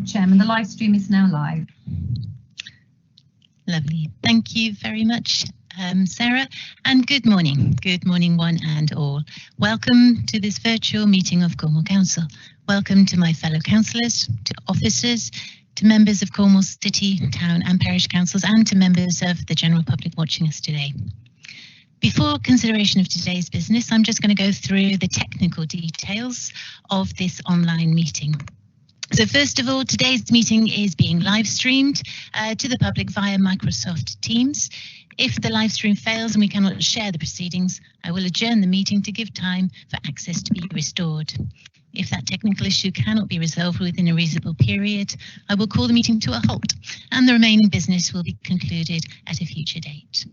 Chairman, the live stream is now live. Lovely. Thank you very much, Sarah, and good morning. Good morning, one and all. Welcome to this virtual meeting of Cornwall Council. Welcome to my fellow councillors, to officers, to members of Cornwall City, Town and Parish Councils, and to members of the general public watching us today. Before consideration of today's business, I'm just going to go through the technical details of this online meeting. So first of all, today's meeting is being live streamed to the public via Microsoft Teams. If the live stream fails and we cannot share the proceedings, I will adjourn the meeting to give time for access to be restored. If that technical issue cannot be resolved within a reasonable period, I will call the meeting to a halt and the remaining business will be concluded at a future date.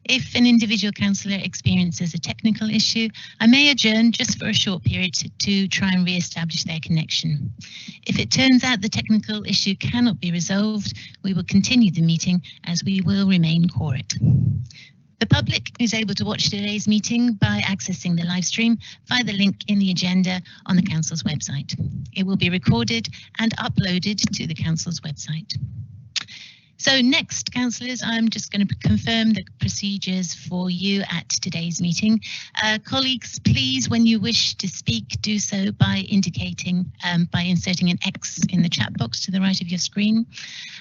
If an individual councillor experiences a technical issue, I may adjourn just for a short period to try and re-establish their connection. If it turns out the technical issue cannot be resolved, we will continue the meeting as we will remain quorate. The public is able to watch today's meeting by accessing the live stream via the link in the agenda on the Council's website. It will be recorded and uploaded to the Council's website. So next, councillors, I'm just going to confirm the procedures for you at today's meeting. Colleagues, please, when you wish to speak, do so by inserting an X in the chat box to the right of your screen.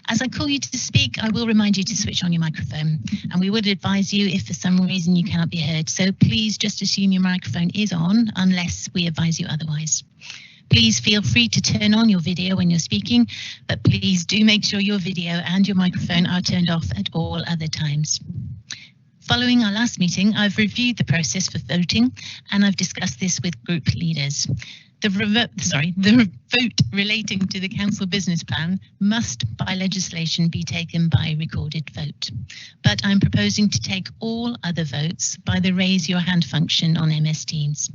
As I call you to speak, I will remind you to switch on your microphone, and we would advise you if for some reason you cannot be heard. So please just assume your microphone is on unless we advise you otherwise. Please feel free to turn on your video when you're speaking, but please do make sure your video and your microphone are turned off at all other times. Following our last meeting, I've reviewed the process for voting and I've discussed this with group leaders. The vote relating to the council business plan must by legislation be taken by recorded vote. But I'm proposing to take all other votes by the raise your hand function on MS Teams.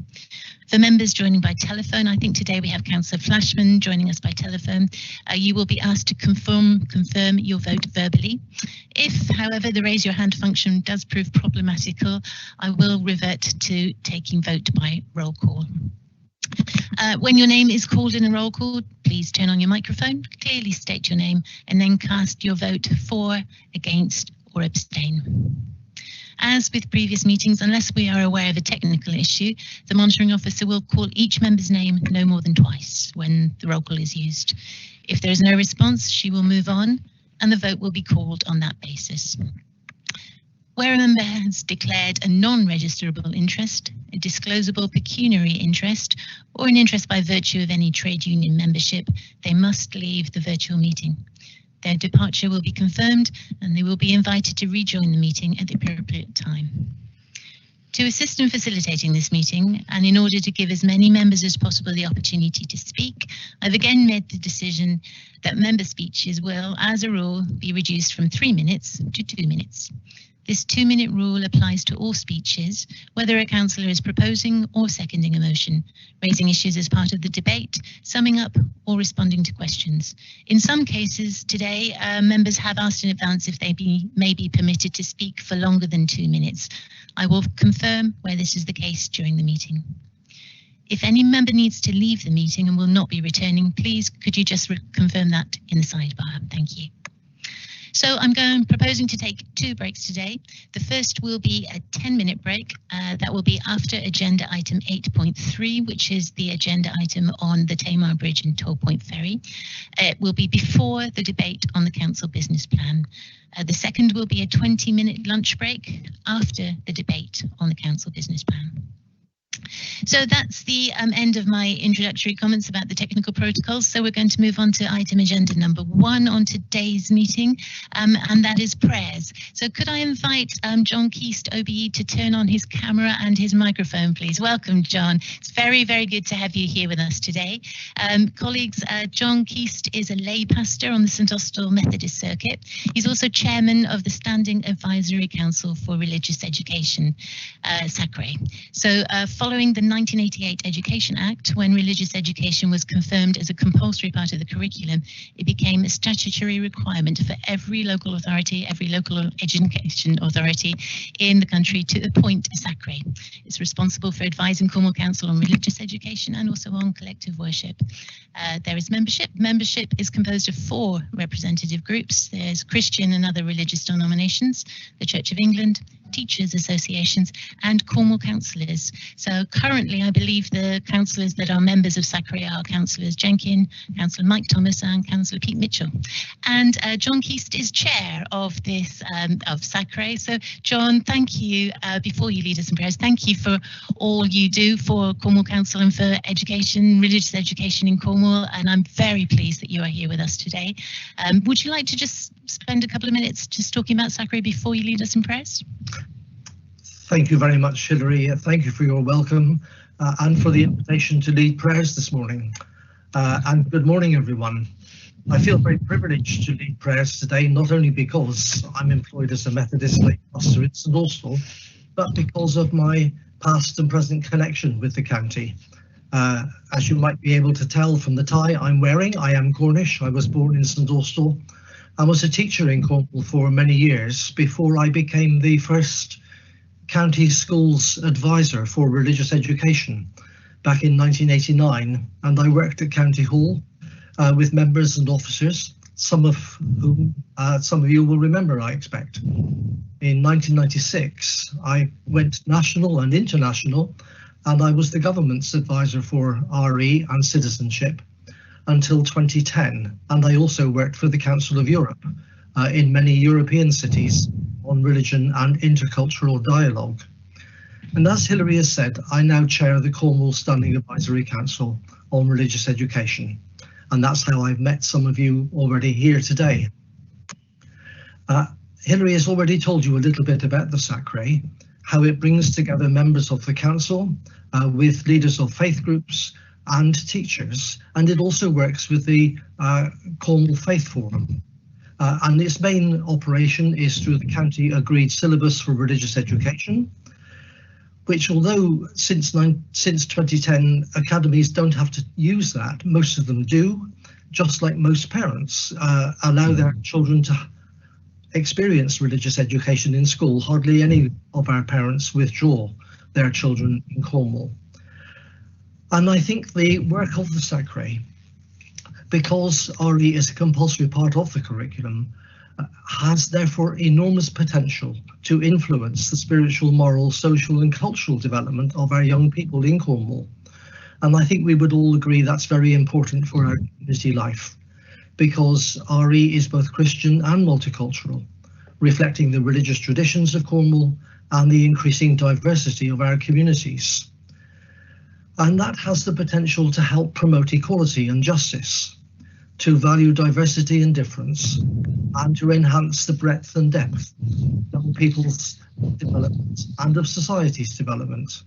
For members joining by telephone, I think today we have Councillor Flashman joining us by telephone. You will be asked to confirm your vote verbally. If, however, the raise your hand function does prove problematical, I will revert to taking vote by roll call. When your name is called in a roll call, please turn on your microphone, clearly state your name, and then cast your vote for, against, or abstain. As with previous meetings, unless we are aware of a technical issue, the monitoring officer will call each member's name no more than twice when the roll call is used. If there is no response, she will move on, and the vote will be called on that basis. Where a member has declared a non-registerable interest, a disclosable pecuniary interest, or an interest by virtue of any trade union membership, they must leave the virtual meeting. Their departure will be confirmed and they will be invited to rejoin the meeting at the appropriate time. To assist in facilitating this meeting, and in order to give as many members as possible the opportunity to speak, I've again made the decision that member speeches will, as a rule, be reduced from 3 minutes to 2 minutes. This 2-minute rule applies to all speeches, whether a councillor is proposing or seconding a motion, raising issues as part of the debate, summing up or responding to questions. In some cases today, members have asked in advance if they may be permitted to speak for longer than 2 minutes. I will confirm where this is the case during the meeting. If any member needs to leave the meeting and will not be returning, please could you just confirm that in the sidebar? Thank you. So I'm proposing to take 2 breaks today. The first will be a 10-minute break. That will be after agenda item 8.3, which is the agenda item on the Tamar Bridge and Toll Point Ferry. It will be before the debate on the council business plan. The second will be a 20-minute lunch break after the debate on the council business plan. So that's the end of my introductory comments about the technical protocols. So we're going to move on to item agenda number 1 on today's meeting, and that is prayers. So could I invite John Keast, OBE, to turn on his camera and his microphone, please? Welcome, John. It's very, very good to have you here with us today. Colleagues, John Keast is a lay pastor on the St Austell Methodist Circuit. He's also chairman of the Standing Advisory Council for Religious Education, SACRE. So following the 1988 Education Act, when religious education was confirmed as a compulsory part of the curriculum, it became a statutory requirement for every local authority, every local education authority in the country to appoint a sacre. It's responsible for advising Cornwall Council on religious education and also on collective worship. There is membership. Membership is composed of 4 representative groups. There's Christian and other religious denominations, the Church of England, teachers associations and Cornwall councillors. So currently I believe the councillors that are members of SACRE are Councillors Jenkin, Councillor Mike Thomas and Councillor Pete Mitchell. And John Keast is chair of this of SACRE. So John, thank you, before you lead us in prayers, thank you for all you do for Cornwall Council and for education, religious education in Cornwall, and I'm very pleased that you are here with us today. Would you like to just spend a couple of minutes just talking about SACRE before you lead us in prayers? Thank you very much, Hilary. Thank you for your welcome and for the invitation to lead prayers this morning. And good morning, everyone. I feel very privileged to lead prayers today, not only because I'm employed as a Methodist lay pastor in St Austell, but because of my past and present connection with the county. As you might be able to tell from the tie I'm wearing, I am Cornish. I was born in St Austell and was a teacher in Cornwall for many years before I became the first county schools advisor for religious education back in 1989, and I worked at County Hall with members and officers, some of whom some of you will remember, I expect. In 1996, I went national and international, and I was the government's advisor for RE and citizenship until 2010, and I also worked for the Council of Europe in many European cities on religion and intercultural dialogue. And as Hilary has said, I now chair the Cornwall Standing Advisory Council on Religious Education, and that's how I've met some of you already here today. Hilary has already told you a little bit about the SACRE, how it brings together members of the council with leaders of faith groups and teachers, and it also works with the Cornwall Faith Forum. And its main operation is through the county agreed syllabus for religious education, which, although since 2010 academies don't have to use that, most of them do, just like most parents allow their children to experience religious education in school. Hardly any of our parents withdraw their children in Cornwall. And I think the work of the SACRE, because RE is a compulsory part of the curriculum, has therefore enormous potential to influence the spiritual, moral, social and cultural development of our young people in Cornwall. And I think we would all agree that's very important for our community life, because RE is both Christian and multicultural, reflecting the religious traditions of Cornwall and the increasing diversity of our communities. And that has the potential to help promote equality and justice, to value diversity and difference, and to enhance the breadth and depth of young people's development and of society's development.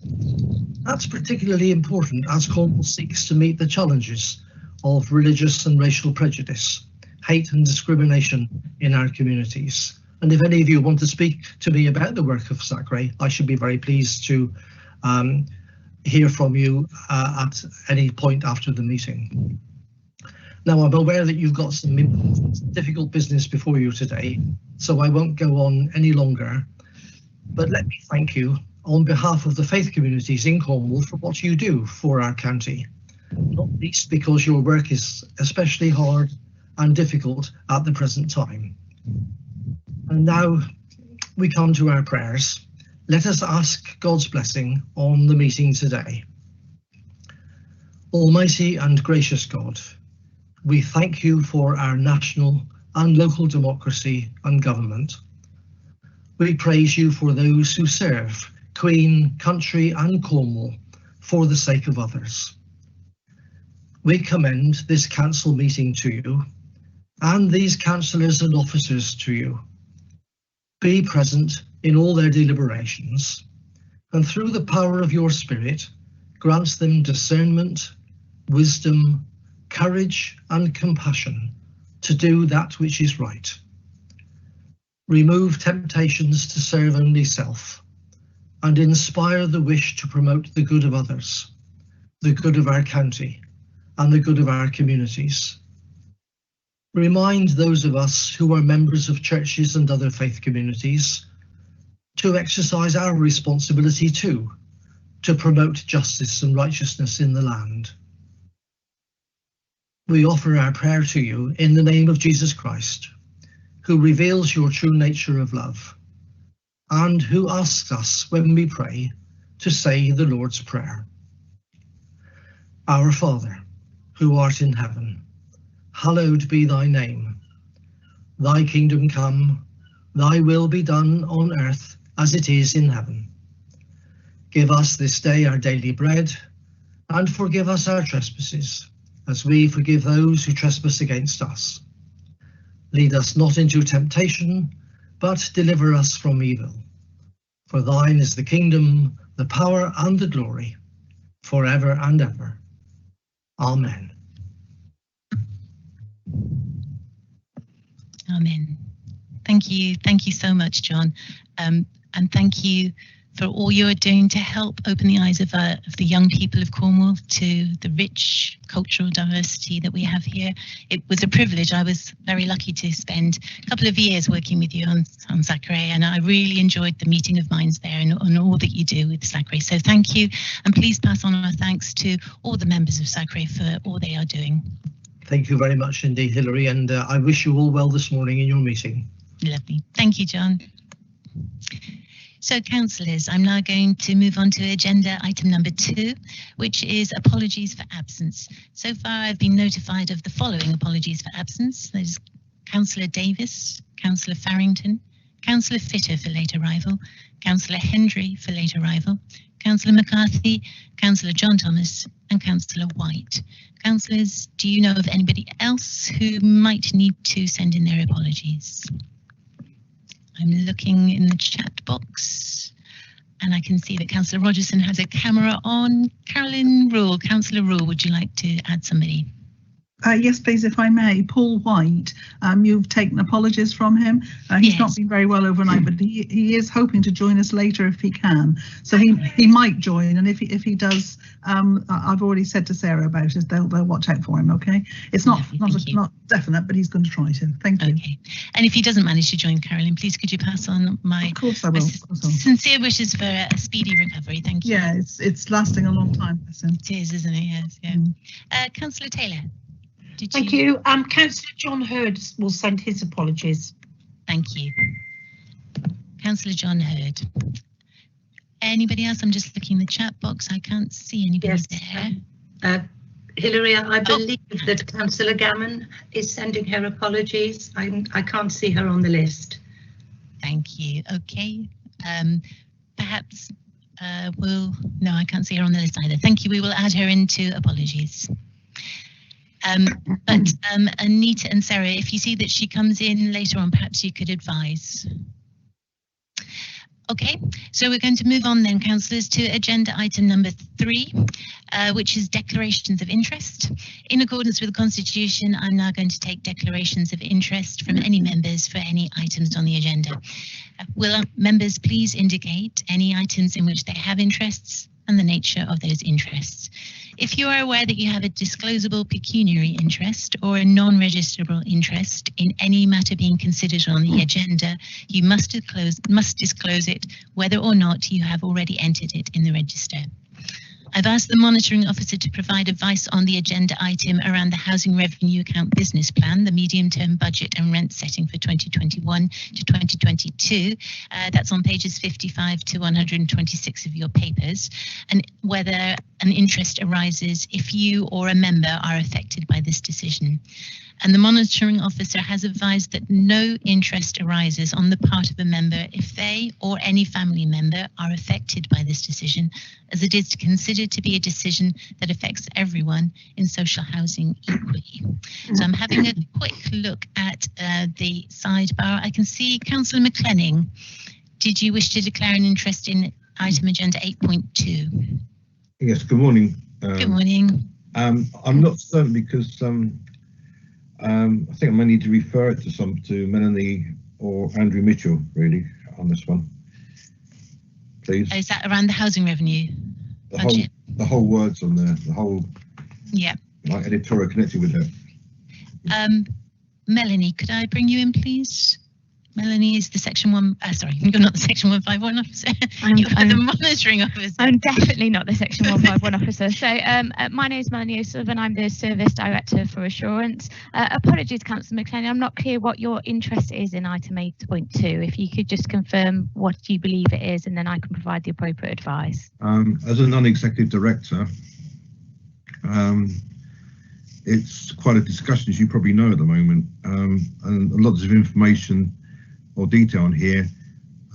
That's particularly important as Cornwall seeks to meet the challenges of religious and racial prejudice, hate and discrimination in our communities. And if any of you want to speak to me about the work of SACRE, I should be very pleased to hear from you at any point after the meeting. Now, I'm aware that you've got some difficult business before you today, so I won't go on any longer. But let me thank you on behalf of the faith communities in Cornwall for what you do for our county, not least because your work is especially hard and difficult at the present time. And now we come to our prayers. Let us ask God's blessing on the meeting today. Almighty and gracious God, we thank you for our national and local democracy and government. We praise you for those who serve Queen, country and Cornwall for the sake of others. We commend this council meeting to you and these councillors and officers to you. Be present in all their deliberations, and through the power of your Spirit, grant them discernment, wisdom, courage and compassion to do that which is right. Remove temptations to serve only self, and inspire the wish to promote the good of others, the good of our county, and the good of our communities. Remind those of us who are members of churches and other faith communities to exercise our responsibility too, to promote justice and righteousness in the land. We offer our prayer to you in the name of Jesus Christ, who reveals your true nature of love, and who asks us when we pray to say the Lord's Prayer. Our Father, who art in heaven, hallowed be thy name. Thy kingdom come, thy will be done on earth as it is in heaven. Give us this day our daily bread, and forgive us our trespasses, as we forgive those who trespass against us. Lead us not into temptation, but deliver us from evil. For thine is the kingdom, the power, and the glory, forever and ever. Amen. Amen. Thank you so much, John, and thank you for all you're doing to help open the eyes of the young people of Cornwall to the rich cultural diversity that we have here. It was a privilege. I was very lucky to spend a couple of years working with you on Sacre, and I really enjoyed the meeting of minds there and all that you do with Sacre. So thank you, and please pass on our thanks to all the members of Sacre for all they are doing. Thank you very much indeed, Hilary, and I wish you all well this morning in your meeting. Lovely. Thank you, John. So, councillors, I'm now going to move on to agenda item number 2, which is apologies for absence. So far, I've been notified of the following apologies for absence. There's Councillor Davis, Councillor Farrington, Councillor Fitter for late arrival, Councillor Hendry for late arrival, Councillor McCarthy, Councillor John Thomas, and Councillor White. Councillors, do you know of anybody else who might need to send in their apologies? I'm looking in the chat box and I can see that Councillor Rogerson has a camera on. Carolyn Rule, Councillor Rule, would you like to add somebody? Yes, please, if I may. Paul White, you've taken apologies from him. He's not been very well overnight, but he is hoping to join us later if he can. So he might join, and if he does, I've already said to Sarah about it. They'll watch out for him. Okay, it's not definite, but he's going to try to. Thank you. Okay, and if he doesn't manage to join, Carolyn, please could you pass on my sincere wishes for a speedy recovery. Thank you. Yeah, it's lasting a long time. It is, isn't it? Yes. Yeah. Councillor Taylor. Thank you. Councillor John Hurd will send his apologies. Thank you. Councillor John Hurd. Anybody else? I'm just looking in the chat box. I can't see anybody there. Hilary, I believe that Councillor Gammon is sending her apologies. I can't see her on the list. Thank you. Okay. Perhaps no, I can't see her on the list either. Thank you. We will add her into apologies. But Anita and Sarah, if you see that she comes in later on, perhaps you could advise. Okay, so we're going to move on then, councillors, to agenda item number 3, which is declarations of interest. In accordance with the Constitution, I'm now going to take declarations of interest from any members for any items on the agenda. Will members please indicate any items in which they have interests and the nature of those interests. If you are aware that you have a disclosable pecuniary interest or a non-registrable interest in any matter being considered on the agenda, you must disclose it whether or not you have already entered it in the register. I've asked the monitoring officer to provide advice on the agenda item around the Housing Revenue Account Business Plan, the medium-term budget and rent setting for 2021 to 2022. That's on pages 55 to 126 of your papers, and whether an interest arises if you or a member are affected by this decision. And the monitoring officer has advised that no interest arises on the part of a member if they or any family member are affected by this decision, as it is considered to be a decision that affects everyone in social housing equally. So I'm having a quick look at the sidebar. I can see Councillor McLenning. Did you wish to declare an interest in item agenda 8.2? Yes, good morning. Good morning. I'm not certain because I think I may need to refer it to Melanie or Andrew Mitchell, really, on this one. please. Is that around the housing revenue budget? The whole words on there, the whole like editorial connected with it. Melanie, could I bring you in, please? Melanie is the Section 1. Sorry, you're not the Section 151 officer. I'm the monitoring officer. I'm definitely not the Section 151 officer. So my name is Melanie O'Sullivan. I'm the Service Director for Assurance. Apologies, Councillor McLean. I'm not clear what your interest is in item 8.2. If you could just confirm what you believe it is, and then I can provide the appropriate advice. As a non-executive director, it's quite a discussion, as you probably know at the moment, and lots of information or detail on here.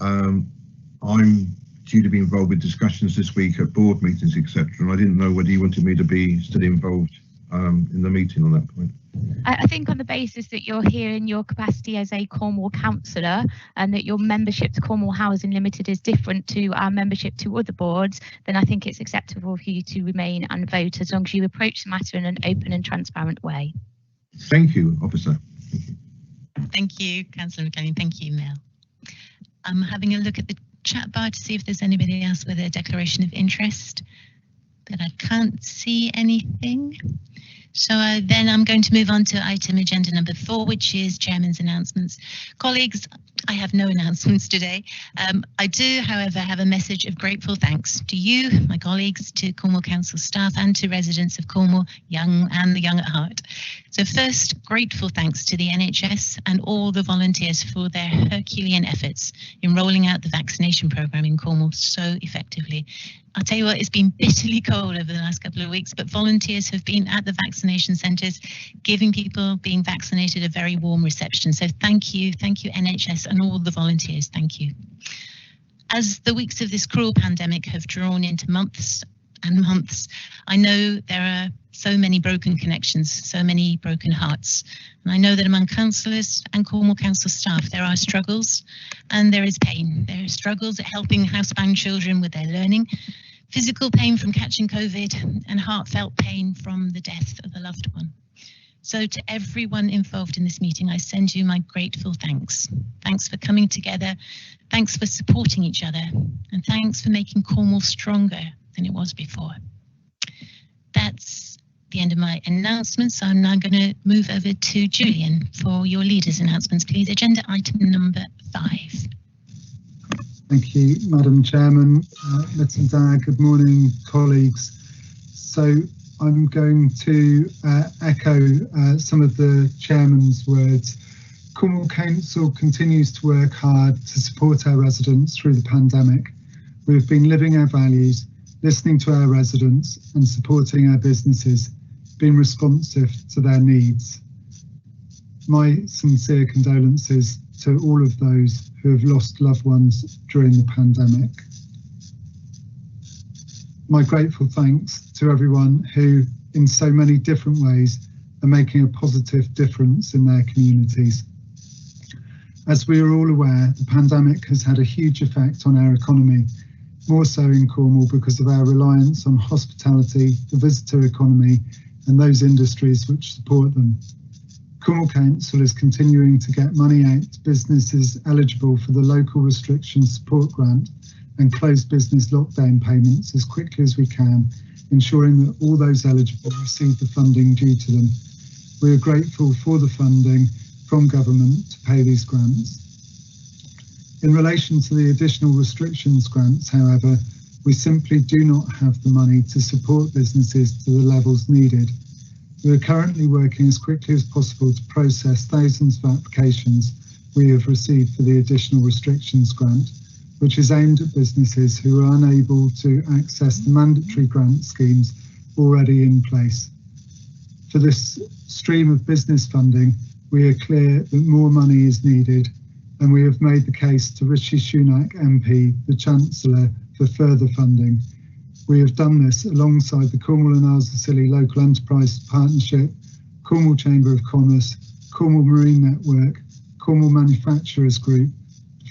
I'm due to be involved with discussions this week at board meetings, etc. And I didn't know whether you wanted me to be still involved in the meeting on that point. I think on the basis that you're here in your capacity as a Cornwall councillor, and that your membership to Cornwall Housing Limited is different to our membership to other boards, then I think it's acceptable for you to remain and vote as long as you approach the matter in an open and transparent way. Thank you, officer. Thank you. Thank you, Councillor McLean. Thank you, Mel. I'm having a look at the chat bar to see if there's anybody else with a declaration of interest, but I can't see anything. So then I'm going to move on to item agenda number 4, which is Chairman's announcements. Colleagues, I have no announcements today. I do, however, have a message of grateful thanks to you, my colleagues, to Cornwall Council staff and to residents of Cornwall, young and the young at heart. So first, grateful thanks to the NHS and all the volunteers for their Herculean efforts in rolling out the vaccination programme in Cornwall so effectively. I'll tell you what, it's been bitterly cold over the last couple of weeks, but volunteers have been at the vaccination centres, giving people being vaccinated a very warm reception. So thank you NHS and all the volunteers, thank you. As the weeks of this cruel pandemic have drawn into months and months, I know there are so many broken connections, so many broken hearts. And I know that among councillors and Cornwall Council staff, there are struggles and there is pain. There are struggles at helping housebound children with their learning, physical pain from catching COVID, and heartfelt pain from the death of a loved one. So to everyone involved in this meeting, I send you my grateful thanks. Thanks for coming together, thanks for supporting each other, and thanks for making Cornwall stronger than it was before. That's the end of my announcements. So I'm now going to move over to Julian for your leaders' announcements, please. Agenda item number 5. Thank you, Madam Chairman. Good morning, colleagues. So I'm going to echo some of the Chairman's words. Cornwall Council continues to work hard to support our residents through the pandemic. We've been living our values, listening to our residents and supporting our businesses, being responsive to their needs. My sincere condolences to all of those who have lost loved ones during the pandemic. My grateful thanks to everyone who, in so many different ways, are making a positive difference in their communities. As we are all aware, the pandemic has had a huge effect on our economy, more so in Cornwall because of our reliance on hospitality, the visitor economy, and those industries which support them. Cornwall Council is continuing to get money out to businesses eligible for the local restrictions support grant and close business lockdown payments as quickly as we can, ensuring that all those eligible receive the funding due to them. We are grateful for the funding from government to pay these grants. In relation to the additional restrictions grants, however, we simply do not have the money to support businesses to the levels needed. We are currently working as quickly as possible to process thousands of applications we have received for the additional restrictions grant, which is aimed at businesses who are unable to access the mandatory grant schemes already in place. For this stream of business funding, we are clear that more money is needed, and we have made the case to Rishi Sunak MP, the Chancellor, for further funding. We have done this alongside the Cornwall and Isles of Scilly Local Enterprise Partnership, Cornwall Chamber of Commerce, Cornwall Marine Network, Cornwall Manufacturers Group,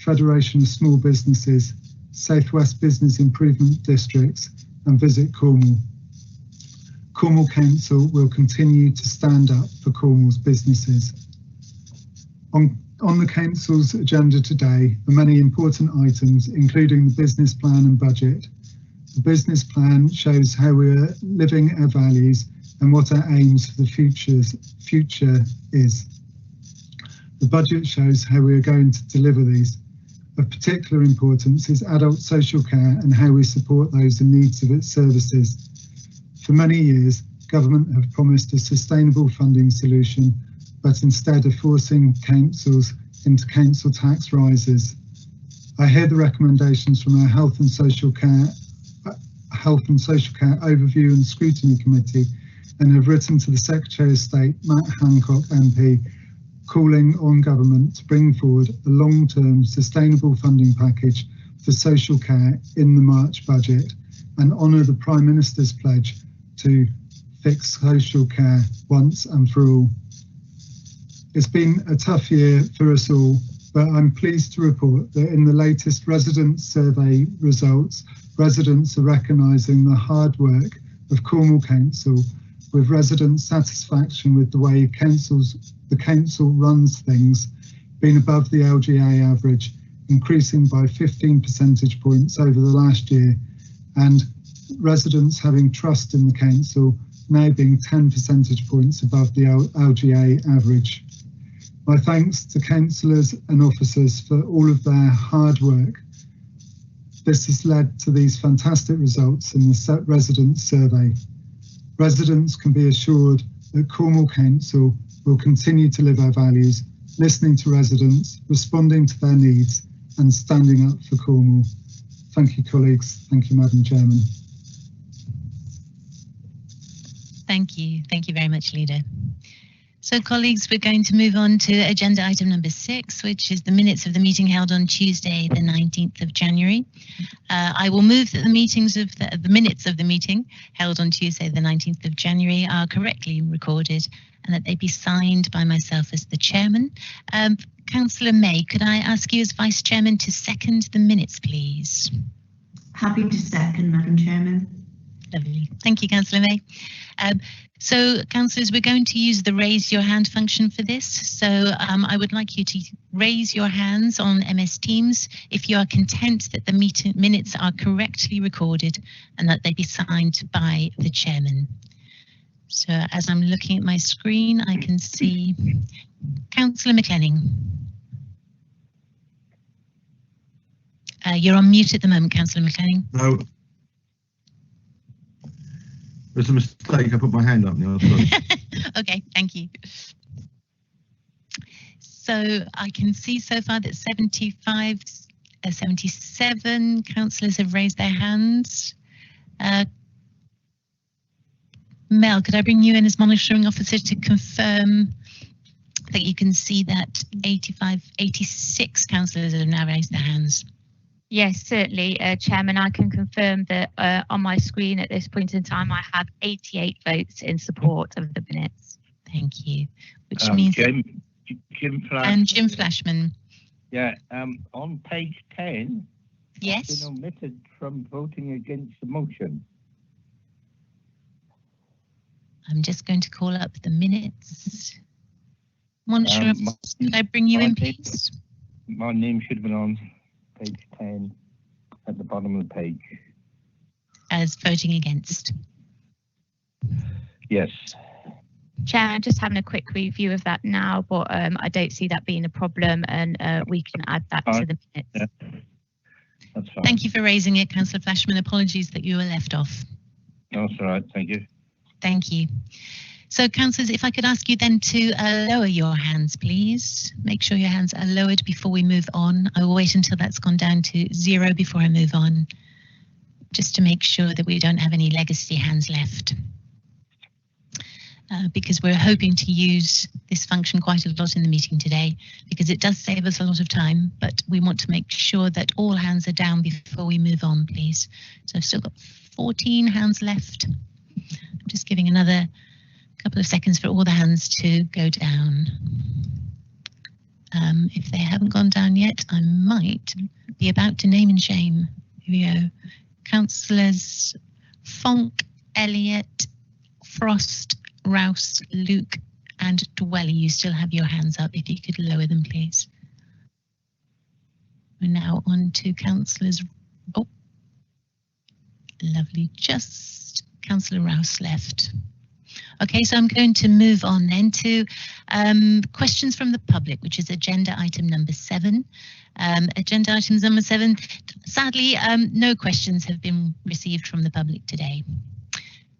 Federation of Small Businesses, South West Business Improvement Districts, and Visit Cornwall. Cornwall Council will continue to stand up for Cornwall's businesses. On On the Council's agenda today are many important items, including the business plan and budget. The business plan shows how we're living our values and what our aims for the future is. The budget shows how we are going to deliver these. Of particular importance is adult social care and how we support those in need of its services. For many years, government have promised a sustainable funding solution, but instead of forcing councils into council tax rises. I hear the recommendations from our Health and Social Care Overview and Scrutiny Committee and have written to the Secretary of State, Matt Hancock MP, calling on government to bring forward a long-term sustainable funding package for social care in the March budget and honour the Prime Minister's pledge to fix social care once and for all. It's been a tough year for us all, but I'm pleased to report that in the latest resident survey results, residents are recognising the hard work of Cornwall Council, with resident satisfaction with the way the council runs things being above the LGA average, increasing by 15 percentage points over the last year, and residents having trust in the council now being 10 percentage points above the LGA average. My thanks to councillors and officers for all of their hard work. This has led to these fantastic results in the resident survey. Residents can be assured that Cornwall Council will continue to live our values, listening to residents, responding to their needs and standing up for Cornwall. Thank you, colleagues. Thank you, Madam Chairman. Thank you. Thank you very much, Leader. So, colleagues, we're going to move on to agenda item number 6, which is the minutes of the meeting held on Tuesday, the 19th of January. I will move that the minutes of the meeting held on Tuesday, the 19th of January are correctly recorded and that they be signed by myself as the chairman. Councillor May, could I ask you as Vice Chairman to second the minutes, please? Happy to second, Madam Chairman. Lovely. Thank you, Councillor May. So, councillors, we're going to use the raise your hand function for this. So I would like you to raise your hands on MS Teams if you are content that the minutes are correctly recorded and that they be signed by the chairman. So as I'm looking at my screen, I can see Councillor McLenning. You're on mute at the moment, Councillor McLenning. No. There's a mistake. I put my hand up now. Okay, thank you. So I can see so far that 77 councillors have raised their hands. Mel, could I bring you in as monitoring officer to confirm that you can see that 86 councillors have now raised their hands? Yes, certainly, Chairman. I can confirm that on my screen at this point in time, I have 88 votes in support of the minutes. Thank you. Which means Jim Flashman. And Jim Flashman. Yeah, on page 10, yes, I've been omitted from voting against the motion. I'm just going to call up the minutes. Monitor, could I bring you in, please? My name should have been on page 10 at the bottom of the page. As voting against. Yes. Chair, I'm just having a quick review of that now, but I don't see that being a problem, and we can add that to the minutes. Yeah. That's fine. Thank you for raising it, Councillor Flashman. Apologies that you were left off. That's all right. Thank you. Thank you. So, councillors, if I could ask you then to lower your hands, please. Make sure your hands are lowered before we move on. I will wait until that's gone down to 0 before I move on, just to make sure that we don't have any legacy hands left. Because we're hoping to use this function quite a lot in the meeting today, because it does save us a lot of time, but we want to make sure that all hands are down before we move on, please. So I've still got 14 hands left. I'm just giving another couple of seconds for all the hands to go down. If they haven't gone down yet, I might be about to name and shame. Here we go. Councillors Fonk, Elliott, Frost, Rouse, Luke and Dwelly, you still have your hands up. If you could lower them, please. We're now on to councillors. Oh, lovely. Just Councillor Rouse left. Okay, so I'm going to move on then to questions from the public, which is agenda item number 7. Agenda item number 7. Sadly, no questions have been received from the public today.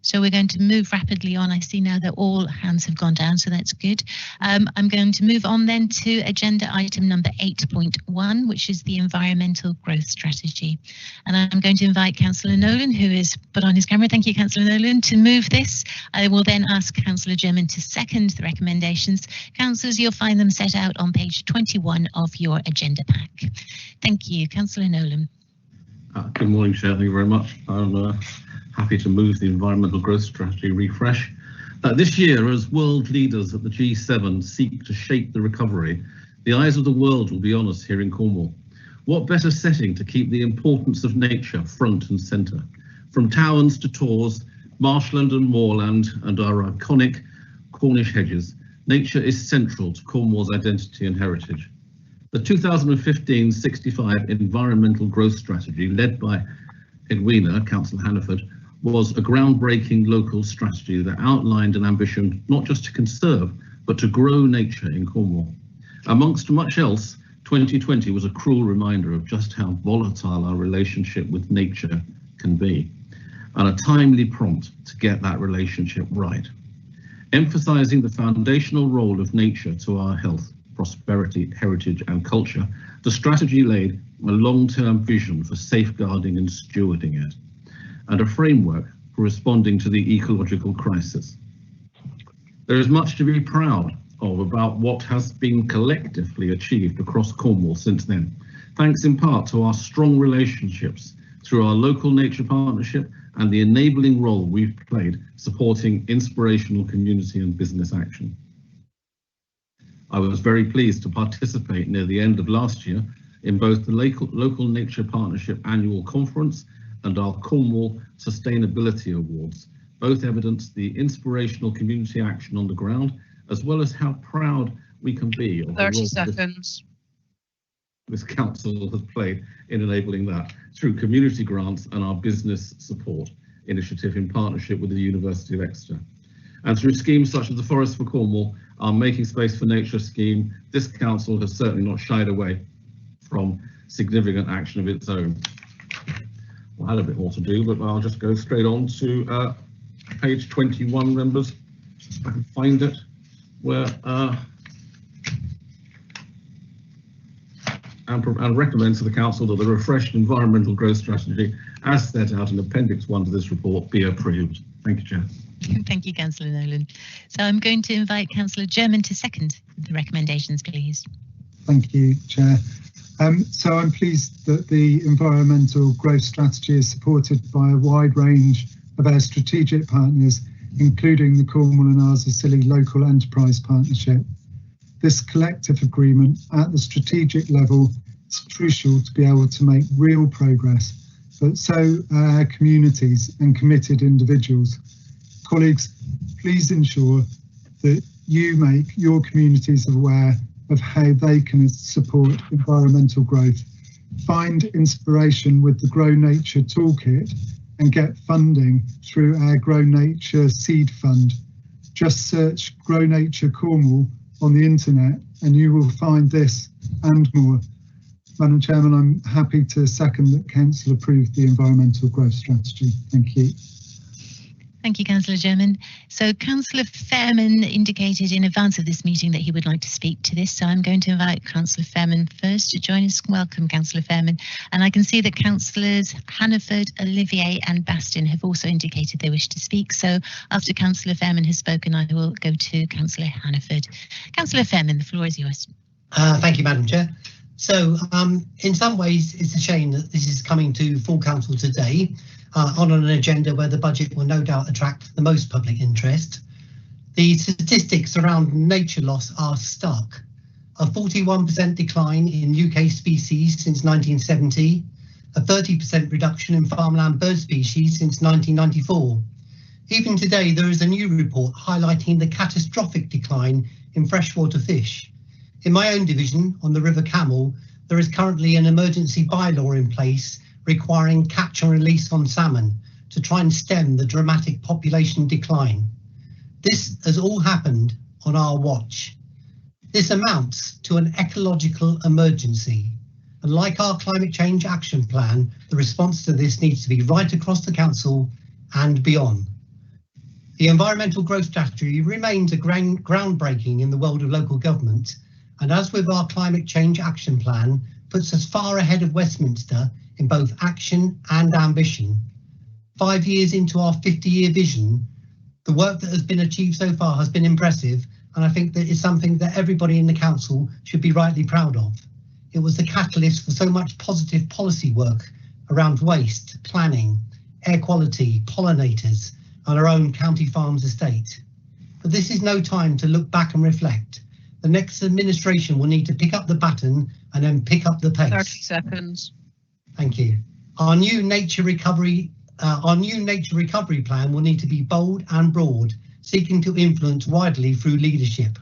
So we're going to move rapidly on. I see now that all hands have gone down, so that's good. I'm going to move on then to agenda item number 8.1, which is the environmental growth strategy. And I'm going to invite Councillor Nolan, who is put on his camera. Thank you, Councillor Nolan, to move this. I will then ask Councillor German to second the recommendations. Councillors, you'll find them set out on page 21 of your agenda pack. Thank you, Councillor Nolan. Good morning, Chair. Thank you very much. I'm happy to move the environmental growth strategy refresh. This year, as world leaders at the G7 seek to shape the recovery, the eyes of the world will be on us here in Cornwall. What better setting to keep the importance of nature front and centre? From towns to tors, marshland and moorland, and our iconic Cornish hedges, nature is central to Cornwall's identity and heritage. The 2015-65 Environmental Growth Strategy, led by Edwina, Councillor Hannaford, was a groundbreaking local strategy that outlined an ambition not just to conserve, but to grow nature in Cornwall. Amongst much else, 2020 was a cruel reminder of just how volatile our relationship with nature can be, and a timely prompt to get that relationship right. Emphasising the foundational role of nature to our health, prosperity, heritage and culture, the strategy laid a long-term vision for safeguarding and stewarding it, and a framework for responding to the ecological crisis. There is much to be proud of about what has been collectively achieved across Cornwall since then, thanks in part to our strong relationships through our local nature partnership and the enabling role we've played supporting inspirational community and business action. I was very pleased to participate near the end of last year in both the Local Nature Partnership Annual Conference and our Cornwall Sustainability Awards. Both evidence the inspirational community action on the ground, as well as how proud we can be of 30 seconds. This council has played in enabling that through community grants and our business support initiative in partnership with the University of Exeter. And through schemes such as the Forest for Cornwall, our Making Space for Nature scheme, this council has certainly not shied away from significant action of its own. I had a bit more to do, but I'll just go straight on to page 21, members. If I can find it, where and recommend to the council that the refreshed environmental growth strategy, as set out in Appendix 1 to this report, be approved. Thank you, Chair. Thank you, Councillor Nolan. So I'm going to invite Councillor German to second the recommendations, please. Thank you, Chair. So I'm pleased that the environmental growth strategy is supported by a wide range of our strategic partners, including the Cornwall and Arsacilly Local Enterprise Partnership. This collective agreement at the strategic level is crucial to be able to make real progress, but so are our communities and committed individuals. Colleagues, please ensure that you make your communities aware of how they can support environmental growth. Find inspiration with the Grow Nature Toolkit and get funding through our Grow Nature Seed Fund. Just search Grow Nature Cornwall on the internet and you will find this and more. Madam Chairman, I'm happy to second that Council approved the environmental growth strategy. Thank you. Thank you, Councillor German. So Councillor Fairman indicated in advance of this meeting that he would like to speak to this. So I'm going to invite Councillor Fairman first to join us. Welcome, Councillor Fairman. And I can see that Councillors Hannaford, Olivier and Baston have also indicated they wish to speak. So after Councillor Fairman has spoken, I will go to Councillor Hannaford. Councillor Fairman, the floor is yours. Thank you, Madam Chair. So in some ways, it's a shame that this is coming to full council today on an agenda where the budget will no doubt attract the most public interest. The statistics around nature loss are stark. A 41% decline in UK species since 1970, a 30% reduction in farmland bird species since 1994. Even today, there is a new report highlighting the catastrophic decline in freshwater fish. In my own division, on the River Camel, there is currently an emergency bylaw in place requiring catch and release on salmon to try and stem the dramatic population decline. This has all happened on our watch. This amounts to an ecological emergency. And like our climate change action plan, the response to this needs to be right across the council and beyond. The environmental growth strategy remains a groundbreaking in the world of local government, and as with our climate change action plan, puts us far ahead of Westminster in both action and ambition. 5 years into our 50-year vision, the work that has been achieved so far has been impressive, and I think that it's something that everybody in the council should be rightly proud of. It was the catalyst for so much positive policy work around waste, planning, air quality, pollinators, and our own county farms estate. But this is no time to look back and reflect. The next administration will need to pick up the baton and then pick up the pace. 30 seconds. Thank you. Our new nature recovery plan will need to be bold and broad, seeking to influence widely through leadership.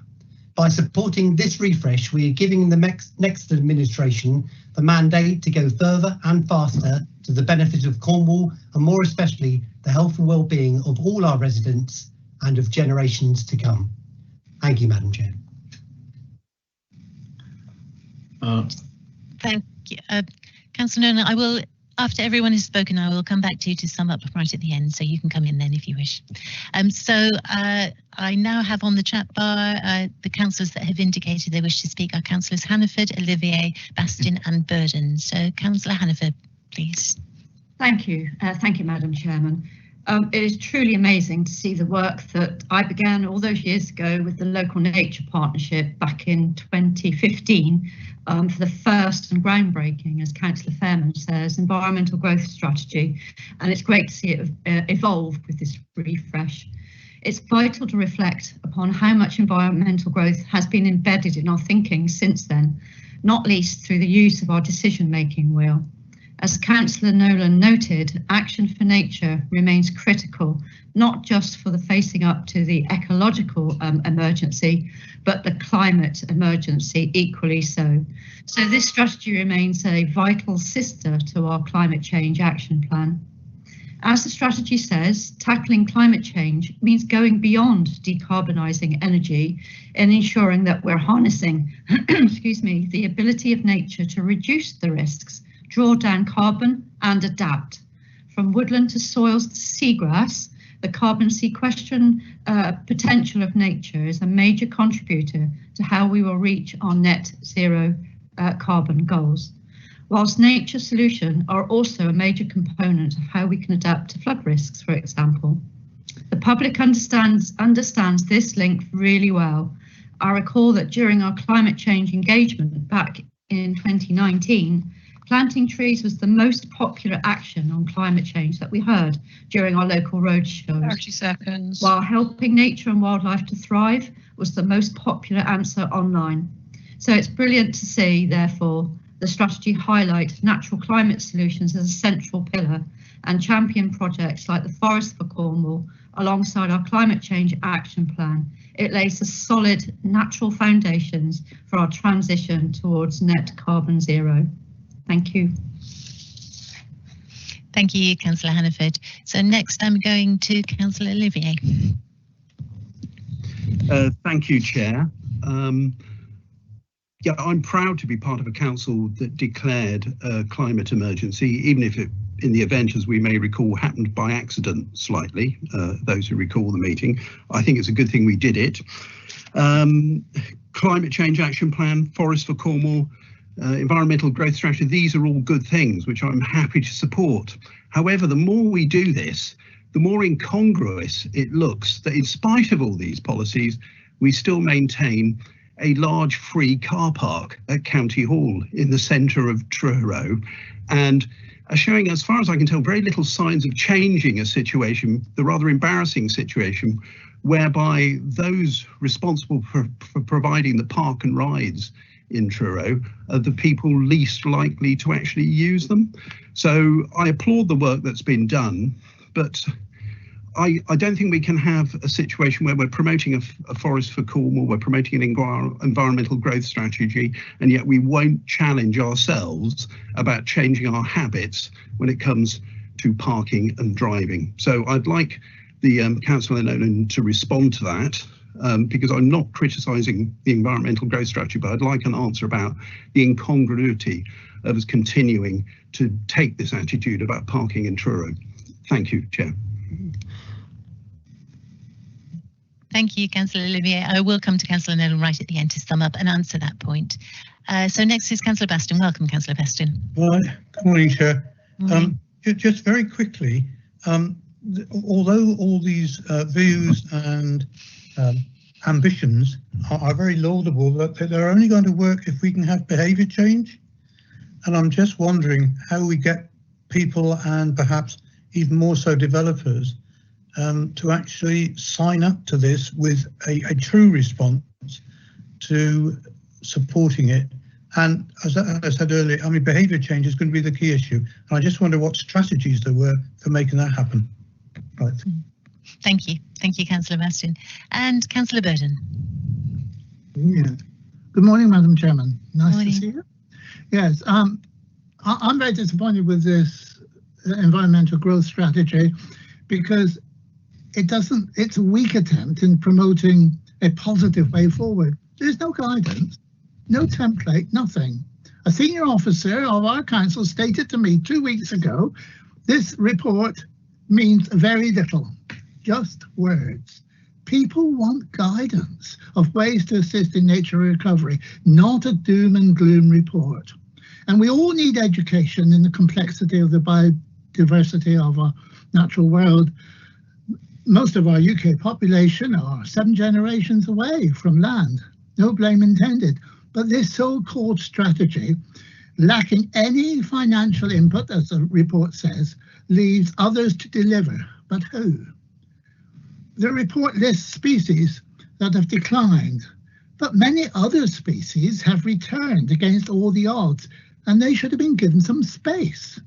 By supporting this refresh, we are giving the next administration the mandate to go further and faster to the benefit of Cornwall, and more especially the health and well-being of all our residents and of generations to come. Thank you, Madam Chair. Thank you. Councillor Nolan, I will, after everyone has spoken, I will come back to you to sum up right at the end, so you can come in then if you wish. I now have on the chat bar the councillors that have indicated they wish to speak are councillors Hannaford, Olivier, Bastin and Burden. So Councillor Hannaford, please. Thank you, Madam Chairman. It is truly amazing to see the work that I began all those years ago with the Local Nature Partnership back in 2015 for the first and groundbreaking, as Councillor Fairman says, environmental growth strategy. And it's great to see it evolve with this refresh. It's vital to reflect upon how much environmental growth has been embedded in our thinking since then, not least through the use of our decision-making wheel. As Councillor Nolan noted, action for nature remains critical, not just for the facing up to the ecological emergency, but the climate emergency equally so. So this strategy remains a vital sister to our climate change action plan. As the strategy says, tackling climate change means going beyond decarbonising energy and ensuring that we're harnessing the ability of nature to reduce the risks, draw down carbon and adapt. From woodland to soils to seagrass, the carbon sequestration potential of nature is a major contributor to how we will reach our net zero carbon goals. Whilst nature solutions are also a major component of how we can adapt to flood risks, for example. The public understands this link really well. I recall that during our climate change engagement back in 2019, planting trees was the most popular action on climate change that we heard during our local roadshows. 30 seconds. While helping nature and wildlife to thrive was the most popular answer online. So it's brilliant to see, therefore, the strategy highlight natural climate solutions as a central pillar and champion projects like the Forest for Cornwall alongside our climate change action plan. It lays the solid natural foundations for our transition towards net carbon zero. Thank you. Thank you, Councillor Hannaford. So next I'm going to Councillor Olivier. Thank you, Chair. Yeah, I'm proud to be part of a council that declared a climate emergency, even if it, in the event, as we may recall, happened by accident slightly, those who recall the meeting. I think it's a good thing we did it. Climate Change Action Plan, Forest for Cornwall, environmental growth strategy, these are all good things which I'm happy to support. However, the more we do this, the more incongruous it looks that in spite of all these policies, we still maintain a large free car park at County Hall in the centre of Truro, and are showing, as far as I can tell, very little signs of changing a situation, the rather embarrassing situation, whereby those responsible for providing the park and rides in Truro are the people least likely to actually use them. So I applaud the work that's been done, but I don't think we can have a situation where we're promoting a forest for Cornwall, we're promoting an environmental growth strategy, and yet we won't challenge ourselves about changing our habits when it comes to parking and driving. So I'd like the Councillor Nolan to respond to that, because I'm not criticising the environmental growth strategy, but I'd like an answer about the incongruity of us continuing to take this attitude about parking in Truro. Thank you, Chair. Thank you, Councillor Olivier. I will come to Councillor Nolan right at the end to sum up and answer that point. So next is Councillor Baston. Welcome, Councillor Baston. Good morning, Chair. Just very quickly, although all these views and ambitions are very laudable, that they're only going to work if we can have behaviour change. And I'm just wondering how we get people, and perhaps even more so developers, to actually sign up to this with a true response to supporting it. And as I said earlier, I mean, behaviour change is going to be the key issue. And I just wonder what strategies there were for making that happen. Right. Thank you. Thank you, Councillor Baston. And Councillor Burden. Yeah. Good morning, Madam Chairman. Nice to see you. Yes, I'm very disappointed with this environmental growth strategy, because it's a weak attempt in promoting a positive way forward. There's no guidance, no template, nothing. A senior officer of our council stated to me 2 weeks ago, this report means very little, just words. People want guidance of ways to assist in nature recovery, not a doom and gloom report. And we all need education in the complexity of the biodiversity of our natural world. Most of our UK population are 7 generations away from land, no blame intended. But this so-called strategy, lacking any financial input, as the report says, leaves others to deliver. But who? The report lists species that have declined, but many other species have returned against all the odds, and they should have been given some space.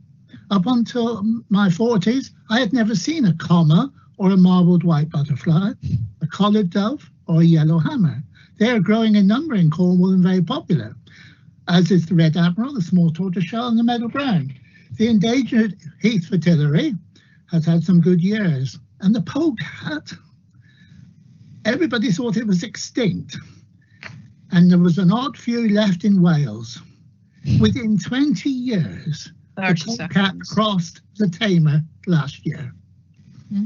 Up until my 40s, I had never seen a comma or a marbled white butterfly, a collared dove or a yellow hammer. They are growing in number in Cornwall and very popular, as is the red admiral, the small tortoiseshell and the meadow brown. The endangered heath fritillary has had some good years, and the polecat, everybody thought it was extinct, and there was an odd few left in Wales. Within 20 years, the polecat crossed the tamer last year.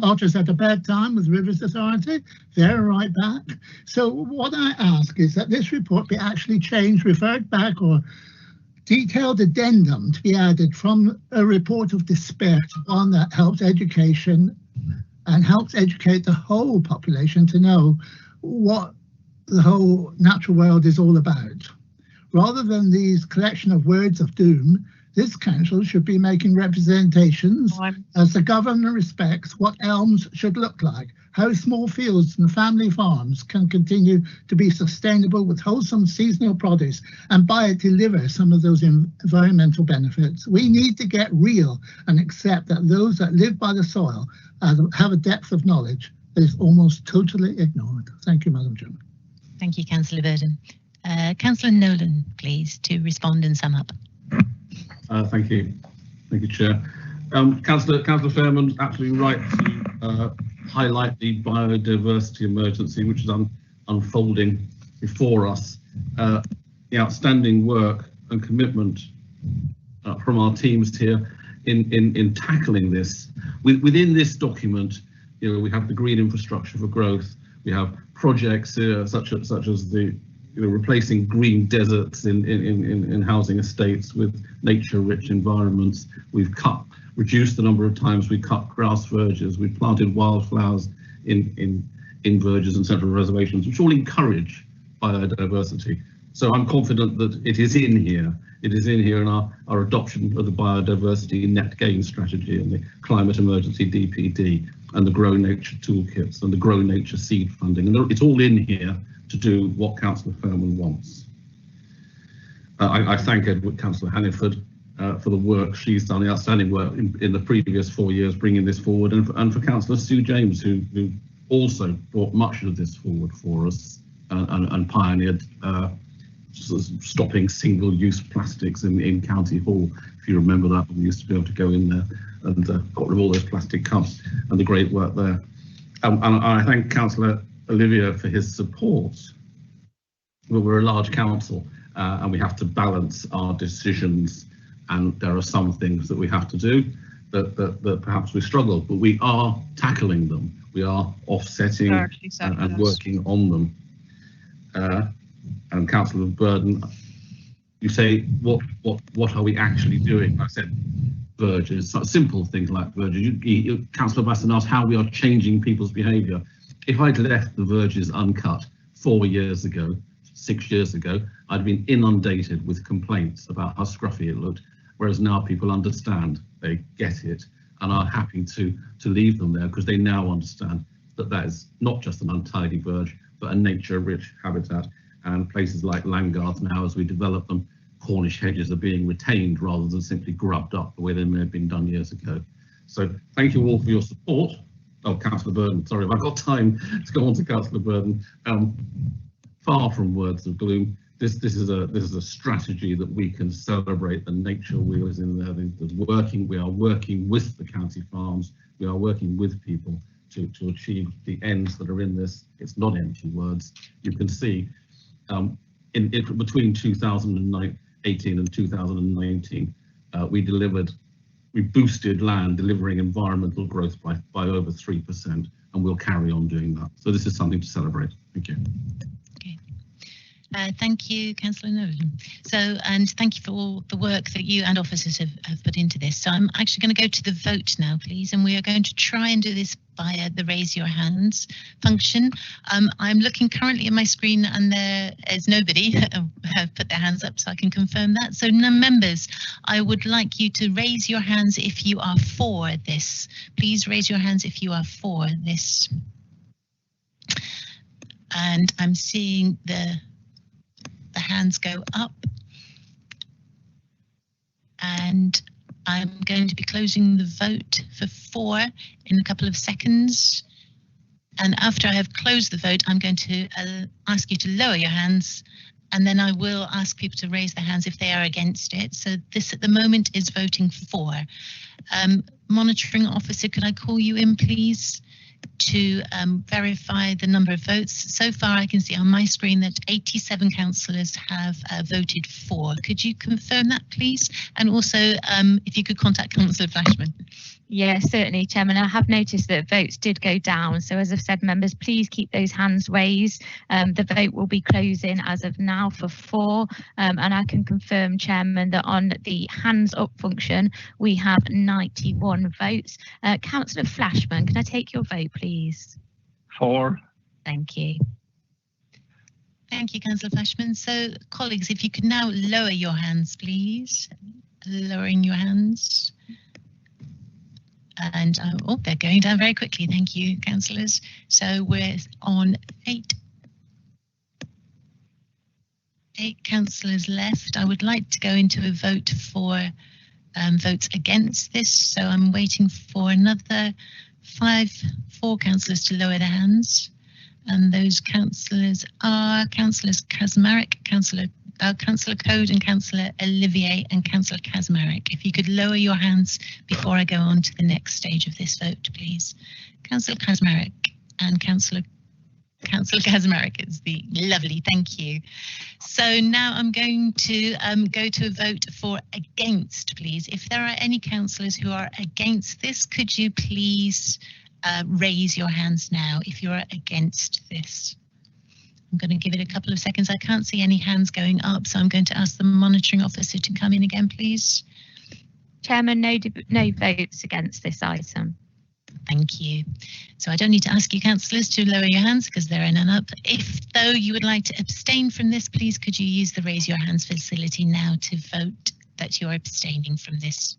Otters had a bad time with Rivers Authority. They're right back. So what I ask is that this report be actually changed, referred back, or detailed addendum to be added from a report of despair to one that helps education and helps educate the whole population to know what the whole natural world is all about. Rather than these collection of words of doom, this council should be making representations as the government respects what elms should look like, how small fields and family farms can continue to be sustainable with wholesome seasonal produce, and by it deliver some of those environmental benefits. We need to get real and accept that those that live by the soil have a depth of knowledge that is almost totally ignored. Thank you, Madam Chairman. Thank you, Councillor Burden. Councillor Nolan, please, to respond and sum up. Thank you, Chair. Councillor Fairman's absolutely right to highlight the biodiversity emergency which is unfolding before us. The outstanding work and commitment from our teams here in tackling this. Within this document, we have the green infrastructure for growth. We have projects such as the replacing green deserts in housing estates with nature-rich environments. We've reduced the number of times we cut grass verges. We've planted wildflowers in verges and central reservations, which all encourage biodiversity. So I'm confident that it is in here. It is in here in our adoption of the biodiversity net gain strategy and the climate emergency DPD and the Grow Nature toolkits and the Grow Nature seed funding. And it's all in here to do what Councillor Fairman wants. I thank Councillor Hanniford for the work she's done, the outstanding work in the previous 4 years, bringing this forward, and for Councillor Sue James, who also brought much of this forward for us and pioneered stopping single-use plastics in County Hall. If you remember that, we used to be able to go in there and got rid of all those plastic cups, and the great work there. And I thank Councillor Olivier for his support. Well, we're a large council and we have to balance our decisions, and there are some things that we have to do that perhaps we struggle, but we are tackling them. We are offsetting and working on them. And Councillor Burden, you say, what are we actually doing? I said verges, simple things like verges. Councillor Basson asked how we are changing people's behaviour. If I'd left the verges uncut 4 years ago, 6 years ago, I'd been inundated with complaints about how scruffy it looked, whereas now people understand, they get it, and are happy to leave them there because they now understand that that is not just an untidy verge, but a nature-rich habitat. And places like Langgarth now, as we develop them, Cornish hedges are being retained rather than simply grubbed up the way they may have been done years ago. So thank you all for your support. Oh, Councillor Burden, sorry, if I've got time to go on to Councillor Burden. Far from words of gloom, this is a strategy that we can celebrate. The nature wheel is in there. We are working with the county farms. We are working with people to achieve the ends that are in this. It's not empty words. You can see between 2018 and 2019, we boosted land, delivering environmental growth by over 3%, and we'll carry on doing that. So this is something to celebrate. Thank you. Thank you, Councillor Nolan. And thank you for all the work that you and officers have put into this. So I'm actually going to go to the vote now, please, and we are going to try and do this via the raise your hands function. I'm looking currently at my screen and there is nobody have put their hands up, so I can confirm that. So members, I would like you to raise your hands if you are for this. Please raise your hands if you are for this. And I'm seeing the hands go up, and I'm going to be closing the vote for 4 in a couple of seconds, and after I have closed the vote I'm going to ask you to lower your hands, and then I will ask people to raise their hands if they are against it. So this at the moment is voting for. Monitoring officer, could I call you in please to verify the number of votes? So far I can see on my screen that 87 councillors have voted for. Could you confirm that please? And also if you could contact Councillor Flashman. Yes, certainly, Chairman. I have noticed that votes did go down. So as I've said, members, please keep those hands raised. The vote will be closing as of now for 4. And I can confirm, Chairman, that on the hands up function, we have 91 votes. Councillor Flashman, can I take your vote, please? 4. Thank you. Thank you, Councillor Flashman. So, colleagues, if you could now lower your hands, please. Lowering your hands. And oh, they're going down very quickly. Thank you, councillors. So we're on 8 councillors left. I would like to go into a vote for votes against this. So I'm waiting for another 4 councillors to lower their hands. And those councillors are Councillors Kaczmarek, Councillor Code and Councillor Olivier and Councillor Kaczmarek. If you could lower your hands before I go on to the next stage of this vote, please. Councillor Kaczmarek and Councillor Kaczmarek is the lovely, thank you. So now I'm going to go to a vote for against, please. If there are any councillors who are against this, could you please raise your hands now if you are against this? I'm going to give it a couple of seconds. I can't see any hands going up, so I'm going to ask the monitoring officer to come in again, please. Chairman, no votes against this item. Thank you. So I don't need to ask you councillors to lower your hands because there are none up. If, though, you would like to abstain from this, please could you use the raise your hands facility now to vote that you're abstaining from this?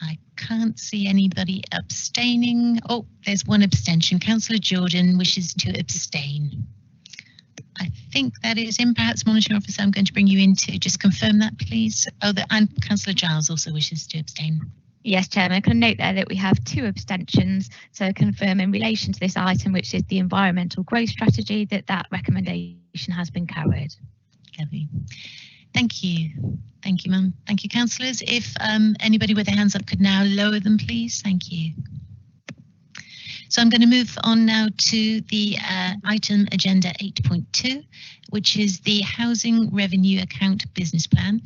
I can't see anybody abstaining. Oh, there's one abstention. Councillor Jordan wishes to abstain. I think that is in. Perhaps, Monitoring Officer, I'm going to bring you in to just confirm that, please. Oh, and Councillor Giles also wishes to abstain. Yes, Chairman, I can note there that we have 2 abstentions. So confirm in relation to this item, which is the environmental growth strategy, that recommendation has been carried. Lovely. Thank you. Thank you, ma'am. Thank you, councillors. If anybody with their hands up could now lower them, please. Thank you. So I'm going to move on now to the item agenda 8.2, which is the Housing Revenue Account Business Plan,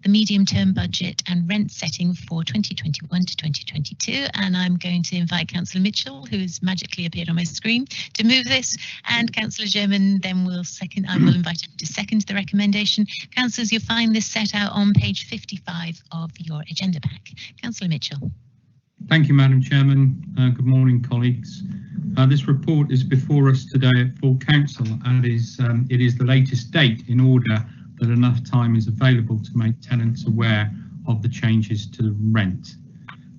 the medium-term budget and rent setting for 2021 to 2022. And I'm going to invite Councillor Mitchell, who has magically appeared on my screen, to move this, and Councillor German then will second. I will invite him to second the recommendation. Councillors, you'll find this set out on page 55 of your agenda pack. Councillor Mitchell. Thank you, Madam Chairman. Good morning, colleagues. This report is before us today at full council, and it is the latest date in order that enough time is available to make tenants aware of the changes to the rent.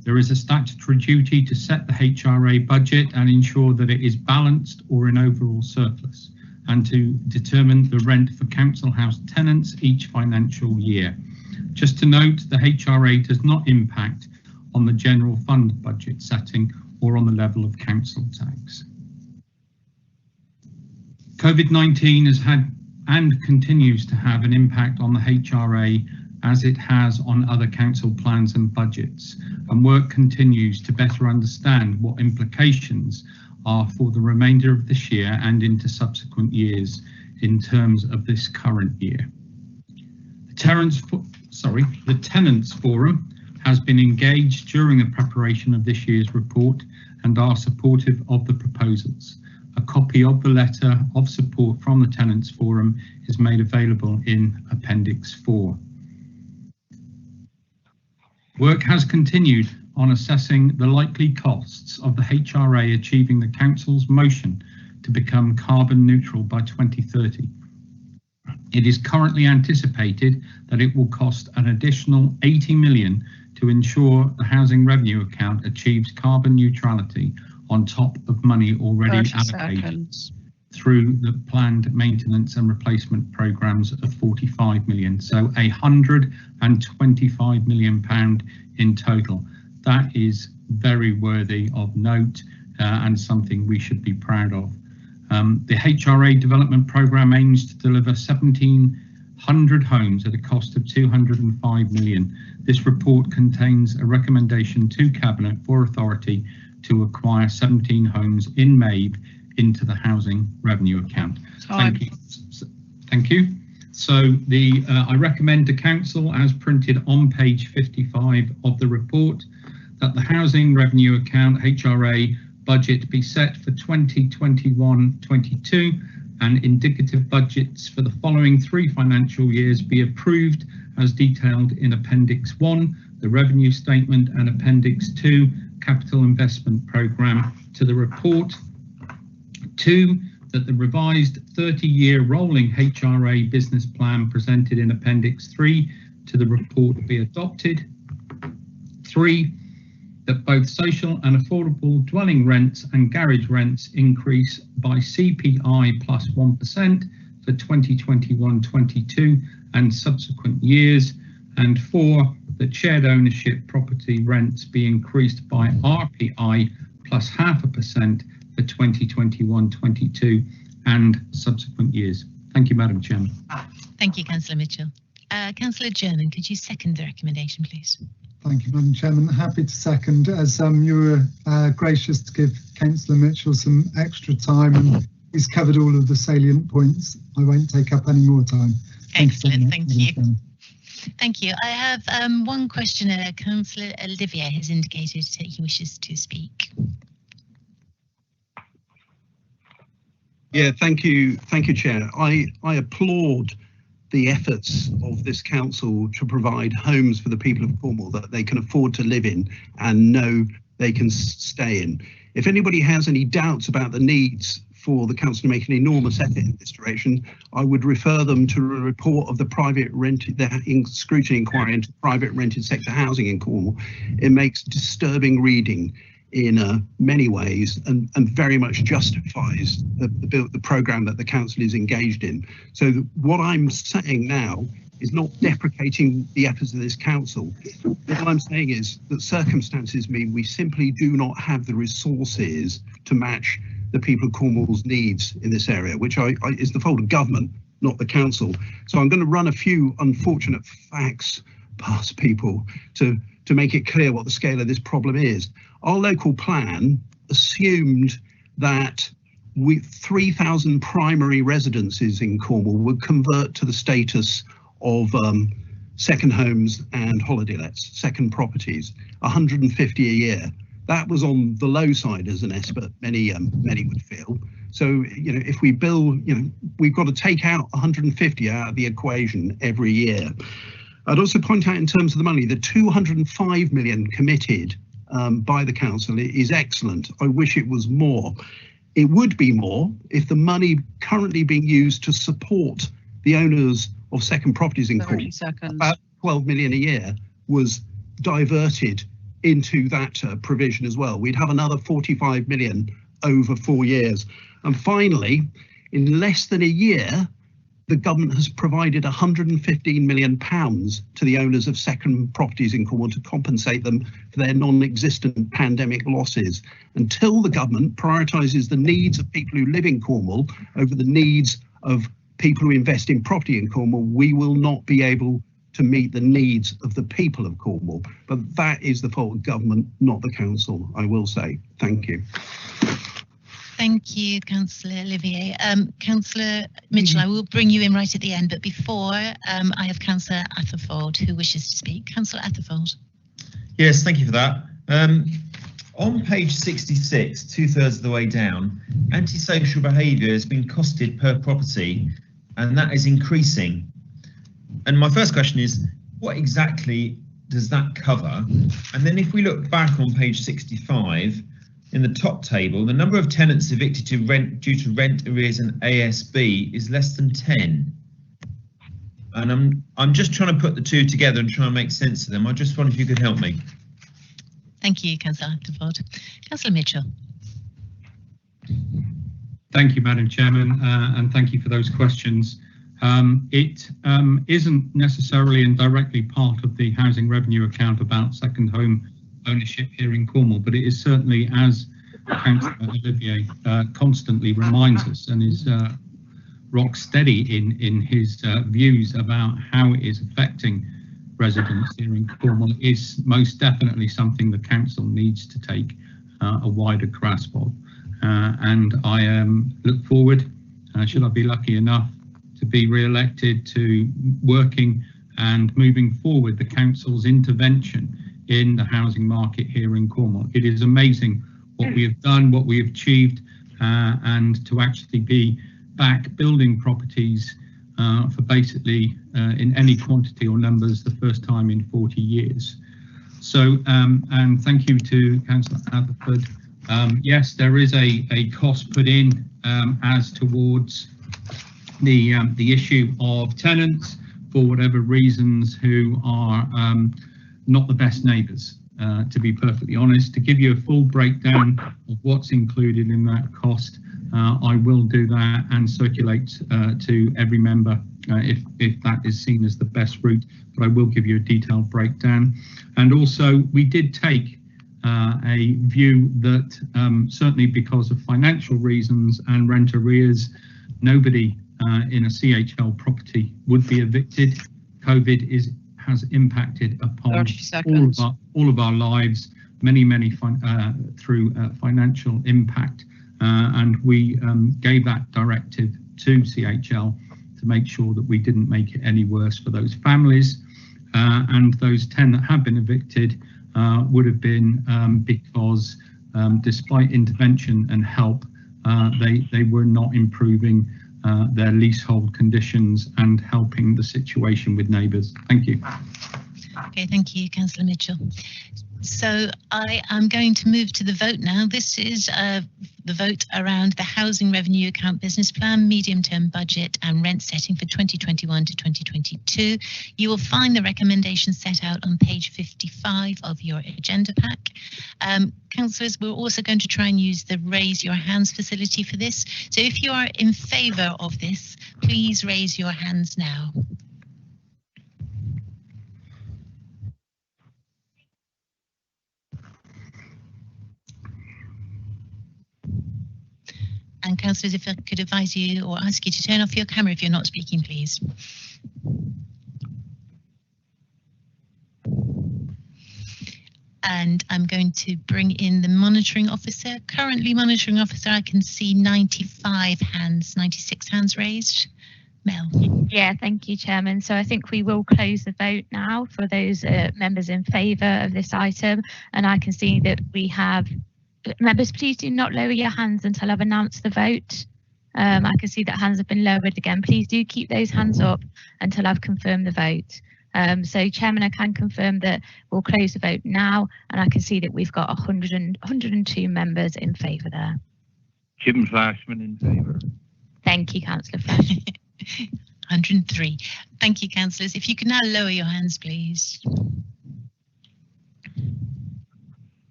There is a statutory duty to set the HRA budget and ensure that it is balanced or in overall surplus, and to determine the rent for council house tenants each financial year. Just to note, the HRA does not impact on the general fund budget setting or on the level of council tax. COVID-19 has had and continues to have an impact on the HRA as it has on other council plans and budgets, and work continues to better understand what implications are for the remainder of this year and into subsequent years in terms of this current year. The Tenants Forum has been engaged during the preparation of this year's report and are supportive of the proposals. A copy of the letter of support from the Tenants Forum is made available in Appendix 4. Work has continued on assessing the likely costs of the HRA achieving the Council's motion to become carbon neutral by 2030. It is currently anticipated that it will cost an additional 80 million to ensure the housing revenue account achieves carbon neutrality on top of money already allocated through the planned maintenance and replacement programmes of 45 million. So £125 million in total. That is very worthy of note and something we should be proud of. The HRA development programme aims to deliver 1,700 homes at a cost of 205 million. This report contains a recommendation to Cabinet for authority to acquire 17 homes in Maeve into the housing revenue account. Thank you. Thank you. So I recommend to Council, as printed on page 55 of the report, that the housing revenue account HRA budget be set for 2021-22 and indicative budgets for the following 3 financial years be approved as detailed in Appendix 1, the revenue statement, and Appendix 2, capital investment programme to the report. 2, that the revised 30-year rolling HRA business plan presented in Appendix 3 to the report be adopted. 3, that both social and affordable dwelling rents and garage rents increase by CPI plus 1% for 2021-22 and subsequent years. And 4, that shared ownership property rents be increased by RPI plus 0.5% for 2021-22 and subsequent years. Thank you, Madam Chairman. Thank you, Councillor Mitchell. Councillor German, could you second the recommendation, please? Thank you, Madam Chairman. Happy to second, as you were gracious to give Councillor Mitchell some extra time, and he's covered all of the salient points. I won't take up any more time. Excellent, thank you. Thank you. I have one questioner. Councillor Olivier has indicated that he wishes to speak. Yeah, thank you, Chair. I applaud the efforts of this council to provide homes for the people of Cornwall that they can afford to live in and know they can stay in. If anybody has any doubts about the needs for the council to make an enormous effort in this direction, I would refer them to a report of the scrutiny inquiry into private rented sector housing in Cornwall. It makes disturbing reading. in many ways and very much justifies the programme that the council is engaged in. So what I'm saying now is not deprecating the efforts of this council. What I'm saying is that circumstances mean we simply do not have the resources to match the people of Cornwall's needs in this area, which is the fault of government, not the council. So I'm going to run a few unfortunate facts past people to make it clear what the scale of this problem is. Our local plan assumed that 3,000 primary residences in Cornwall would convert to the status of second homes and holiday lets, second properties, 150 a year. That was on the low side as an estimate, many would feel. So, if we build, we've got to take out 150 out of the equation every year. I'd also point out in terms of the money, the 205 million committed by the council is excellent. I wish it was more. It would be more if the money currently being used to support the owners of second properties in Cornwall, about 12 million a year, was diverted into that provision as well. We'd have another 45 million over 4 years. And finally, in less than a year, the government has provided £115 million to the owners of second properties in Cornwall to compensate them for their non-existent pandemic losses. Until the government prioritises the needs of people who live in Cornwall over the needs of people who invest in property in Cornwall, we will not be able to meet the needs of the people of Cornwall. But that is the fault of government, not the council, I will say. Thank you. Thank you, Councillor Olivier. Councillor Mitchell, I will bring you in right at the end, but before I have Councillor Atherford who wishes to speak. Councillor Atherford. Yes, thank you for that. On page 66, 2/3 of the way down, antisocial behaviour has been costed per property, and that is increasing. And my first question is, what exactly does that cover? And then if we look back on page 65, in the top table, the number of tenants evicted to rent due to rent arrears and ASB is less than 10. And I'm just trying to put the two together and try and make sense of them. I just wonder if you could help me. Thank you, Councillor Atherford. Councillor Mitchell. Thank you, Madam Chairman, and thank you for those questions. It isn't necessarily and directly part of the housing revenue account about second home ownership here in Cornwall, but it is certainly, as Councillor Olivier constantly reminds us and is rock steady in his views about how it is affecting residents here in Cornwall, is most definitely something the council needs to take a wider grasp of. And I look forward, should I be lucky enough to be re-elected, to working and moving forward the council's intervention in the housing market here in Cornwall. It is amazing what we have done, what we have achieved, and to actually be back building properties for basically in any quantity or numbers the first time in 40 years. So, and thank you to Councillor Atherford. Yes, there is a cost put in as towards the issue of tenants, for whatever reasons, who are not the best neighbours, to be perfectly honest. To give you a full breakdown of what's included in that cost, I will do that and circulate to every member if that is seen as the best route, but I will give you a detailed breakdown. And also, we did take a view that certainly because of financial reasons and rent arrears, nobody in a CHL property would be evicted. COVID has impacted upon all of our lives, many through financial impact, and we gave that directive to CHL to make sure that we didn't make it any worse for those families, and those 10 that have been evicted would have been because despite intervention and help, they were not improving their leasehold conditions and helping the situation with neighbours. Thank you. Okay, thank you, Councillor Mitchell. So I am going to move to the vote now. This is the vote around the Housing Revenue Account Business Plan, Medium-Term Budget and Rent Setting for 2021 to 2022. You will find the recommendations set out on page 55 of your agenda pack. Councillors, we're also going to try and use the raise your hands facility for this. So if you are in favour of this, please raise your hands now. And councillors, if I could advise you or ask you to turn off your camera if you're not speaking, please. And I'm going to bring in the monitoring officer. Currently monitoring officer, I can see 95 hands, 96 hands raised. Mel. Yeah, thank you, Chairman. So I think we will close the vote now for those members in favour of this item. And I can see that we have members, please do not lower your hands until I've announced the vote. I can see that hands have been lowered again. Please do keep those hands up until I've confirmed the vote. So, Chairman, I can confirm that we'll close the vote now, and I can see that we've got 102 members in favour there. Jim Flashman in favour. Thank you, Councillor Flash. 103. Thank you, councillors. If you can now lower your hands, please.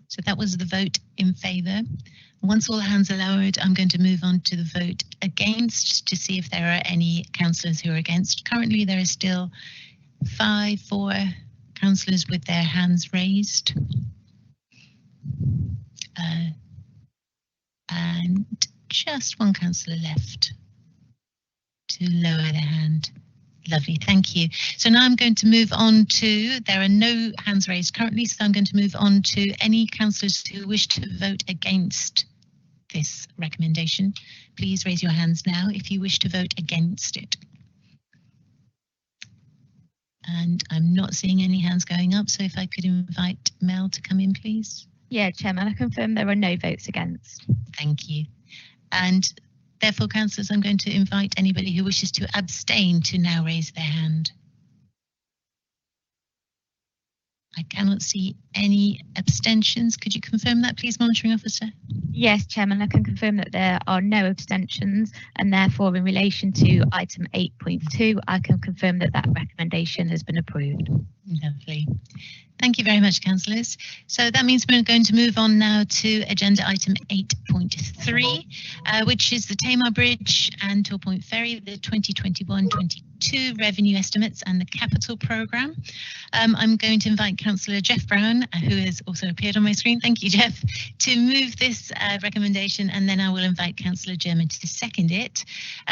So that was the vote in favour. Once all hands are lowered, I'm going to move on to the vote against to see if there are any councillors who are against. Currently, there are still 4 councillors with their hands raised. And just 1 councillor left to lower their hand. Lovely, thank you. So now I'm going to move on to, there are no hands raised currently, so I'm going to move on to any councillors who wish to vote against this recommendation. Please raise your hands now if you wish to vote against it. And I'm not seeing any hands going up, so if I could invite Mel to come in, please. Yeah, Chairman, I confirm there are no votes against. Thank you. And therefore, councillors, I'm going to invite anybody who wishes to abstain to now raise their hand. I cannot see any abstentions. Could you confirm that, please, monitoring officer? Yes, Chairman, I can confirm that there are no abstentions, and therefore in relation to item 8.2, I can confirm that that recommendation has been approved. Lovely. Thank you very much, councillors. So that means we're going to move on now to agenda item 8.3, which is the Tamar Bridge and Tor Point Ferry, the 2021-22 revenue estimates and the capital programme. I'm going to invite Councillor Jeff Brown, who has also appeared on my screen. Thank you, Jeff, to move this recommendation, and then I will invite Councillor German to second it.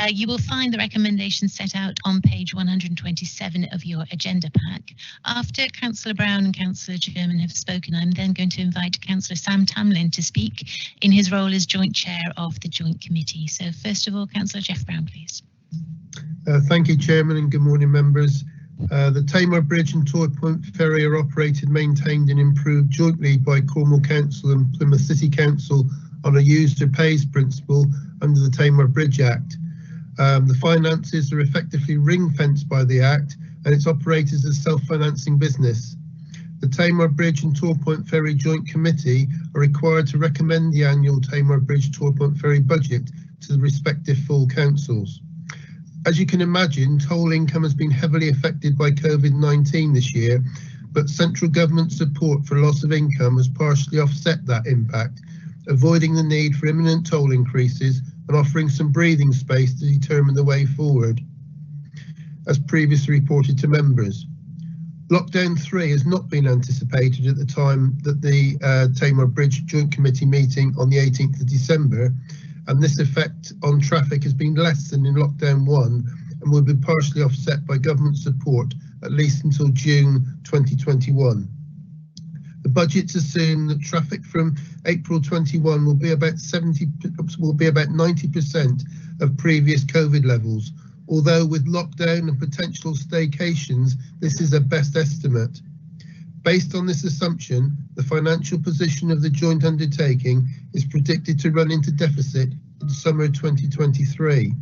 You will find the recommendation set out on page 127 of your agenda pack. After Councillor Brown and Councillor German have spoken, I'm then going to invite Councillor Sam Tamlin to speak in his role as Joint Chair of the Joint Committee. So first of all, Councillor Jeff Brown, please. Thank you, Chairman, and good morning, members. The Tamar Bridge and Tor Point Ferry are operated, maintained and improved jointly by Cornwall Council and Plymouth City Council on a user pays principle under the Tamar Bridge Act. The finances are effectively ring-fenced by the Act, and it's operated as a self-financing business. The Tamar Bridge and Tor Point Ferry Joint Committee are required to recommend the annual Tamar Bridge Tor Point Ferry budget to the respective full councils. As you can imagine, toll income has been heavily affected by COVID-19 this year, but central government support for loss of income has partially offset that impact, avoiding the need for imminent toll increases and offering some breathing space to determine the way forward, as previously reported to members. Lockdown 3 has not been anticipated at the time that the Tamar Bridge Joint Committee meeting on the 18th of December, and this effect on traffic has been less than in Lockdown 1 and will be partially offset by government support at least until June 2021. The budgets assume that traffic from April 21 will be about 90% of previous COVID levels, although with lockdown and potential staycations, this is a best estimate. Based on this assumption, the financial position of the joint undertaking is predicted to run into deficit in summer 2023.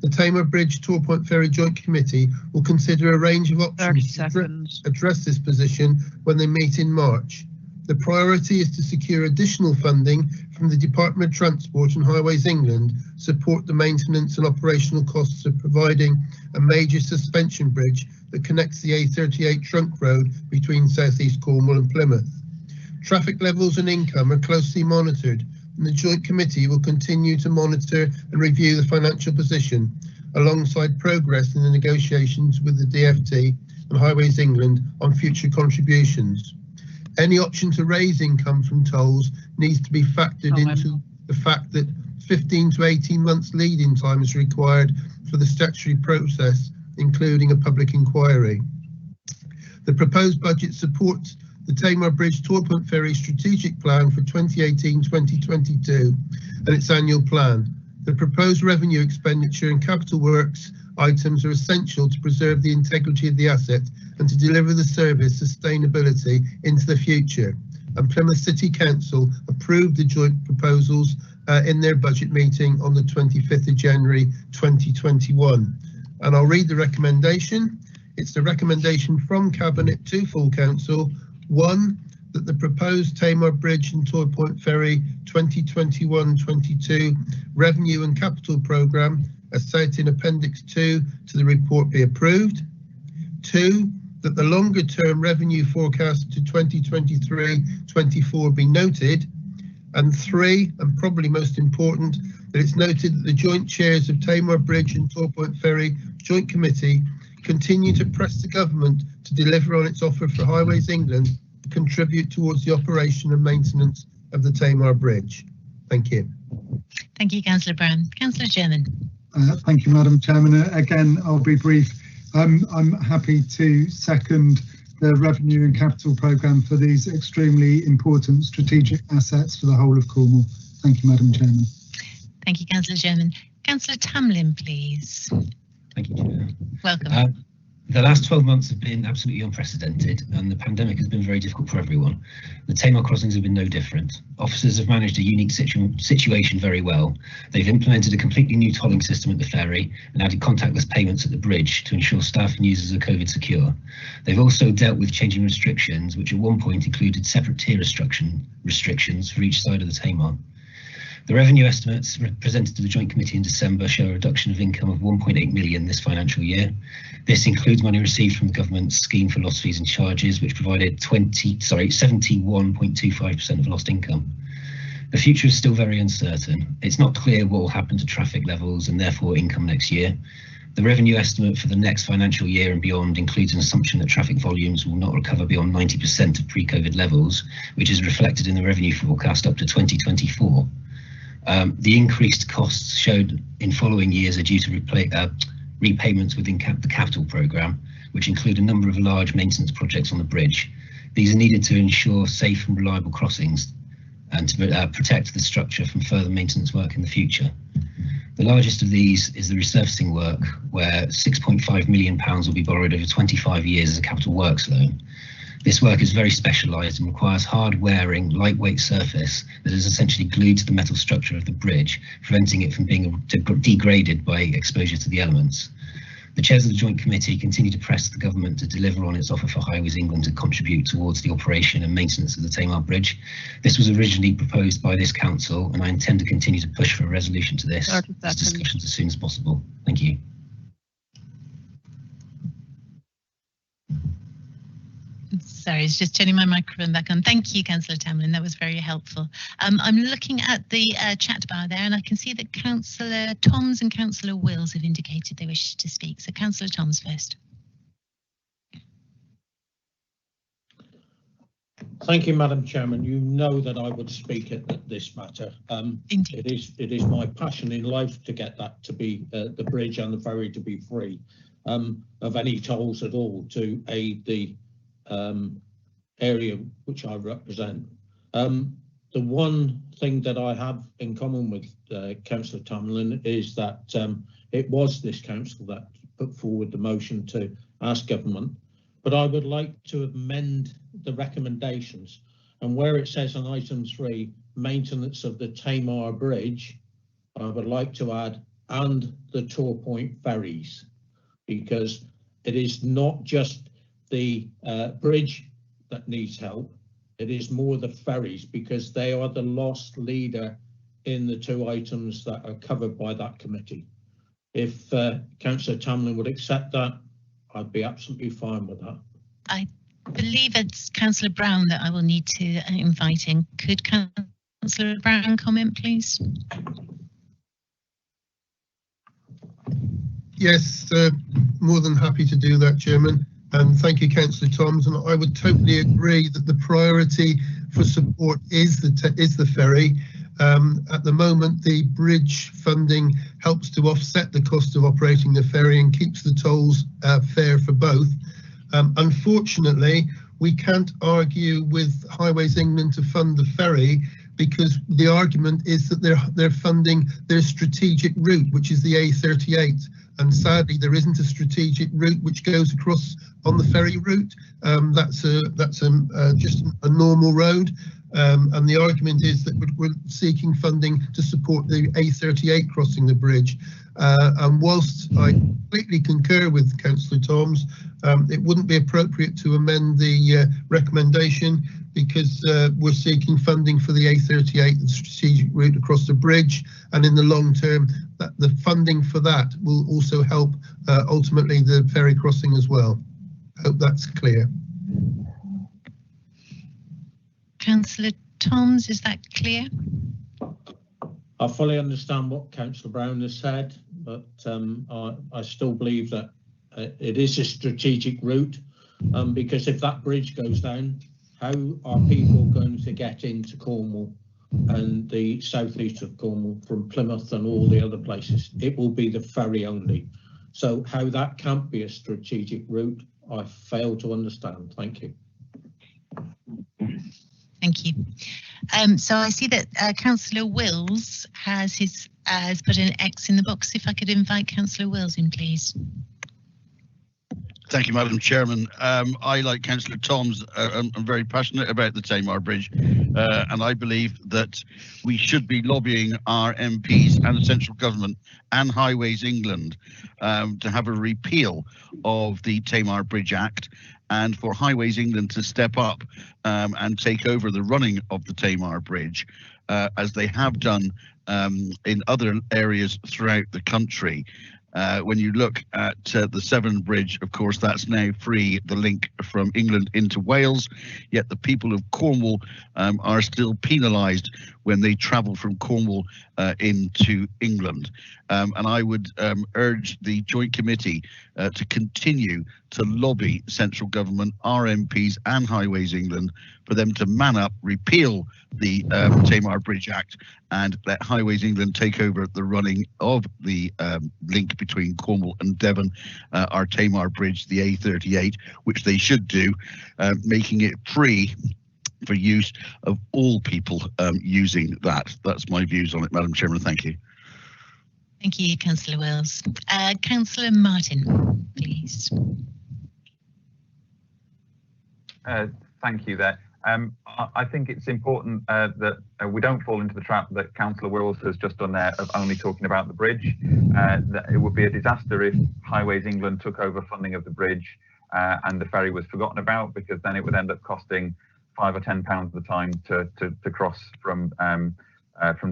the Tamar Bridge Torpoint Ferry Joint Committee will consider a range of options to address this position when they meet in March. The priority is to secure additional funding from the Department of Transport and Highways England, support the maintenance and operational costs of providing a major suspension bridge that connects the A38 trunk road between South East Cornwall and Plymouth. Traffic levels and income are closely monitored, and the Joint Committee will continue to monitor and review the financial position alongside progress in the negotiations with the DfT and Highways England on future contributions. Any option to raise income from tolls needs to be factored into the fact that 15 to 18 months lead-in time is required for the statutory process, including a public inquiry. The proposed budget supports the Tamar Bridge Torpoint Ferry Strategic Plan for 2018-2022 and its annual plan. The proposed revenue expenditure and capital works items are essential to preserve the integrity of the asset and to deliver the service sustainability into the future. And Plymouth City Council approved the joint proposals in their budget meeting on the 25th of January 2021. And I'll read the recommendation. It's the recommendation from Cabinet to Full Council. 1, that the proposed Tamar Bridge and Torpoint Ferry 2021-22 revenue and capital programme as set in Appendix 2 to the report be approved. 2, that the longer term revenue forecast to 2023-24 be noted. And 3, and probably most important, that it's noted that the joint chairs of Tamar Bridge and Torpoint Ferry Joint Committee continue to press the government to deliver on its offer for Highways England to contribute towards the operation and maintenance of the Tamar Bridge. Thank you. Thank you, Councillor Brown. Councillor Sherman. Thank you, Madam Chairman. Again, I'll be brief. I'm happy to second the revenue and capital programme for these extremely important strategic assets for the whole of Cornwall. Thank you, Madam Chairman. Thank you, Councillor Sherman. Councillor Tamlin, please. Thank you, Chair. Welcome. The last 12 months have been absolutely unprecedented, and the pandemic has been very difficult for everyone. The Tamar crossings have been no different. Officers have managed a unique situation very well. They've implemented a completely new tolling system at the ferry and added contactless payments at the bridge to ensure staff and users are COVID secure. They've also dealt with changing restrictions, which at one point included separate tier restrictions for each side of the Tamar. The revenue estimates presented to the Joint Committee in December show a reduction of income of 1.8 million this financial year. This includes money received from the government's scheme for lost fees and charges, which provided 71.25% of lost income. The future is still very uncertain. It's not clear what will happen to traffic levels and therefore income next year. The revenue estimate for the next financial year and beyond includes an assumption that traffic volumes will not recover beyond 90% of pre-COVID levels, which is reflected in the revenue forecast up to 2024. The increased costs showed in following years are due to repayments within the capital programme, which include a number of large maintenance projects on the bridge. These are needed to ensure safe and reliable crossings and to protect the structure from further maintenance work in the future. The largest of these is the resurfacing work, where £6.5 million will be borrowed over 25 years as a capital works loan. This work is very specialised and requires hard-wearing, lightweight surface that is essentially glued to the metal structure of the bridge, preventing it from being degraded by exposure to the elements. The chairs of the Joint Committee continue to press the government to deliver on its offer for Highways England to contribute towards the operation and maintenance of the Tamar Bridge. This was originally proposed by this council, and I intend to continue to push for a resolution to this discussions as soon as possible. Thank you. Sorry, it's just turning my microphone back on. Thank you, Councillor Tamlin. That was very helpful. I'm looking at the chat bar there, and I can see that Councillor Toms and Councillor Wills have indicated they wish to speak. So Councillor Toms first. Thank you, Madam Chairman. You know that I would speak at this matter. Indeed. It is my passion in life to get that to be the bridge and the ferry to be free of any tolls at all to aid the area which I represent. The one thing that I have in common with Councillor Tamlin is that it was this council that put forward the motion to ask government, but I would like to amend the recommendations, and where it says on item 3, maintenance of the Tamar Bridge, I would like to add and the Tor Point ferries, because it is not just the bridge that needs help, it is more the ferries, because they are the lost leader in the two items that are covered by that committee. If Councillor Tamlin would accept that, I'd be absolutely fine with that. I believe it's Councillor Brown that I will need to invite in. Could Councillor Brown comment, please? Yes, more than happy to do that, Chairman. And thank you, Councillor Toms. And I would totally agree that the priority for support is the ferry. At the moment, the bridge funding helps to offset the cost of operating the ferry and keeps the tolls fair for both. Unfortunately, we can't argue with Highways England to fund the ferry, because the argument is that they're funding their strategic route, which is the A38. And sadly, there isn't a strategic route which goes across on the ferry route. That's just a normal road. And the argument is that we're seeking funding to support the A38 crossing the bridge. And whilst I completely concur with Councillor Toms, it wouldn't be appropriate to amend the recommendation, because we're seeking funding for the A38, the strategic route across the bridge, and in the long term, the funding for that will also help ultimately the ferry crossing as well. Hope that's clear. Councillor Toms, is that clear? I fully understand what Councillor Brown has said, but I still believe that it is a strategic route, because if that bridge goes down, how are people going to get into Cornwall and the southeast of Cornwall from Plymouth and all the other places? It will be the ferry only. So how that can't be a strategic route, I fail to understand. Thank you. Thank you. So I see that Councillor Wills has put an X in the box. If I could invite Councillor Wills in, please. Thank you, Madam Chairman. I, like Councillor Toms, I'm very passionate about the Tamar Bridge, and I believe that we should be lobbying our MPs and the central government and Highways England to have a repeal of the Tamar Bridge Act, and for Highways England to step up and take over the running of the Tamar Bridge, as they have done in other areas throughout the country. When you look at the Severn Bridge, of course, that's now free, the link from England into Wales, yet the people of Cornwall are still penalised when they travel from Cornwall into England. And I would urge the Joint Committee to continue to lobby central government, our MPs and Highways England for them to man up, repeal the Tamar Bridge Act, and let Highways England take over the running of the link between Cornwall and Devon, our Tamar Bridge, the A38, which they should do, making it free for use of all people using that. That's my views on it, Madam Chairman. Thank you. Thank you, Councillor Wills. Councillor Martin, please. Thank you there. I think it's important that we don't fall into the trap that Councillor Wills has just done there of only talking about the bridge. That it would be a disaster if Highways England took over funding of the bridge and the ferry was forgotten about, because then it would end up costing £5 or £10 at the time to cross from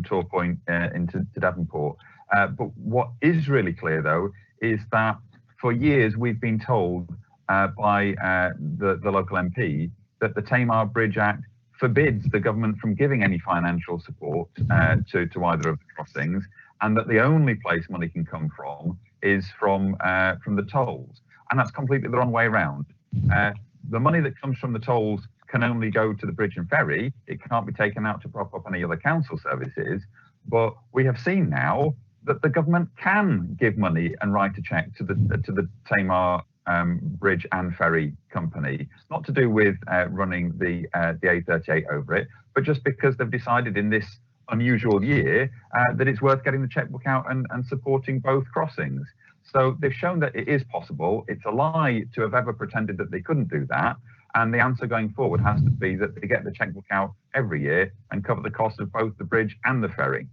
Tor Point into Devonport. But what is really clear, though, is that for years we've been told by the local MP that the Tamar Bridge Act forbids the government from giving any financial support to either of the crossings, and that the only place money can come from is from the tolls. And that's completely the wrong way around. The money that comes from the tolls can only go to the bridge and ferry. It can't be taken out to prop up any other council services. But we have seen now that the government can give money and write a cheque to the Tamar Bridge and Ferry Company, not to do with running the A38 over it, but just because they've decided in this unusual year that it's worth getting the chequebook out and supporting both crossings. So they've shown that it is possible. It's a lie to have ever pretended that they couldn't do that. And the answer going forward has to be that they get the chequebook out every year and cover the cost of both the bridge and the ferry.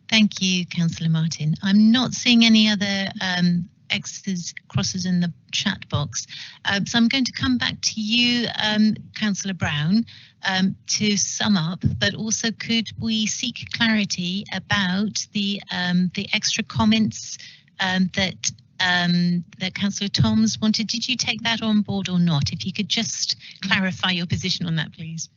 Thank you, Councillor Martin. I'm not seeing any other X's, crosses in the chat box. So I'm going to come back to you, Councillor Brown, to sum up, but also could we seek clarity about the extra comments that Councillor Toms wanted? Did you take that on board or not? If you could just clarify your position on that, please.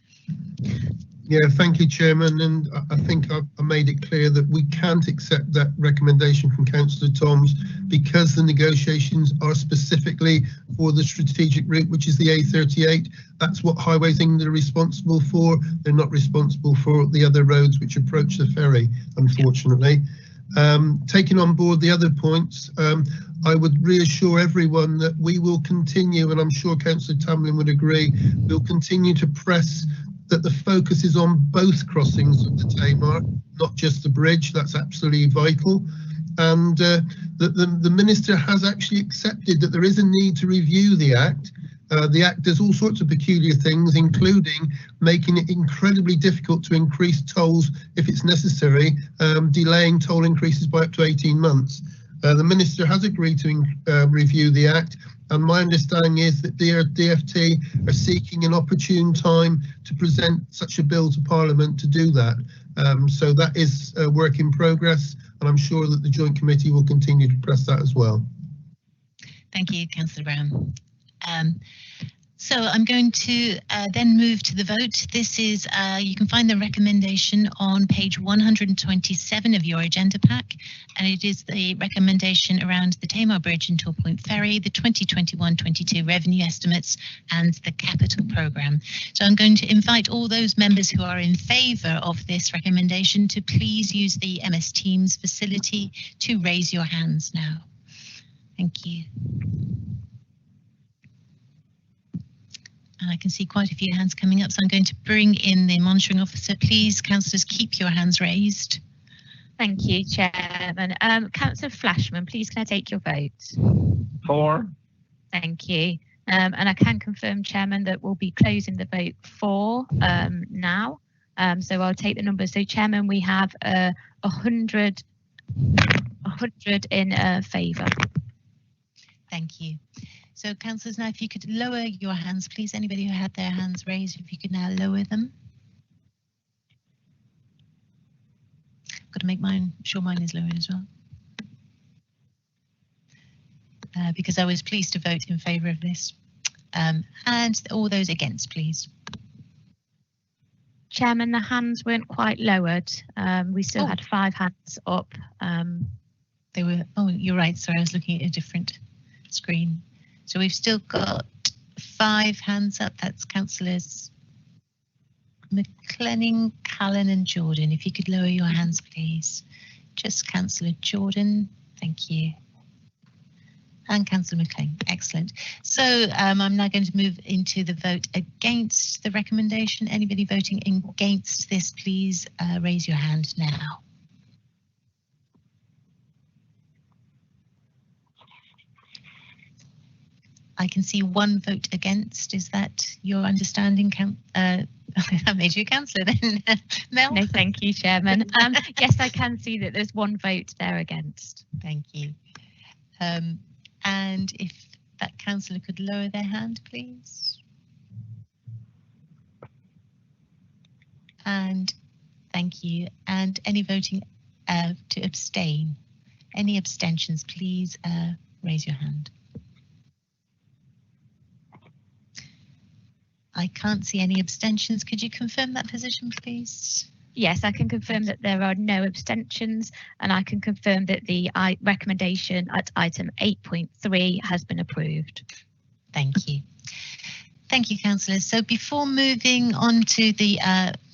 Yeah, thank you, Chairman. And I think I made it clear that we can't accept that recommendation from Councillor Toms because the negotiations are specifically for the strategic route, which is the A38. That's what Highways England are responsible for. They're not responsible for the other roads which approach the ferry, unfortunately. Taking on board the other points, I would reassure everyone that we will continue, and I'm sure Councillor Tamlin would agree, we'll continue to press that the focus is on both crossings of the Tamar, not just the bridge. That's absolutely vital. And the Minister has actually accepted that there is a need to review the Act. The Act does all sorts of peculiar things, including making it incredibly difficult to increase tolls if it's necessary, delaying toll increases by up to 18 months. The Minister has agreed to review the Act, and my understanding is that DFT are seeking an opportune time to present such a bill to Parliament to do that. So that is a work in progress, and I'm sure that the Joint Committee will continue to press that as well. Thank you, Councillor Brown. So I'm going to then move to the vote. This is, you can find the recommendation on page 127 of your agenda pack, and it is the recommendation around the Tamar Bridge and Tor Point Ferry, the 2021-22 revenue estimates and the capital programme. So I'm going to invite all those members who are in favour of this recommendation to please use the MS Teams facility to raise your hands now. Thank you. And I can see quite a few hands coming up, so I'm going to bring in the monitoring officer. Please, councillors, keep your hands raised. Thank you, Chairman. Councillor Flashman, please can I take your vote? 4. Thank you. And I can confirm, Chairman, that we'll be closing the vote for now. So I'll take the numbers. So, Chairman, we have 100 in favour. Thank you. So, councillors, now if you could lower your hands, please. Anybody who had their hands raised, if you could now lower them. Got to make sure mine is lowered as well. Because I was pleased to vote in favour of this. And all those against, please. Chairman, the hands weren't quite lowered. We still had 5 hands up. They were, oh, you're right. Sorry, I was looking at a different screen. So we've still got 5 hands up. That's councillors McLennan, Callan and Jordan. If you could lower your hands, please. Just Councillor Jordan. Thank you. And Councillor McLean. Excellent. So I'm now going to move into the vote against the recommendation. Anybody voting against this, please raise your hand now. I can see 1 vote against. Is that your understanding, I made you a councillor then, Mel? No, thank you, Chairman. Yes, I can see that there's 1 vote there against. Thank you. And if that councillor could lower their hand, please. And thank you. And any voting to abstain? Any abstentions, please raise your hand. I can't see any abstentions. Could you confirm that position, please? Yes, I can confirm that there are no abstentions, and I can confirm that the recommendation at item 8.3 has been approved. Thank you. Thank you, councillors. So before moving on to the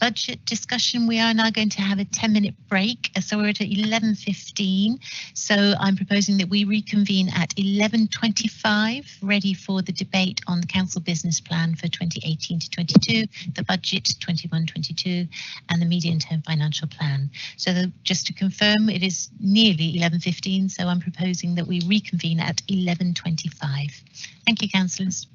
budget discussion, we are now going to have a 10-minute break. So we're at 11:15. So I'm proposing that we reconvene at 11:25, ready for the debate on the council business plan for 2018 to 22, the budget 21-22, and the medium-term financial plan. So just to confirm, it is nearly 11:15. So I'm proposing that we reconvene at 11:25. Thank you, councillors.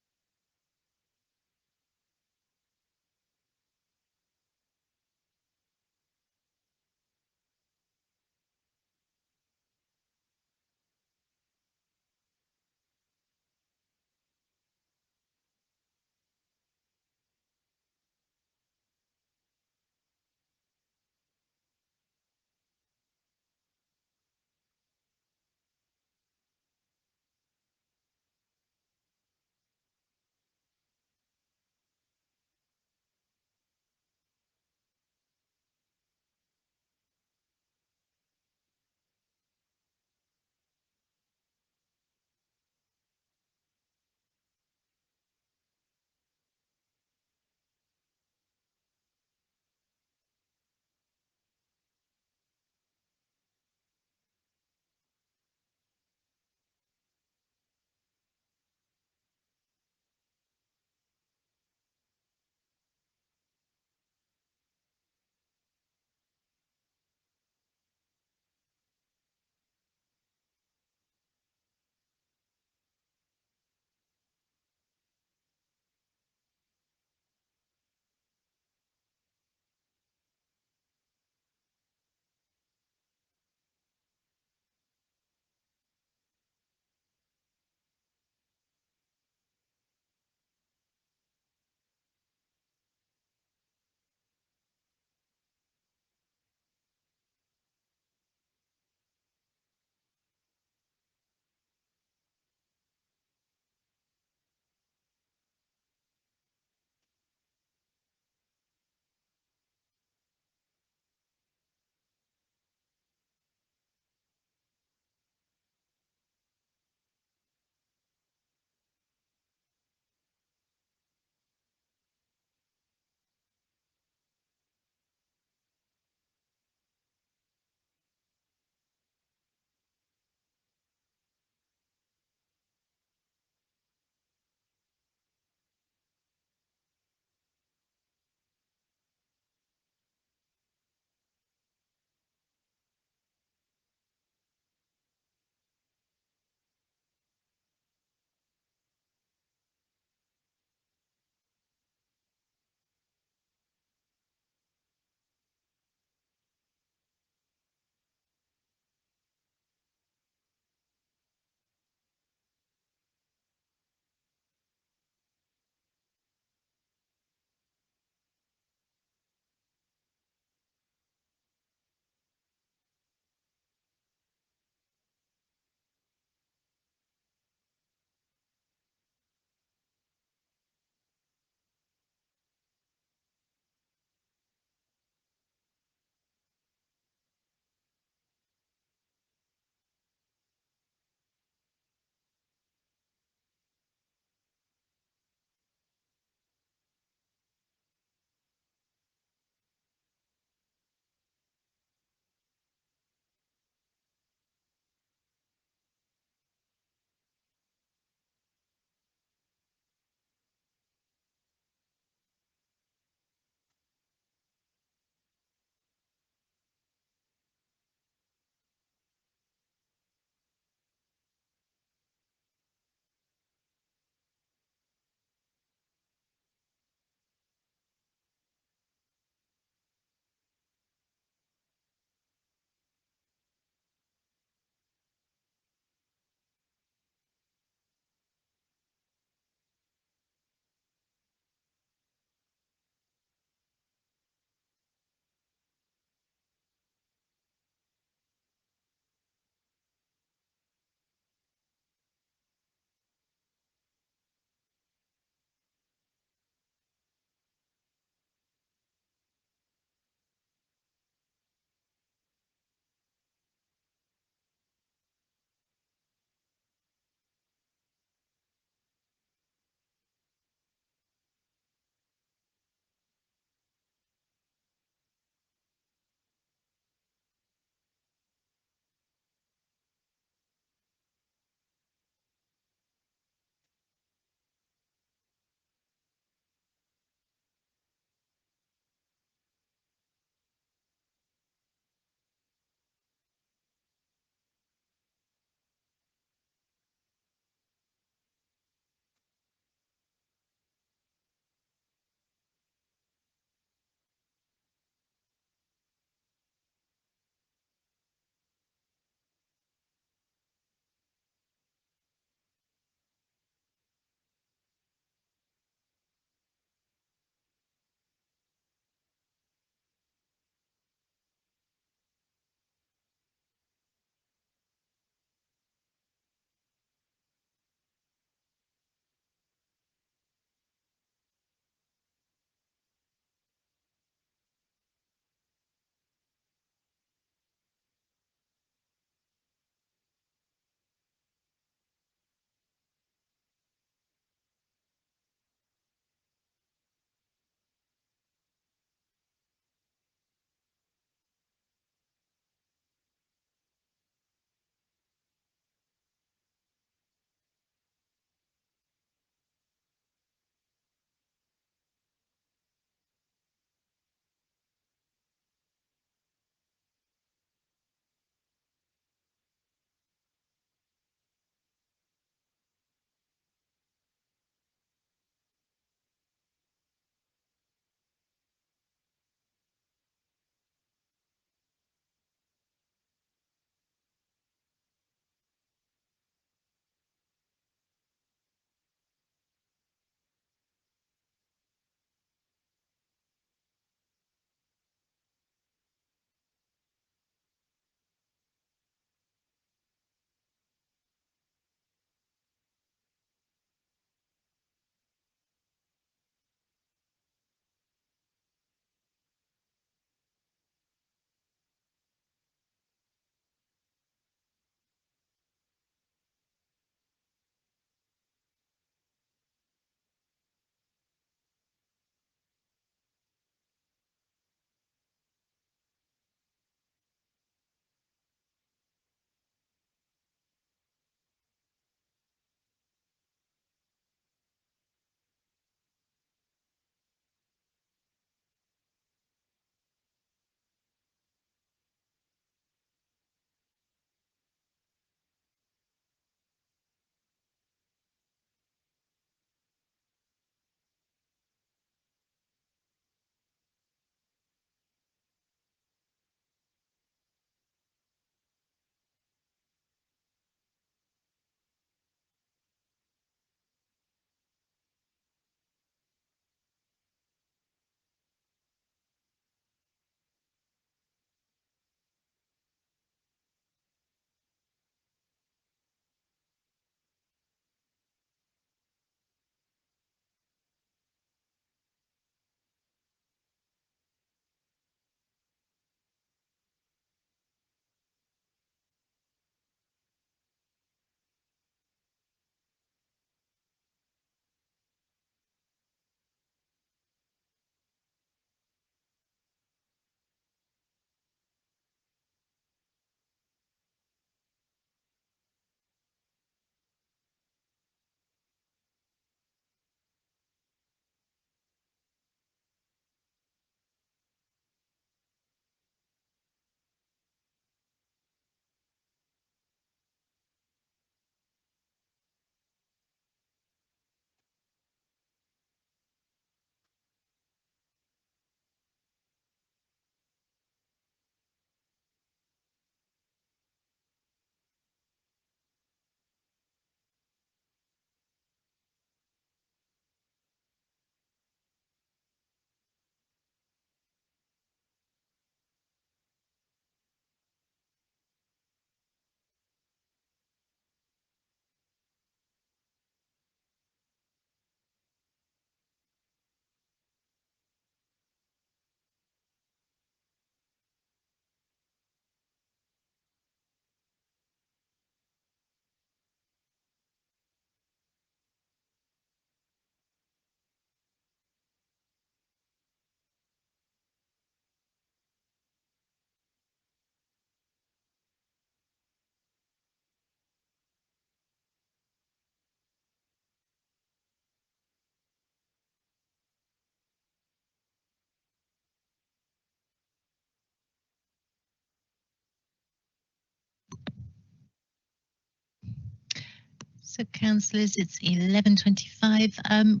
So, councillors, it's 11:25.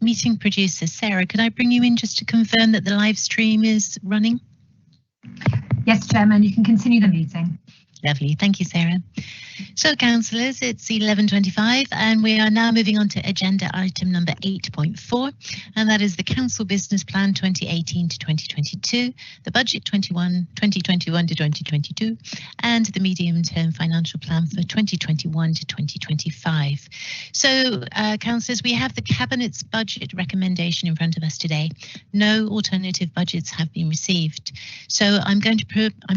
Meeting producer Sarah, could I bring you in just to confirm that the live stream is running? Yes, Chairman, you can continue the meeting. Lovely, thank you, Sarah. So, councillors, it's 11:25 and we are now moving on to agenda item number 8.4, and that is the Council Business Plan 2018 to 2022, the Budget 2021 to 2022, and the Medium Term Financial Plan for 2021 to 2025. So, councillors, we have the Cabinet's budget recommendation in front of us today. No alternative budgets have been received. So, I'm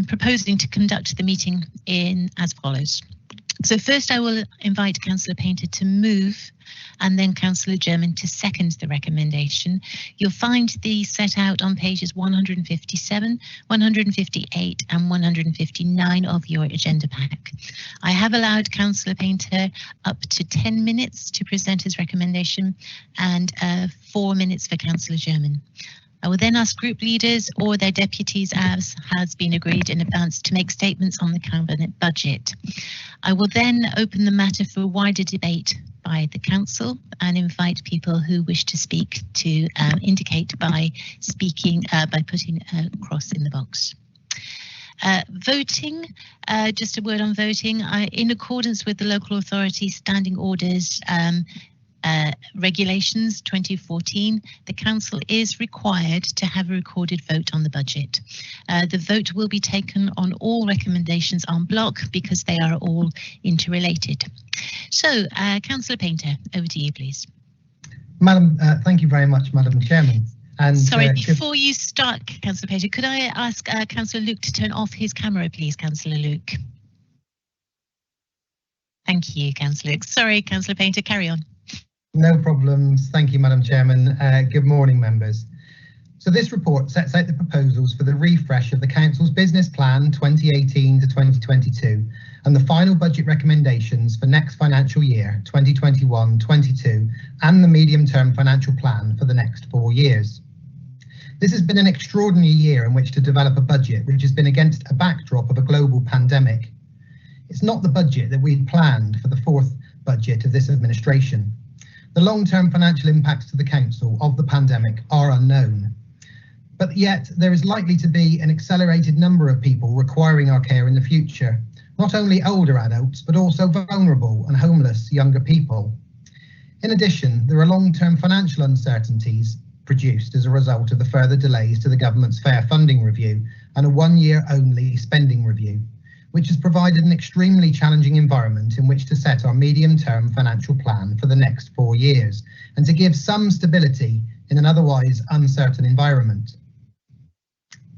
proposing to conduct the meeting in as follows. So first I will invite Councillor Painter to move and then Councillor German to second the recommendation. You'll find these set out on pages 157, 158 and 159 of your agenda pack. I have allowed Councillor Painter up to 10 minutes to present his recommendation and 4 minutes for Councillor German. I will then ask group leaders or their deputies, as has been agreed in advance, to make statements on the Cabinet budget. I will then open the matter for wider debate by the Council and invite people who wish to speak to indicate by putting a cross in the box. Voting, just a word on voting. In accordance with the local authority standing orders regulations 2014, the Council is required to have a recorded vote on the budget. The vote will be taken on all recommendations en bloc because they are all interrelated. So, Councillor Painter, over to you, please. Madam, thank you very much, Madam Chairman. And sorry, before you start, Councillor Painter, could I ask Councillor Luke to turn off his camera, please, Councillor Luke? Thank you, Councillor Luke. Sorry, Councillor Painter, carry on. No problems. Thank you, Madam Chairman. Good morning, members. So this report sets out the proposals for the refresh of the Council's Business Plan 2018 to 2022 and the final budget recommendations for next financial year 2021-22 and the medium-term financial plan for the next 4 years. This has been an extraordinary year in which to develop a budget which has been against a backdrop of a global pandemic. It's not the budget that we'd planned for the fourth budget of this administration. The long-term financial impacts to the Council of the pandemic are unknown. But yet there is likely to be an accelerated number of people requiring our care in the future, not only older adults, but also vulnerable and homeless younger people. In addition, there are long-term financial uncertainties produced as a result of the further delays to the government's fair funding review and a one-year only spending review, which has provided an extremely challenging environment in which to set our medium-term financial plan for the next 4 years and to give some stability in an otherwise uncertain environment.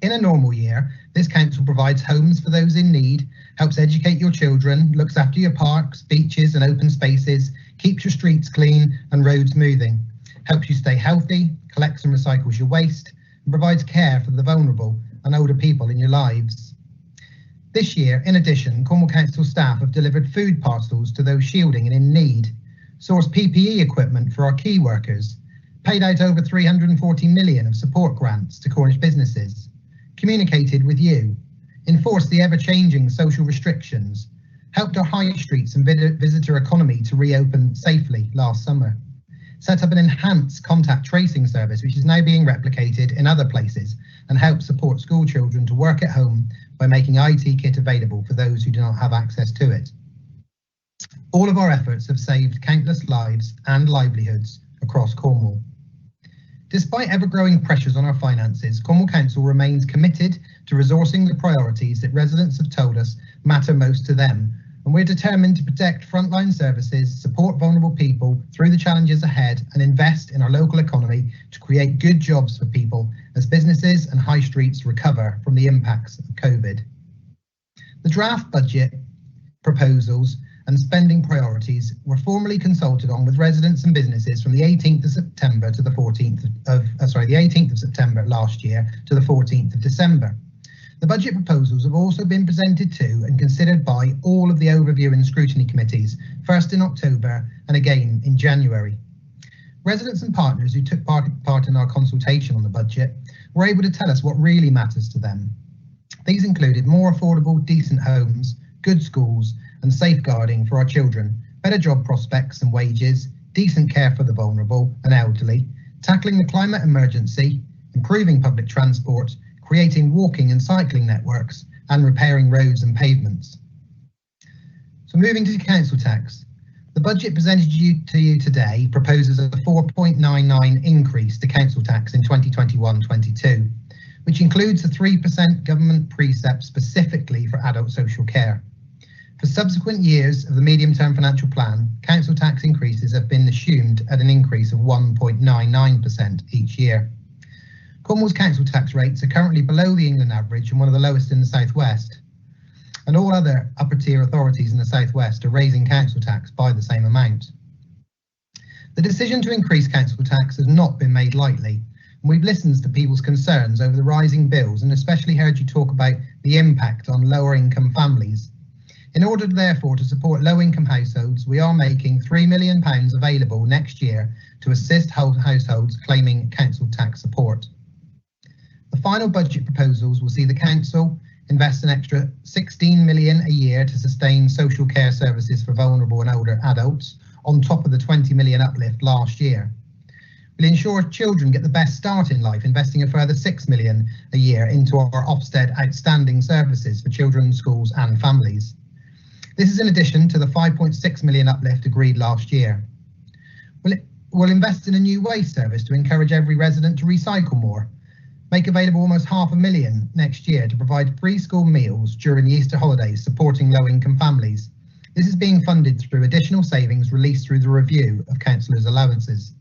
In a normal year, this council provides homes for those in need, helps educate your children, looks after your parks, beaches and open spaces, keeps your streets clean and roads moving, helps you stay healthy, collects and recycles your waste, and provides care for the vulnerable and older people in your lives. This year, in addition, Cornwall Council staff have delivered food parcels to those shielding and in need, sourced PPE equipment for our key workers, paid out over 340 million of support grants to Cornish businesses, communicated with you, enforced the ever-changing social restrictions, helped our high streets and visitor economy to reopen safely last summer, set up an enhanced contact tracing service which is now being replicated in other places and helps support school children to work at home by making IT kit available for those who do not have access to it. All of our efforts have saved countless lives and livelihoods across Cornwall. Despite ever-growing pressures on our finances, Cornwall Council remains committed to resourcing the priorities that residents have told us matter most to them, and we're determined to protect frontline services, support vulnerable people through the challenges ahead, and invest in our local economy to create good jobs for people as businesses and high streets recover from the impacts of COVID. The draft budget proposals and spending priorities were formally consulted on with residents and businesses from the 18th of September to the 14th of, the 18th of September last year to the 14th of December. The budget proposals have also been presented to and considered by all of the overview and scrutiny committees, first in October and again in January. Residents and partners who took part in our consultation on the budget were able to tell us what really matters to them. These included more affordable, decent homes, good schools and safeguarding for our children, better job prospects and wages, decent care for the vulnerable and elderly, tackling the climate emergency, improving public transport, creating walking and cycling networks, and repairing roads and pavements. So moving to council tax, the budget presented to you today proposes a 4.99 increase to council tax in 2021-22, which includes a 3% government precept specifically for adult social care. For subsequent years of the medium-term financial plan, council tax increases have been assumed at an increase of 1.99% each year. Cornwall's council tax rates are currently below the England average and one of the lowest in the South West. And all other upper tier authorities in the South West are raising council tax by the same amount. The decision to increase council tax has not been made lightly, and we've listened to people's concerns over the rising bills and especially heard you talk about the impact on lower income families. In order therefore to support low income households, we are making £3 million available next year to assist households claiming council tax support. The final budget proposals will see the council invest an extra £16 million a year to sustain social care services for vulnerable and older adults, on top of the £20 million uplift last year. We'll ensure children get the best start in life, investing a further £6 million a year into our Ofsted outstanding services for children, schools and families. This is in addition to the £5.6 million uplift agreed last year. We'll invest in a new waste service to encourage every resident to recycle more, make available almost £500,000 next year to provide free school meals during the Easter holidays, supporting low-income families. This is being funded through additional savings released through the review of councillors' allowances.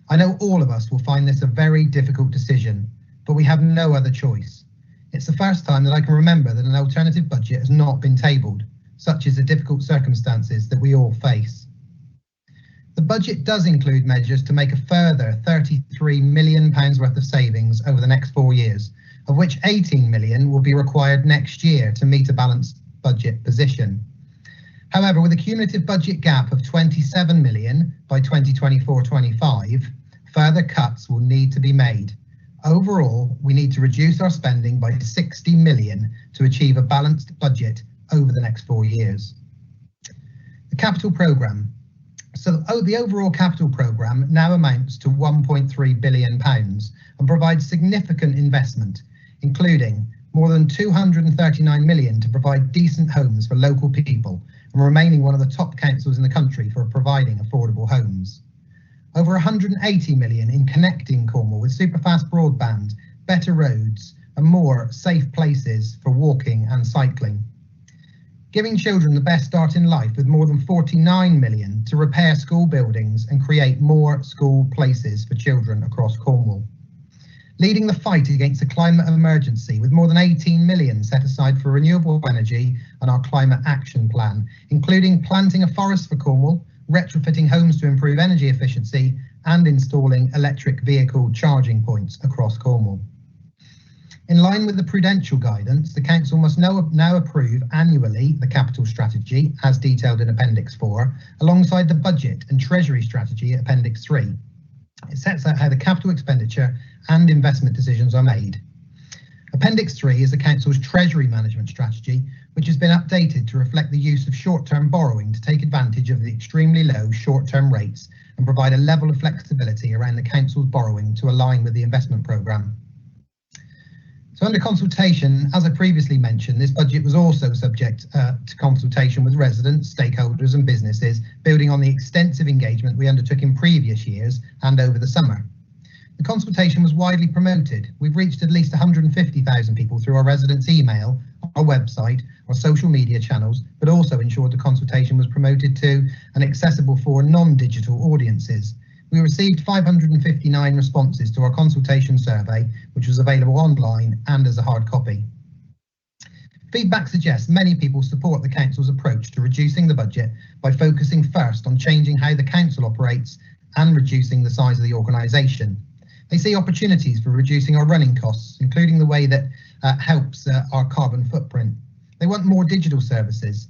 I know all of us will find this a very difficult decision, but we have no other choice. It's the first time that I can remember that an alternative budget has not been tabled, such as the difficult circumstances that we all face. The budget does include measures to make a further £33 million worth of savings over the next 4 years, of which £18 million will be required next year to meet a balanced budget position. However, with a cumulative budget gap of £27 million by 2024-25, further cuts will need to be made. Overall, we need to reduce our spending by £60 million to achieve a balanced budget over the next 4 years. The capital programme. So the overall capital programme now amounts to £1.3 billion and provides significant investment, including more than £239 million to provide decent homes for local people and remaining one of the top councils in the country for providing affordable homes. Over £180 million in connecting Cornwall with superfast broadband, better roads and more safe places for walking and cycling. Giving children the best start in life with more than £49 million to repair school buildings and create more school places for children across Cornwall. Leading the fight against the climate emergency with more than £18 million set aside for renewable energy and our climate action plan, including planting a forest for Cornwall, retrofitting homes to improve energy efficiency and installing electric vehicle charging points across Cornwall. In line with the prudential guidance, the council must now approve annually the capital strategy as detailed in Appendix 4, alongside the budget and Treasury strategy at Appendix 3. It sets out how the capital expenditure and investment decisions are made. Appendix 3 is the council's Treasury management strategy, which has been updated to reflect the use of short-term borrowing to take advantage of the extremely low short-term rates and provide a level of flexibility around the council's borrowing to align with the investment programme. So under consultation, as I previously mentioned, this budget was also subject to consultation with residents, stakeholders and businesses, building on the extensive engagement we undertook in previous years and over the summer. The consultation was widely promoted. We've reached at least 150,000 people through our residents' email, our website, our social media channels, but also ensured the consultation was promoted to and accessible for non-digital audiences. We received 559 responses to our consultation survey, which was available online and as a hard copy. Feedback suggests many people support the council's approach to reducing the budget by focusing first on changing how the council operates and reducing the size of the organisation. They see opportunities for reducing our running costs, including the way that helps our carbon footprint. They want more digital services,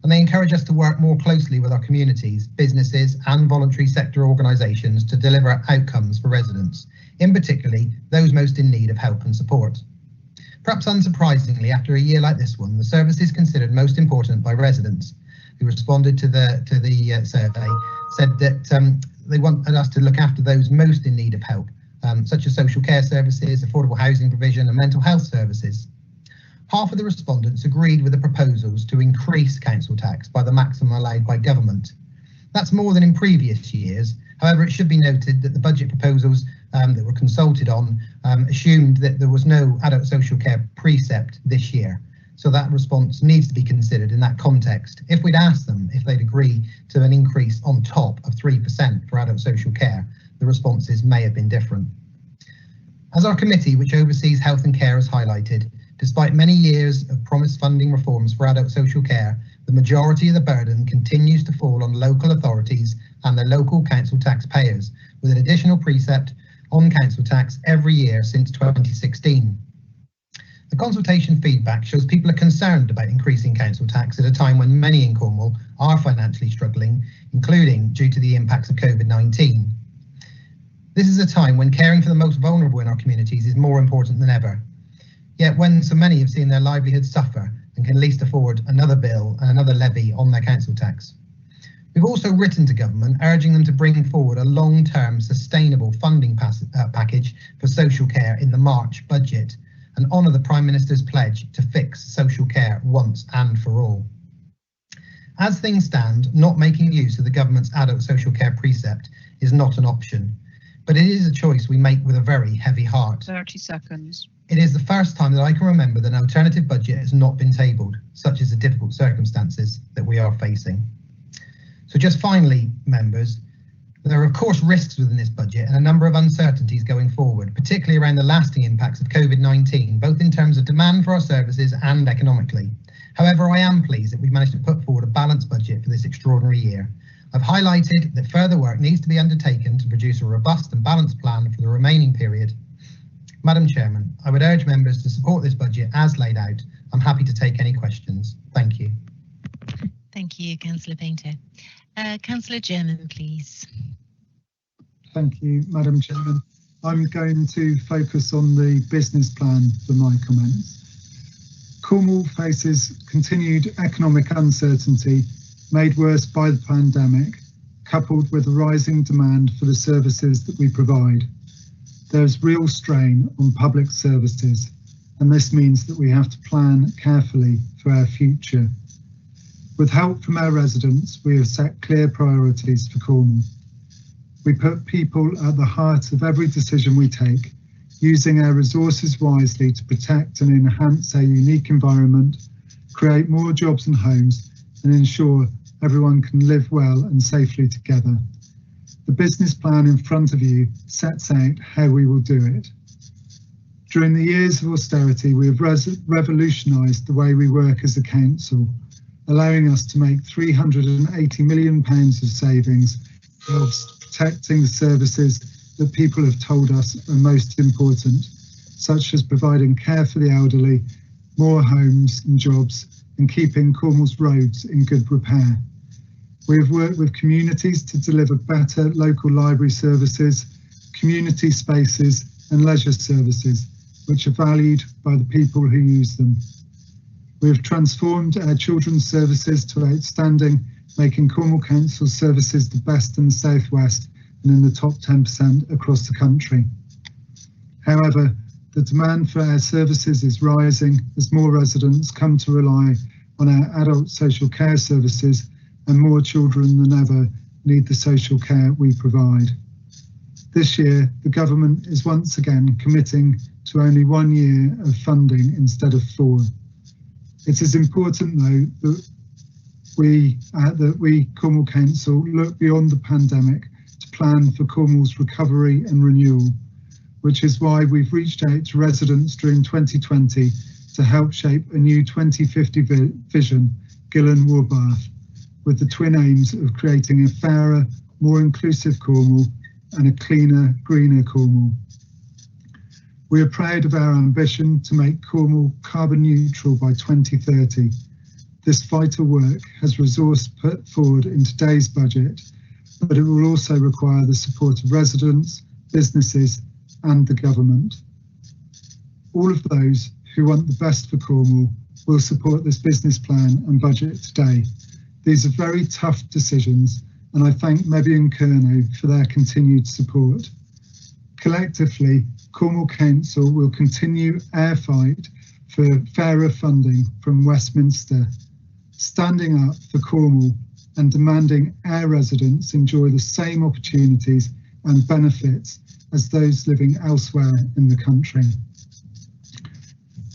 and they encourage us to work more closely with our communities, businesses and voluntary sector organisations to deliver outcomes for residents, in particularly those most in need of help and support. Perhaps unsurprisingly, after a year like this one, the services considered most important by residents, who responded to the survey, said that they wanted us to look after those most in need of help, such as social care services, affordable housing provision and mental health services. Half of the respondents agreed with the proposals to increase council tax by the maximum allowed by government. That's more than in previous years. However, it should be noted that the budget proposals that were consulted on assumed that there was no adult social care precept this year. So that response needs to be considered in that context. If we'd asked them if they'd agree to an increase on top of 3% for adult social care, the responses may have been different. As our committee, which oversees health and care, has highlighted, despite many years of promised funding reforms for adult social care, the majority of the burden continues to fall on local authorities and their local council taxpayers, with an additional precept on council tax every year since 2016. The consultation feedback shows people are concerned about increasing council tax at a time when many in Cornwall are financially struggling, including due to the impacts of COVID-19. This is a time when caring for the most vulnerable in our communities is more important than ever. Yet when so many have seen their livelihoods suffer and can least afford another bill and another levy on their council tax. We've also written to government urging them to bring forward a long-term sustainable funding package for social care in the March budget and honour the Prime Minister's pledge to fix social care once and for all. As things stand, not making use of the government's adult social care precept is not an option, but it is a choice we make with a very heavy heart. 30 seconds. It is the first time that I can remember that an alternative budget has not been tabled, such as the difficult circumstances that we are facing. So just finally, members, there are of course risks within this budget and a number of uncertainties going forward, particularly around the lasting impacts of COVID-19, both in terms of demand for our services and economically. However, I am pleased that we've managed to put forward a balanced budget for this extraordinary year. I've highlighted that further work needs to be undertaken to produce a robust and balanced plan for the remaining period. Madam Chairman, I would urge members to support this budget as laid out. I'm happy to take any questions. Thank you. Thank you, Councillor Painter. Councillor German, please. Thank you, Madam Chairman. I'm going to focus on the business plan for my comments. Cornwall faces continued economic uncertainty made worse by the pandemic, coupled with a rising demand for the services that we provide. There's real strain on public services, and this means that we have to plan carefully for our future. With help from our residents, we have set clear priorities for Cornwall. We put people at the heart of every decision we take, using our resources wisely to protect and enhance our unique environment, create more jobs and homes, and ensure everyone can live well and safely together. The business plan in front of you sets out how we will do it. During the years of austerity, we have revolutionised the way we work as a council, allowing us to make £380 million of savings whilst protecting the services that people have told us are most important, such as providing care for the elderly, more homes and jobs, and keeping Cornwall's roads in good repair. We have worked with communities to deliver better local library services, community spaces and leisure services, which are valued by the people who use them. We have transformed our children's services to outstanding, making Cornwall Council services the best in the South West and in the top 10% across the country. However, the demand for our services is rising as more residents come to rely on our adult social care services and more children than ever need the social care we provide. This year, the government is once again committing to only 1 year of funding instead of 4. It is important, though, that we, Cornwall Council, look beyond the pandemic to plan for Cornwall's recovery and renewal, which is why we've reached out to residents during 2020 to help shape a new 2050 vision, Gillen-Warbath, with the twin aims of creating a fairer, more inclusive Cornwall and a cleaner, greener Cornwall. We are proud of our ambition to make Cornwall carbon neutral by 2030. This vital work has resource put forward in today's budget, but it will also require the support of residents, businesses and the government. All of those who want the best for Cornwall will support this business plan and budget today. These are very tough decisions, and I thank Mebby and Kerno for their continued support. Collectively, Cornwall Council will continue our fight for fairer funding from Westminster, standing up for Cornwall and demanding our residents enjoy the same opportunities and benefits as those living elsewhere in the country.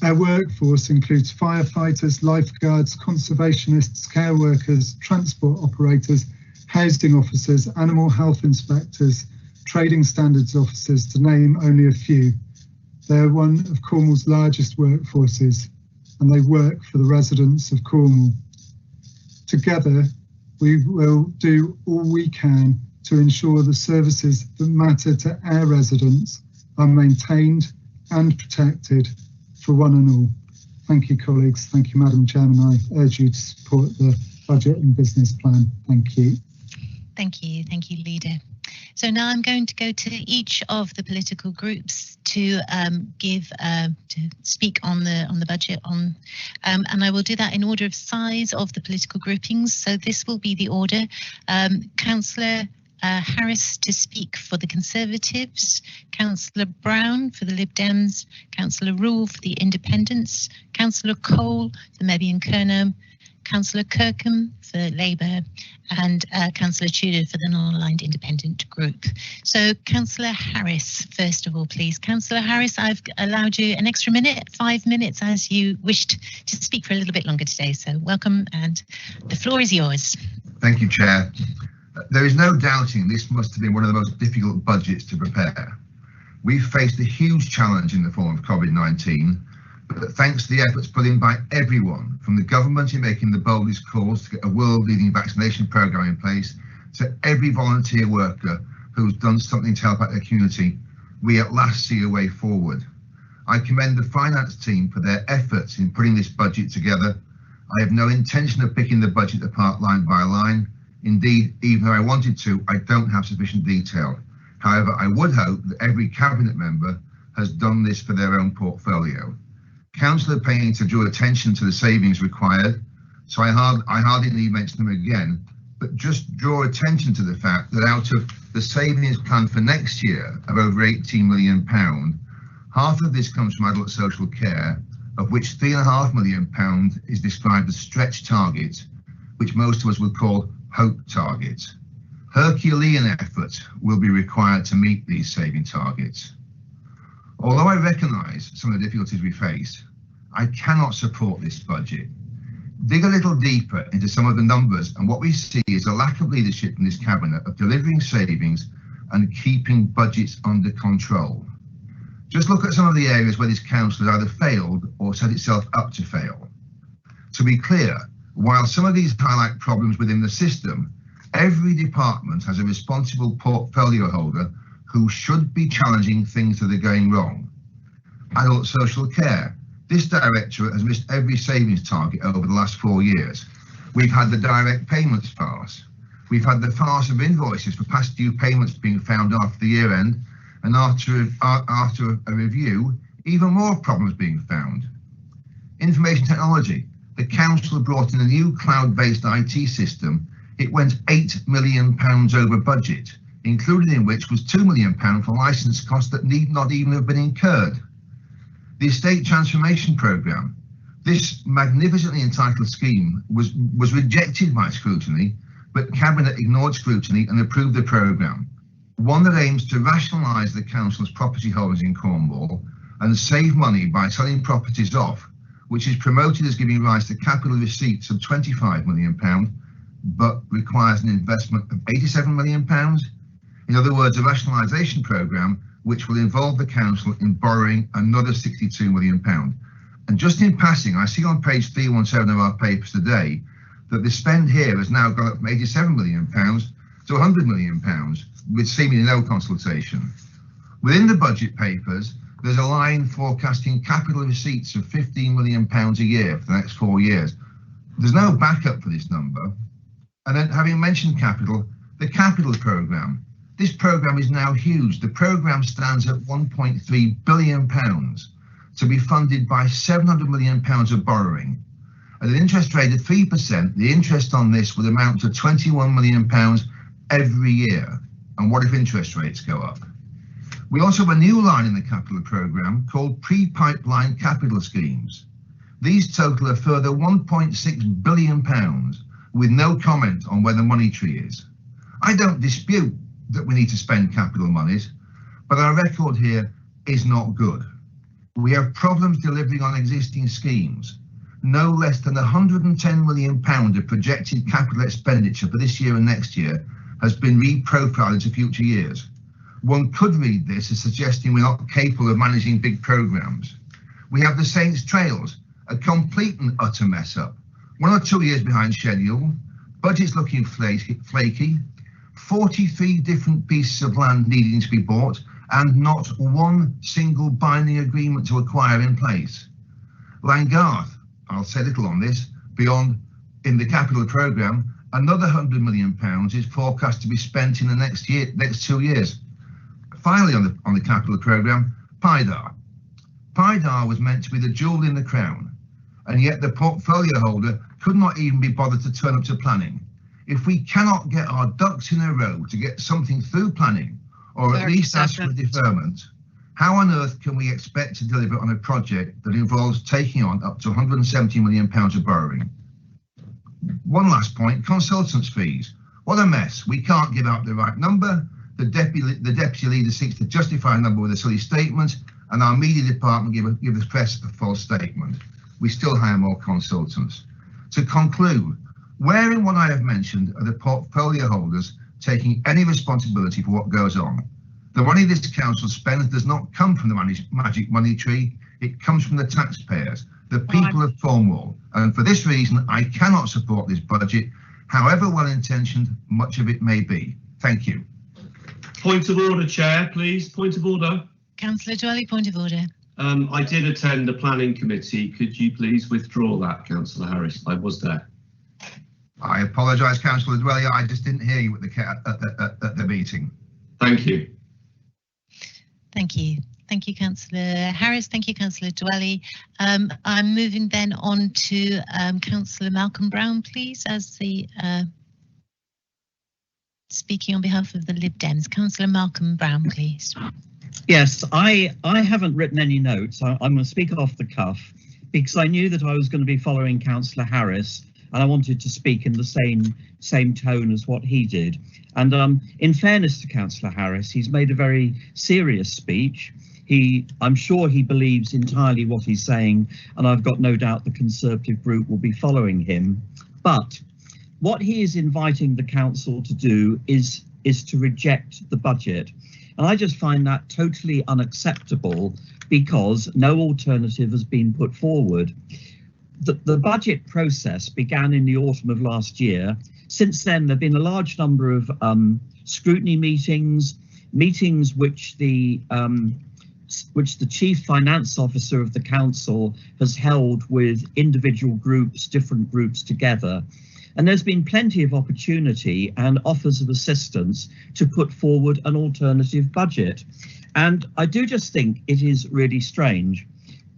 Our workforce includes firefighters, lifeguards, conservationists, care workers, transport operators, housing officers, animal health inspectors, trading standards officers, to name only a few. They are one of Cornwall's largest workforces, and they work for the residents of Cornwall. Together, we will do all we can to ensure the services that matter to our residents are maintained and protected for one and all. Thank you, colleagues. Thank you, Madam Chairman. I urge you to support the budget and business plan. Thank you. Thank you, Leader. So now I'm going to go to each of the political groups to speak on the budget and I will do that in order of size of the political groupings. So this will be the order. Councillor Harris to speak for the Conservatives, Councillor Brown for the Lib Dems, Councillor Rule for the Independents, Councillor Cole for Mebby and Kerno, Councillor Kirkham for Labour, and Councillor Tudor for the Non-Aligned Independent Group. So Councillor Harris, first of all, please. Councillor Harris, I've allowed you an extra minute, 5 minutes, as you wished to speak for a little bit longer today. So welcome, and the floor is yours. Thank you, Chair. There is no doubting this must have been one of the most difficult budgets to prepare. We've faced a huge challenge in the form of COVID-19, but thanks to the efforts put in by everyone, from the government in making the boldest calls to get a world-leading vaccination programme in place, to every volunteer worker who's done something to help out their community, we at last see a way forward. I commend the finance team for their efforts in putting this budget together. I have no intention of picking the budget apart line by line. Indeed, even though I wanted to, I don't have sufficient detail. However, I would hope that every cabinet member has done this for their own portfolio. Councillor Painter drew attention to the savings required, so I hardly need to mention them again, but just draw attention to the fact that out of the savings planned for next year of over £18 million, half of this comes from adult social care, of which £3.5 million is described as stretch target, which most of us would call hope target. Herculean effort will be required to meet these saving targets. Although I recognise some of the difficulties we face, I cannot support this budget. Dig a little deeper into some of the numbers, and what we see is a lack of leadership in this cabinet of delivering savings and keeping budgets under control. Just look at some of the areas where this council has either failed or set itself up to fail. To be clear, while some of these highlight problems within the system, every department has a responsible portfolio holder who should be challenging things that are going wrong. Adult social care. This directorate has missed every savings target over the last 4 years. We've had the direct payments farce. We've had the farce of invoices for past due payments being found after the year end, and after a review, even more problems being found. Information technology. The council brought in a new cloud-based IT system. It went £8 million over budget, included in which was £2 million for licence costs that need not even have been incurred. The estate transformation programme. This magnificently entitled scheme was rejected by scrutiny, but Cabinet ignored scrutiny and approved the programme. One that aims to rationalise the council's property holdings in Cornwall and save money by selling properties off, which is promoted as giving rise to capital receipts of £25 million, but requires an investment of £87 million. In other words, a rationalisation programme which will involve the council in borrowing another £62 million. And just in passing, I see on page 317 of our papers today that the spend here has now gone up from £87 million to £100 million, with seemingly no consultation. Within the budget papers, there's a line forecasting capital receipts of £15 million a year for the next 4 years. There's no backup for this number. And then, having mentioned capital, the capital programme. This programme is now huge. The programme stands at £1.3 billion to be funded by £700 million of borrowing. At an interest rate of 3%, the interest on this would amount to £21 million every year. And what if interest rates go up? We also have a new line in the capital programme called pre-pipeline capital schemes. These total a further £1.6 billion with no comment on where the money tree is. I don't dispute that we need to spend capital monies, but our record here is not good. We have problems delivering on existing schemes. No less than £110 million of projected capital expenditure for this year and next year has been reprofiled into future years. One could read this as suggesting we're not capable of managing big programmes. We have the Saints Trails, a complete and utter mess up. 1 or 2 years behind schedule, budget's looking flaky, 43 different pieces of land needing to be bought, and not one single binding agreement to acquire in place. Langgarth, I'll say little on this, beyond in the capital programme, another £100 million is forecast to be spent in the next 2 years. Finally, on the capital programme, PIDAR. PIDAR was meant to be the jewel in the crown, and yet the portfolio holder could not even be bothered to turn up to planning. If we cannot get our ducks in a row to get something through planning, or at least ask for deferment, how on earth can we expect to deliver on a project that involves taking on up to £170 million of borrowing? One last point, consultants' fees. What a mess. We can't give out the right number. The deputy leader seeks to justify a number with a silly statement, and our media department give the press a false statement. We still hire more consultants. To conclude, where in what I have mentioned are the portfolio holders taking any responsibility for what goes on? The money this council spends does not come from the magic money tree, it comes from the taxpayers, the people of Cornwall. And for this reason, I cannot support this budget, however well-intentioned much of it may be. Thank you. Point of order, Chair, please. Point of order. Councillor Dwelly, point of order. I did attend the planning committee. Could you please withdraw that, Councillor Harris? I was there. I apologise, Councillor Dwelly. I just didn't hear you at the meeting. Thank you. Thank you. Thank you, Councillor Harris. Thank you, Councillor Dwelly. I'm moving then on to Councillor Malcolm Brown, please, as the speaking on behalf of the Lib Dems. Councillor Malcolm Brown, please. Yes, I haven't written any notes. I'm going to speak off the cuff because I knew that I was going to be following Councillor Harris, and I wanted to speak in the same tone as what he did. And in fairness to Councillor Harris, he's made a very serious speech. I'm sure he believes entirely what he's saying, and I've got no doubt the Conservative group will be following him. But what he is inviting the council to do is to reject the budget. And I just find that totally unacceptable because no alternative has been put forward. The budget process began in the autumn of last year. Since then, there have been a large number of scrutiny meetings which the chief finance officer of the council has held with individual groups, different groups together. And there's been plenty of opportunity and offers of assistance to put forward an alternative budget. And I do just think it is really strange.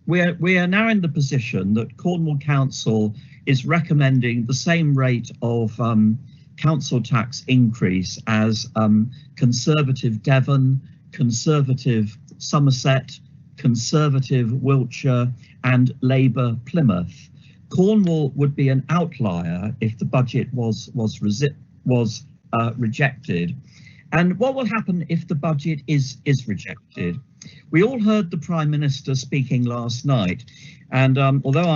We are now in the position that Cornwall Council is recommending the same rate of council tax increase as Conservative Devon, Conservative Somerset, Conservative Wiltshire and Labour Plymouth. Cornwall would be an outlier if the budget was rejected. And what will happen if the budget is rejected? We all heard the Prime Minister speaking last night, and although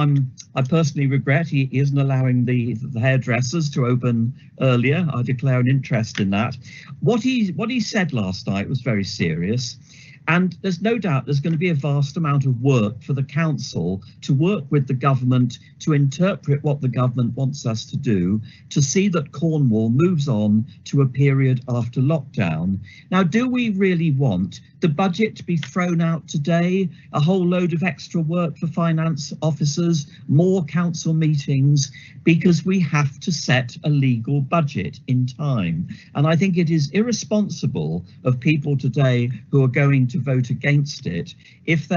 I personally regret he isn't allowing the hairdressers to open earlier, I declare an interest in that. What he said last night was very serious. And there's no doubt there's going to be a vast amount of work for the council to work with the government to interpret what the government wants us to do, to see that Cornwall moves on to a period after lockdown. Now, do we really want the budget to be thrown out today, a whole load of extra work for finance officers, more council meetings, because we have to set a legal budget in time? And I think it is irresponsible of people today who are going to vote against it if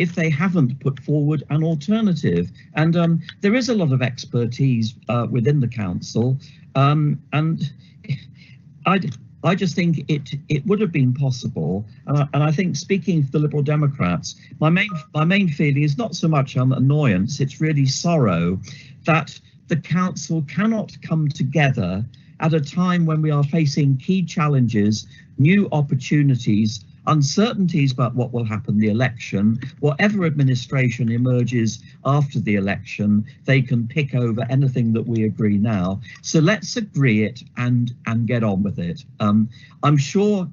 if they haven't put forward an alternative. And there is a lot of expertise within the council, and I just think it would have been possible, and I think, speaking for the Liberal Democrats, my main feeling is not so much annoyance, it's really sorrow that the council cannot come together at a time when we are facing key challenges, new opportunities, uncertainties about what will happen in the election. Whatever administration emerges after the election, they can pick over anything that we agree now. So let's agree it and get on with it. I'm sure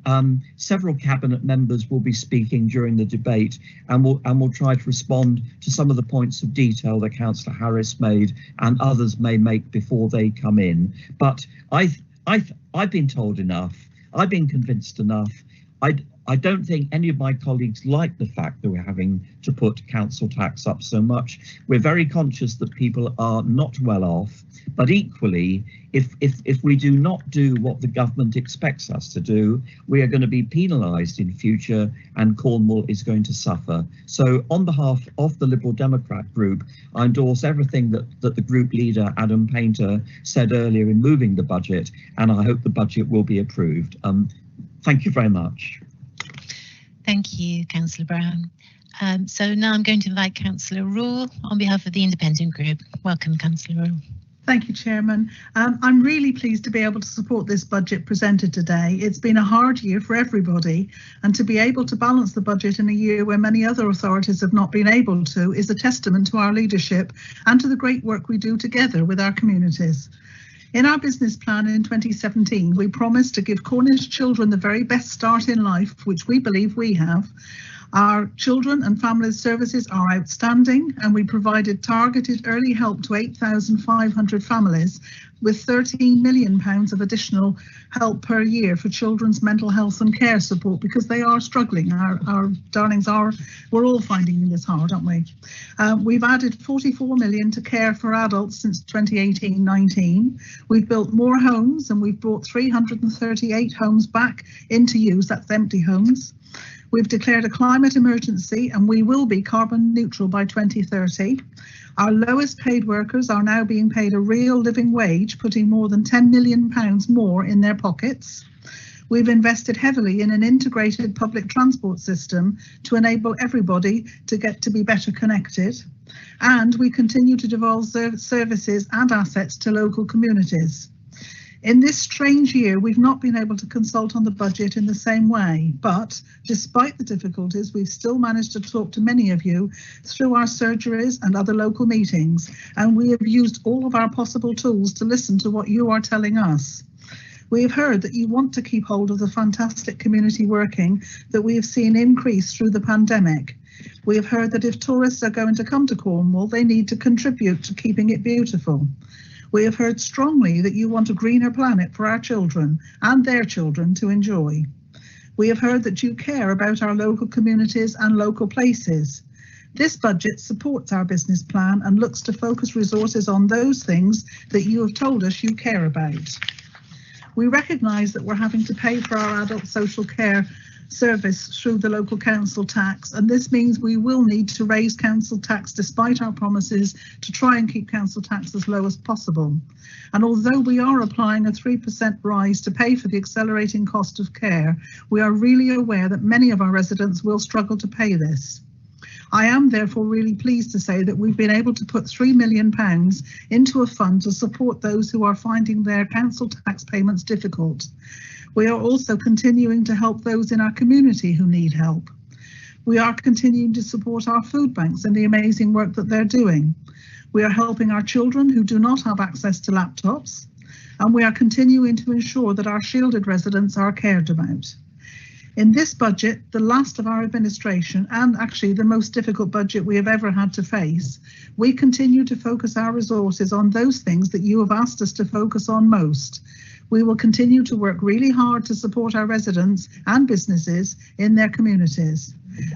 several cabinet members will be speaking during the debate, and we'll try to respond to some of the points of detail that Councillor Harris made and others may make before they come in. But I've been told enough. I've been convinced enough. I don't think any of my colleagues like the fact that we're having to put council tax up so much. We're very conscious that people are not well off, but equally, if we do not do what the government expects us to do, we are going to be penalised in future, and Cornwall is going to suffer. So on behalf of the Liberal Democrat group, I endorse everything that the group leader, Adam Painter, said earlier in moving the budget, and I hope the budget will be approved. Thank you very much. Thank you, Councillor Brown. So now I'm going to invite Councillor Rule on behalf of the Independent Group. Welcome, Councillor Rule. Thank you, Chairman. I'm really pleased to be able to support this budget presented today. It's been a hard year for everybody, and to be able to balance the budget in a year where many other authorities have not been able to is a testament to our leadership and to the great work we do together with our communities. In our business plan in 2017, we promised to give Cornish children the very best start in life, which we believe we have. Our children and family services are outstanding, and we provided targeted early help to 8,500 families with £13 million of additional help per year for children's mental health and care support, because they are struggling. Our darlings we're all finding this hard, aren't we? We've added 44 million to care for adults since 2018-19. We've built more homes, and we've brought 338 homes back into use, that's empty homes. We've declared a climate emergency, and we will be carbon neutral by 2030. Our lowest paid workers are now being paid a real living wage, putting more than £10 million more in their pockets. We've invested heavily in an integrated public transport system to enable everybody to be better connected. And we continue to devolve services and assets to local communities. In this strange year, we've not been able to consult on the budget in the same way, but despite the difficulties, we've still managed to talk to many of you through our surgeries and other local meetings, and we have used all of our possible tools to listen to what you are telling us. We have heard that you want to keep hold of the fantastic community working that we have seen increase through the pandemic. We have heard that if tourists are going to come to Cornwall, they need to contribute to keeping it beautiful. We have heard strongly that you want a greener planet for our children and their children to enjoy. We have heard that you care about our local communities and local places. This budget supports our business plan and looks to focus resources on those things that you have told us you care about. We recognise that we're having to pay for our adult social care service through the local council tax, and this means we will need to raise council tax despite our promises to try and keep council tax as low as possible. And although we are applying a 3% rise to pay for the accelerating cost of care, we are really aware that many of our residents will struggle to pay this. I am therefore really pleased to say that we've been able to put £3 million into a fund to support those who are finding their council tax payments difficult. We are also continuing to help those in our community who need help. We are continuing to support our food banks and the amazing work that they're doing. We are helping our children who do not have access to laptops, and we are continuing to ensure that our shielded residents are cared about. In this budget, the last of our administration, and actually the most difficult budget we have ever had to face, we continue to focus our resources on those things that you have asked us to focus on most. We will continue to work really hard to support our residents and businesses in their communities.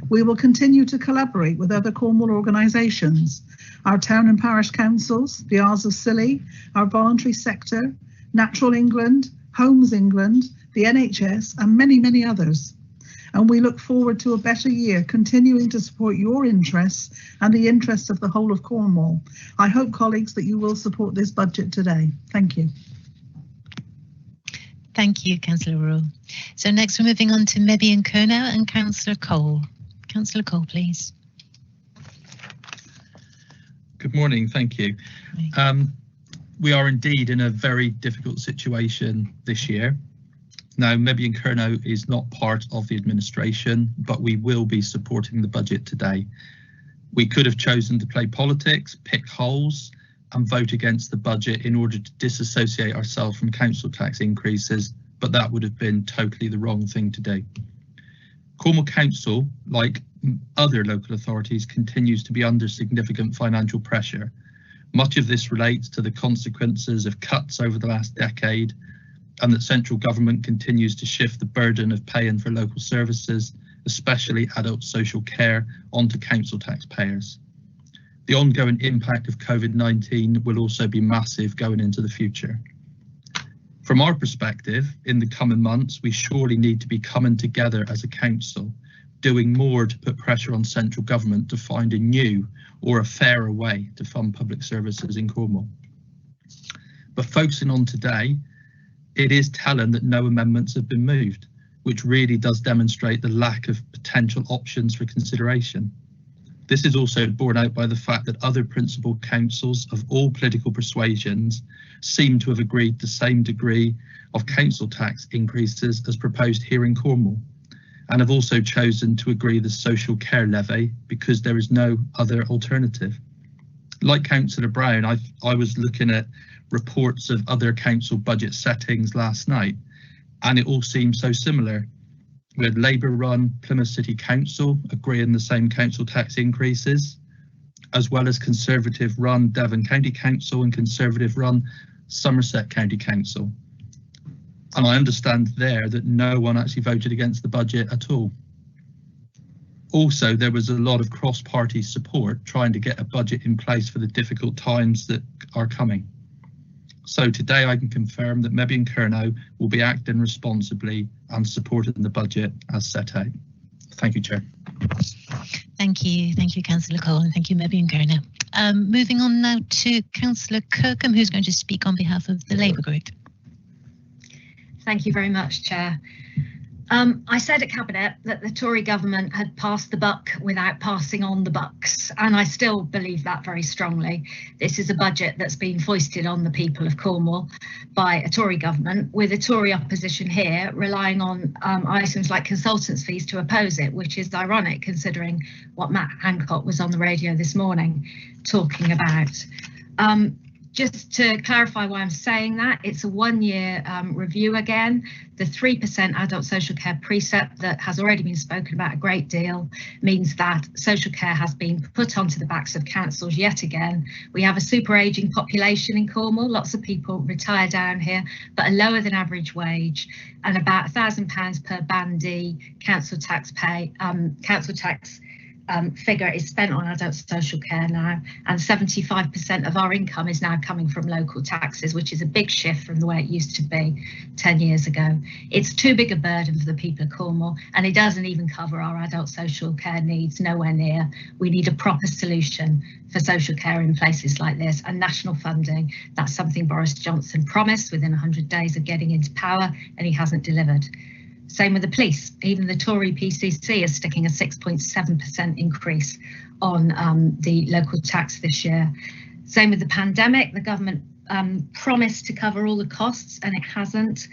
We will continue to collaborate with other Cornwall organisations, our town and parish councils, the Isles of Scilly, our voluntary sector, Natural England, Homes England, the NHS and many, many others. and we look forward to a better year, continuing to support your interests and the interests of the whole of Cornwall. I hope, colleagues, that you will support this budget today. Thank you. Thank you, Councillor Rule. So next we're moving on to Mebby and Kernow and Councillor Cole. Councillor Cole, please. Good morning, thank you. We are indeed in a very difficult situation this year. Now, Mebby and Kernow is not part of the administration, but we will be supporting the budget today. We could have chosen to play politics, pick holes, and vote against the budget in order to disassociate ourselves from council tax increases, but that would have been totally the wrong thing to do. Cornwall Council, like other local authorities, continues to be under significant financial pressure. Much of this relates to the consequences of cuts over the last decade, and that central government continues to shift the burden of paying for local services, especially adult social care, onto council taxpayers. The ongoing impact of COVID-19 will also be massive going into the future. From our perspective, in the coming months, we surely need to be coming together as a council, doing more to put pressure on central government to find a new or a fairer way to fund public services in Cornwall. But focusing on today, it is telling that no amendments have been moved, which really does demonstrate the lack of potential options for consideration. This is also borne out by the fact that other principal councils of all political persuasions seem to have agreed the same degree of council tax increases as proposed here in Cornwall, and have also chosen to agree the social care levy because there is no other alternative. Like Councillor Brown, I was looking at reports of other council budget settings last night, and it all seems so similar. We had Labour-run Plymouth City Council agreeing the same council tax increases, as well as Conservative-run Devon County Council and Conservative-run Somerset County Council. And I understand there that no one actually voted against the budget at all. Also, there was a lot of cross-party support trying to get a budget in place for the difficult times that are coming. So today I can confirm that Mebby and Kernow will be acting responsibly and supporting the budget as set out. Thank you, Chair. Thank you, Councillor Cole, and thank you, Mebby and Kernow. Moving on now to Councillor Kirkham, who's going to speak on behalf of the Labour Group. Thank you very much, Chair. I said at Cabinet that the Tory government had passed the buck without passing on the bucks, and I still believe that very strongly. This is a budget that's been foisted on the people of Cornwall by a Tory government, with a Tory opposition here relying on items like consultants' fees to oppose it, which is ironic considering what Matt Hancock was on the radio this morning talking about. Just to clarify why I'm saying that, it's a one-year review again. The 3% adult social care precept that has already been spoken about a great deal means that social care has been put onto the backs of councils yet again. We have a super ageing population in Cornwall. Lots of people retire down here, but a lower than average wage and about £1,000 per bandee council tax figure is spent on adult social care now, and 75% of our income is now coming from local taxes, which is a big shift from the way it used to be 10 years ago. It's too big a burden for the people of Cornwall, and it doesn't even cover our adult social care needs, nowhere near. We need a proper solution for social care in places like this, and national funding. That's something Boris Johnson promised within 100 days of getting into power, and he hasn't delivered. Same with the police. Even the Tory PCC is sticking a 6.7% increase on the local tax this year. Same with the pandemic. The government promised to cover all the costs, and it hasn't.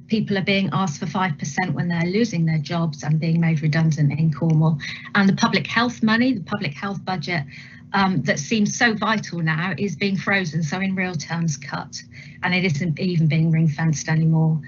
People are being asked for 5% when they're losing their jobs and being made redundant in Cornwall. And the public health money, the public health budget that seems so vital now, is being frozen, so in real terms cut, and it isn't even being ring-fenced anymore.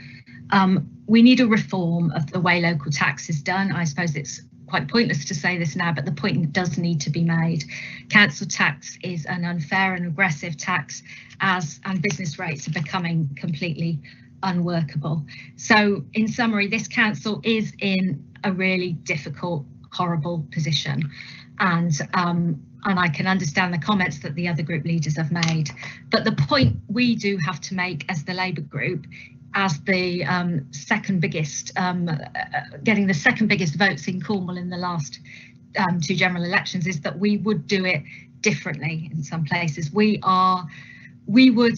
We need a reform of the way local tax is done. I suppose it's quite pointless to say this now, but the point does need to be made. Council tax is an unfair and aggressive tax, and business rates are becoming completely unworkable. So in summary, this council is in a really difficult, horrible position. And I can understand the comments that the other group leaders have made. But the point we do have to make as the Labour group as the second biggest, getting the second biggest votes in Cornwall in the last 2 general elections, is that we would do it differently in some places. We would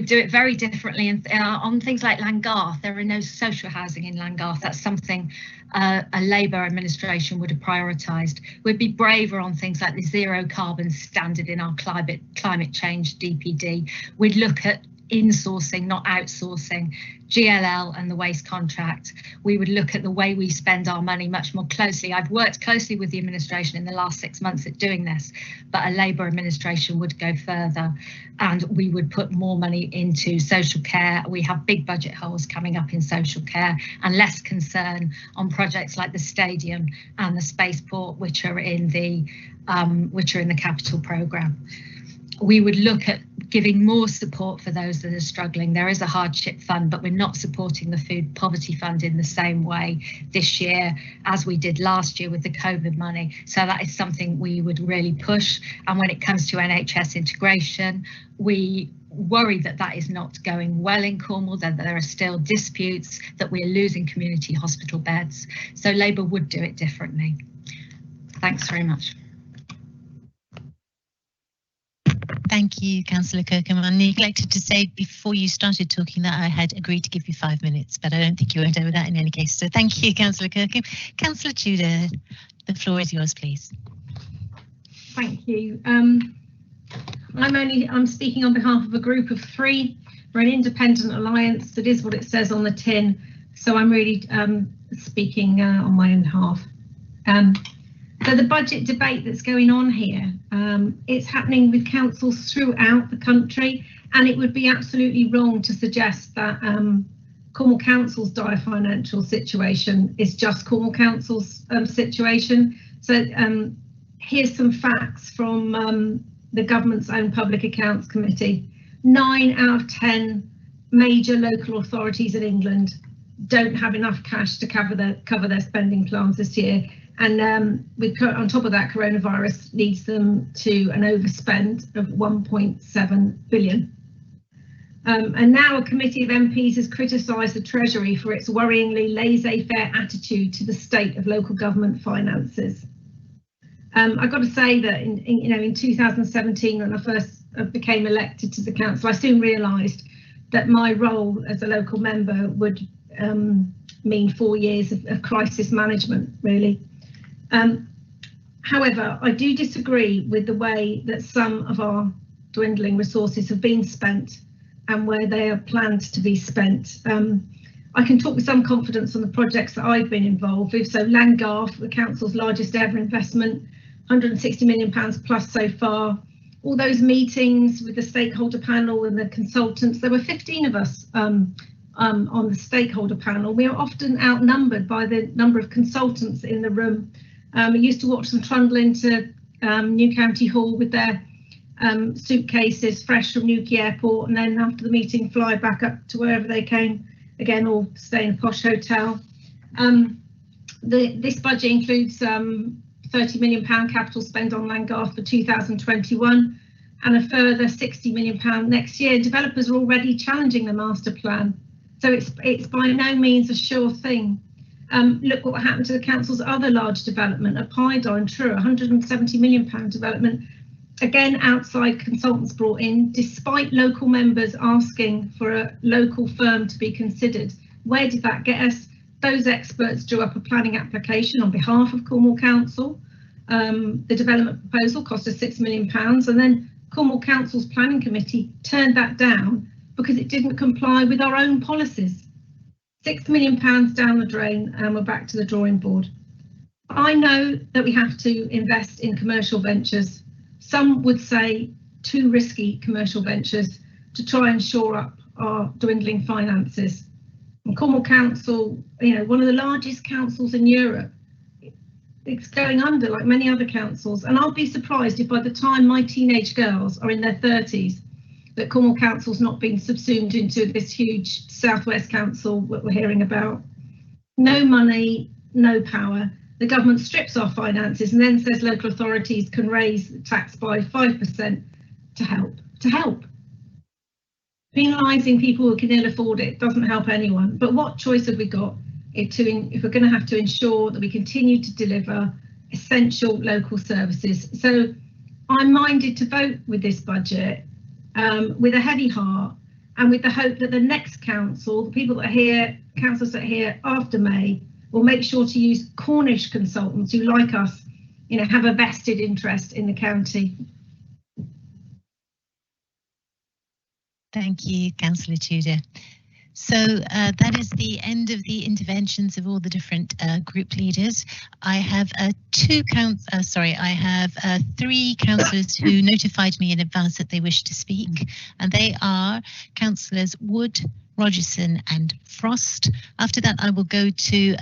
do it very differently, and on things like Langarth, there are no social housing in Langarth. That's something a Labour administration would have prioritised. We'd be braver on things like the zero carbon standard in our climate change DPD. We'd look at insourcing, not outsourcing, GLL and the waste contract. We would look at the way we spend our money much more closely. I've worked closely with the administration in the last 6 months at doing this, but a Labour administration would go further, and we would put more money into social care. We have big budget holes coming up in social care, and less concern on projects like the stadium and the spaceport, which are in the capital programme. We would look at giving more support for those that are struggling. There is a hardship fund, but we're not supporting the food poverty fund in the same way this year as we did last year with the COVID money. So that is something we would really push. And when it comes to NHS integration, we worry that that is not going well in Cornwall, that there are still disputes, that we're losing community hospital beds. So Labour would do it differently. Thanks very much. Thank you, Councillor Kirkham. I neglected to say before you started talking that I had agreed to give you 5 minutes, but I don't think you went over that in any case. So thank you, Councillor Kirkham. Councillor Tudor, the floor is yours, please. Thank you. I'm speaking on behalf of a group of 3. We're an independent alliance. That is what it says on the tin. So I'm really speaking on my own behalf. So the budget debate that's going on here, it's happening with councils throughout the country, and it would be absolutely wrong to suggest that Cornwall Council's dire financial situation is just Cornwall Council's situation. So here's some facts from the government's own Public Accounts Committee. 9 out of 10 major local authorities in England don't have enough cash to cover their spending plans this year. And on top of that, coronavirus leads them to an overspend of 1.7 billion. And now a committee of MPs has criticised the Treasury for its worryingly laissez-faire attitude to the state of local government finances. I've got to say that in 2017, when I first became elected to the council, I soon realised that my role as a local member would mean 4 years of crisis management, really. However, I do disagree with the way that some of our dwindling resources have been spent and where they are planned to be spent. I can talk with some confidence on the projects that I've been involved with. So Langarth, the council's largest ever investment, £160 million plus so far. All those meetings with the stakeholder panel and the consultants, there were 15 of us on the stakeholder panel. We are often outnumbered by the number of consultants in the room. I used to watch them trundle into New County Hall with their suitcases fresh from Newquay Airport, and then after the meeting fly back up to wherever they came, again all stay in a posh hotel. This budget includes £30 million capital spend on Langarth for 2021 and a further £60 million next year. Developers are already challenging the master plan, so it's by no means a sure thing. Look what happened to the council's other large development at Pydine True, £170 million development, again outside consultants brought in, despite local members asking for a local firm to be considered. Where did that get us? Those experts drew up a planning application on behalf of Cornwall Council. The development proposal cost us £6 million, and then Cornwall Council's planning committee turned that down because it didn't comply with our own policies. £6 million down the drain, and we're back to the drawing board. I know that we have to invest in commercial ventures. Some would say too risky commercial ventures to try and shore up our dwindling finances. And Cornwall Council, one of the largest councils in Europe, it's going under like many other councils. And I'll be surprised if by the time my teenage girls are in their 30s, that Cornwall Council's not being subsumed into this huge South West Council that we're hearing about. No money, no power. The government strips our finances and then says local authorities can raise the tax by 5% to help. Penalising people who can ill afford it doesn't help anyone. But what choice have we got if we're going to have to ensure that we continue to deliver essential local services? So I'm minded to vote with this budget with a heavy heart and with the hope that the next council, the people that are here, councillors that are here after May, will make sure to use Cornish consultants who, like us, have a vested interest in the county. Thank you, Councillor Tudor. So that is the end of the interventions of all the different group leaders. I have three councillors who notified me in advance that they wish to speak, and they are Councillors Wood, Rogerson and Frost. After that, I will go to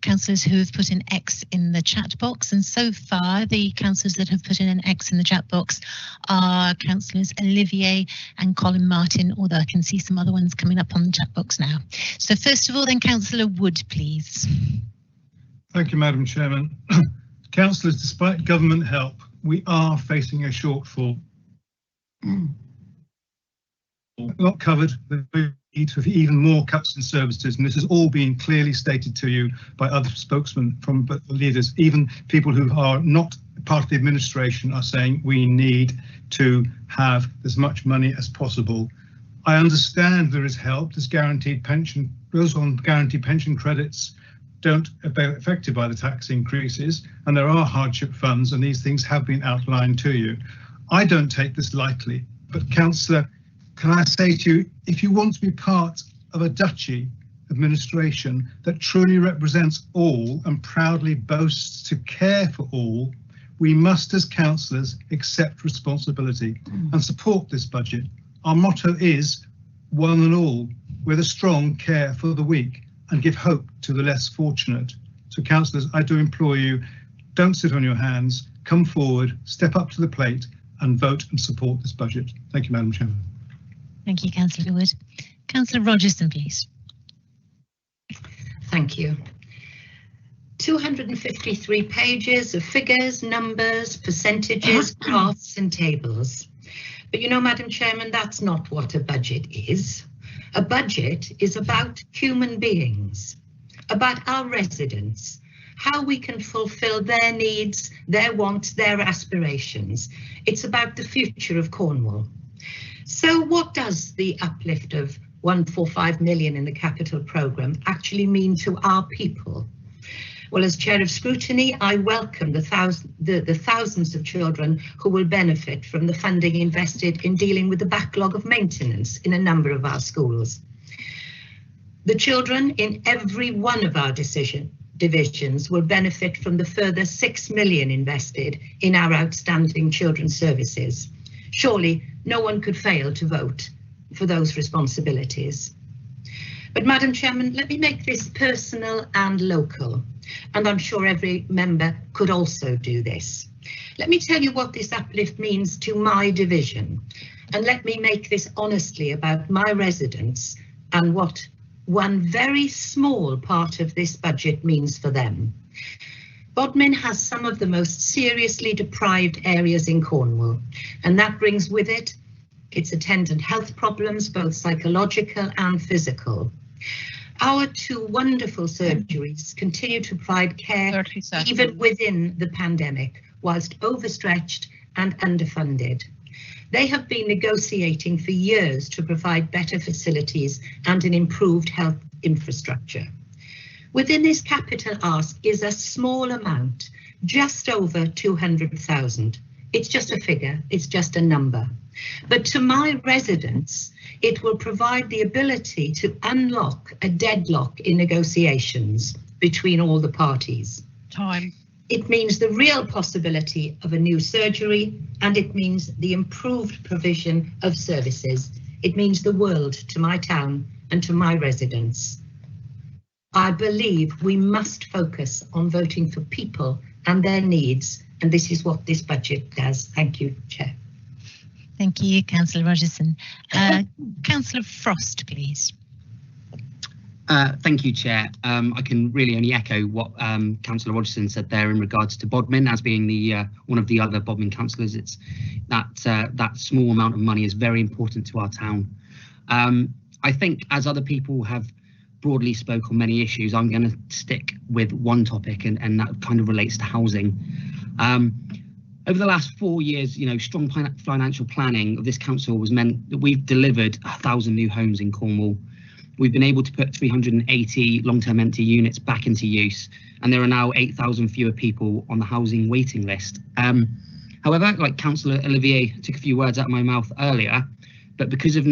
councillors who have put an X in the chat box, and so far the councillors that have put in an X in the chat box are councillors Olivier and Colin Martin, although I can see some other ones coming up on the chat box now. So first of all, then Councillor Wood, please. Thank you, Madam Chairman. Councillors, despite government help, we are facing a shortfall. Not covered the need for even more cuts in services, and this has all been clearly stated to you by other spokesmen from the leaders. Even people who are not part of the administration are saying we need to have as much money as possible. I understand there is help. There's guaranteed pension. Those on guaranteed pension credits don't be affected by the tax increases, and there are hardship funds, and these things have been outlined to you. I don't take this lightly, but Councillor, can I say to you, if you want to be part of a duchy administration that truly represents all and proudly boasts to care for all, we must as councillors accept responsibility and support this budget. Our motto is one and all, with a strong care for the weak and give hope to the less fortunate. So councillors, I do implore you, don't sit on your hands, come forward, step up to the plate and vote and support this budget. Thank you, Madam Chairman. Thank you, Councillor Wood. Councillor Rogerson, please. Thank you. 253 pages of figures, numbers, percentages, graphs and tables. But you know, Madam Chairman, that's not what a budget is. A budget is about human beings, about our residents, how we can fulfil their needs, their wants, their aspirations. It's about the future of Cornwall. So what does the uplift of 145 million in the capital programme actually mean to our people? Well, as Chair of Scrutiny, I welcome the thousands of children who will benefit from the funding invested in dealing with the backlog of maintenance in a number of our schools. The children in every one of our divisions will benefit from the further 6 million invested in our outstanding children's services. Surely no one could fail to vote for those responsibilities. But Madam Chairman, let me make this personal and local, and I'm sure every member could also do this. Let me tell you what this uplift means to my division, and let me make this honestly about my residents and what one very small part of this budget means for them. Bodmin has some of the most seriously deprived areas in Cornwall, and that brings with it its attendant health problems, both psychological and physical. Our two wonderful surgeries continue to provide care even within the pandemic, whilst overstretched and underfunded. They have been negotiating for years to provide better facilities and an improved health infrastructure. Within this capital ask is a small amount, just over 200,000. It's just a figure, it's just a number. But to my residents, it will provide the ability to unlock a deadlock in negotiations between all the parties. It means the real possibility of a new surgery, and it means the improved provision of services. It means the world to my town and to my residents. I believe we must focus on voting for people and their needs, and this is what this budget does. Thank you, Chair. Thank you, Councillor Rogerson. Councillor Frost, please. Thank you, Chair. I can really only echo what Councillor Rogerson said there in regards to Bodmin. As being the one of the other Bodmin councillors, it's that small amount of money is very important to our town. I think as other people have broadly spoke on many issues, I'm going to stick with one topic, and that kind of relates to housing. Over the last 4 years, strong financial planning of this council has meant that we've delivered 1,000 new homes in Cornwall. We've been able to put 380 long-term empty units back into use, and there are now 8,000 fewer people on the housing waiting list. However, like Councillor Olivier took a few words out of my mouth earlier, but because of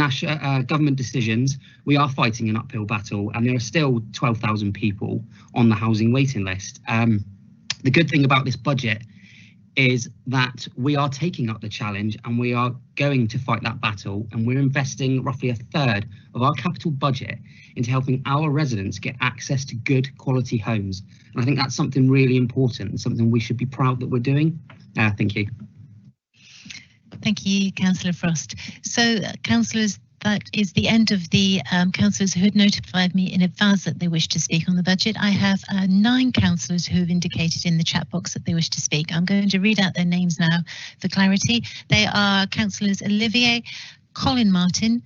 government decisions, we are fighting an uphill battle, and there are still 12,000 people on the housing waiting list. The good thing about this budget is that we are taking up the challenge, and we are going to fight that battle, and we're investing roughly a third of our capital budget into helping our residents get access to good quality homes. And I think that's something really important and something we should be proud that we're doing. Thank you. Thank you, Councillor Frost. So, councillors, that is the end of the councillors who had notified me in advance that they wish to speak on the budget. I have 9 councillors who have indicated in the chat box that they wish to speak. I'm going to read out their names now for clarity. They are Councillors Olivier, Colin Martin,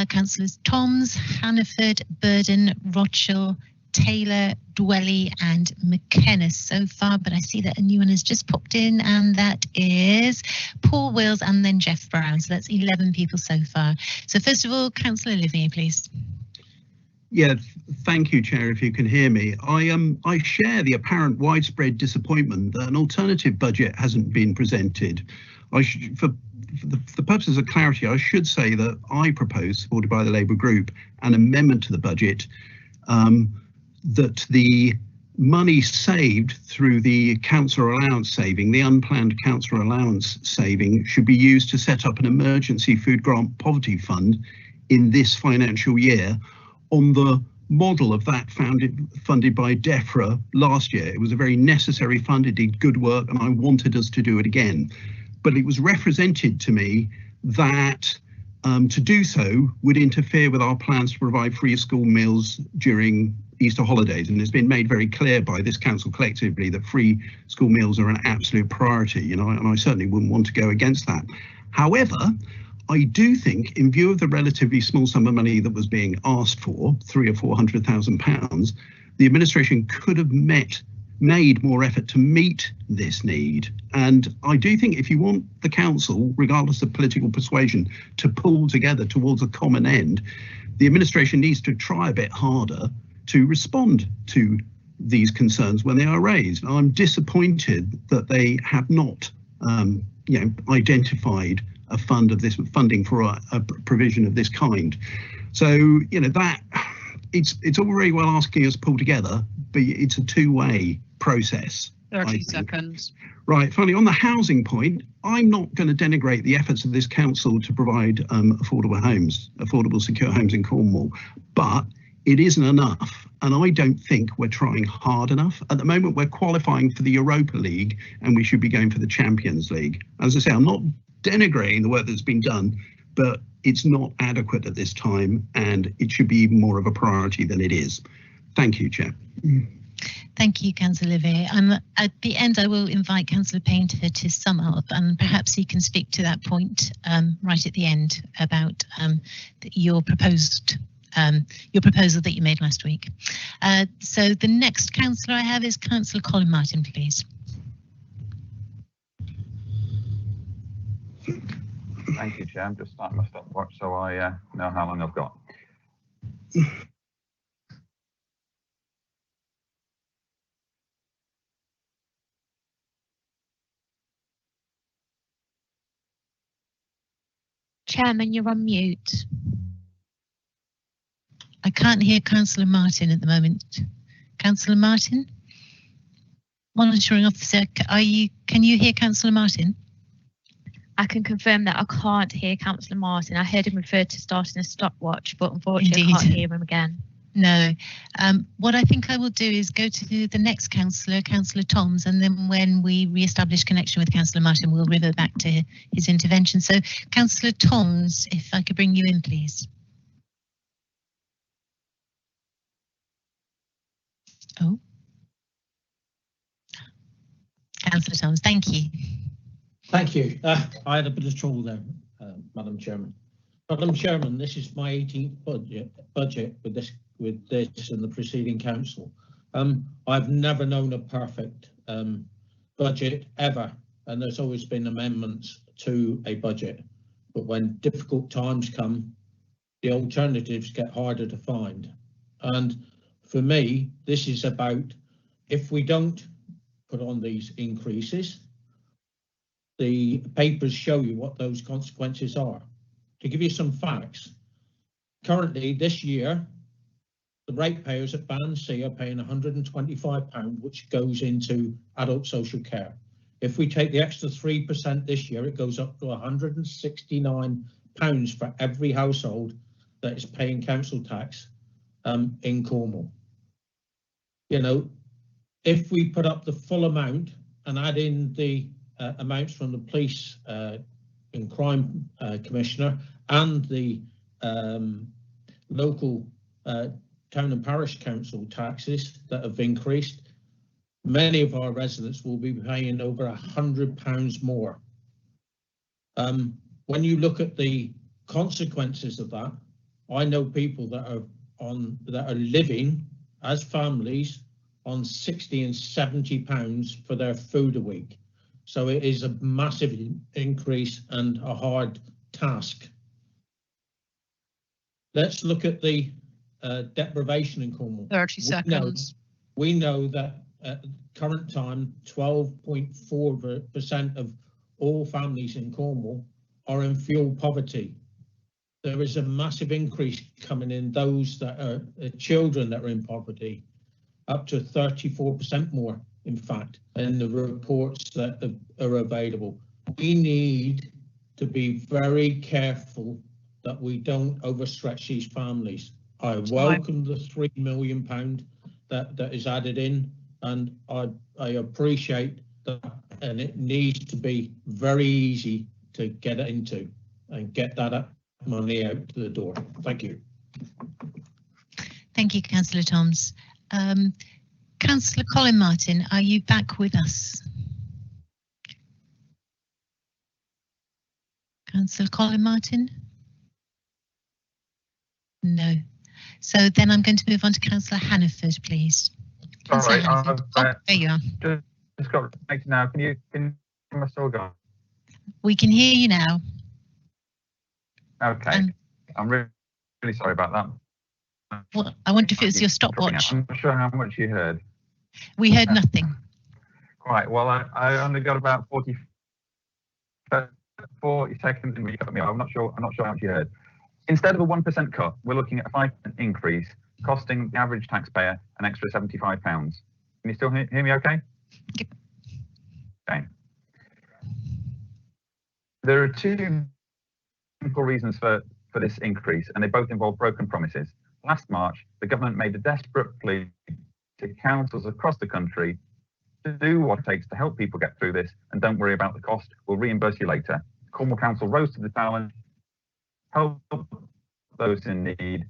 Councillors Toms, Hannaford, Burden, Rothschild, Taylor, Dwelly and McKenna so far, but I see that a new one has just popped in, and that is Paul Wills and then Jeff Brown. So that's 11 people so far. So first of all, Councillor Olivier, please. Yeah, thank you, Chair, if you can hear me. I share the apparent widespread disappointment that an alternative budget hasn't been presented. For the purposes of clarity, I should say that I propose, supported by the Labour group, an amendment to the budget that the money saved through the councillor allowance saving, the unplanned councillor allowance saving, should be used to set up an emergency food grant poverty fund in this financial year on the model of that funded by DEFRA last year. It was a very necessary fund, it did good work, and I wanted us to do it again. But it was represented to me that to do so would interfere with our plans to provide free school meals during Easter holidays, and it's been made very clear by this council collectively that free school meals are an absolute priority, and I certainly wouldn't want to go against that. However, I do think, in view of the relatively small sum of money that was being asked for, £300,000 or £400,000, the administration could have made more effort to meet this need. And I do think if you want the council, regardless of political persuasion, to pull together towards a common end, the administration needs to try a bit harder to respond to these concerns when they are raised. I'm disappointed that they have not identified a fund of this funding for a provision of this kind. So, that it's all very well asking us to pull together, but it's a two-way process. 30 seconds. Right, finally, on the housing point, I'm not going to denigrate the efforts of this council to provide affordable secure homes in Cornwall, but it isn't enough, and I don't think we're trying hard enough. At the moment, we're qualifying for the Europa League, and we should be going for the Champions League. As I say, I'm not denigrating the work that's been done, but it's not adequate at this time, and it should be even more of a priority than it is. Thank you, Chair. Thank you, Councillor Olivier. At the end, I will invite Councillor Painter to sum up, and perhaps he can speak to that point right at the end about your proposal that you made last week. So the next councillor I have is Councillor Colin Martin, please. Thank you, Chair. I'm just starting my stopwatch so I know how long I've got. Chairman, you're on mute. I can't hear Councillor Martin at the moment. Councillor Martin? Monitoring officer, can you hear Councillor Martin? I can confirm that I can't hear Councillor Martin. I heard him refer to starting a stopwatch, but unfortunately I can't hear him again. No. What I think I will do is go to the next councillor, Councillor Toms, and then when we re-establish connection with Councillor Martin, we'll revert back to his intervention. So, Councillor Toms, if I could bring you in, please. Oh. Councillor Toms, thank you. Thank you. I had a bit of trouble there, Madam Chairman. Madam Chairman, this is my 18th budget with this and the preceding council. I've never known a perfect budget ever, and there's always been amendments to a budget. But when difficult times come, the alternatives get harder to find. And for me, this is about, if we don't put on these increases, the papers show you what those consequences are. To give you some facts, currently this year, the ratepayers at Band C are paying £125, which goes into adult social care. If we take the extra 3% this year, it goes up to £169 for every household that is paying council tax in Cornwall. You know, if we put up the full amount and add in the amounts from the police and crime commissioner and the local town and parish council taxes that have increased, many of our residents will be paying over £100 more. When you look at the consequences of that, I know people that are living as families on £60 and £70 for their food a week. So it is a massive increase and a hard task. Let's look at the deprivation in Cornwall. 30 seconds. We know that at the current time, 12.4% of all families in Cornwall are in fuel poverty. There is a massive increase coming in those that are children that are in poverty, up to 34% more, in fact, in the reports that are available. We need to be very careful that we don't overstretch these families. I welcome the £3 million that is added in, and I appreciate that, and it needs to be very easy to get into and get that money out the door. Thank you. Thank you, Councillor Toms. Councillor Colin Martin, are you back with us? Councillor Colin Martin? No. So then I'm going to move on to Councillor Hannaford, please. Sorry, Hannaford. There you are. Just got connected now. Can I still go? We can hear you now. Okay. I'm really sorry about that. Well, I wonder if it was your stopwatch. I'm not sure how much you heard. We heard nothing. Right. Well, I only got about 40 seconds and you cut me off. I'm not sure how much you heard. Instead of a 1% cut, we're looking at a 5% increase, costing the average taxpayer an extra £75. Can you still hear me okay? Yep. Okay. There are two simple reasons for this increase, and they both involve broken promises. Last March, the government made a desperate plea to councils across the country to do what it takes to help people get through this, and don't worry about the cost, we'll reimburse you later. Cornwall Council rose to the challenge, helped those in need,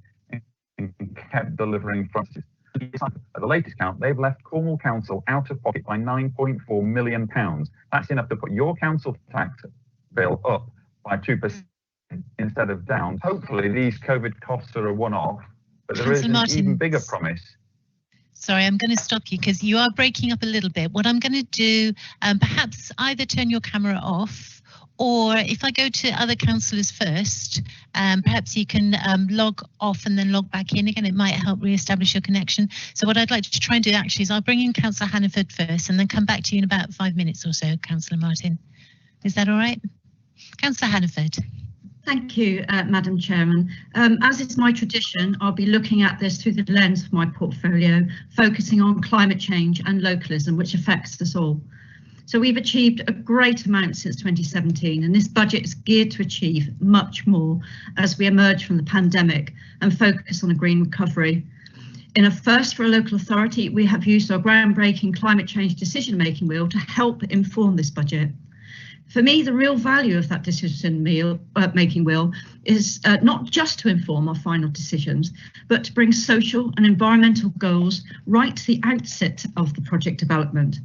and kept delivering promises. At the latest count, they've left Cornwall Council out of pocket by £9.4 million. That's enough to put your council tax bill up by 2% instead of down. Hopefully these COVID costs are a one-off, but there is an even bigger promise. Sorry, I'm going to stop you because you are breaking up a little bit. What I'm going to do, perhaps either turn your camera off, or if I go to other councillors first, perhaps you can log off and then log back in again. It might help re-establish your connection. So what I'd like to try and do actually is I'll bring in Councillor Hannaford first and then come back to you in about 5 minutes or so, Councillor Martin. Is that all right? Councillor Hannaford. Thank you, Madam Chairman. As is my tradition, I'll be looking at this through the lens of my portfolio, focusing on climate change and localism, which affects us all. So we've achieved a great amount since 2017, and this budget is geared to achieve much more as we emerge from the pandemic and focus on a green recovery. In a first for a local authority, we have used our groundbreaking climate change decision-making wheel to help inform this budget. For me, the real value of that decision-making wheel is not just to inform our final decisions, but to bring social and environmental goals right to the outset of the project development.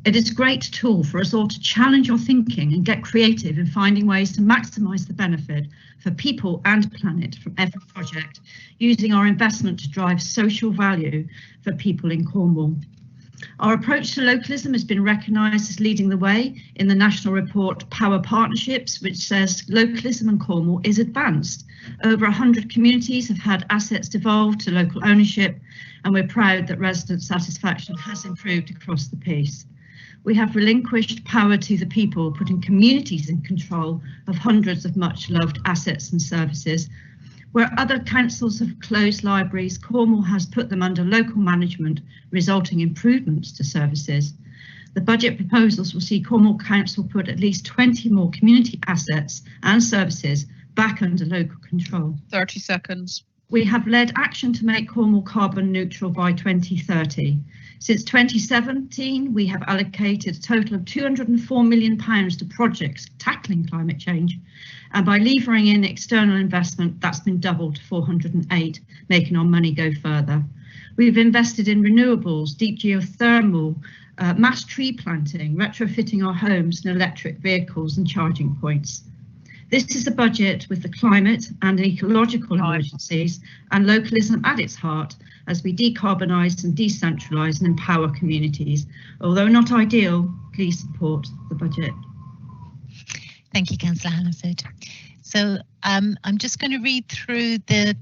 It is a great tool for us all to challenge our thinking and get creative in finding ways to maximise the benefit for people and planet from every project, using our investment to drive social value for people in Cornwall. Our approach to localism has been recognised as leading the way in the national report Power Partnerships, which says localism in Cornwall is advanced. Over 100 communities have had assets devolved to local ownership, and we're proud that resident satisfaction has improved across the piece. We have relinquished power to the people, putting communities in control of hundreds of much loved assets and services. Where other councils have closed libraries, Cornwall has put them under local management, resulting in improvements to services. The budget proposals will see Cornwall Council put at least 20 more community assets and services back under local control. 30 seconds. We have led action to make Cornwall carbon neutral by 2030. Since 2017, we have allocated a total of £204 million to projects tackling climate change, and by levering in external investment, that's been doubled to 408, making our money go further. We've invested in renewables, deep geothermal, mass tree planting, retrofitting our homes and electric vehicles and charging points. This is a budget with the climate and ecological emergencies and localism at its heart as we decarbonise and decentralise and empower communities. Although not ideal, please support the budget. Thank you, Councillor Hannaford. So I'm just going to read through the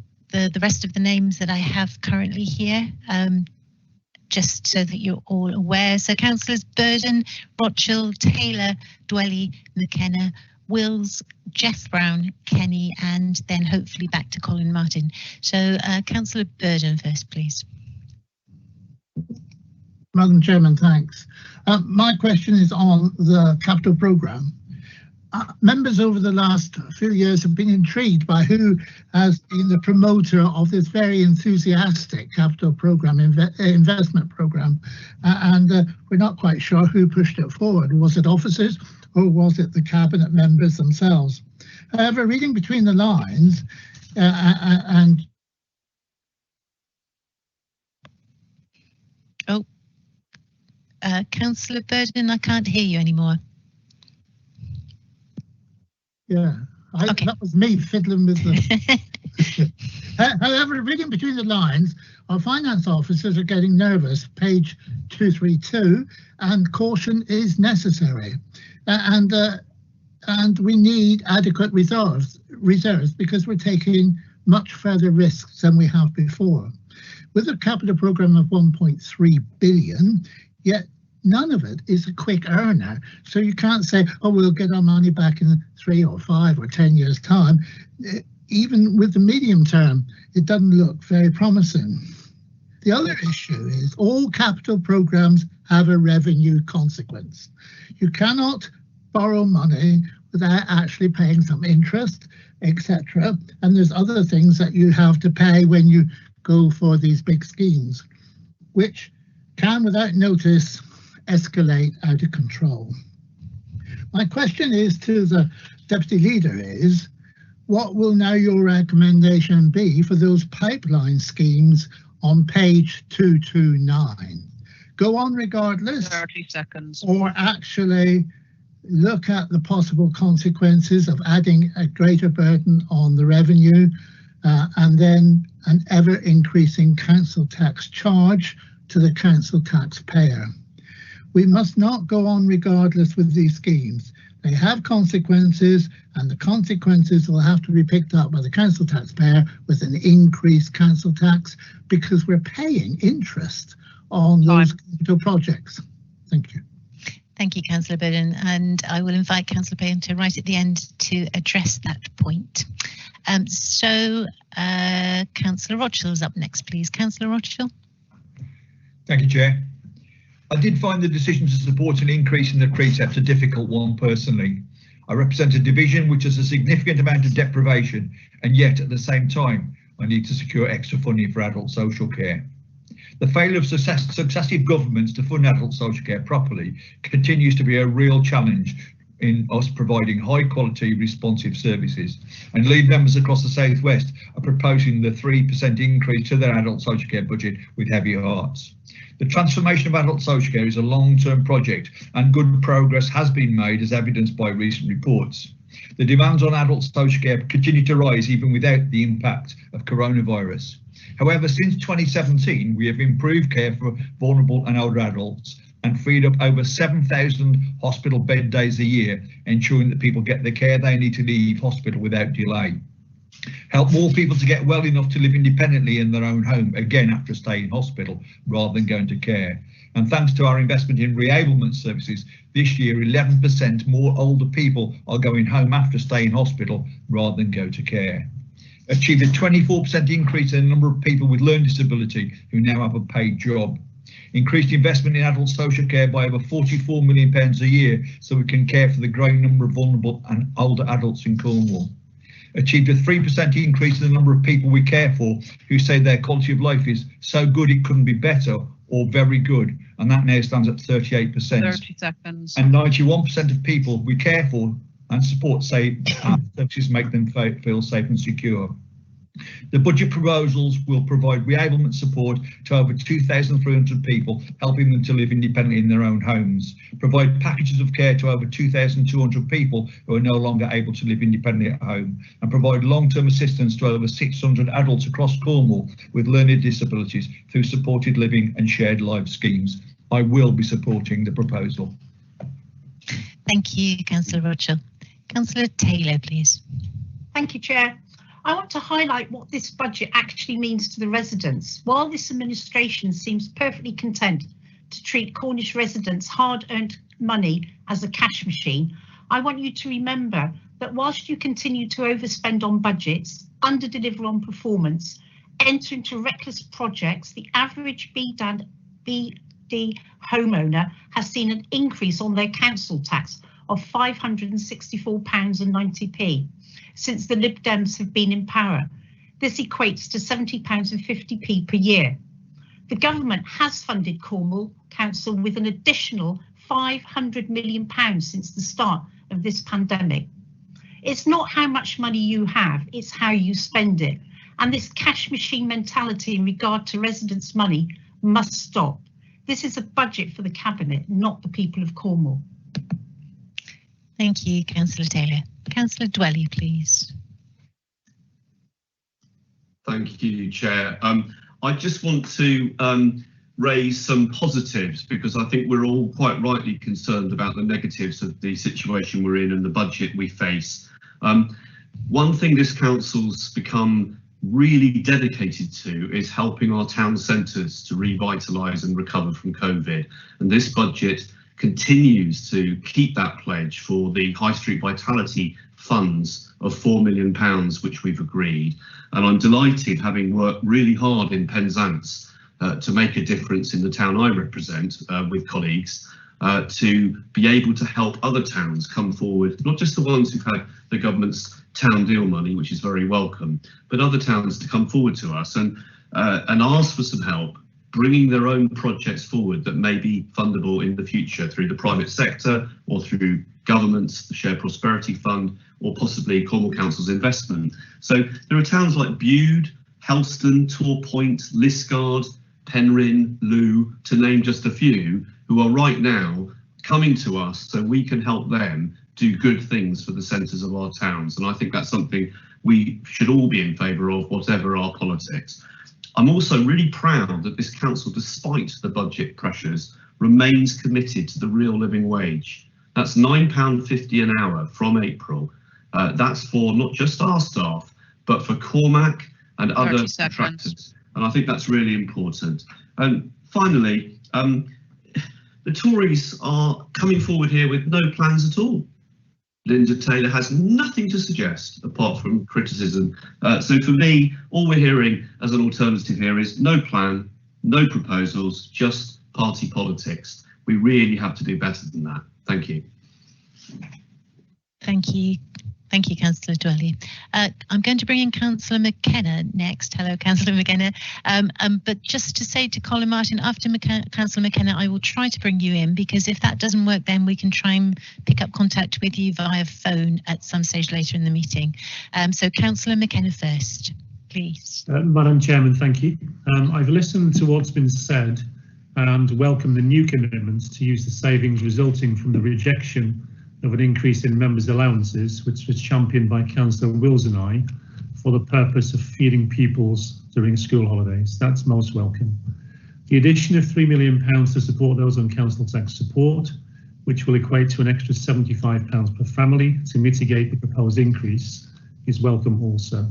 rest of the names that I have currently here, just so that you're all aware. So Councillors Burden, Rothschild, Taylor, Dwelly, McKenna, Wills, Jeff Brown, Kenny, and then hopefully back to Colin Martin. So Councillor Burden first, please. Madam Chairman, thanks. My question is on the capital programme. Members over the last few years have been intrigued by who has been the promoter of this very enthusiastic capital programme, investment programme, and we're not quite sure who pushed it forward. Was it officers or was it the cabinet members themselves? However, reading between the lines and Councillor Burden, I can't hear you anymore. Yeah, okay. That was me fiddling with the... However, reading between the lines, our finance officers are getting nervous, page 232, and caution is necessary. And we need adequate reserves because we're taking much further risks than we have before. With a capital programme of 1.3 billion, yet none of it is a quick earner. So you can't say, oh, we'll get our money back in 3 or 5 or 10 years' time. Even with the medium term, it doesn't look very promising. The other issue is all capital programmes have a revenue consequence. You cannot borrow money without actually paying some interest, etc. And there's other things that you have to pay when you go for these big schemes, which can, without notice, escalate out of control. My question is to the Deputy Leader is, what will now your recommendation be for those pipeline schemes on page 229? Go on regardless? 30 seconds. Or actually look at the possible consequences of adding a greater burden on the revenue and then an ever increasing council tax charge to the council taxpayer. We must not go on regardless with these schemes. They have consequences, and the consequences will have to be picked up by the council taxpayer with an increased council tax because we're paying interest on those capital projects. Thank you. Thank you, Councillor Burden, and I will invite Councillor Painter right at the end to address that point. Councillor Rothschild is up next, please. Councillor Rothschild. Thank you, Chair. I did find the decision to support an increase in the precept a difficult one personally. I represent a division which has a significant amount of deprivation, and yet at the same time I need to secure extra funding for adult social care. The failure of successive governments to fund adult social care properly continues to be a real challenge in us providing high quality responsive services, and Leave members across the South West are proposing the 3% increase to their adult social care budget with heavy hearts. The transformation of adult social care is a long-term project and good progress has been made as evidenced by recent reports. The demands on adult social care continue to rise even without the impact of coronavirus. However, since 2017, we have improved care for vulnerable and older adults and freed up over 7,000 hospital bed days a year, ensuring that people get the care they need to leave hospital without delay. Help more people to get well enough to live independently in their own home, again after staying in hospital rather than going to care. And thanks to our investment in reablement services, this year 11% more older people are going home after staying in hospital rather than go to care. Achieved a 24% increase in the number of people with learning disability who now have a paid job. Increased investment in adult social care by over £44 million a year so we can care for the growing number of vulnerable and older adults in Cornwall. Achieved a 3% increase in the number of people we care for who say their quality of life is so good it couldn't be better or very good, and that now stands at 38%. 30 seconds. And 91% of people we care for and support say our services make them feel safe and secure. The budget proposals will provide reablement support to over 2,300 people, helping them to live independently in their own homes, provide packages of care to over 2,200 people who are no longer able to live independently at home, and provide long-term assistance to over 600 adults across Cornwall with learning disabilities through supported living and shared life schemes. I will be supporting the proposal. Thank you, Councillor Rothschild. Councillor Taylor, please. Thank you, Chair. I want to highlight what this budget actually means to the residents. While this administration seems perfectly content to treat Cornish residents' hard-earned money as a cash machine, I want you to remember that whilst you continue to overspend on budgets, under-deliver on performance, enter into reckless projects, the average BD homeowner has seen an increase on their council tax of £564.90 since the Lib Dems have been in power. This equates to £70.50 per year. The government has funded Cornwall Council with an additional £500 million since the start of this pandemic. It's not how much money you have, it's how you spend it. And this cash machine mentality in regard to residents' money must stop. This is a budget for the Cabinet, not the people of Cornwall. Thank you, Councillor Taylor. Councillor Dwelly, please. Thank you, Chair. I just want to raise some positives because I think we're all quite rightly concerned about the negatives of the situation we're in and the budget we face. One thing this council's become really dedicated to is helping our town centres to revitalise and recover from COVID. And this budget continues to keep that pledge for the High Street Vitality funds of £4 million, which we've agreed. And I'm delighted, having worked really hard in Penzance to make a difference in the town I represent with colleagues, to be able to help other towns come forward, not just the ones who've had the government's town deal money, which is very welcome, but other towns to come forward to us and ask for some help, bringing their own projects forward that may be fundable in the future through the private sector or through governments, the Shared Prosperity Fund, or possibly Cornwall Council's investment. So there are towns like Bude, Helston, Torpoint, Liskeard, Penryn, Looe, to name just a few, who are right now coming to us so we can help them do good things for the centres of our towns. And I think that's something we should all be in favour of, whatever our politics. I'm also really proud that this council, despite the budget pressures, remains committed to the real living wage. That's £9.50 an hour from April. That's for not just our staff, but for Cormac and other contractors. And I think that's really important. And finally, the Tories are coming forward here with no plans at all. Linda Taylor has nothing to suggest apart from criticism. So for me, all we're hearing as an alternative here is no plan, no proposals, just party politics. We really have to do better than that. Thank you. Thank you. Thank you, Councillor Dwelly. I'm going to bring in Councillor McKenna next. Hello, Councillor McKenna. But just to say to Colin Martin, after Councillor McKenna, I will try to bring you in, because if that doesn't work, then we can try and pick up contact with you via phone at some stage later in the meeting. So Councillor McKenna first, please. Madam Chairman, thank you. I've listened to what's been said, and welcome the new commitments to use the savings resulting from the rejection of an increase in members' allowances, which was championed by Councillor Wills and I, for the purpose of feeding pupils during school holidays. That's most welcome. The addition of £3 million to support those on council tax support, which will equate to an extra £75 per family to mitigate the proposed increase, is welcome also.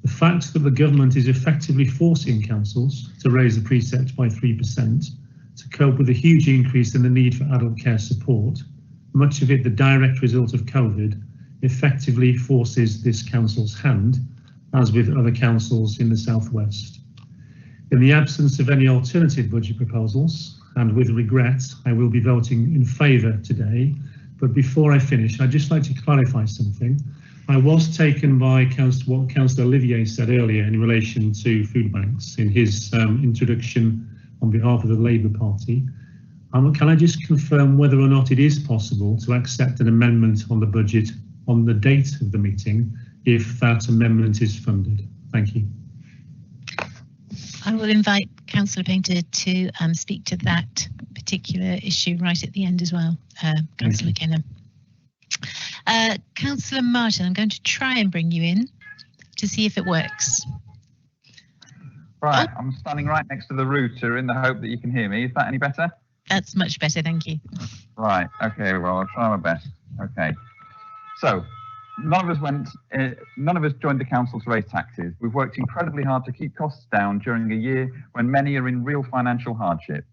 The fact that the government is effectively forcing councils to raise the precept by 3% to cope with a huge increase in the need for adult care support, much of it the direct result of COVID, effectively forces this council's hand, as with other councils in the southwest. In the absence of any alternative budget proposals, and with regret, I will be voting in favour today. But before I finish, I'd just like to clarify something. I was taken by what Councillor Olivier said earlier in relation to food banks in his introduction on behalf of the Labour Party. Can I just confirm whether or not it is possible to accept an amendment on the budget on the date of the meeting if that amendment is funded? Thank you. I will invite Councillor Painter to speak to that particular issue right at the end as well, Councillor McKenna. Councillor Martin, I'm going to try and bring you in to see if it works. Right, I'm standing right next to the router in the hope that you can hear me. Is that any better? That's much better, thank you. Right, okay, well, I'll try my best. Okay, so none of us joined the council to raise taxes. We've worked incredibly hard to keep costs down during a year when many are in real financial hardship.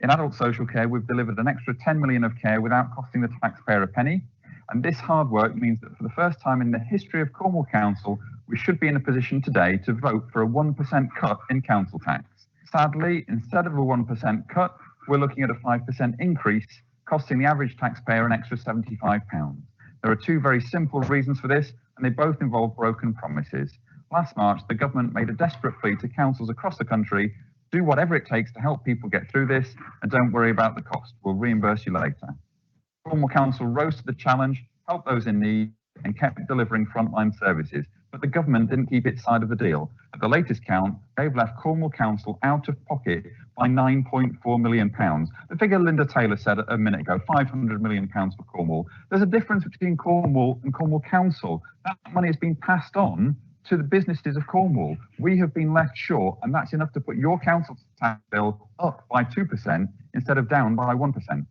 In adult social care, we've delivered an extra 10 million of care without costing the taxpayer a penny. And this hard work means that for the first time in the history of Cornwall Council, we should be in a position today to vote for a 1% cut in council tax. Sadly, instead of a 1% cut, we're looking at a 5% increase, costing the average taxpayer an extra £75. There are two very simple reasons for this, and they both involve broken promises. Last March, the government made a desperate plea to councils across the country: do whatever it takes to help people get through this, and don't worry about the cost. We'll reimburse you later. Cornwall Council rose to the challenge, helped those in need, and kept delivering frontline services. But the government didn't keep its side of the deal. At the latest count, they've left Cornwall Council out of pocket by £9.4 million. The figure Linda Taylor said a minute ago, £500 million for Cornwall. There's a difference between Cornwall and Cornwall Council. That money has been passed on to the businesses of Cornwall. We have been left short, and that's enough to put your council tax bill up by 2% instead of down by 1%.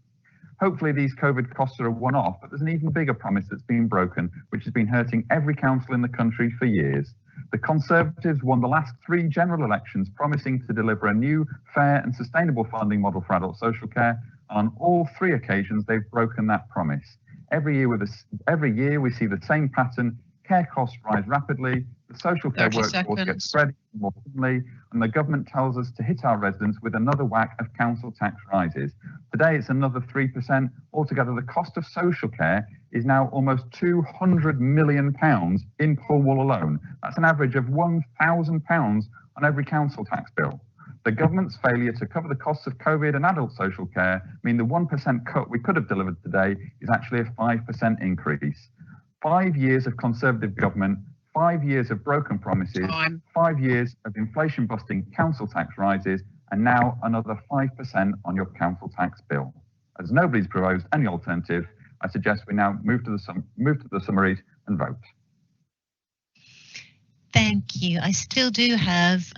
Hopefully these COVID costs are a one-off, but there's an even bigger promise that's been broken, which has been hurting every council in the country for years. The Conservatives won the last 3 general elections promising to deliver a new, fair and sustainable funding model for adult social care. On all 3 occasions, they've broken that promise. Every year we see the same pattern. Care costs rise rapidly, the social care workforce gets spread more thinly, and the government tells us to hit our residents with another whack of council tax rises. Today it's another 3%. Altogether, the cost of social care is now almost £200 million in Cornwall alone. That's an average of £1,000 on every council tax bill. The government's failure to cover the costs of COVID and adult social care mean the 1% cut we could have delivered today is actually a 5% increase. 5 years of Conservative government, 5 years of broken promises, 5 years of inflation-busting council tax rises, and now another 5% on your council tax bill. As nobody's proposed any alternative, I suggest we now move to the summaries and vote. Thank you. I still do have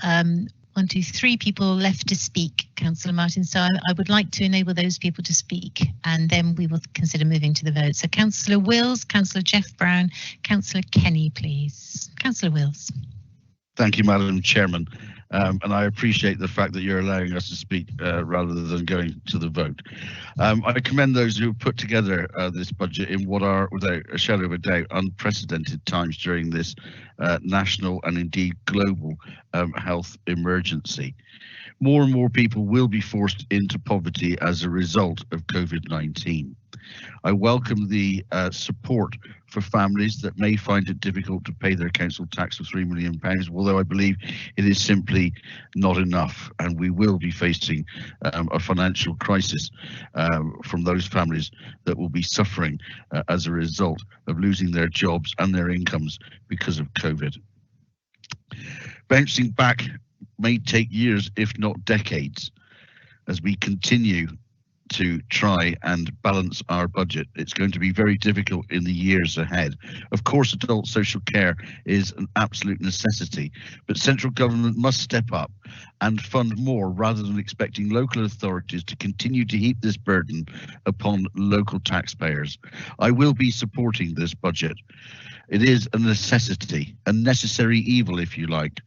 3 people left to speak, Councillor Martin, so I would like to enable those people to speak, and then we will consider moving to the vote. So Councillor Wills, Councillor Jeff Brown, Councillor Kenny, please. Councillor Wills. Thank you, Madam Chairman, and I appreciate the fact that you're allowing us to speak rather than going to the vote. I commend those who put together this budget in what are, without a shadow of a doubt, unprecedented times during this national and indeed global health emergency. More and more people will be forced into poverty as a result of COVID-19. I welcome the support for families that may find it difficult to pay their council tax of £3 million, although I believe it is simply not enough, and we will be facing a financial crisis from those families that will be suffering as a result of losing their jobs and their incomes because of COVID. Bouncing back may take years, if not decades. as we continue to try and balance our budget. It's going to be very difficult in the years ahead. Of course, adult social care is an absolute necessity, but central government must step up and fund more rather than expecting local authorities to continue to heap this burden upon local taxpayers. I will be supporting this budget. It is a necessity, a necessary evil, if you like,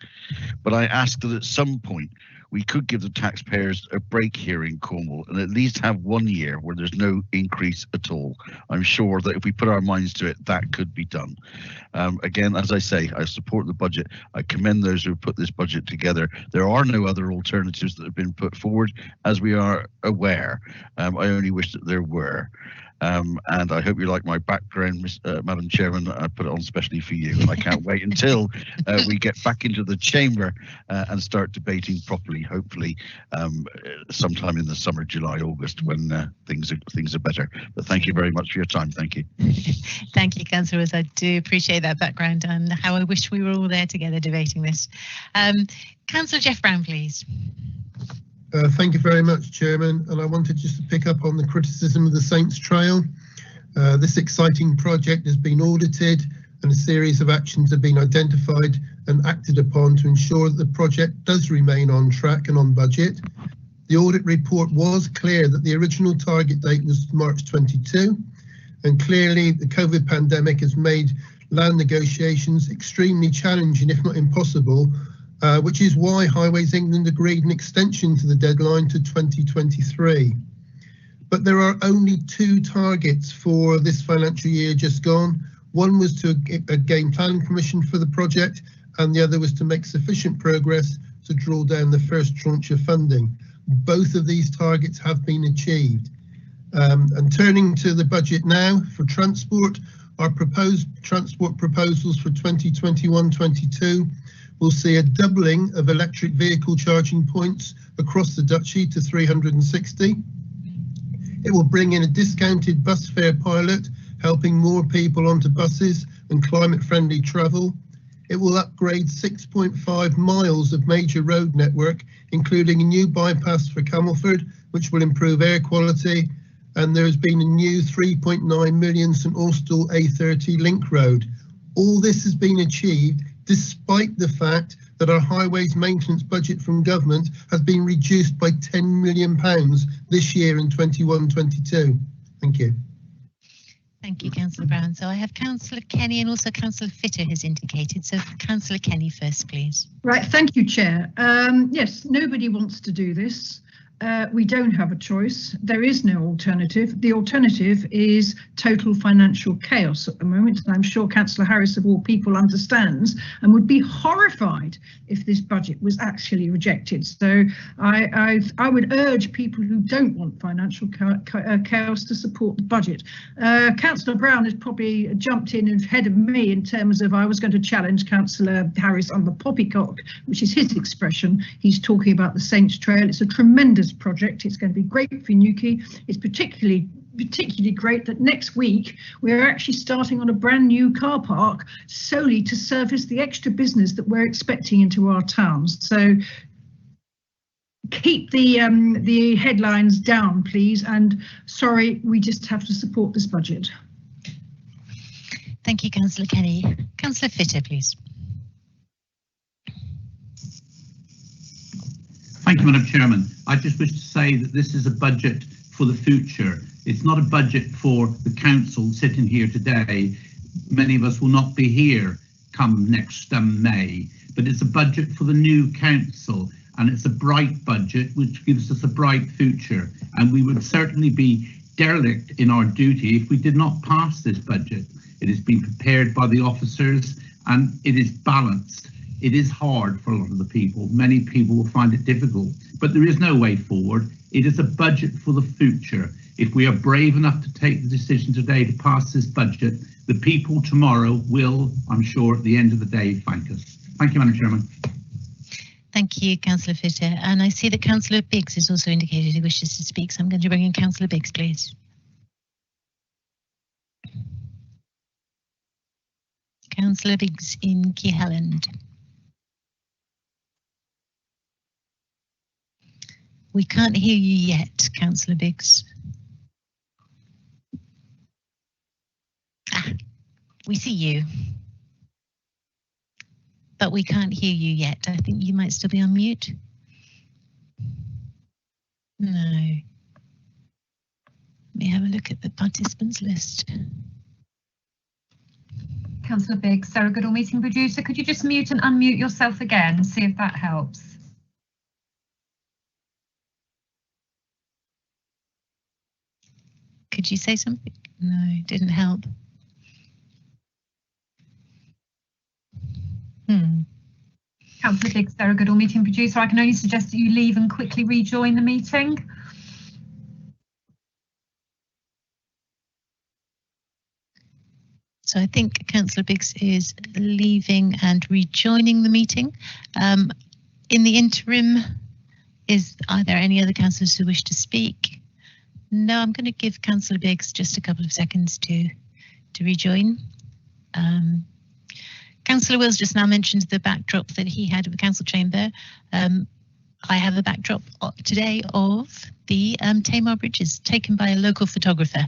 but I ask that at some point we could give the taxpayers a break here in Cornwall and at least have 1 year where there's no increase at all. I'm sure that if we put our minds to it, that could be done. Again, as I say, I support the budget. I commend those who have put this budget together. There are no other alternatives that have been put forward, as we are aware. I only wish that there were. And I hope you like my background, Madam Chairman. I put it on specially for you, and I can't wait until we get back into the chamber and start debating properly, hopefully sometime in the summer, July, August, when things are better. But thank you very much for your time. Thank you. Thank you, Councillor Wills. I do appreciate that background and how I wish we were all there together debating this. Councillor Jeff Brown, please. Thank you very much, Chairman. And I wanted just to pick up on the criticism of the Saints Trail. This exciting project has been audited and a series of actions have been identified and acted upon to ensure that the project does remain on track and on budget. The audit report was clear that the original target date was March 22, and clearly the COVID pandemic has made land negotiations extremely challenging, if not impossible, which is why Highways England agreed an extension to the deadline to 2023. But there are only 2 targets for this financial year just gone. One was to gain planning permission for the project, and the other was to make sufficient progress to draw down the first tranche of funding. Both of these targets have been achieved. And turning to the budget now, for transport, our proposed transport proposals for 2021-22 will see a doubling of electric vehicle charging points across the Duchy to 360. It will bring in a discounted bus fare pilot, helping more people onto buses and climate-friendly travel. It will upgrade 6.5 miles of major road network, including a new bypass for Camelford, which will improve air quality. And there has been a new 3.9 million St Austell A30 link road. All this has been achieved despite the fact that our highways maintenance budget from government has been reduced by £10 million this year in 21-22. Thank you. Thank you, Councillor Brown. So I have Councillor Kenny and also Councillor Fitter has indicated. So Councillor Kenny first, please. Right, thank you, Chair. Yes, nobody wants to do this. We don't have a choice. There is no alternative. The alternative is total financial chaos at the moment, and I'm sure Councillor Harris of all people understands and would be horrified if this budget was actually rejected. So I would urge people who don't want financial chaos to support the budget. Councillor Brown has probably jumped in ahead of me in terms of I was going to challenge Councillor Harris on the poppycock, which is his expression. He's talking about the Saints Trail. It's a tremendous project. It's going to be great for Newquay. It's particularly great that next week we're actually starting on a brand new car park solely to service the extra business that we're expecting into our towns. So keep the headlines down, please. And sorry, we just have to support this budget. Thank you, Councillor Kenny. Councillor Fitter, please. Thank you, Madam Chairman. I just wish to say that this is a budget for the future. It's not a budget for the council sitting here today. Many of us will not be here come next May, but it's a budget for the new council, and it's a bright budget which gives us a bright future. And we would certainly be derelict in our duty if we did not pass this budget. It has been prepared by the officers and it is balanced. It is hard for a lot of the people. Many people will find it difficult, but there is no way forward. It is a budget for the future. If we are brave enough to take the decision today to pass this budget, the people tomorrow will, I'm sure, at the end of the day, thank us. Thank you, Madam Chairman. Thank you, Councillor Fitter. And I see that Councillor Biggs has also indicated he wishes to speak, so I'm going to bring in Councillor Biggs, please. Councillor Biggs in Keyhalland. We can't hear you yet, Councillor Biggs. We see you, but we can't hear you yet. I think you might still be on mute. No. Let me have a look at the participants list. Councillor Biggs, Sarah Goodall, meeting producer. Could you just mute and unmute yourself again and see if that helps? Could you say something? No, it didn't help. Councillor Biggs, Sarah Goodall, meeting producer. I can only suggest that you leave and quickly rejoin the meeting. So I think Councillor Biggs is leaving and rejoining the meeting. In the interim, are there any other councillors who wish to speak? No, I'm going to give Councillor Biggs just a couple of seconds to rejoin. Councillor Wills just now mentioned the backdrop that he had of the council chamber. I have a backdrop today of the Tamar Bridges taken by a local photographer.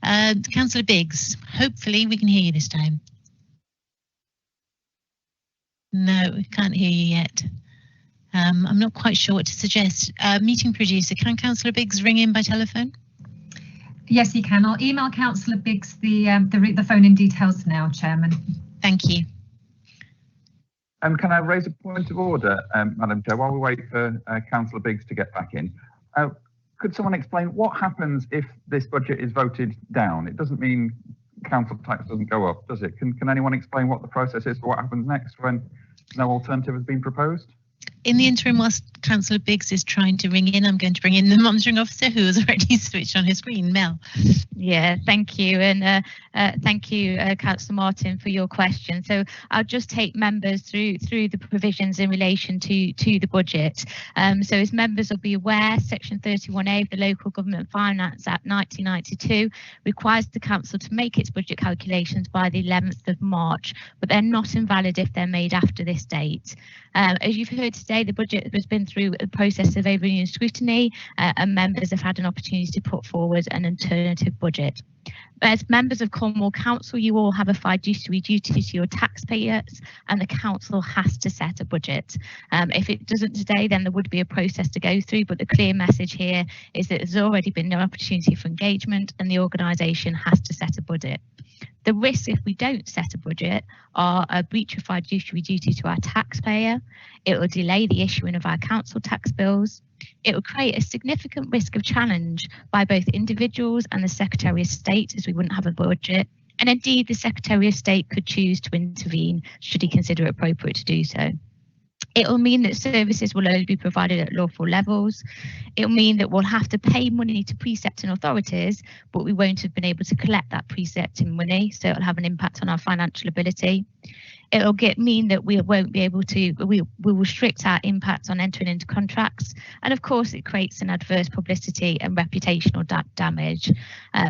Councillor Biggs, hopefully we can hear you this time. No, we can't hear you yet. I'm not quite sure what to suggest. Meeting producer, can Councillor Biggs ring in by telephone? Yes, you can. I'll email Councillor Biggs the phone-in details now, Chairman. Thank you. Can I raise a point of order, Madam Chair, while we wait for Councillor Biggs to get back in? Could someone explain what happens if this budget is voted down? It doesn't mean council tax doesn't go up, does it? Can anyone explain what the process is for what happens next when no alternative has been proposed? In the interim, whilst Councillor Biggs is trying to ring in, I'm going to bring in the monitoring officer who has already switched on his screen, Mel. Yeah, thank you. And thank you, Councillor Martin, for your question. So I'll just take members through the provisions in relation to the budget. So as members will be aware, Section 31A of the Local Government Finance Act 1992 requires the council to make its budget calculations by the 11th of March, but they're not invalid if they're made after this date. As you've heard today, the budget has been through a process of overview and scrutiny, and members have had an opportunity to put forward an alternative budget. As members of Cornwall Council, you all have a fiduciary duty to your taxpayers, and the council has to set a budget. If it doesn't today, then there would be a process to go through, but the clear message here is that there's already been no opportunity for engagement, and the organisation has to set a budget. The risks if we don't set a budget are a breach of fiduciary duty to our taxpayer. It will delay the issuing of our council tax bills. It will create a significant risk of challenge by both individuals and the Secretary of State, as we wouldn't have a budget. And indeed, the Secretary of State could choose to intervene should he consider it appropriate to do so. It will mean that services will only be provided at lawful levels. It will mean that we'll have to pay money to precepting authorities, but we won't have been able to collect that precepting money, so it'll have an impact on our financial ability. It'll mean that we won't be able to, we will restrict our impact on entering into contracts. And of course, it creates an adverse publicity and reputational damage.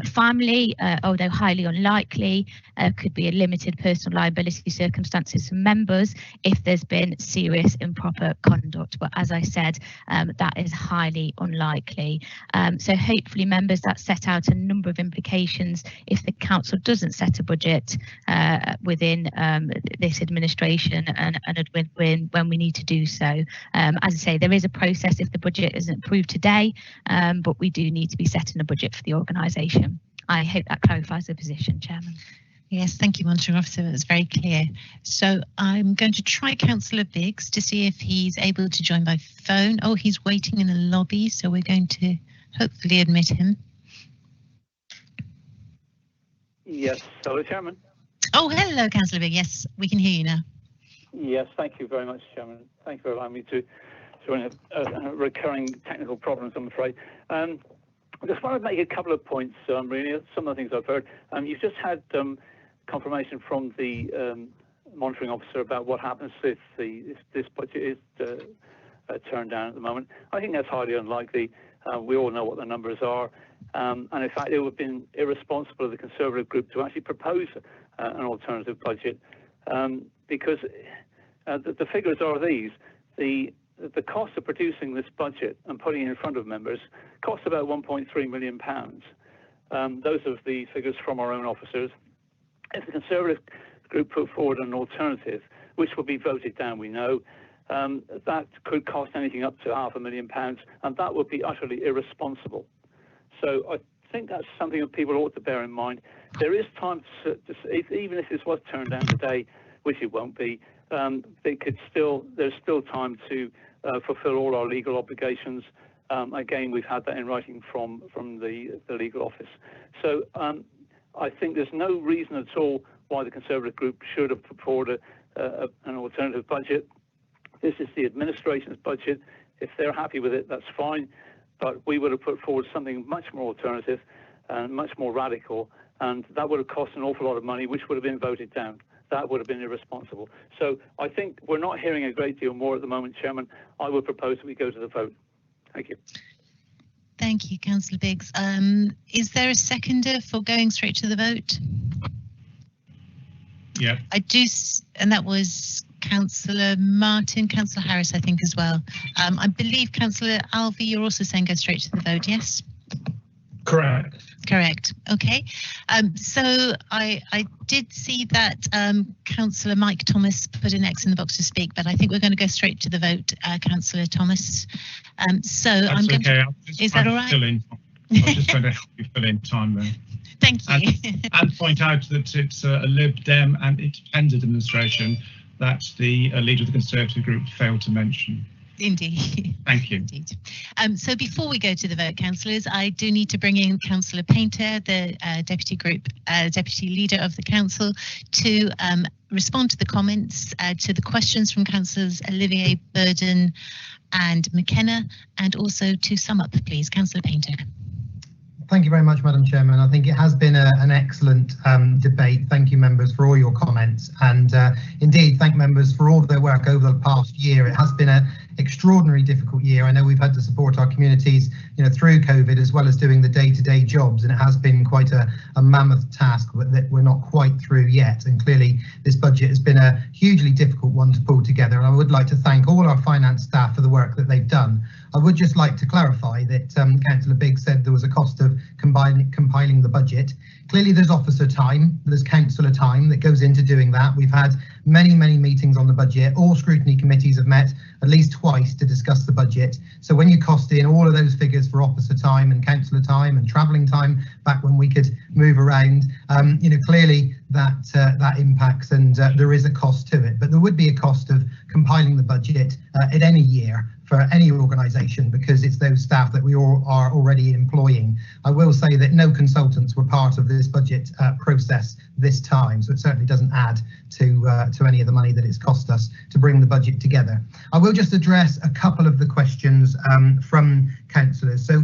Finally, although highly unlikely, could be a limited personal liability circumstances for members if there's been serious improper conduct. But as I said, that is highly unlikely. So hopefully members, that set out a number of implications if the council doesn't set a budget within this administration and when we need to do so. As I say, there is a process if the budget isn't approved today, but we do need to be setting a budget for the organisation. I hope that clarifies the position, Chairman. Yes, thank you, Monitoring Officer. That's very clear. So I'm going to try Councillor Biggs to see if he's able to join by phone. Oh, he's waiting in the lobby, so we're going to hopefully admit him. Yes, hello, Chairman. Oh, hello, Councillor Biggs. Yes, we can hear you now. Yes, thank you very much, Chairman. Thank you for allowing me to join recurring technical problems, I'm afraid. I just want to make a couple of points, really, some of the things I've heard. You've just had confirmation from the monitoring officer about what happens if this budget is turned down at the moment. I think that's highly unlikely. We all know what the numbers are. And in fact, it would have been irresponsible of the Conservative group to actually propose an alternative budget because the figures are these. The the cost of producing this budget and putting it in front of members costs about £1.3 million. Those are the figures from our own officers. If the Conservative group put forward an alternative, which will be voted down, we know, that could cost anything up to £500,000, and that would be utterly irresponsible. So I think that's something that people ought to bear in mind. There is time to even if this was turned down today, which it won't be, there's still time to fulfil all our legal obligations. Again, we've had that in writing from the legal office. So I think there's no reason at all why the Conservative group should have put forward an alternative budget. This is the administration's budget. If they're happy with it, that's fine. But we would have put forward something much more alternative and much more radical, and that would have cost an awful lot of money, which would have been voted down. That would have been irresponsible. So I think we're not hearing a great deal more at the moment, Chairman. I would propose that we go to the vote. Thank you. Thank you, Councillor Biggs. Is there a seconder for going straight to the vote? Yeah. I do, and that was Councillor Martin, Councillor Harris, I think, as well. I believe, Councillor Alvey, you're also saying go straight to the vote, yes? Correct. Correct. Okay. So I did see that Councillor Mike Thomas put an X in the box to speak, but I think we're going to go straight to the vote, Councillor Thomas. So That's I'm going okay. to. Is that all right? I'm just going to help you fill in time there. Thank you. And point out that it's a Lib Dem and independent administration that the leader of the Conservative group failed to mention. Indeed. Thank you. Indeed. So before we go to the vote, councillors, I do need to bring in Councillor Painter, the deputy leader of the council, to respond to the comments, to the questions from councillors Olivier, Burden and McKenna, and also to sum up, please. Councillor Painter. Thank you very much, Madam Chairman. I think it has been an excellent debate. Thank you, members, for all your comments, and indeed, thank members for all of their work over the past year. It has been an extraordinarily difficult year. I know we've had to support our communities, through COVID, as well as doing the day-to-day jobs, and it has been quite a mammoth task that we're not quite through yet. And clearly, this budget has been a hugely difficult one to pull together. And I would like to thank all our finance staff for the work that they've done. I would just like to clarify that Councillor Biggs said there was a cost of compiling the budget. Clearly, there's officer time, there's councillor time that goes into doing that. We've had many meetings on the budget. All scrutiny committees have met at least twice to discuss the budget. So when you cost in all of those figures for officer time and councillor time and travelling time back when we could move around, clearly that impacts, and there is a cost to it. But there would be a cost of compiling the budget in any year for any organisation, because it's those staff that we all are already employing. I will say that no consultants were part of this budget process this time, so it certainly doesn't add to any of the money that it's cost us to bring the budget together. I will just address a couple of the questions from councillors. So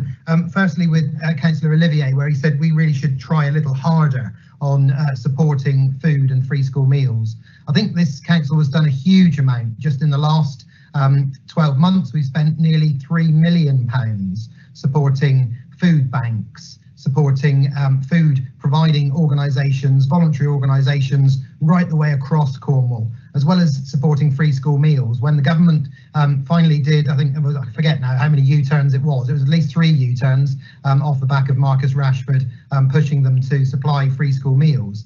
firstly, with Councillor Olivier, where he said we really should try a little harder on supporting food and free school meals. I think this council has done a huge amount. Just in the last 12 months, we've spent nearly £3 million supporting food banks, supporting food providing organisations, voluntary organisations right the way across Cornwall, as well as supporting free school meals. When the government finally did, I think it was, I forget now how many U-turns it was at least 3 U-turns off the back of Marcus Rashford pushing them to supply free school meals.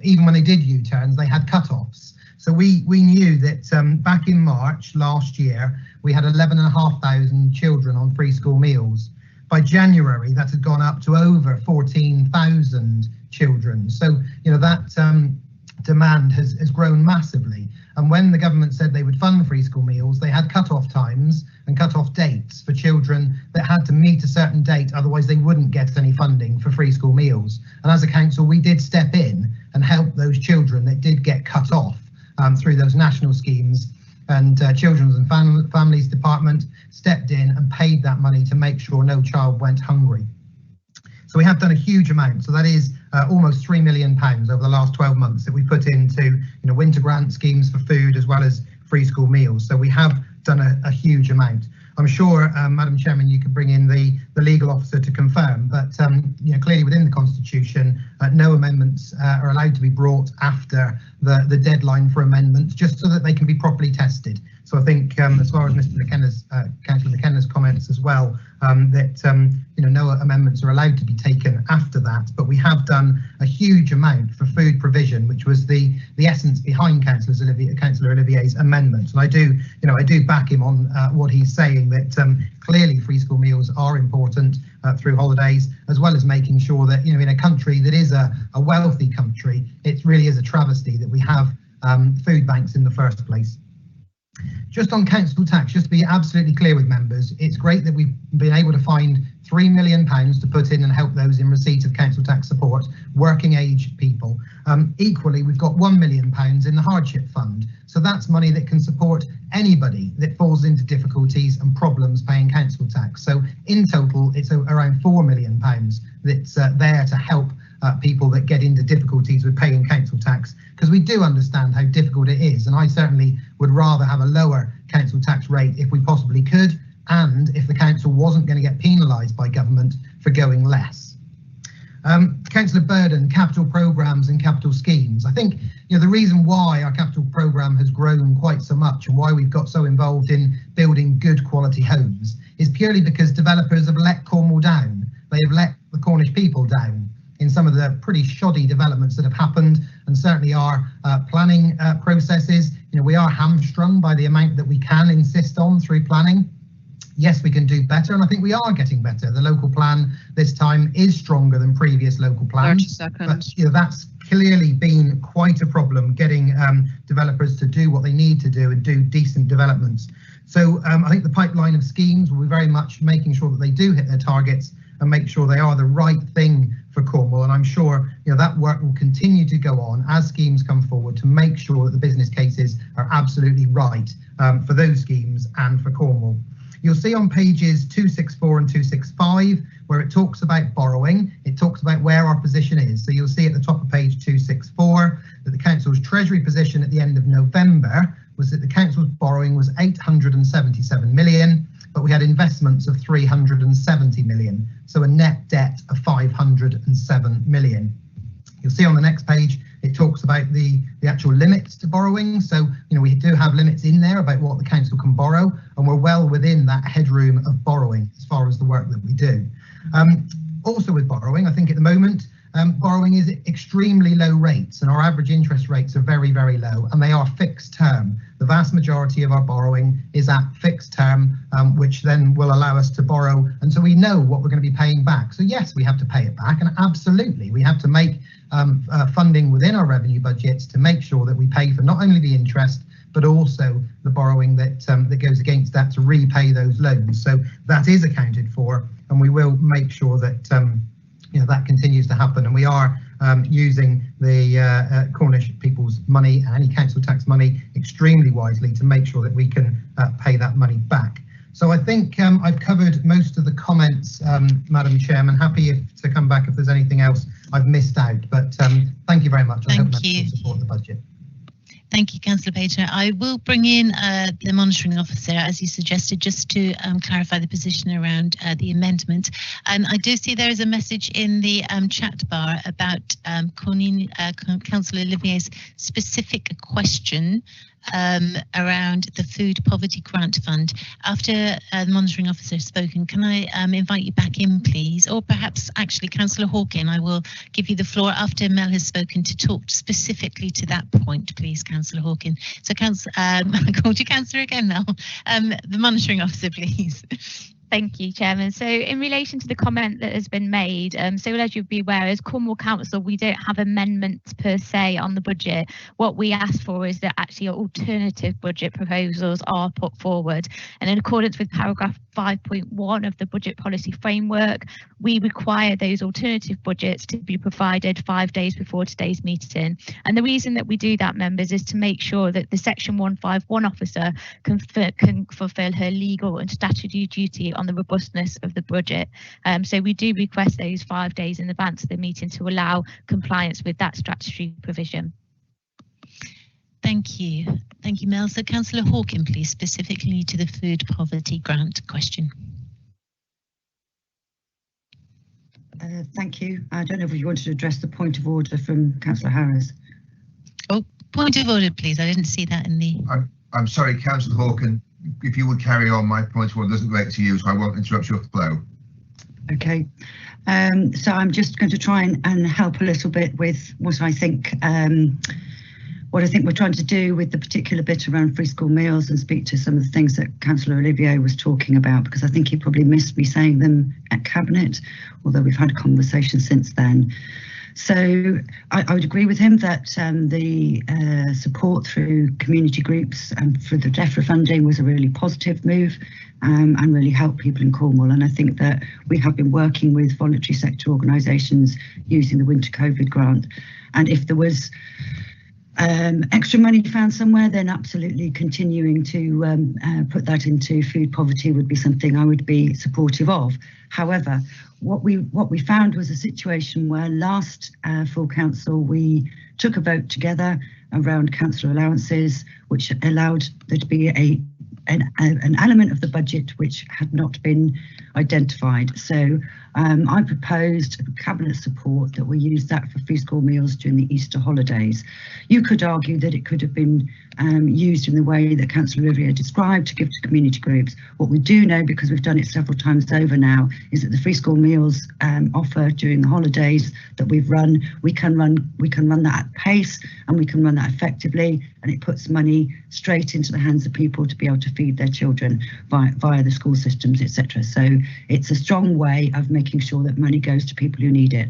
Even when they did U-turns, they had cut-offs. So we knew that back in March last year, we had 11,500 children on free school meals. By January, that had gone up to over 14,000 children. So, that demand has grown massively. And when the government said they would fund free school meals, they had cut-off times and cut-off dates for children that had to meet a certain date, otherwise they wouldn't get any funding for free school meals. And as a council, we did step in and help those children that did get cut off through those national schemes, and Children's and Families Department stepped in and paid that money to make sure no child went hungry. So we have done a huge amount. So that is almost £3 million over the last 12 months that we put into winter grant schemes for food as well as free school meals. So we have done a huge amount. I'm sure, Madam Chairman, you could bring in the legal officer to confirm, but clearly within the Constitution, no amendments are allowed to be brought after the deadline for amendments, just so that they can be properly tested. So I think as far as Mr. McKenna's, Councillor McKenna's comments as well, no amendments are allowed to be taken after that, but we have done a huge amount for food provision, which was the essence behind Councillor Olivier's amendment. And I do back him on what he's saying, that clearly free school meals are important through holidays, as well as making sure that, in a country that is a wealthy country, it really is a travesty that we have food banks in the first place. Just on council tax, just to be absolutely clear with members, it's great that we've been able to find £3 million to put in and help those in receipt of council tax support, working age people. Equally, we've got £1 million in the hardship fund. So that's money that can support anybody that falls into difficulties and problems paying council tax. So in total, it's around £4 million that's there to help people that get into difficulties with paying council tax, because we do understand how difficult it is, and I certainly would rather have a lower council tax rate if we possibly could, and if the council wasn't going to get penalised by government for going less. Councillor Burden, capital programmes and capital schemes. I think the reason why our capital programme has grown quite so much and why we've got so involved in building good quality homes is purely because developers have let Cornwall down. They have let the Cornish people down in some of the pretty shoddy developments that have happened, and certainly our planning processes. We are hamstrung by the amount that we can insist on through planning. Yes, we can do better, and I think we are getting better. The local plan this time is stronger than previous local plans. 30 seconds. But that's clearly been quite a problem, getting developers to do what they need to do and do decent developments. So I think the pipeline of schemes will be very much making sure that they do hit their targets and make sure they are the right thing for Cornwall. And I'm sure that work will continue to go on as schemes come forward to make sure that the business cases are absolutely right for those schemes and for Cornwall. You'll see on pages 264 and 265 where it talks about borrowing, it talks about where our position is. So you'll see at the top of page 264 that the council's treasury position at the end of November was that the council's borrowing was 877 million, but we had investments of 370 million, so a net debt of 507 million. You'll see on the next page, it talks about the actual limits to borrowing. So, we do have limits in there about what the council can borrow, and we're well within that headroom of borrowing as far as the work that we do. Also with borrowing, I think at the moment, borrowing is extremely low rates, and our average interest rates are very, very low, and they are fixed term. The vast majority of our borrowing is at fixed term, which then will allow us to borrow until we know what we're going to be paying back. So yes, we have to pay it back, and absolutely we have to make funding within our revenue budgets to make sure that we pay for not only the interest but also the borrowing that goes against that to repay those loans. So that is accounted for, and we will make sure that that continues to happen, and we are using the Cornish people's money and any council tax money extremely wisely to make sure that we can pay that money back. So I think I've covered most of the comments, Madam Chairman. Happy to come back if there's anything else I've missed out, but thank you very much. I hope members will support the budget. Thank you, Councillor Pater. I will bring in the monitoring officer, as you suggested, just to clarify the position around the amendment. I do see there is a message in the chat bar about Councillor Olivier's specific question around the Food Poverty Grant Fund. After the monitoring officer has spoken, can I invite you back in, please? Or perhaps actually Councillor Hawken, I will give you the floor after Mel has spoken to talk specifically to that point, please, Councillor Hawken. So I called you Councillor again now. The monitoring officer, please. Thank you, Chairman. So in relation to the comment that has been made, so as you'll be aware, as Cornwall Council, we don't have amendments per se on the budget. What we ask for is that actually alternative budget proposals are put forward. And in accordance with paragraph 5.1 of the budget policy framework, we require those alternative budgets to be provided 5 days before today's meeting. And the reason that we do that, members, is to make sure that the Section 151 officer can fulfil her legal and statutory duty on the robustness of the budget. So we do request those 5 days in advance of the meeting to allow compliance with that statutory provision. Thank you. Thank you, Mel. So Councillor Hawken, please, specifically to the food poverty grant question. Thank you. I don't know if you wanted to address the point of order from Councillor Harris. Oh, point of order, please. I didn't see that in the... I'm sorry, Councillor Hawken, if you would carry on, my point of order doesn't relate to you, so I won't interrupt your flow. Okay, so I'm just going to try and help a little bit with what I think we're trying to do with the particular bit around free school meals, and speak to some of the things that Councillor Olivier was talking about, because I think he probably missed me saying them at Cabinet, although we've had a conversation since then. So I would agree with him that the support through community groups and for the DEFRA funding was a really positive move, and really helped people in Cornwall. And I think that we have been working with voluntary sector organisations using the Winter COVID grant. And if there was extra money found somewhere, then absolutely continuing to put that into food poverty would be something I would be supportive of. However, what we found was a situation where last full council we took a vote together around council allowances, which allowed there to be an element of the budget which had not been identified. So I proposed Cabinet support that we use that for free school meals during the Easter holidays. You could argue that it could have been used in the way that Councillor Olivier described, to give to community groups. What we do know, because we've done it several times over now, is that the free school meals offer during the holidays that we've run, we can run that at pace, and we can run that effectively, and it puts money straight into the hands of people to be able to feed their children via the school systems, etc. So it's a strong way of making sure that money goes to people who need it.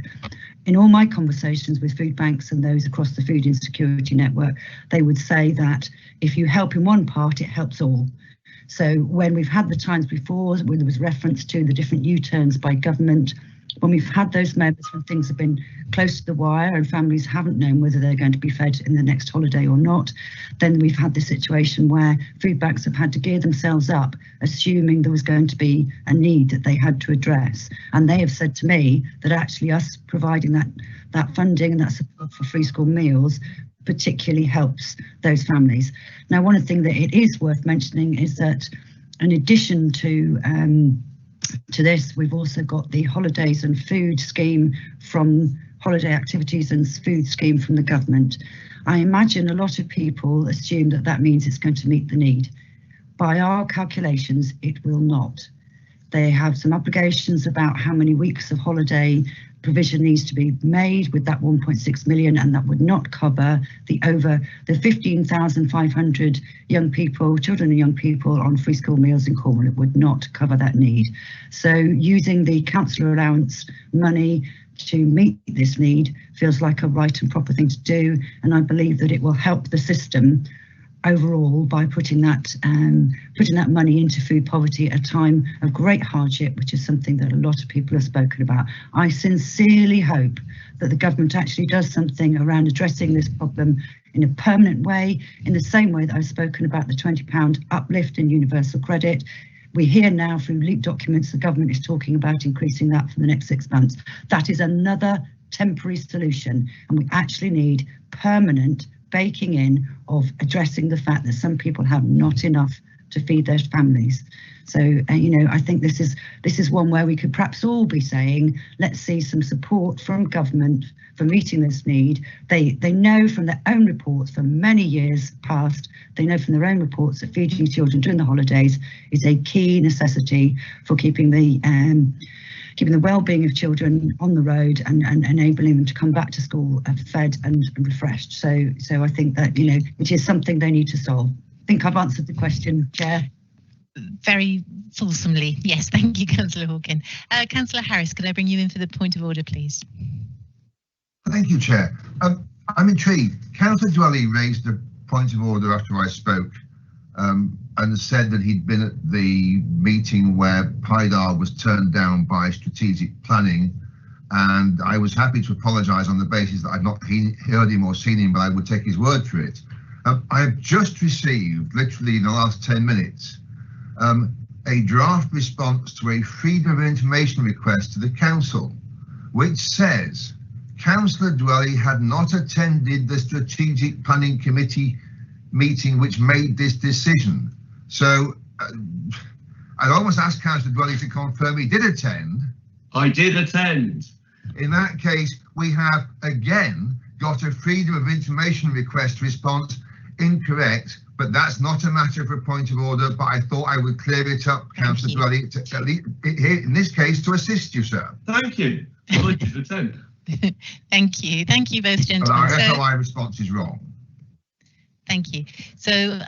In all my conversations with food banks and those across the food insecurity network, they would say that if you help in one part, it helps all. So when we've had the times before where there was reference to the different U-turns by government, when we've had those moments when things have been close to the wire and families haven't known whether they're going to be fed in the next holiday or not, then we've had the situation where food banks have had to gear themselves up, assuming there was going to be a need that they had to address. And they have said to me that actually us providing that funding and that support for free school meals particularly helps those families. Now, one of the things that it is worth mentioning is that in addition to this, we've also got the holidays and food scheme from holiday activities and food scheme from the government. I imagine a lot of people assume that that means it's going to meet the need. By our calculations, it will not. They have some obligations about how many weeks of holiday provision needs to be made with that 1.6 million, and that would not cover the 15,500 young people, children and young people on free school meals in Cornwall. It would not cover that need. So using the council allowance money to meet this need feels like a right and proper thing to do, and I believe that it will help the system overall by putting that money into food poverty at a time of great hardship, which is something that a lot of people have spoken about. I sincerely hope that the government actually does something around addressing this problem in a permanent way, in the same way that I've spoken about the £20 uplift in universal credit. We hear now through leaked documents the government is talking about increasing that for the next 6 months. That is another temporary solution, and we actually need permanent baking in of addressing the fact that some people have not enough to feed their families. So, I think this is one where we could perhaps all be saying, let's see some support from government for meeting this need. They know from their own reports for many years past, they know from their own reports that feeding children during the holidays is a key necessity for keeping the well-being of children on the road and enabling them to come back to school fed and refreshed. So I think that, it is something they need to solve. I think I've answered the question, Chair. Very fulsomely. Yes, thank you, Councillor Hawken. Councillor Harris, could I bring you in for the point of order, please? Thank you, Chair. I'm intrigued. Councillor Dwelly raised a point of order after I spoke and said that he'd been at the meeting where PIDAR was turned down by strategic planning, and I was happy to apologise on the basis that I'd not heard him or seen him, but I would take his word for it. I have just received, literally in the last 10 minutes, a draft response to a Freedom of Information request to the Council, which says Councillor Dwelly had not attended the Strategic Planning Committee meeting which made this decision. So I'd almost ask Councillor Dwelly to confirm he did attend. I did attend. In that case, we have again got a Freedom of Information request response incorrect, but that's not a matter for a point of order, but I thought I would clear it up, Councillor Dwelly, at least here in this case to assist you, sir. Thank you. Thank you both gentlemen. Well, I guess my response is wrong. Thank you. So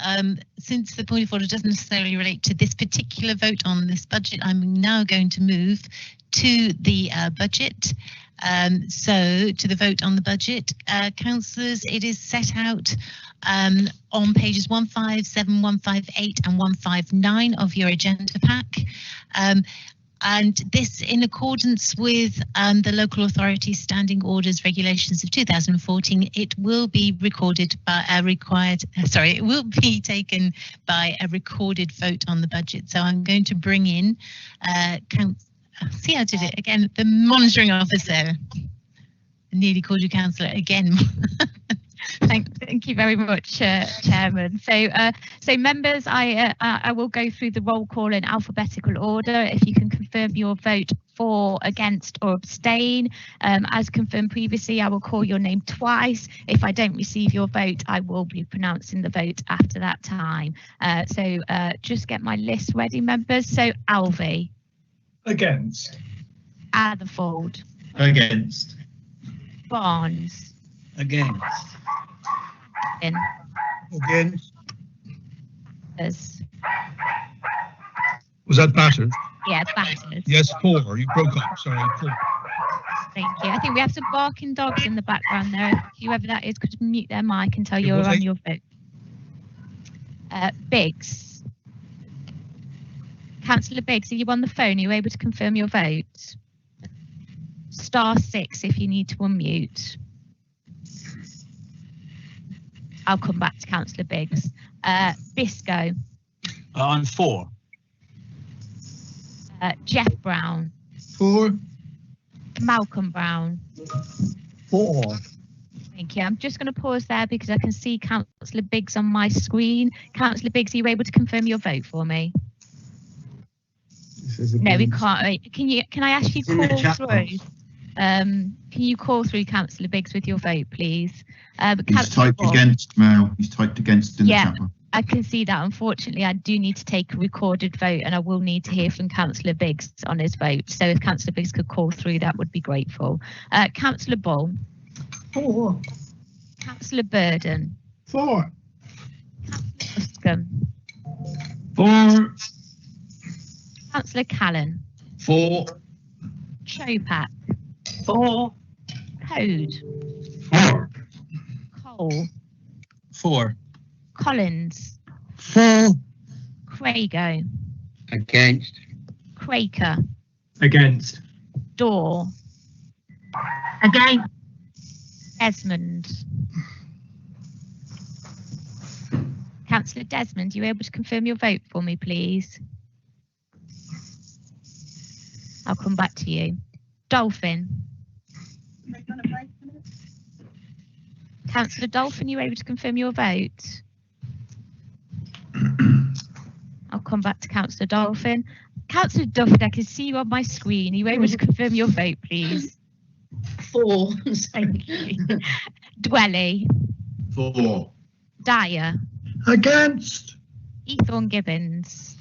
since the point of order doesn't necessarily relate to this particular vote on this budget, I'm now going to move to the budget. So to the vote on the budget, councillors, it is set out on pages 157, 158 and 159 of your agenda pack. And this in accordance with the Local Authority Standing Orders Regulations of 2014, it will be recorded by a it will be taken by a recorded vote on the budget. So I'm going to bring in, see, I did it again, the monitoring officer. I nearly called you councillor again. Thank you very much, Chairman. So members, I will go through the roll call in alphabetical order. If you can confirm your vote for, against or abstain. As confirmed previously, I will call your name twice. If I don't receive your vote, I will be pronouncing the vote after that time. Just get my list ready, members. So Alvey. Against. Atherford. Against. Barnes. Against. Against. Was that Batters? Yeah, Batters. Yes, 4. You broke up. Sorry, 4. Thank you. I think we have some barking dogs in the background there. Whoever that is could mute their mic until you're on your vote. Biggs. Councillor Biggs, are you on the phone? Are you able to confirm your vote? *6 if you need to unmute. I'll come back to Councillor Biggs. Biscoe. I'm 4. Jeff Brown. 4. Malcolm Brown. 4. Thank you. I'm just going to pause there because I can see Councillor Biggs on my screen. Councillor Biggs, are you able to confirm your vote for me? No, we can't. Can I ask you to call through? Can you call through Councillor Biggs with your vote, please? He's typed against, Mel. He's typed against in the chat box. I can see that. Unfortunately, I do need to take a recorded vote and I will need to hear from Councillor Biggs on his vote. So if Councillor Biggs could call through, that would be grateful. Councillor Bull. 4. Councillor Burden. 4. Councillor Uscombe. 4. Councillor Callan. 4. Chopak. 4. Code. 4. Cole. 4. Collins. 4. Crago. Against. Quaker. Against. Dorr. Again. Desmond. Councillor Desmond, are you able to confirm your vote for me, please? I'll come back to you. Dolphin. Councillor Dolphin, are you able to confirm your vote? I'll come back to Councillor Dolphin. Councillor Duffy, I can see you on my screen. Are you able to confirm your vote, please? 4. Thank you. Dwelly. 4. Dyer. Against. Ethorne Gibbons.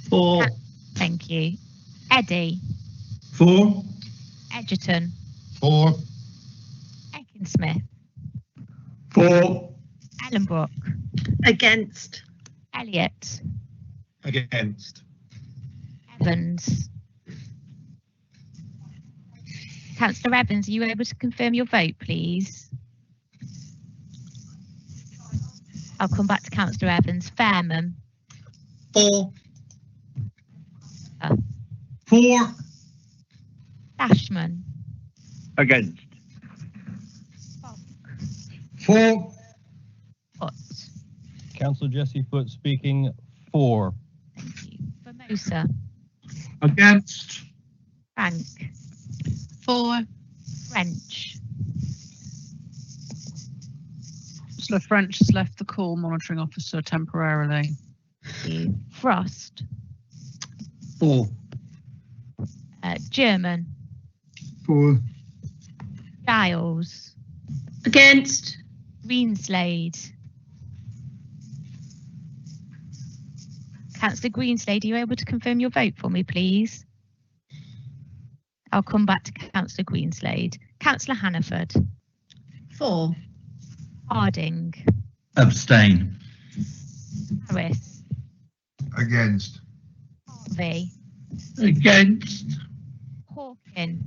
4. Thank you. Eddie. 4. Edgerton. 4. Ekinsmith. 4. Ellenbrook. Against. Elliott. Against. Evans. Councillor Evans, are you able to confirm your vote, please? I'll come back to Councillor Evans. Fairman. 4. 4. Dashman. Against. 4. Foot. Councillor Jesse Foot speaking. 4. Thank you. Formosa. Against. Frank. 4. French. Councillor French has left the call, monitoring officer temporarily. Thank you. Frost. 4. German. 4. Giles. Against. Greenslade. Councillor Greenslade, are you able to confirm your vote for me, please? I'll come back to Councillor Greenslade. Councillor Hannaford. For. Harding. Abstain. Harris. Against. Harvey. Against. Hawkin.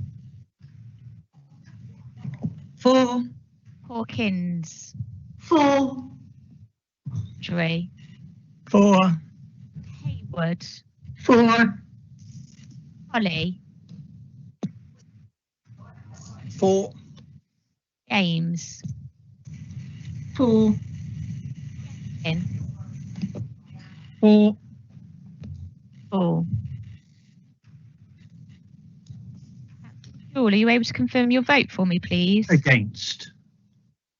For. Hawkins. For. Treasury. For. Haywood. For. Holly. For. James. For. In. For. For. Julie, are you able to confirm your vote for me, please? Against.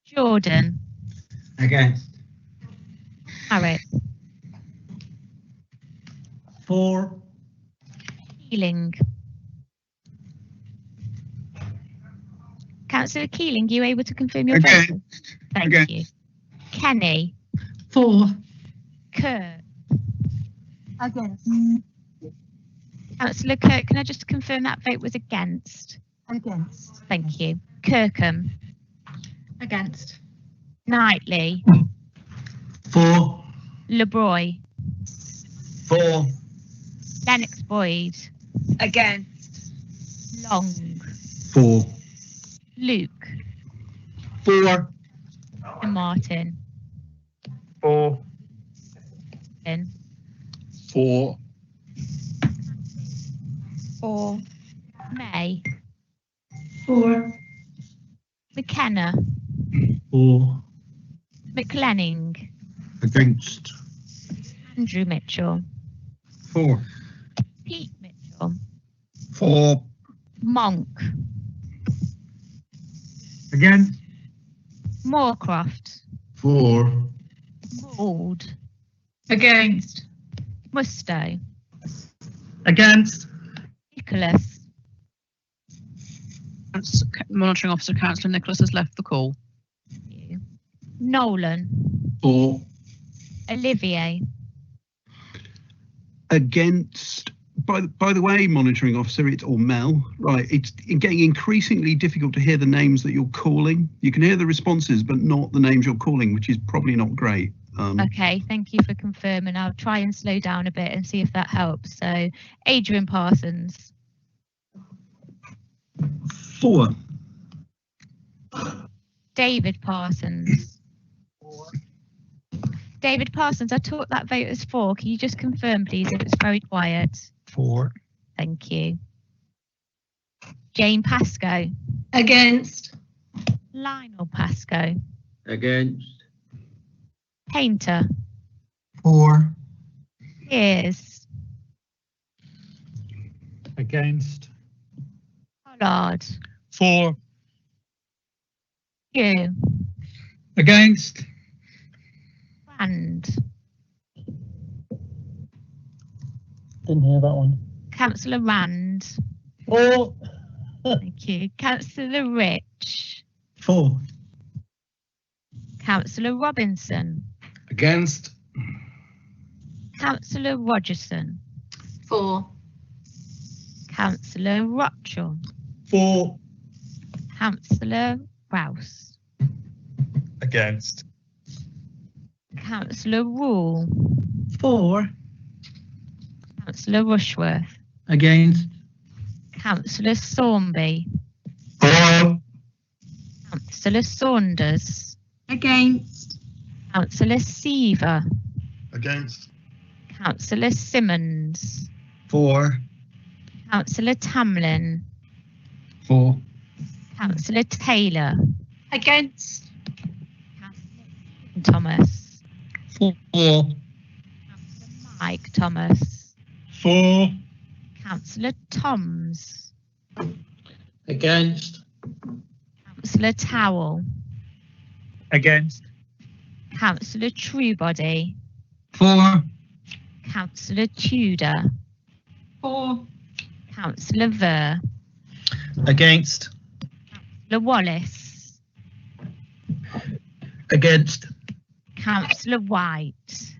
Jordan. Against. Harris. For. Keeling. Councillor Keeling, are you able to confirm your vote? Thank you. Kenny. For. Kirk. Against. Councillor Kirk, can I just confirm that vote was against? Against. Thank you. Kirkham. Against. Knightley. For. LeBroy. For. Lennox Boyd. Against. Long. For. Luke. For. And Martin. For. In. For. For. May. For. McKenna. For. McLenning. Against. Andrew Mitchell. For. Pete Mitchell. For. Monk. Against. Moorcroft. For. Mauld. Against. Musto. Against. Nicholas. Monitoring Officer Councillor Nicholas has left the call. Nolan. For. Olivier. Against. By the way, monitoring officer, or Mel, right, it's getting increasingly difficult to hear the names that you're calling. You can hear the responses, but not the names you're calling, which is probably not great. Okay, thank you for confirming. I'll try and slow down a bit and see if that helps. So, Adrian Parsons. For. David Parsons. David Parsons, I took that vote as for. Can you just confirm, please, if it's very quiet? For. Thank you. Jane Pascoe. Against. Lionel Pascoe. Against. Painter. For. Pears. Against. Pollard. For. You. Against. Rand. Didn't hear that one. Councillor Rand. For. Thank you. Councillor Rich. For. Councillor Robinson. Against. Councillor Rogerson. For. Councillor Rochell. For. Councillor Rouse. Against. Councillor Rule. For. Councillor Rushworth. Against. Councillor Thornby. For. Councillor Saunders. Against. Councillor Seaver. Against. Councillor Simmons. For. Councillor Tamlin. For. Councillor Taylor. Against. Thomas. For. Mike Thomas. For. Councillor Toms. Against. Councillor Towell. Against. Councillor Truebody. For. Councillor Tudor. For. Councillor Ver. Against. Councillor Wallace. Against. Councillor White.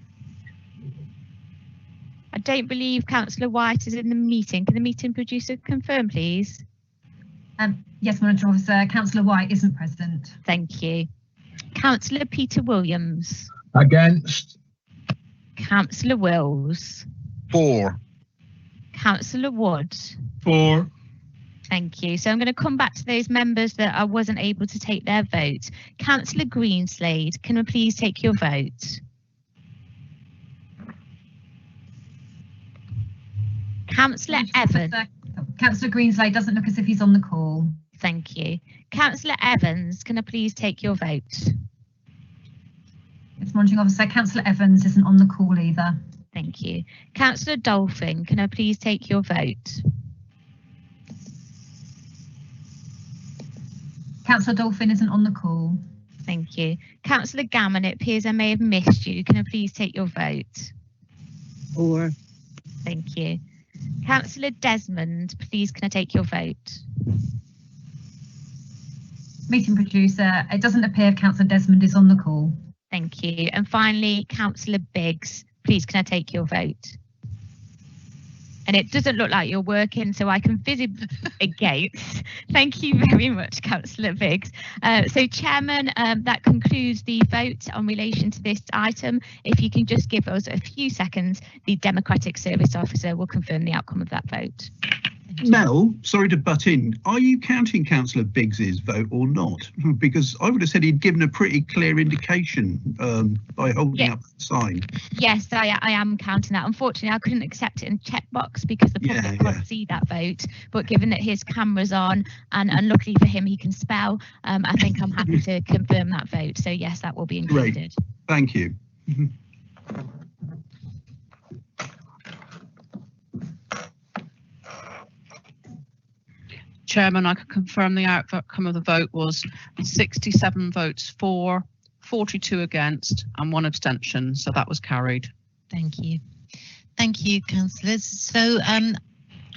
I don't believe Councillor White is in the meeting. Can the meeting producer confirm, please? Yes, Monitoring Officer, Councillor White isn't present. Thank you. Councillor Peter Williams. Against. Councillor Wills. For. Councillor Wood. For. Thank you. So I'm going to come back to those members that I wasn't able to take their vote. Councillor Greenslade, can I please take your vote? Councillor Evans. Councillor Greenslade doesn't look as if he's on the call. Thank you. Councillor Evans, can I please take your vote? It's Monitoring Officer, Councillor Evans isn't on the call either. Thank you. Councillor Dolphin, can I please take your vote? Councillor Dolphin isn't on the call. Thank you. Councillor Gammon, it appears I may have missed you. Can I please take your vote? Or. Thank you. Councillor Desmond, please can I take your vote? Meeting producer, it doesn't appear Councillor Desmond is on the call. Thank you. And finally, Councillor Biggs, please can I take your vote? And it doesn't look like you're working, so I can visibly against. Thank you very much, Councillor Biggs. So, Chairman, that concludes the vote on relation to this item. If you can just give us a few seconds, the Democratic Service Officer will confirm the outcome of that vote. Mel, sorry to butt in. Are you counting Councillor Biggs's vote or not? Because I would have said he'd given a pretty clear indication by holding up the sign. Yes, I am counting that. Unfortunately, I couldn't accept it in checkbox because the public can't see that vote. But given that his camera's on and luckily for him, he can spell, I think I'm happy to confirm that vote. So yes, that will be included. Great. Thank you. Chairman, I can confirm the outcome of the vote was 67 votes for, 42 against and 1 abstention. So that was carried. Thank you. Thank you, councillors. So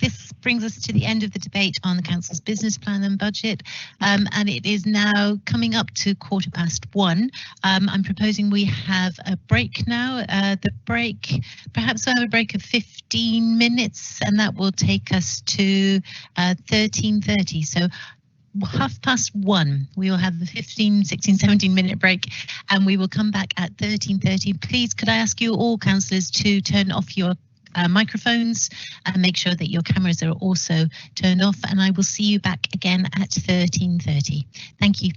this brings us to the end of the debate on the council's business plan and budget, and it is now coming up to 1:15. I'm proposing we have a break now. The break, perhaps we'll have a break of 15 minutes, and that will take us to 13:30. So 1:30, we will have the 15, 16, 17-minute break, and we will come back at 13:30. Please, could I ask you all councillors to turn off your microphones and make sure that your cameras are also turned off, and I will see you back again at 13:30. Thank you.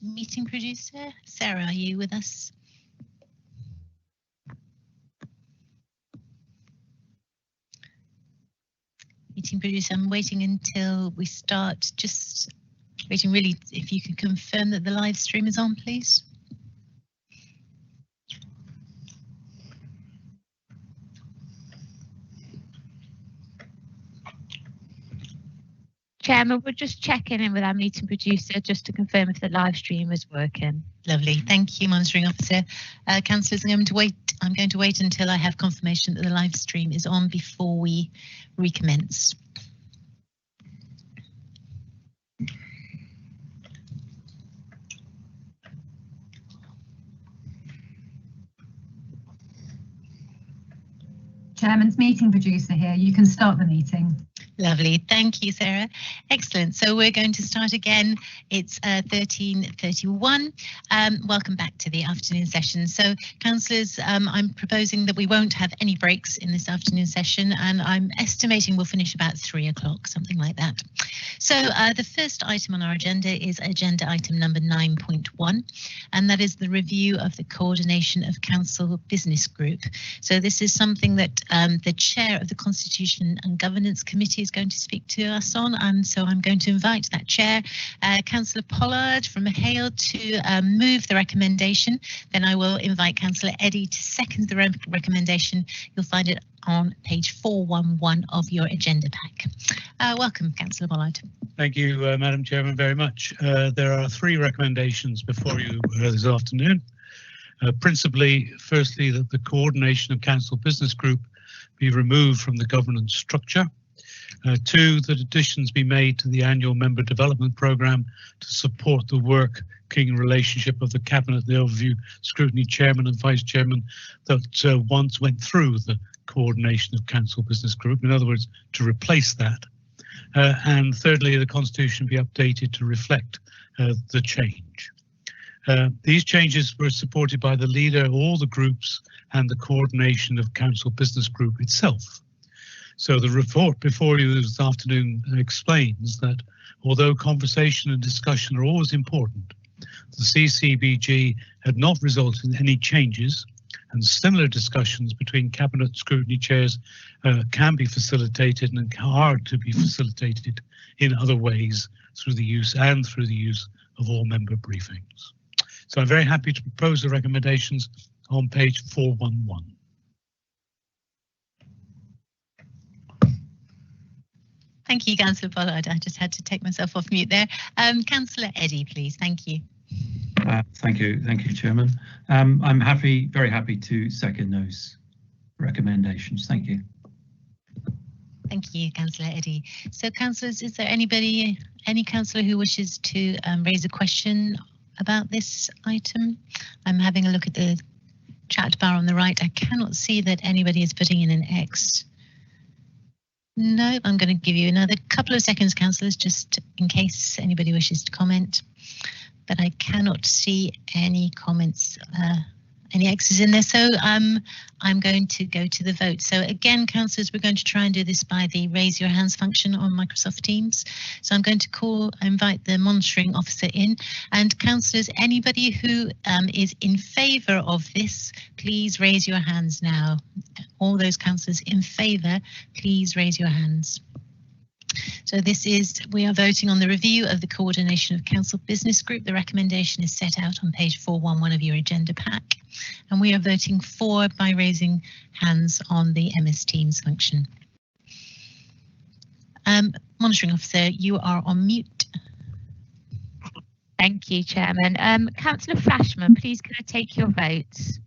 meeting producer. Sarah, are you with us? Meeting producer, I'm waiting until we start. Just waiting really, if you could confirm that the live stream is on, please. Chairman, we're just checking in with our meeting producer just to confirm if the live stream is working. Lovely, thank you, monitoring officer. Councillors, I'm going to wait until I have confirmation that the live stream is on before we recommence. Chairman's meeting producer here. You can start the meeting. Lovely, thank you, Sarah. Excellent. So we're going to start again. It's 13:31. Welcome back to the afternoon session. So, councillors, I'm proposing that we won't have any breaks in this afternoon session, and I'm estimating we'll finish about 3 o'clock, something like that. So the first item on our agenda is agenda item number 9.1, and that is the review of the coordination of council business group. So this is something that the chair of the Constitution and Governance Committee is going to speak to us on, and so I'm going to invite that chair, Councillor Pollard from Hale, to move the recommendation. Then I will invite Councillor Eddy to second the recommendation. You'll find it on page 411 of your agenda pack. Welcome, Councillor Pollard. Thank you, Madam Chairman, very much. There are 3 recommendations before you this afternoon. Principally, firstly, that the coordination of council business group be removed from the governance structure. 2, that additions be made to the annual member development programme to support the working relationship of the Cabinet, the overview scrutiny chairman and vice chairman that once went through the coordination of council business group, in other words, to replace that. And thirdly, the constitution be updated to reflect the change. These changes were supported by the leader of all the groups and the coordination of council business group itself. So the report before you this afternoon explains that although conversation and discussion are always important, the CCBG had not resulted in any changes, and similar discussions between cabinet scrutiny chairs can be facilitated and are to be facilitated in other ways through the use of all member briefings. So I'm very happy to propose the recommendations on page 411. Thank you, Councillor Pollard. I just had to take myself off mute there. Councillor Eddy, please. Thank you. Thank you, Chairman. I'm very happy to second those recommendations. Thank you. Thank you, Councillor Eddy. So, councillors, is there any councillor who wishes to raise a question about this item? I'm having a look at the chat bar on the right. I cannot see that anybody is putting in an X. No, I'm going to give you another couple of seconds, councillors, just in case anybody wishes to comment. But I cannot see any comments, any X's in there. So I'm going to go to the vote. So again, councillors, we're going to try and do this by the raise your hands function on Microsoft Teams. So I'm going to invite the monitoring officer in. And councillors, anybody who is in favour of this, please raise your hands now. All those councillors in favour, please raise your hands. So we are voting on the review of the coordination of council business group. The recommendation is set out on page 411 of your agenda pack. And we are voting for by raising hands on the MS Teams function. Monitoring officer, you are on mute. Thank you, Chairman. Councillor Flashman, please can I take your votes?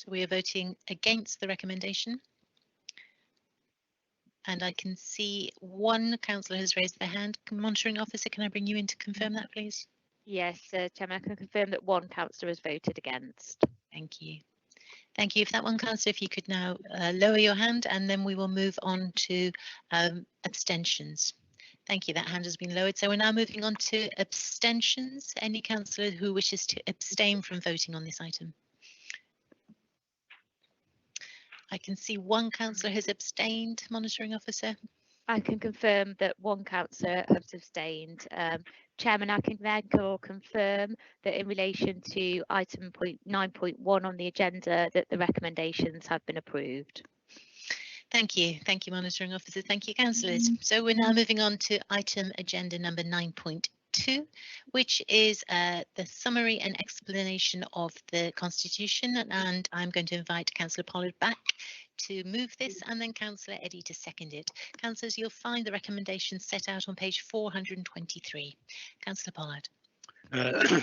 So we are voting against the recommendation. And I can see one councillor has raised their hand. Monitoring officer, can I bring you in to confirm that, please? Yes, Chairman, I can confirm that one councillor has voted against. Thank you. Thank you. If that one councillor, if you could now lower your hand, and then we will move on to abstentions. Thank you. That hand has been lowered. So we're now moving on to abstentions. Any councillor who wishes to abstain from voting on this item? I can see one councillor has abstained, monitoring officer. I can confirm that one councillor has abstained. Chairman, I can therefore confirm that in relation to item 9.1 on the agenda, that the recommendations have been approved. Thank you. Thank you, monitoring officer. Thank you, councillors. So we're now moving on to item agenda number 9.2, which is the summary and explanation of the Constitution. And I'm going to invite Councillor Pollard back to move this, and then Councillor Eddy to second it. Councillors, you'll find the recommendations set out on page 423. Councillor Pollard.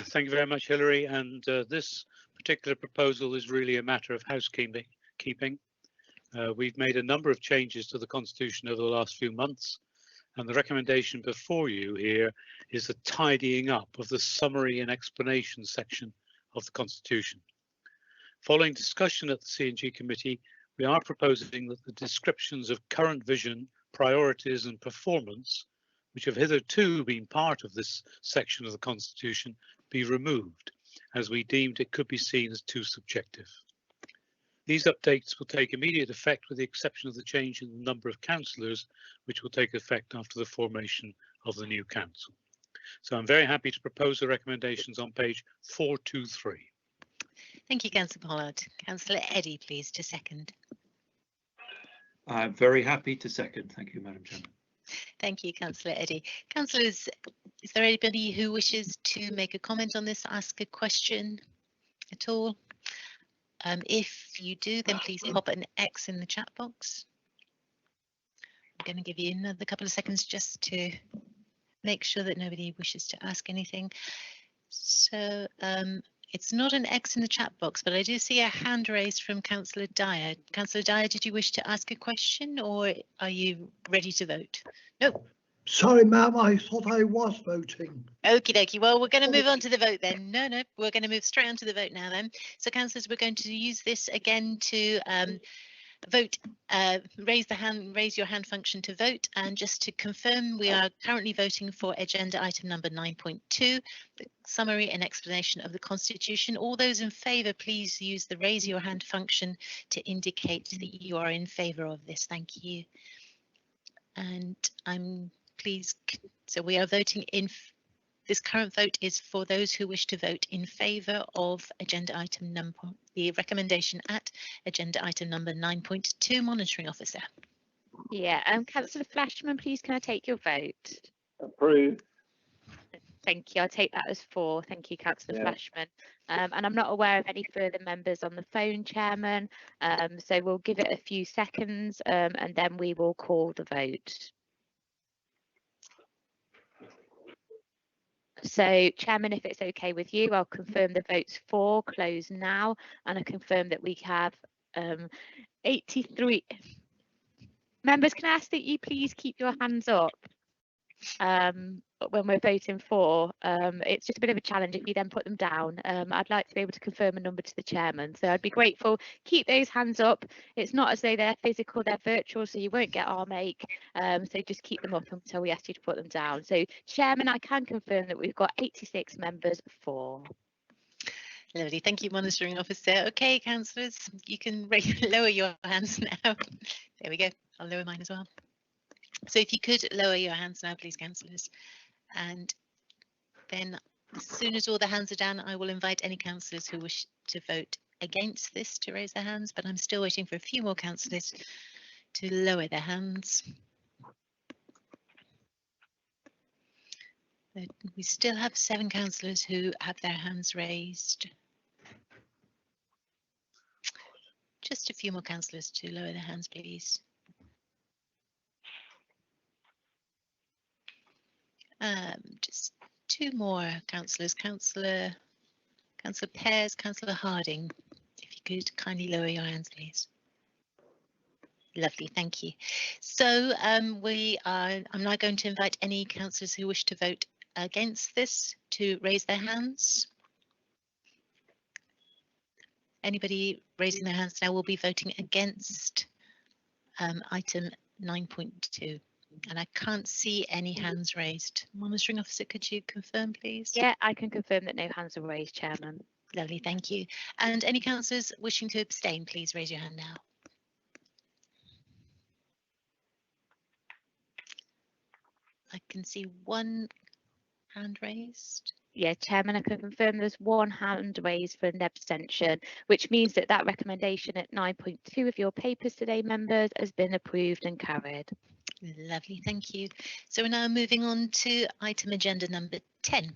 Thank you very much, Hilary. And this particular proposal is really a matter of housekeeping. We've made a number of changes to the Constitution over the last few months, and the recommendation before you here is the tidying up of the summary and explanation section of the Constitution. Following discussion at the C&G Committee, we are proposing that the descriptions of current vision, priorities and performance, which have hitherto been part of this section of the Constitution, be removed, as we deemed it could be seen as too subjective. These updates will take immediate effect with the exception of the change in the number of councillors, which will take effect after the formation of the new council. So I'm very happy to propose the recommendations on page 423. Thank you, Councillor Pollard. Councillor Eddy, please, to second. I'm very happy to second. Thank you, Madam Chairman. Thank you, Councillor Eddy. Councillors, is there anybody who wishes to make a comment on this, ask a question at all? If you do, then please pop an X in the chat box. I'm going to give you another couple of seconds just to make sure that nobody wishes to ask anything. So it's not an X in the chat box, but I do see a hand raised from Councillor Dyer. Councillor Dyer, did you wish to ask a question, or are you ready to vote? No. Sorry, ma'am, I thought I was voting. Okie dokie. Well, we're going to move on to the vote then. No, we're going to move straight on to the vote now then. So, councillors, we're going to use this again to vote, raise your hand function to vote. And just to confirm, we are currently voting for agenda item number 9.2, the summary and explanation of the Constitution. All those in favour, please use the raise your hand function to indicate that you are in favour of this. Thank you. And I'm pleased. So we are voting in. This current vote is for those who wish to vote in favour of agenda item number, the recommendation at agenda item number 9.2, monitoring officer. Yeah, Councillor Flashman, please can I take your vote? Approved. Thank you. I'll take that as 4. Thank you, Councillor Flashman. And I'm not aware of any further members on the phone, Chairman. So we'll give it a few seconds and then we will call the vote. So, Chairman, if it's okay with you, I'll confirm the votes for close now, and I confirm that we have 83 members. Can I ask that you please keep your hands up when we're voting for? It's just a bit of a challenge if you then put them down. I'd like to be able to confirm a number to the chairman, so I'd be grateful. Keep those hands up. It's not as though they're physical, they're virtual, so you won't get arm ache. So just keep them up until we ask you to put them down. So, Chairman, I can confirm that we've got 86 members for. Lovely, thank you, monitoring officer. Okay, councillors, you can lower your hands now. There we go. I'll lower mine as well. So if you could lower your hands now, please, councillors. And then as soon as all the hands are down, I will invite any councillors who wish to vote against this to raise their hands, but I'm still waiting for a few more councillors to lower their hands. But we still have 7 councillors who have their hands raised. Just a few more councillors to lower their hands, please. Just 2 more councillors, Councillor Pears, Councillor Harding, if you you could kindly lower your hands, please. Lovely, thank you. So I'm now going to invite any councillors who wish to vote against this to raise their hands. Anybody raising their hands now will be voting against item 9.2. And I can't see any hands raised. Monitoring officer, could you confirm, please? Yeah, I can confirm that no hands are raised, Chairman. Lovely, thank you. And any councillors wishing to abstain, please raise your hand now. I can see one hand raised. Yeah, Chairman, I can confirm there's one hand raised for an abstention, which means that that recommendation at 9.2 of your papers today, members, has been approved and carried. Lovely, thank you. So we're now moving on to item agenda number 10,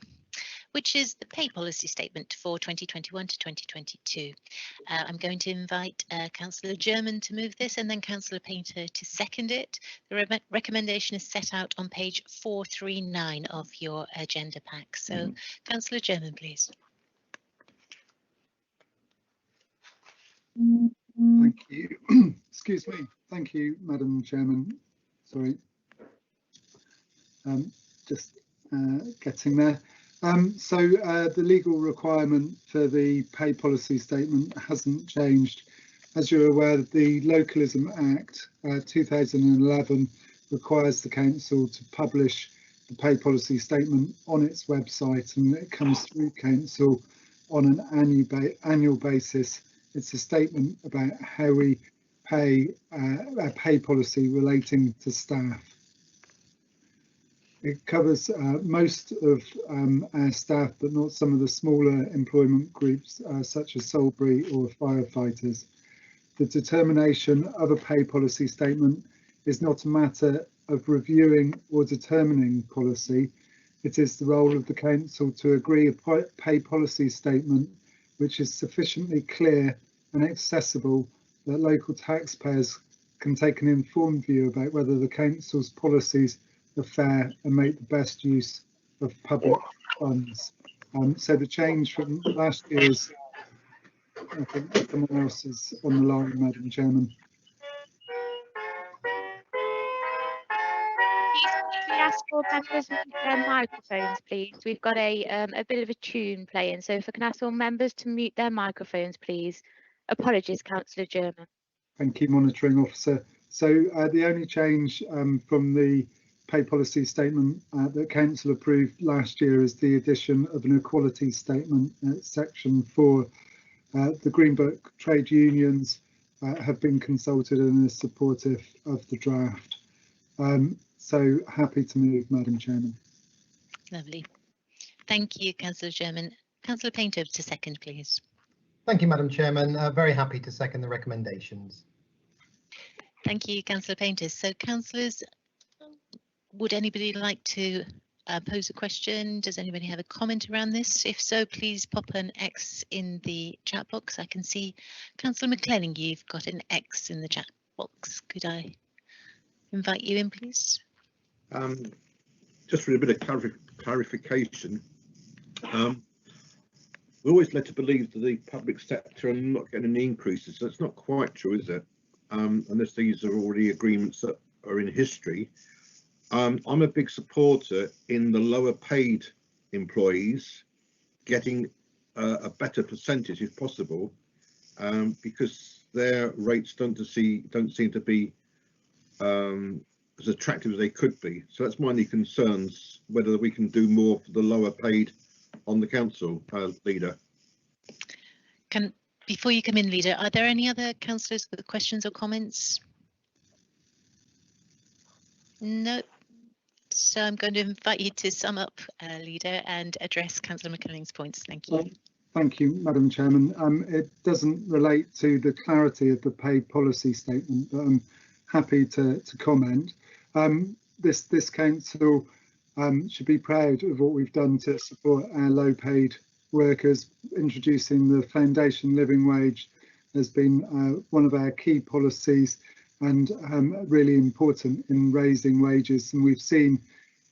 which is the pay policy statement for 2021 to 2022. I'm going to invite Councillor German to move this and then Councillor Painter to second it. The recommendation is set out on page 439 of your agenda pack. So Councillor German, please. Thank you. Excuse me. Thank you, Madam Chairman. Sorry. Just getting there. So the legal requirement for the pay policy statement hasn't changed. As you're aware, the Localism Act 2011 requires the council to publish the pay policy statement on its website, and it comes through council on an annual basis. It's a statement about how we pay a pay policy relating to staff. It covers most of our staff, but not some of the smaller employment groups, such as Salisbury or firefighters. The determination of a pay policy statement is not a matter of reviewing or determining policy. It is the role of the council to agree a pay policy statement which is sufficiently clear and accessible that local taxpayers can take an informed view about whether the council's policies are fair and make the best use of public funds. So the change from last year's, I think someone else is on the line, Madam Chairman. Can we ask all members to mute their microphones, please? We've got a bit of a tune playing, so if I can ask all members to mute their microphones, please. Apologies, Councillor German. Thank you, Monitoring Officer. So the only change from the pay policy statement that Council approved last year is the addition of an equality statement at section 4. The Green Book trade unions have been consulted and are supportive of the draft. So happy to move, Madam Chairman. Lovely. Thank you, Councillor German. Councillor Painter to second, please. Thank you, Madam Chairman. Very happy to second the recommendations. Thank you, Councillor Painter. So, councillors, would anybody like to pose a question? Does anybody have a comment around this? If so, please pop an X in the chat box. I can see Councillor McClenning, you've got an X in the chat box. Could I invite you in, please? Just for a bit of clarification, we're always led to believe that the public sector are not getting any increases. That's not quite true, is it? Unless these are already agreements that are in history. I'm a big supporter in the lower paid employees getting a better percentage if possible, because their rates don't seem to be as attractive as they could be. So that's my only concerns, whether we can do more for the lower paid on the council, Leader. Before you come in, Leader, are there any other councillors with questions or comments? No. So I'm going to invite you to sum up, Leader, and address Councillor McClenning's points. Thank you. Thank you, Madam Chairman. It doesn't relate to the clarity of the pay policy statement, but I'm happy to comment. This council should be proud of what we've done to support our low paid workers. Introducing the foundation living wage has been one of our key policies and really important in raising wages. And we've seen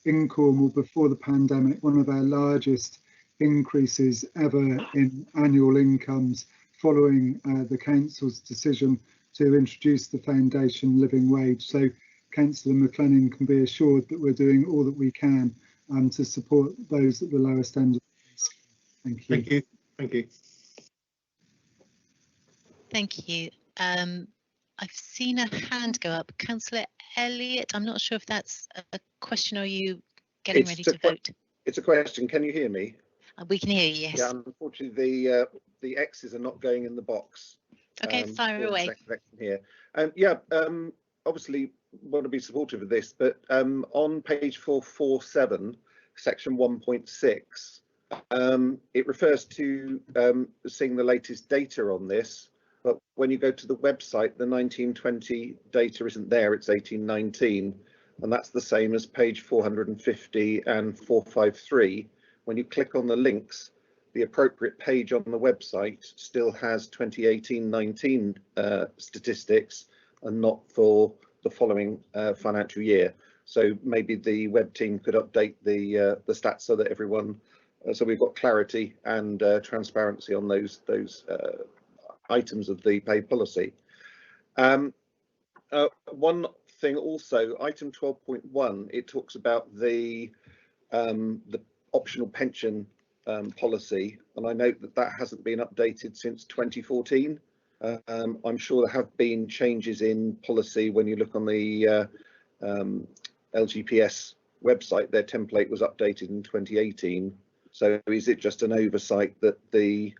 in Cornwall before the pandemic one of our largest increases ever in annual incomes following the council's decision to introduce the foundation living wage. So Councillor McLennan can be assured that we're doing all that we can to support those at the lowest end. Thank you. Thank you. Thank you. Thank you. I've seen a hand go up. Councillor Elliott, I'm not sure if that's a question or are you getting ready to vote? It's a question. Can you hear me? We can hear you, yes. Yeah, unfortunately, the X's are not going in the box. Okay, fire away. Here. Obviously, want to be supportive of this, but on page 447, section 1.6, it refers to seeing the latest data on this. But when you go to the website, the 1920 data isn't there, it's 1819. And that's the same as page 450 and 453. When you click on the links, the appropriate page on the website still has 2018-19 statistics and not for the following financial year. So maybe the web team could update the stats so that everyone, so we've got clarity and transparency on those items of the pay policy. One thing also, item 12.1, it talks about the optional pension policy, and I note that that hasn't been updated since 2014. I'm sure there have been changes in policy. When you look on the LGPS website, their template was updated in 2018. So is it just an oversight that the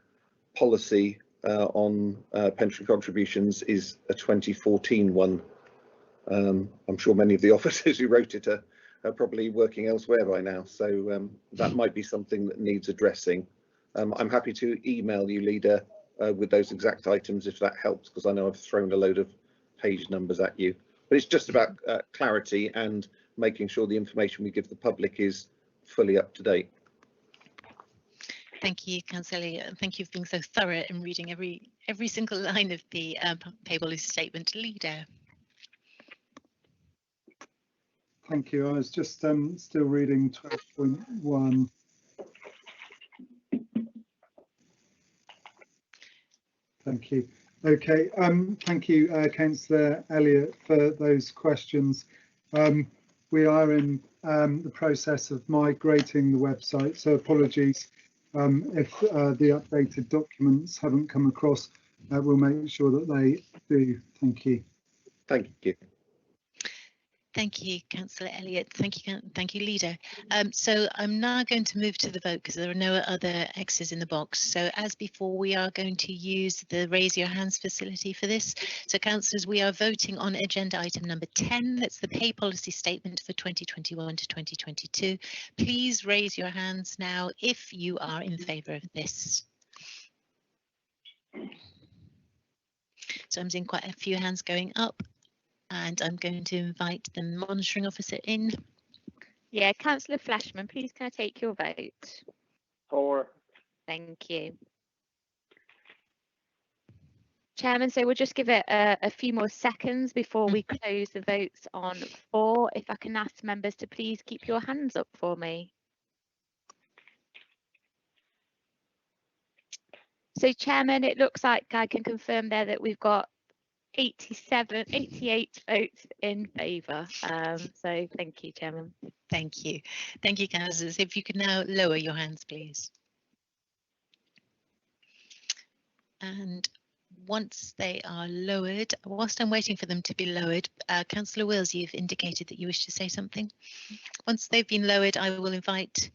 policy on pension contributions is a 2014 one? I'm sure many of the officers who wrote it are probably working elsewhere by now, so that might be something that needs addressing. I'm happy to email you, Leader, with those exact items if that helps, because I know I've thrown a load of page numbers at you. But it's just about clarity and making sure the information we give the public is fully up to date. Thank you, Councillor. Thank you for being so thorough in reading every single line of the pay policy statement. Leader. Thank you. I was just still reading 12.1. Thank you. Okay. Thank you, Councillor Elliott, for those questions. We are in the process of migrating the website, so apologies if the updated documents haven't come across. We'll make sure that they do. Thank you. Thank you. Thank you, Councillor Elliott. Thank you, Leader. So I'm now going to move to the vote because there are no other X's in the box. So as before, we are going to use the raise your hands facility for this. So councillors, we are voting on agenda item number 10. That's the pay policy statement for 2021 to 2022. Please raise your hands now if you are in favour of this. So I'm seeing quite a few hands going up. And I'm going to invite the monitoring officer in. Yeah, Councillor Flashman, please can I take your vote? 4. Thank you. Chairman, so we'll just give it a few more seconds before we close the votes on 4. If I can ask members to please keep your hands up for me. So Chairman, it looks like I can confirm there that we've got 88 votes in favour. So thank you, Chairman. Thank you. Thank you, councillors. If you could now lower your hands, please. And once they are lowered, whilst I'm waiting for them to be lowered, Councillor Wills, you've indicated that you wish to say something. Once they've been lowered, I will invite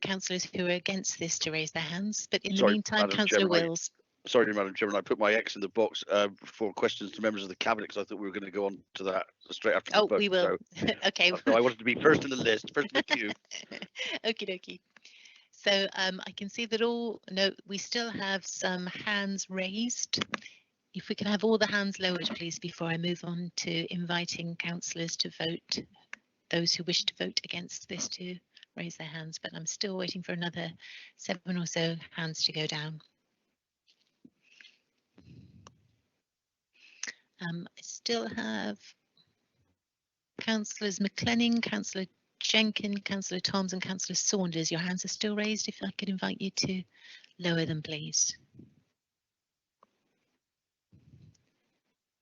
councillors who are against this to raise their hands. But in the meantime, Councillor Wills. Sorry, Madam Chairman, I put my X in the box for questions to members of the Cabinet because I thought we were going to go on to that straight after the vote. Oh, we will. So, okay. So I wanted to be first in the list, first in the queue. Okie dokie. So I can see that we still have some hands raised. If we can have all the hands lowered, please, before I move on to inviting councillors to vote, those who wish to vote against this to raise their hands, but I'm still waiting for another 7 or so hands to go down. I still have Councillors McLennan, Councillor Jenkins, Councillor Toms and Councillor Saunders. Your hands are still raised. If I could invite you to lower them, please.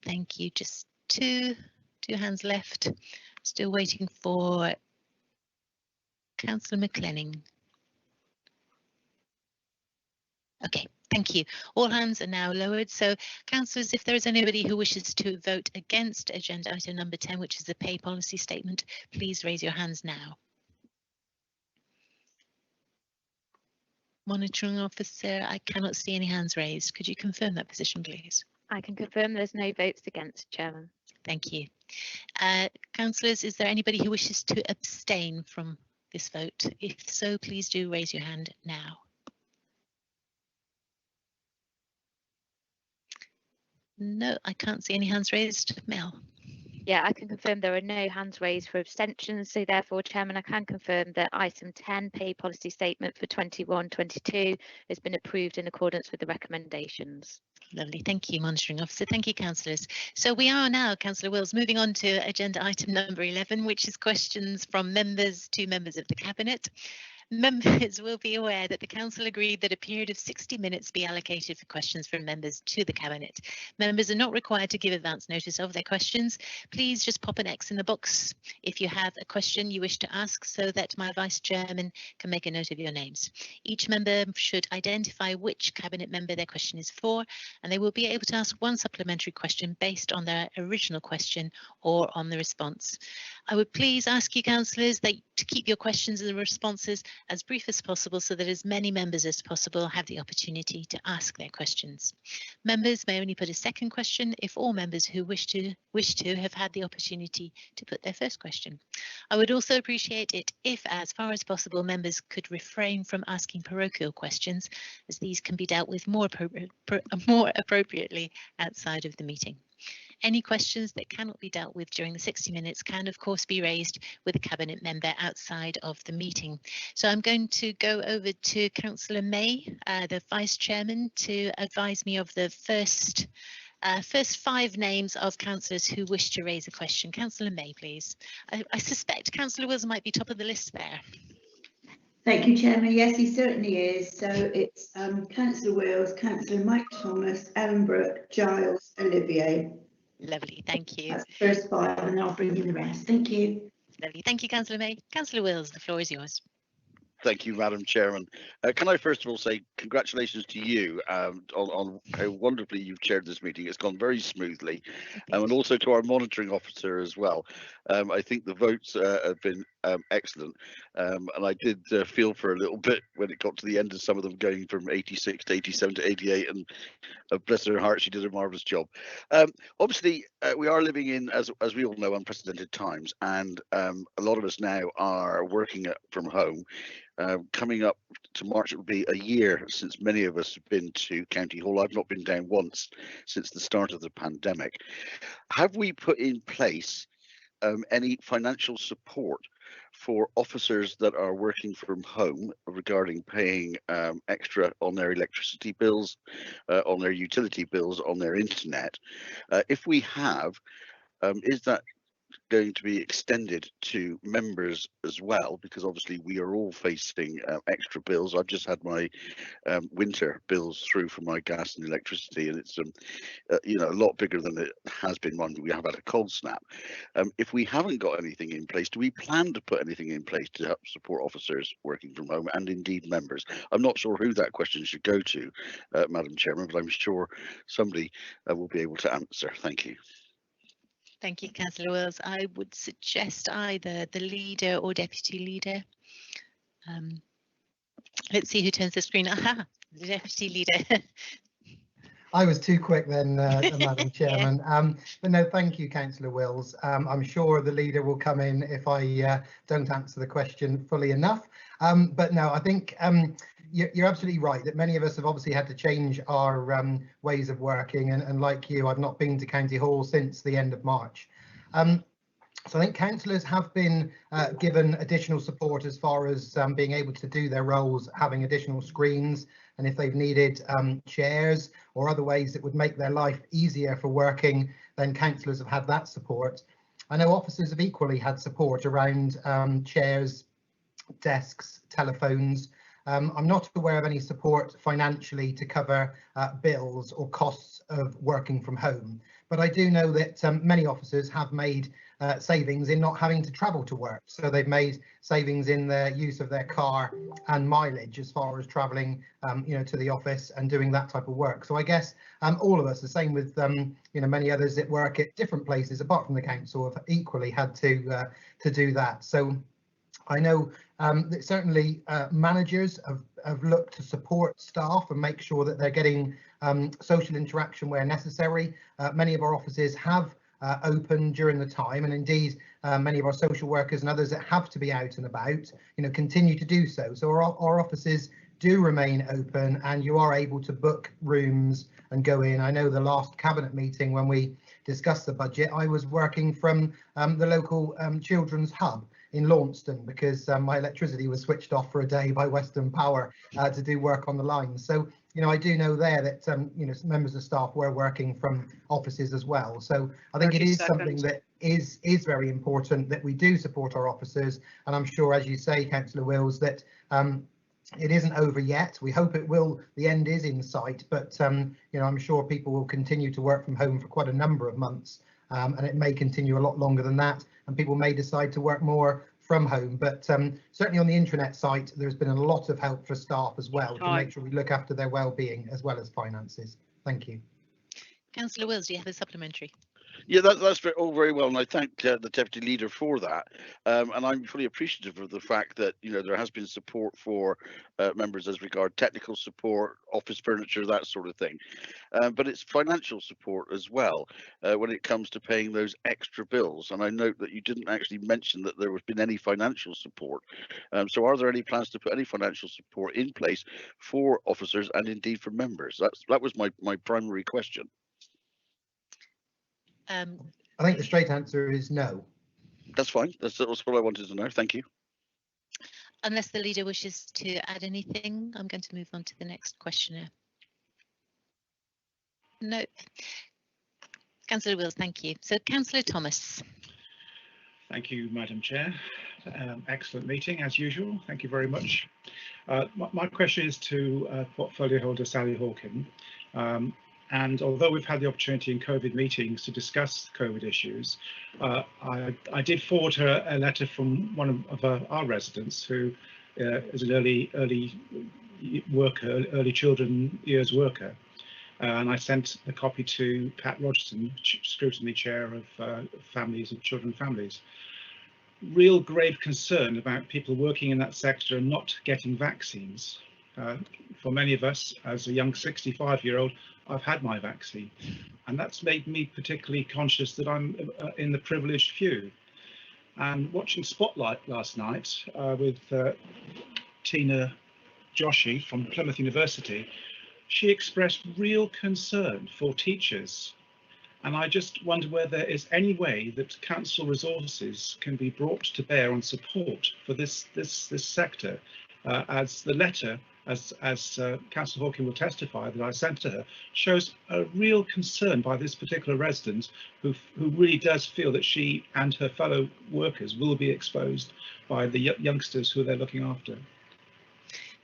Thank you. Just two hands left. Still waiting for Councillor McLennan. Okay, thank you. All hands are now lowered. So, councillors, if there is anybody who wishes to vote against agenda item number 10, which is the pay policy statement, please raise your hands now. Monitoring officer, I cannot see any hands raised. Could you confirm that position, please? I can confirm there's no votes against, Chairman. Thank you. Councillors, is there anybody who wishes to abstain from this vote? If so, please do raise your hand now. No, I can't see any hands raised. Mel? Yeah, I can confirm there are no hands raised for abstentions. So therefore, Chairman, I can confirm that item 10, pay policy statement for 21-22, has been approved in accordance with the recommendations. Lovely, thank you, Monitoring Officer. Thank you, councillors. So we are now, Councillor Wills, moving on to agenda item number 11, which is questions from members to members of the Cabinet. Members will be aware that the Council agreed that a period of 60 minutes be allocated for questions from members to the Cabinet. Members are not required to give advance notice of their questions. Please just pop an X in the box if you have a question you wish to ask so that my Vice Chairman can make a note of your names. Each member should identify which Cabinet member their question is for, and they will be able to ask one supplementary question based on their original question or on the response. I would please ask you, councillors, that to keep your questions and responses as brief as possible so that as many members as possible have the opportunity to ask their questions. Members may only put a second question if all members who wish to have had the opportunity to put their first question. I would also appreciate it if, as far as possible, members could refrain from asking parochial questions, as these can be dealt with more appropriately outside of the meeting. Any questions that cannot be dealt with during the 60 minutes can, of course, be raised with a Cabinet member outside of the meeting. So I'm going to go over to Councillor May, the Vice Chairman, to advise me of the first 5 names of councillors who wish to raise a question. Councillor May, please. I suspect Councillor Wills might be top of the list there. Thank you, Chairman. Yes, he certainly is. So it's Councillor Wills, Councillor Mike Thomas, Ellen Brooke, Giles, Olivier. Lovely, thank you. That's the first 5 and I'll bring in the rest. Thank you. Lovely, thank you, Councillor May. Councillor Wills, the floor is yours. Thank you, Madam Chairman. Can I first of all say congratulations to you on how wonderfully you've chaired this meeting. It's gone very smoothly, and also to our monitoring officer as well. I think the votes have been excellent, and I did feel for a little bit when it got to the end of some of them going from 86 to 87 to 88, and bless her heart, she did a marvellous job. Obviously, we are living in, as we all know, unprecedented times, and a lot of us now are working from home. Coming up to March, it will be a year since many of us have been to County Hall. I've not been down once since the start of the pandemic. Have we put in place any financial support for officers that are working from home regarding paying extra on their electricity bills, on their utility bills, on their internet? If we have, is that going to be extended to members as well, because obviously we are all facing extra bills. I've just had my winter bills through for my gas and electricity, and it's you know, a lot bigger than it has been when we have had a cold snap. If we haven't got anything in place, do we plan to put anything in place to help support officers working from home and indeed members? I'm not sure who that question should go to, Madam Chairman, but I'm sure somebody will be able to answer. Thank you. Thank you, Councillor Wills. I would suggest either the leader or deputy leader. Let's see who turns the screen. Aha, the deputy leader. I was too quick then, Madam Chairman. But no, thank you, Councillor Wills. I'm sure the leader will come in if I don't answer the question fully enough. But no, I think you're absolutely right that many of us have obviously had to change our ways of working, and like you, I've not been to County Hall since the end of March. So I think councillors have been given additional support as far as being able to do their roles, having additional screens, and if they've needed chairs or other ways that would make their life easier for working, then councillors have had that support. I know officers have equally had support around chairs, desks, telephones. I'm not aware of any support financially to cover bills or costs of working from home, but I do know that many officers have made savings in not having to travel to work. So they've made savings in their use of their car and mileage as far as travelling, to the office and doing that type of work. So I guess all of us, the same with many others that work at different places apart from the council, have equally had to do that. So I know that certainly managers have looked to support staff and make sure that they're getting social interaction where necessary. Many of our offices have open during the time, and indeed many of our social workers and others that have to be out and about continue to do so. So our offices do remain open, and you are able to book rooms and go in. I know the last cabinet meeting when we discussed the budget, I was working from the local children's hub in Launceston because my electricity was switched off for a day by Western Power to do work on the line. So I do know there that members of staff were working from offices as well. So I think it is something that is very important that we do support our officers, and I'm sure, as you say, Councillor Wills, that it isn't over yet. We hope it will. The end is in sight, but I'm sure people will continue to work from home for quite a number of months, and it may continue a lot longer than that, and people may decide to work more from home. But certainly on the intranet site, there's been a lot of help for staff as well to make sure we look after their well-being as well as finances. Thank you. Councillor Wills, do you have a supplementary? Yeah, that's all very well, and I thank the Deputy Leader for that. And I'm fully appreciative of the fact that there has been support for members as regard technical support, office furniture, that sort of thing. But it's financial support as well when it comes to paying those extra bills. And I note that you didn't actually mention that there has been any financial support. So are there any plans to put any financial support in place for officers and indeed for members? That was my primary question. I think the straight answer is no. That's fine. That's what I wanted to know. Thank you. Unless the leader wishes to add anything, I'm going to move on to the next questioner. No. Councillor Wills, thank you. So Councillor Thomas. Thank you, Madam Chair. Excellent meeting as usual. Thank you very much. My question is to portfolio holder Sally Hawken. And although we've had the opportunity in COVID meetings to discuss COVID issues, I did forward her a letter from one of our residents who is an early worker, early children years worker. And I sent a copy to Pat Rogerson, Scrutiny Chair of Families and Children Families. Real grave concern about people working in that sector and not getting vaccines. For many of us, as a young 65-year-old, I've had my vaccine, and that's made me particularly conscious that I'm in the privileged few. And watching Spotlight last night with Tina Joshi from Plymouth University, she expressed real concern for teachers. And I just wonder whether there is any way that council resources can be brought to bear on support for this sector, as the letter, as Councillor Hawken will testify that I sent to her, shows a real concern by this particular resident who really does feel that she and her fellow workers will be exposed by the youngsters who they're looking after.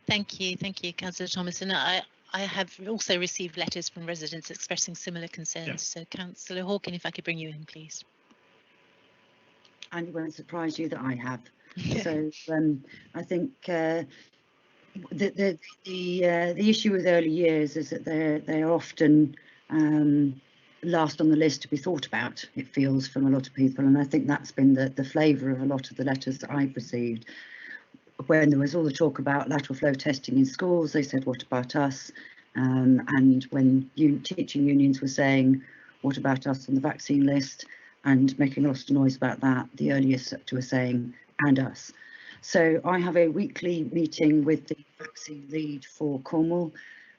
Thank you, Councillor Thomas. And I have also received letters from residents expressing similar concerns. Yeah. So Councillor Hawken, if I could bring you in, please. And it won't surprise you that I have. So I think the issue with early years is that they're often last on the list to be thought about, it feels, from a lot of people, and I think that's been the flavour of a lot of the letters that I've received. When there was all the talk about lateral flow testing in schools, they said, what about us? And when teaching unions were saying, what about us on the vaccine list, and making a lot of noise about that, the earlier sector were saying, and us. So I have a weekly meeting with the vaccine lead for Cornwall,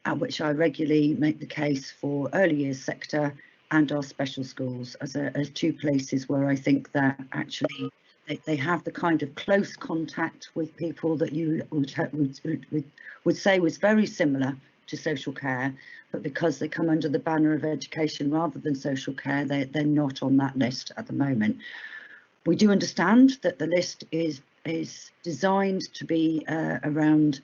at which I regularly make the case for early years sector and our special schools as two places where I think that actually they have the kind of close contact with people that you would say was very similar to social care, but because they come under the banner of education rather than social care, they're not on that list at the moment. We do understand that the list is designed to be around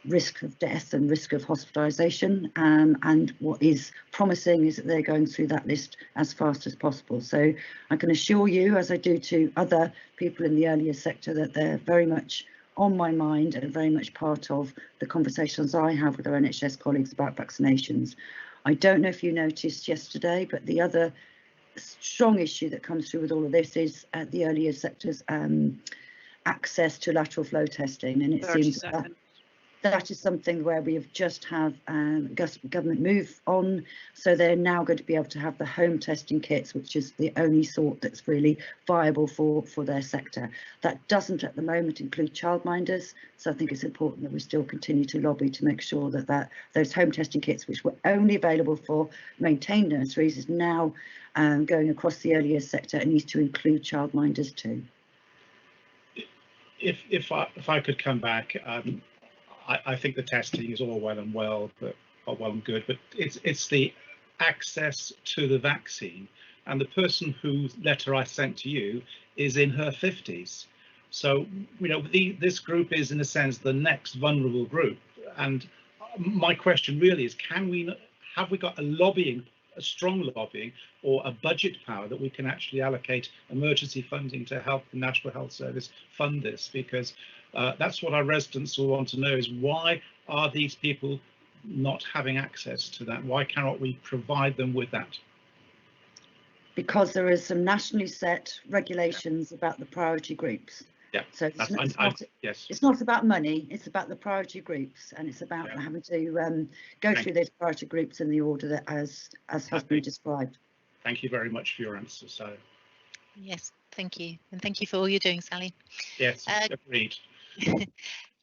risk of death and risk of hospitalisation, and what is promising is that they're going through that list as fast as possible. So I can assure you, as I do to other people in the earlier sector, that they're very much on my mind and very much part of the conversations I have with our NHS colleagues about vaccinations. I don't know if you noticed yesterday, but the other strong issue that comes through with all of this is the earlier sector's access to lateral flow testing, and it seems that is something where we have just have government move on, so they're now going to be able to have the home testing kits, which is the only sort that's really viable for their sector. That doesn't at the moment include childminders, so I think it's important that we still continue to lobby to make sure that those home testing kits, which were only available for maintained nurseries, is now going across the early years sector and needs to include childminders too. If I could come back, I think the testing is all well and good, but it's the access to the vaccine. And the person whose letter I sent to you is in her 50s. So, you know, this group is in a sense the next vulnerable group. And my question really is, have we got a strong lobbying or a budget power that we can actually allocate emergency funding to help the National Health Service fund this? Because that's what our residents will want to know, is why are these people not having access to that? Why cannot we provide them with that? Because there is some nationally set regulations about the priority groups. Yeah, so it's not about money, it's about the priority groups, and it's about having to go through those priority groups in the order that as has been described. Thank you very much for your answer, so. Yes, thank you, and thank you for all you're doing, Sally. Yes, agreed.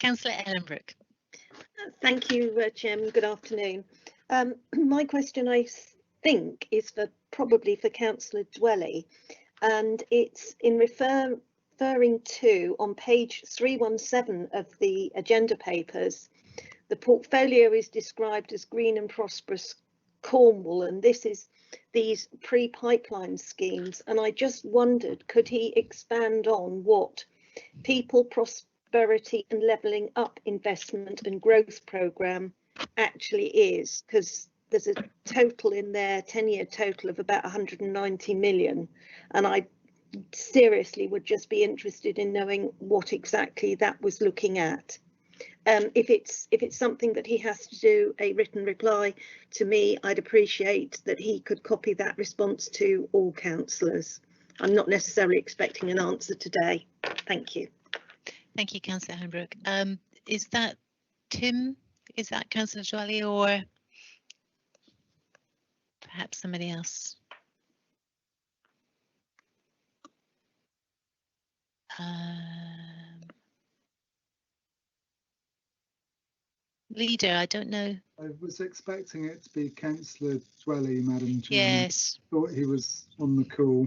Councillor Ellenbrook. Thank you, Chairman. Good afternoon. My question, I think, is probably for Councillor Dwelly, and it's in referring to, on page 317 of the agenda papers, the portfolio is described as green and prosperous Cornwall, and this is these pre-pipeline schemes. And I just wondered, could he expand on what people, prosperity and levelling up investment and growth programme actually is? Because there's a total in there, 10-year total of about 190 million, and I seriously would just be interested in knowing what exactly that was looking at. If it's something that he has to do a written reply to me, I'd appreciate that he could copy that response to all councillors. I'm not necessarily expecting an answer today. Thank you. Thank you, Councillor Ellenbrook. Is that Tim? Is that Councillor Dwelly, or perhaps somebody else? Leader, I don't know. I was expecting it to be Councillor Dwelly, Madam Chairman. Yes. Thought he was on the call.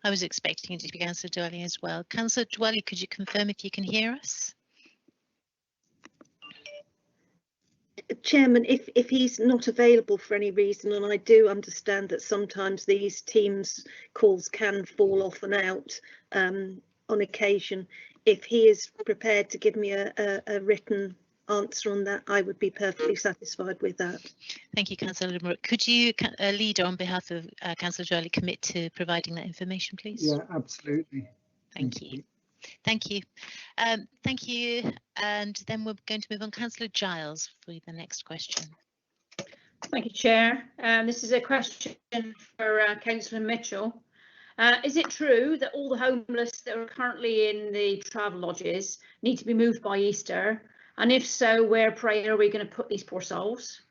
I was expecting it to be Councillor Dwelly as well. Councillor Dwelly, could you confirm if you can hear us? Chairman, if he's not available for any reason, and I do understand that sometimes these Teams calls can fall off and out on occasion, if he is prepared to give me a written answer on that, I would be perfectly satisfied with that. Thank you, Councillor Ellenbrook. Could you, Leader, on behalf of Councillor Dwelly, commit to providing that information, please? Yeah, absolutely. Thank you. Thank you. Thank you. And then we're going to move on. Councillor Giles for the next question. Thank you, Chair. This is a question for Councillor Mitchell. Is it true that all the homeless that are currently in the travel lodges need to be moved by Easter? And if so, where, pray, are we going to put these poor souls?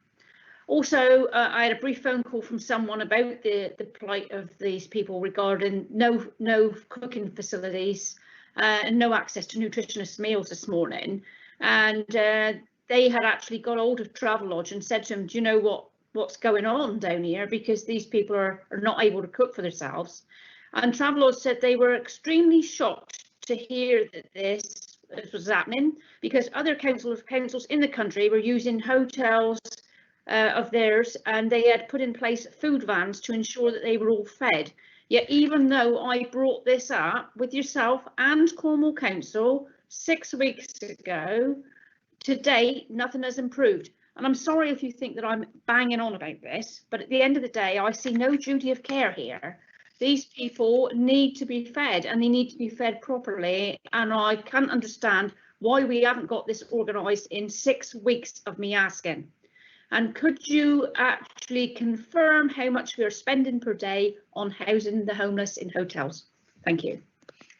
Also, I had a brief phone call from someone about the plight of these people regarding no cooking facilities and no access to nutritious meals this morning. And they had actually got hold of Travelodge and said to them, do you know what's going on down here? Because these people are not able to cook for themselves. And Travelodge said they were extremely shocked to hear that this was happening, because other councils in the country were using hotels of theirs, and they had put in place food vans to ensure that they were all fed. Yet even though I brought this up with yourself and Cornwall Council 6 weeks ago. To date, nothing has improved. And I'm sorry if you think that I'm banging on about this, but at the end of the day, I see no duty of care here. These people need to be fed, and they need to be fed properly. And I can't understand why we haven't got this organised in 6 weeks of me asking. And could you actually confirm how much we are spending per day on housing the homeless in hotels? Thank you.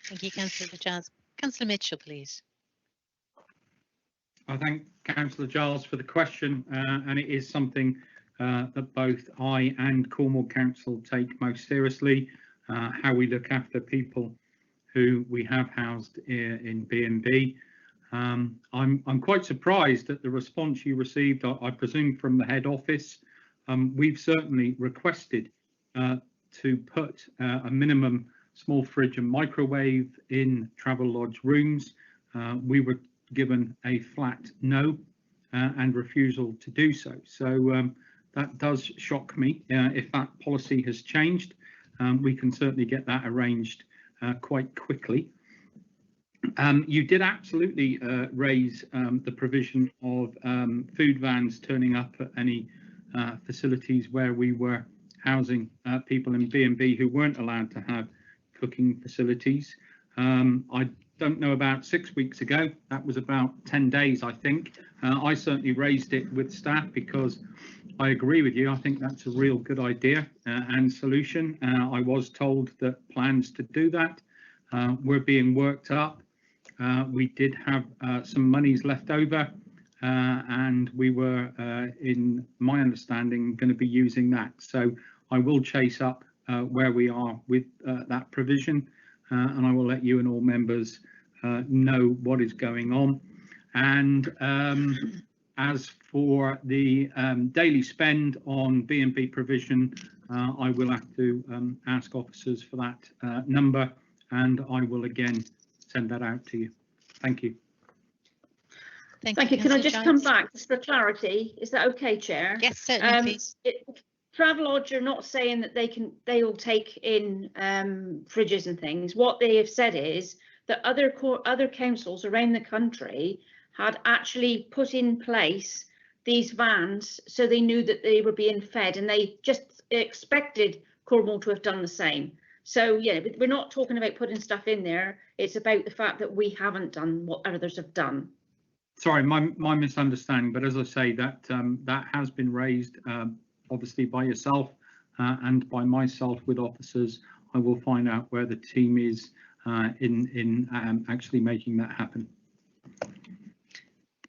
Thank you, Councillor Giles. Councillor Mitchell, please. I thank Councillor Giles for the question, and it is something that both I and Cornwall Council take most seriously, how we look after people who we have housed in B&B. I'm quite surprised at the response you received, I presume from the head office. We've certainly requested to put a minimum small fridge and microwave in travel lodge rooms. We were given a flat no and refusal to do so. So that does shock me. If that policy has changed, we can certainly get that arranged quite quickly. You did absolutely raise the provision of food vans turning up at any facilities where we were housing people in B&B who weren't allowed to have cooking facilities. I don't know, about 6 weeks ago, that was about 10 days, I think. I certainly raised it with staff because I agree with you. I think that's a real good idea and solution. I was told that plans to do that were being worked up. We did have some monies left over, and we were, in my understanding, going to be using that. So I will chase up where we are with that provision, and I will let you and all members know what is going on. And as for the daily spend on B&B provision, I will have to ask officers for that number, and I will again send that out to you. Thank you. Thank you. Can I just come back just for clarity? Is that okay, Chair? Yes, certainly, please. Travelodge are not saying that they will take in fridges and things. What they have said is that other councils around the country had actually put in place these vans so they knew that they were being fed, and they just expected Cornwall to have done the same. So yeah, we're not talking about putting stuff in there. It's about the fact that we haven't done what others have done. Sorry, my misunderstanding, but as I say, that that has been raised obviously by yourself and by myself with officers. I will find out where the team is in actually making that happen.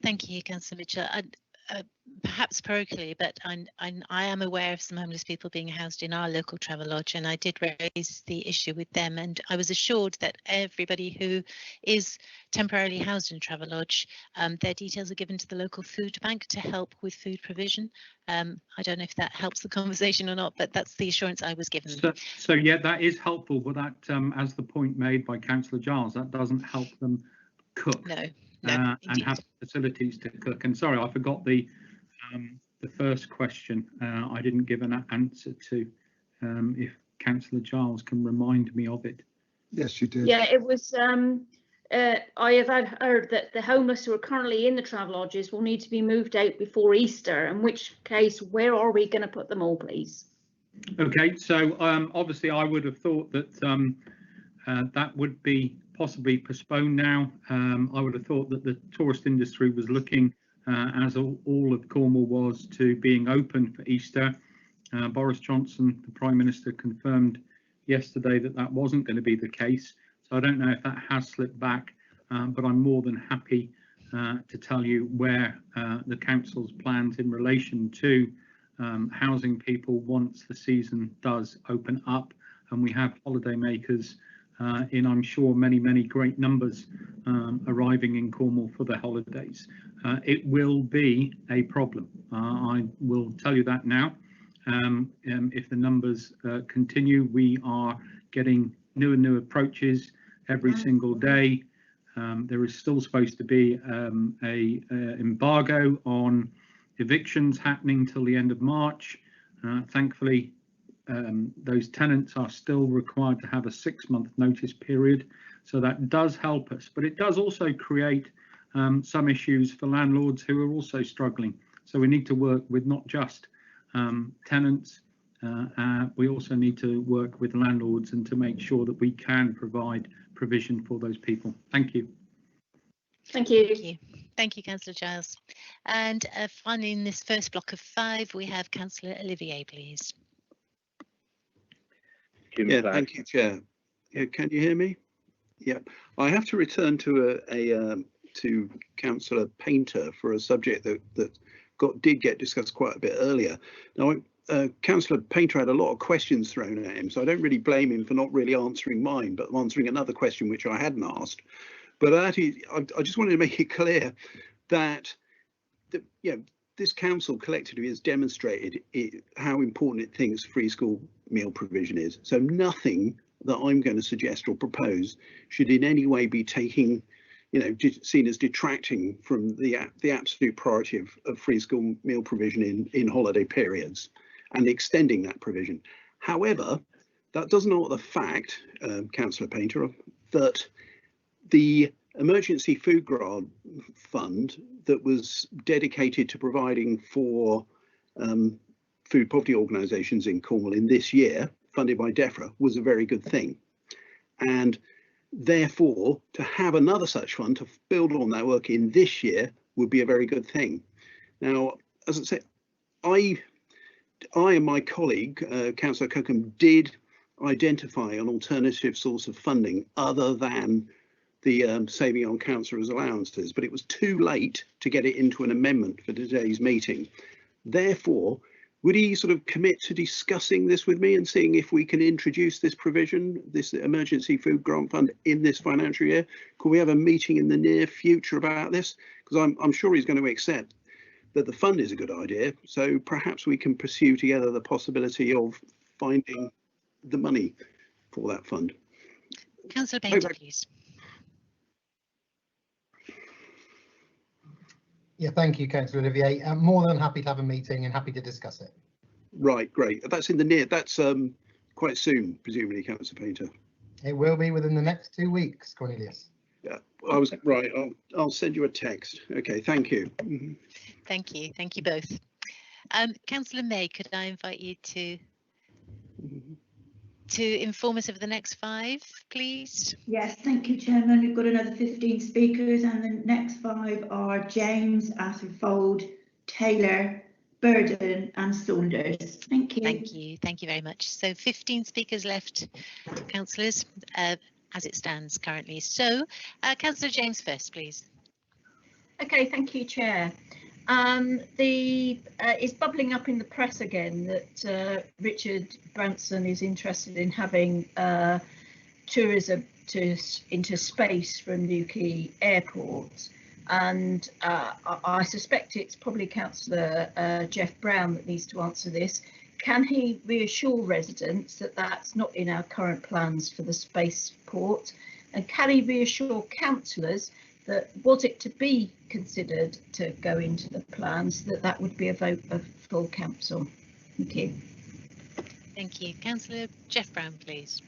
Thank you, Councillor Mitchell. Perhaps parochially, but I am aware of some homeless people being housed in our local travel lodge, and I did raise the issue with them, and I was assured that everybody who is temporarily housed in a travel lodge, their details are given to the local food bank to help with food provision. I don't know if that helps the conversation or not, but that's the assurance I was given. So yeah, that is helpful, but that, as the point made by Councillor Giles, that doesn't help them cook. No. And have facilities to cook. And sorry, I forgot the first question. I didn't give an answer to. If Councillor Giles can remind me of it. Yes, you did. Yeah, it was. I have heard that the homeless who are currently in the travel lodges will need to be moved out before Easter. In which case, where are we going to put them all, please? Okay, so obviously, I would have thought that that would be possibly postponed now. I would have thought that the tourist industry was looking, as all of Cornwall was, to being open for Easter. Boris Johnson, the Prime Minister, confirmed yesterday that that wasn't going to be the case. So I don't know if that has slipped back, but I'm more than happy to tell you where the council's plans in relation to housing people once the season does open up and we have holiday makers in, I'm sure, many great numbers arriving in Cornwall for the holidays. It will be a problem. I will tell you that now. If the numbers continue, we are getting new approaches every single day. There is still supposed to be a embargo on evictions happening till the end of March. Thankfully, those tenants are still required to have a 6-month notice period. So that does help us, but it does also create some issues for landlords who are also struggling. So we need to work with not just tenants, we also need to work with landlords and to make sure that we can provide provision for those people. Thank you. Thank you. Thank you. Thank you, Councillor Giles. And finally, in this first block of 5, we have Councillor Olivier, please. Yeah, thank you, Chair. Yeah, can you hear me? Yeah, I have to return to to Councillor Painter for a subject that did get discussed quite a bit earlier. Now, Councillor Painter had a lot of questions thrown at him, so I don't really blame him for not really answering mine, but answering another question which I hadn't asked. But that is, I just wanted to make it clear that this council collectively has demonstrated how important it thinks free school meal provision is. So nothing that I'm going to suggest or propose should in any way be taking, seen as detracting from the absolute priority of free school meal provision in holiday periods and extending that provision. However, that doesn't alter the fact, Councillor Painter, that the emergency food grant fund that was dedicated to providing for food poverty organisations in Cornwall in this year, funded by DEFRA, was a very good thing. And therefore, to have another such fund to build on that work in this year would be a very good thing. Now, as I say, I and my colleague, Councillor Cookham, did identify an alternative source of funding other than the saving on councillors' allowances, but it was too late to get it into an amendment for today's meeting. Therefore, would he sort of commit to discussing this with me and seeing if we can introduce this provision, this emergency food grant fund, in this financial year? Could we have a meeting in the near future about this? Because I'm sure he's going to accept that the fund is a good idea. So perhaps we can pursue together the possibility of finding the money for that fund. Councillor Painter, please. Yeah, thank you, Councillor Olivier. I'm more than happy to have a meeting and happy to discuss it. Right, great. That's that's quite soon, presumably, Councillor Painter. It will be within the next 2 weeks, Cornelius. Yeah, I was right. I'll send you a text. Okay, thank you. Thank you both. Councillor May, could I invite you to inform us of the next 5, please? Yes, thank you, Chairman. We've got another 15 speakers, and the next 5 are James, Atherfold, Taylor, Burden and Saunders. Thank you. Thank you very much. So 15 speakers left, councillors, as it stands currently. So Councillor James first, please. Okay, thank you, Chair. It's bubbling up in the press again that Richard Branson is interested in having tourism into space from Newquay Airport, and I suspect it's probably Councillor Jeff Brown that needs to answer this. Can he reassure residents that that's not in our current plans for the spaceport, and can he reassure councillors that was it to be considered to go into the plans, that would be a vote of full council? Thank you. Thank you. Councillor Jeff Brown, please.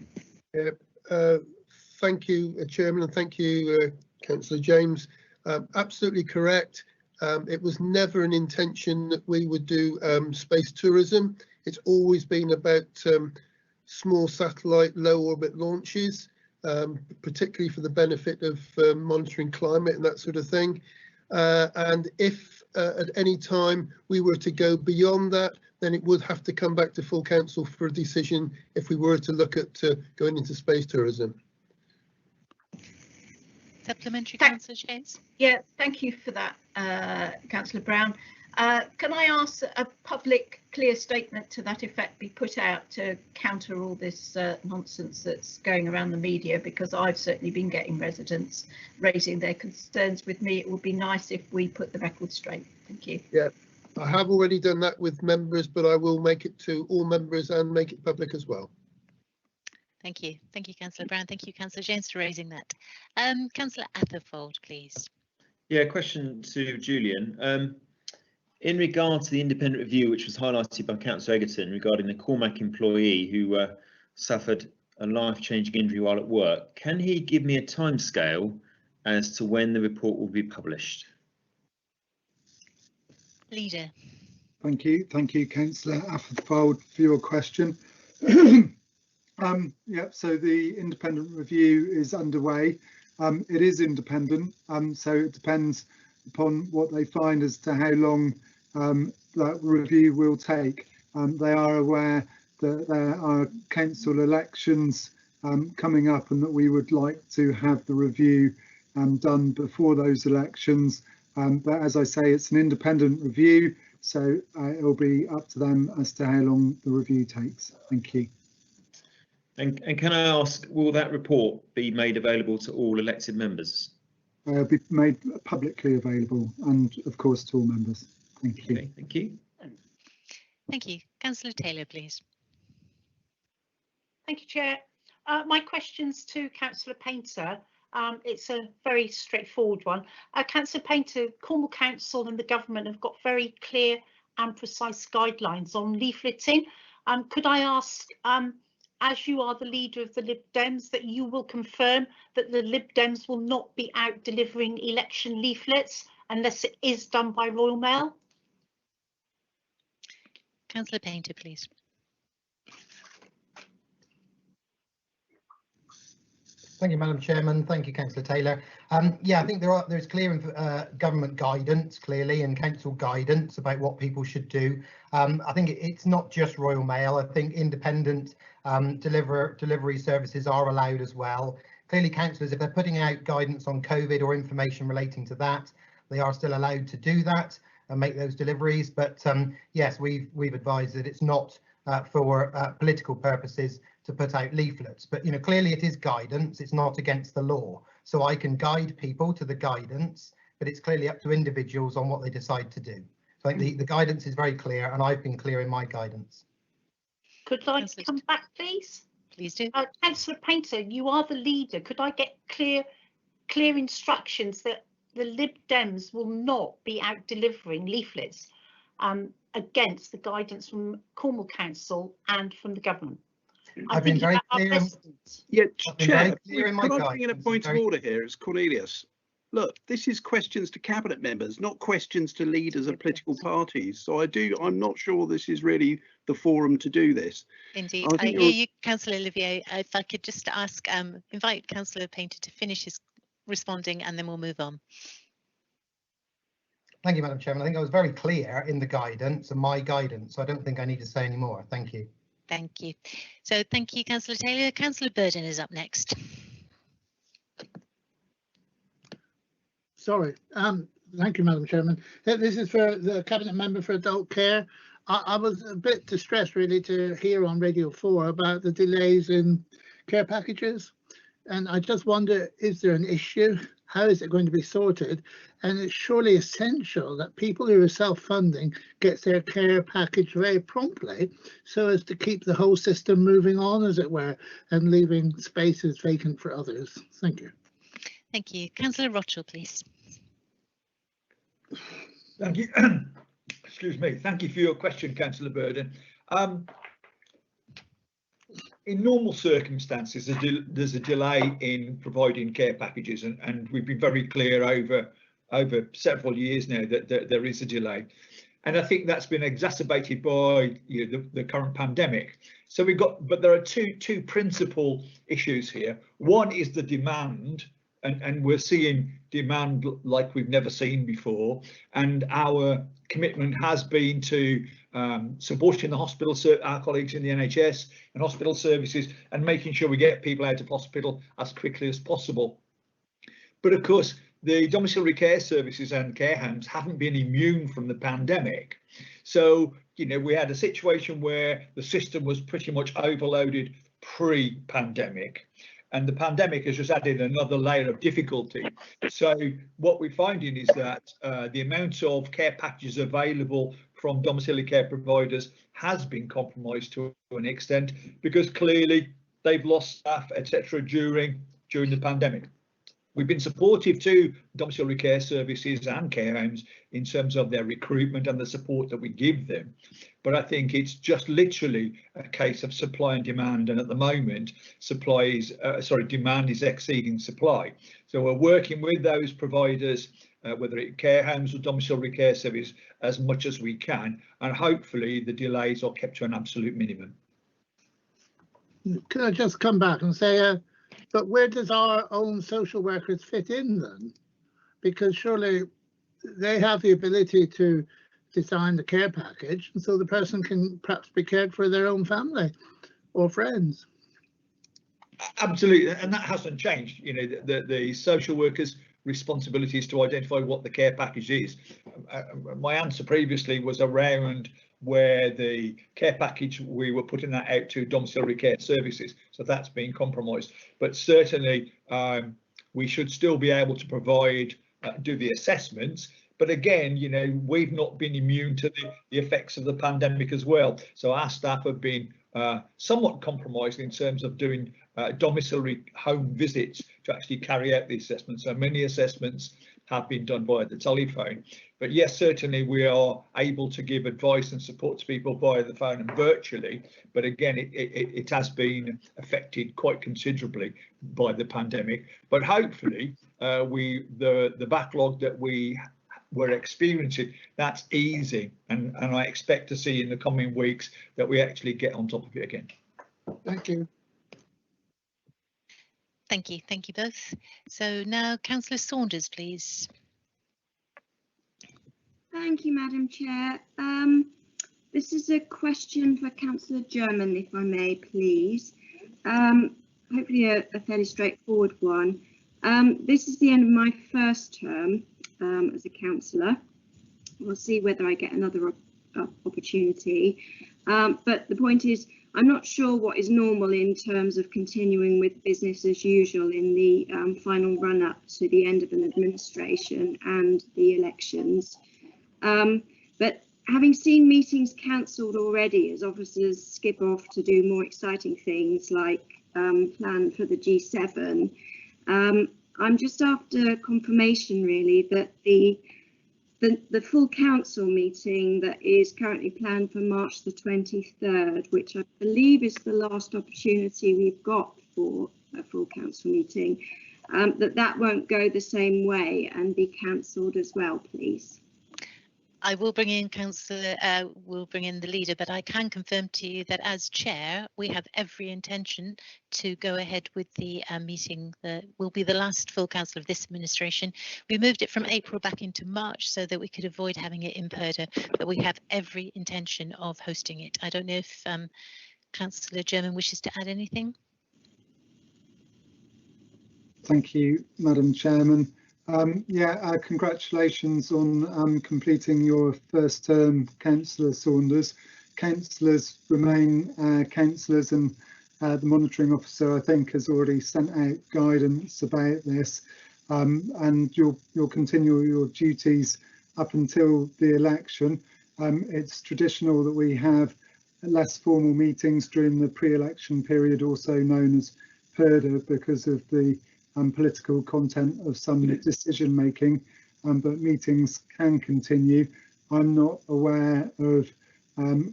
Thank you, Chairman, and thank you, Councillor James. Absolutely correct. It was never an intention that we would do space tourism. It's always been about small satellite low orbit launches, particularly for the benefit of monitoring climate and that sort of thing. And if at any time we were to go beyond that, then it would have to come back to full council for a decision if we were to look at going into space tourism. Supplementary, Councillor James. Yeah, thank you for that, Councillor Brown. Can I ask a public clear statement to that effect be put out to counter all this nonsense that's going around the media, because I've certainly been getting residents raising their concerns with me. It would be nice if we put the record straight. Thank you. Yeah, I have already done that with members, but I will make it to all members and make it public as well. Thank you. Thank you, Councillor Brown. Thank you, Councillor James, for raising that. Councillor Atherfold, please. Yeah, question to Julian. In regard to the independent review, which was highlighted by Councillor Egerton regarding the Cormac employee who suffered a life-changing injury while at work, can he give me a timescale as to when the report will be published? Leader. Thank you, Councillor Afford, for your question. Yeah, so the independent review is underway. It is independent, so it depends upon what they find as to how long that review will take. They are aware that there are council elections coming up and that we would like to have the review done before those elections. But as I say, it's an independent review, so it'll be up to them as to how long the review takes. Thank you. And can I ask, will that report be made available to all elected members? It'll be made publicly available and, of course, to all members. Thank you. Okay, thank you. Thank you. Councillor Taylor, please. Thank you, Chair. My question's to Councillor Painter. It's a very straightforward one. Councillor Painter, Cornwall Council and the government have got very clear and precise guidelines on leafleting. Could I ask, as you are the leader of the Lib Dems, that you will confirm that the Lib Dems will not be out delivering election leaflets unless it is done by Royal Mail? Councillor Painter, please. Thank you, Madam Chairman. Thank you, Councillor Taylor. Yeah, I think there's clear government guidance, clearly, and council guidance about what people should do. I think it's not just Royal Mail. I think independent delivery services are allowed as well. Clearly, councillors, if they're putting out guidance on COVID or information relating to that, they are still allowed to do that and make those deliveries. But yes, we've advised that it's not for political purposes to put out leaflets, but clearly it is guidance. It's not against the law, so I can guide people to the guidance, but it's clearly up to individuals on what they decide to do. So I think the guidance is very clear, and I've been clear in my guidance. Could I come back, please? Please do. Councillor Painter, you are the leader. Could I get clear instructions that the Lib Dems will not be out delivering leaflets against the guidance from Cornwall Council and from the government? I've been very clear. Yeah, Chair, could I bring in a point of order here as Cornelius? Look, this is questions to cabinet members, not questions to leaders of political parties. So I'm not sure this is really the forum to do this. Indeed, I hear you, Councillor Olivier. If I could just ask, invite Councillor Painter to finish his responding, and then we'll move on. Thank you, Madam Chairman. I think I was very clear in the guidance and my guidance, so I don't think I need to say any more. Thank you. Thank you. So thank you, Councillor Taylor. Councillor Burden is up next. Sorry. Thank you, Madam Chairman. This is for the Cabinet Member for Adult Care. I was a bit distressed really to hear on Radio 4 about the delays in care packages. And I just wonder, is there an issue? How is it going to be sorted? And it's surely essential that people who are self-funding get their care package very promptly so as to keep the whole system moving on, as it were, and leaving spaces vacant for others. Thank you. Thank you. Councillor Rochell, please. Thank you. Excuse me. Thank you for your question, Councillor Burden. In normal circumstances, there's a delay in providing care packages, and we've been very clear over several years now that there is a delay. And I think that's been exacerbated by the current pandemic. So but there are two principal issues here. One is the demand, and we're seeing demand like we've never seen before. And our commitment has been to supporting the hospital, our colleagues in the NHS and hospital services, and making sure we get people out of hospital as quickly as possible. But of course, the domiciliary care services and care homes haven't been immune from the pandemic. So, we had a situation where the system was pretty much overloaded pre-pandemic, and the pandemic has just added another layer of difficulty. So what we're finding is that the amount of care packages available from domiciliary care providers has been compromised to an extent, because clearly they've lost staff, etc., during the pandemic. we've been supportive to domiciliary care services and care homes in terms of their recruitment and the support that we give them. But I think it's just literally a case of supply and demand, and at the moment demand is exceeding supply. So we're working with those providers, whether it's care homes or domiciliary care service, as much as we can, and hopefully the delays are kept to an absolute minimum. Can I just come back and say, but where does our own social workers fit in then? Because surely they have the ability to design the care package, and so the person can perhaps be cared for their own family or friends. Absolutely, and that hasn't changed. You know, the social workers' responsibility is to identify what the care package is. My answer previously was around where the care package, we were putting that out to domiciliary care services, so that's been compromised. But certainly we should still be able to provide, do the assessments. But again, you know, we've not been immune to the effects of the pandemic as well. So our staff have been somewhat compromised in terms of doing domiciliary home visits to actually carry out the assessments. So many assessments have been done via the telephone. But yes, certainly we are able to give advice and support to people via the phone and virtually. But again, it has been affected quite considerably by the pandemic. But hopefully the backlog that we're experiencing, that's easing, and I expect to see in the coming weeks that we actually get on top of it again. Thank you. Thank you both. So now Councillor Saunders, please. Thank you, Madam Chair. This is a question for Councillor German, if I may, please. Hopefully a fairly straightforward one. This is the end of my first term as a councillor. We'll see whether I get another opportunity. But the point is, I'm not sure what is normal in terms of continuing with business as usual in the final run up to the end of an administration and the elections. But having seen meetings cancelled already as officers skip off to do more exciting things like plan for the G7, I'm just after confirmation really that the full council meeting that is currently planned for March the 23rd, which I believe is the last opportunity we've got for a full council meeting, that won't go the same way and be cancelled as well, please. I will bring in we'll bring in the leader, but I can confirm to you that as chair, we have every intention to go ahead with the meeting that will be the last full council of this administration. We moved it from April back into March so that we could avoid having it in Purda, but we have every intention of hosting it. I don't know if Councillor German wishes to add anything. Thank you, Madam Chairman. Congratulations on completing your first term, Councillor Saunders. Councillors remain councillors, and the monitoring officer, I think, has already sent out guidance about this, and you'll continue your duties up until the election. It's traditional that we have less formal meetings during the pre-election period, also known as PERDA, because of the political content of some decision making, but meetings can continue. I'm not aware of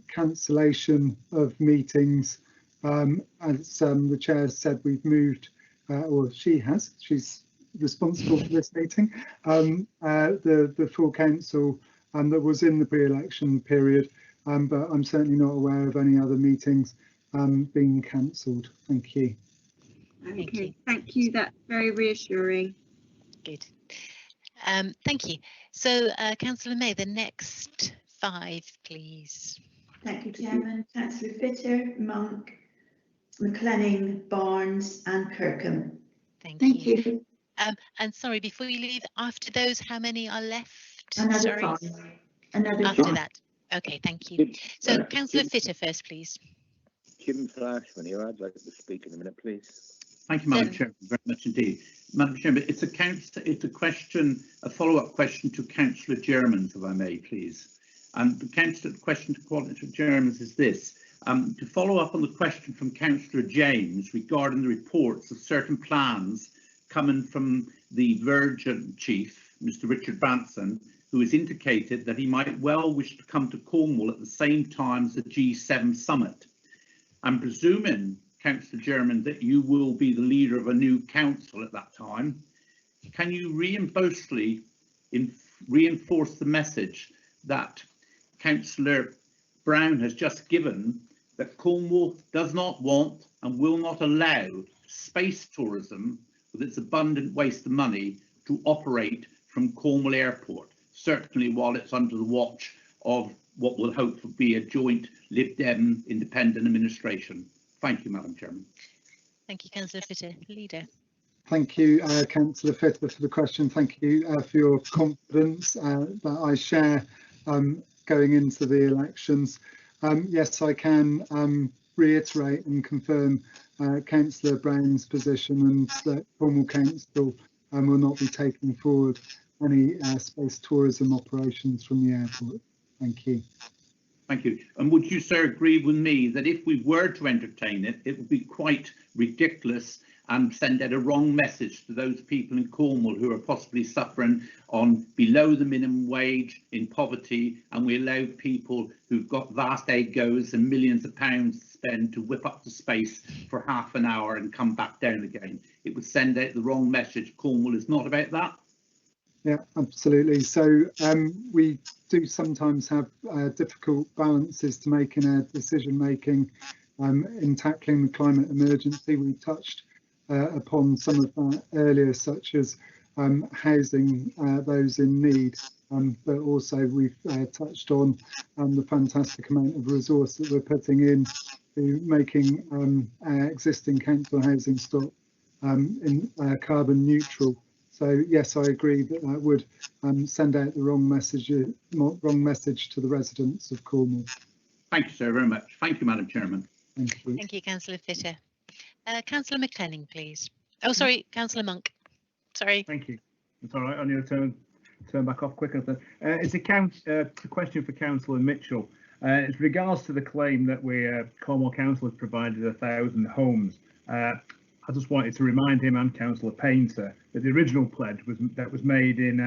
cancellation of meetings. As the chair said, we've moved, or she's responsible for this meeting, the full council that was in the pre-election period, but I'm certainly not aware of any other meetings being cancelled. Thank you. Okay, thank you. That's very reassuring. Good. Thank you. So, Councillor May, the next 5, please. Thank you, Chairman. Councillor Fitter, Monk, McLennan, Barnes and Kirkham. Thank you. you. And sorry, before you leave, after those, how many are left? Another 5. Another after 5. that. Okay, thank you. So, Councillor Fitter first, please. Jim Flashman here. I'd like to speak in a minute, please. Thank you, Madam Chair, very much indeed. Madam Chair, it's a follow-up question to Councillor German, if I may, please. And the question to Councillor German is this: to follow up on the question from Councillor James regarding the reports of certain plans coming from the Virgin Chief, Mr. Richard Branson, who has indicated that he might well wish to come to Cornwall at the same time as the G7 summit. I'm presuming, Councillor German, that you will be the leader of a new council at that time. Can you reinforce the message that Councillor Brown has just given, that Cornwall does not want and will not allow space tourism with its abundant waste of money to operate from Cornwall Airport, certainly while it's under the watch of what will hopefully be a joint Lib Dem independent administration? Thank you, Madam Chairman. Thank you, Councillor Fitter. Leader. Thank you, Councillor Fitter, for the question. Thank you for your confidence that I share going into the elections. Yes, I can reiterate and confirm Councillor Brown's position, and that Cornwall Council will not be taking forward any space tourism operations from the airport. Thank you. Thank you. And would you, sir, agree with me that if we were to entertain it, it would be quite ridiculous and send out a wrong message to those people in Cornwall who are possibly suffering on below the minimum wage, in poverty, and we allow people who've got vast egos and millions of pounds to spend to whip up to space for half an hour and come back down again? It would send out the wrong message. Cornwall is not about that. Yeah, absolutely. So we do sometimes have difficult balances to make in our decision making in tackling the climate emergency. We touched upon some of that earlier, such as housing those in need, but also we've touched on the fantastic amount of resource that we're putting in to making our existing council housing stock carbon neutral. So yes, I agree that that would send out the wrong message to the residents of Cornwall. Thank you, sir, very much. Thank you, Madam Chairman. Thank you. Thank you, Councillor Fitter. Councillor McLennan, please. Oh, sorry, Councillor Monk. Sorry. Thank you. It's all right. I need to turn back off quicker. It's a question for Councillor Mitchell. It's regards to the claim that Cornwall Council has provided 1,000 homes. I just wanted to remind him and Councillor Painter that the original pledge that was made in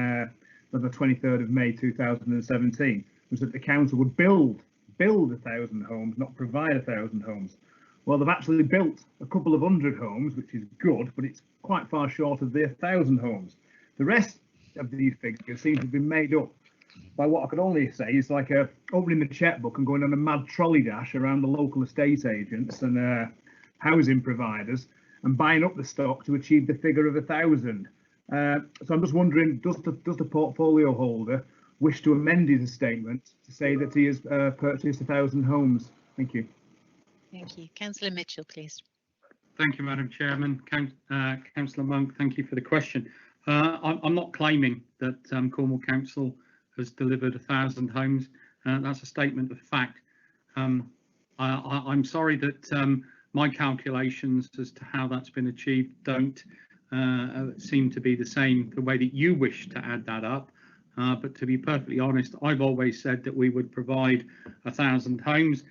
the 23rd of May 2017 was that the council would build 1,000 homes, not provide 1,000 homes. Well, they've actually built a couple of hundred homes, which is good, but it's quite far short of the 1,000 homes. The rest of these figures seem to have been made up by what I could only say is like opening the checkbook and going on a mad trolley dash around the local estate agents and housing providers and buying up the stock to achieve the figure of 1,000. So I'm just wondering, does the portfolio holder wish to amend his statement to say that he has purchased 1,000 homes? Thank you. Thank you. Councillor Mitchell, please. Thank you, Madam Chairman. Councillor Monk, thank you for the question. I'm not claiming that Cornwall Council has delivered 1,000 homes. That's a statement of fact. I'm sorry that my calculations as to how that's been achieved don't seem to be the way that you wish to add that up. But to be perfectly honest, I've always said that we would provide 1,000 homes.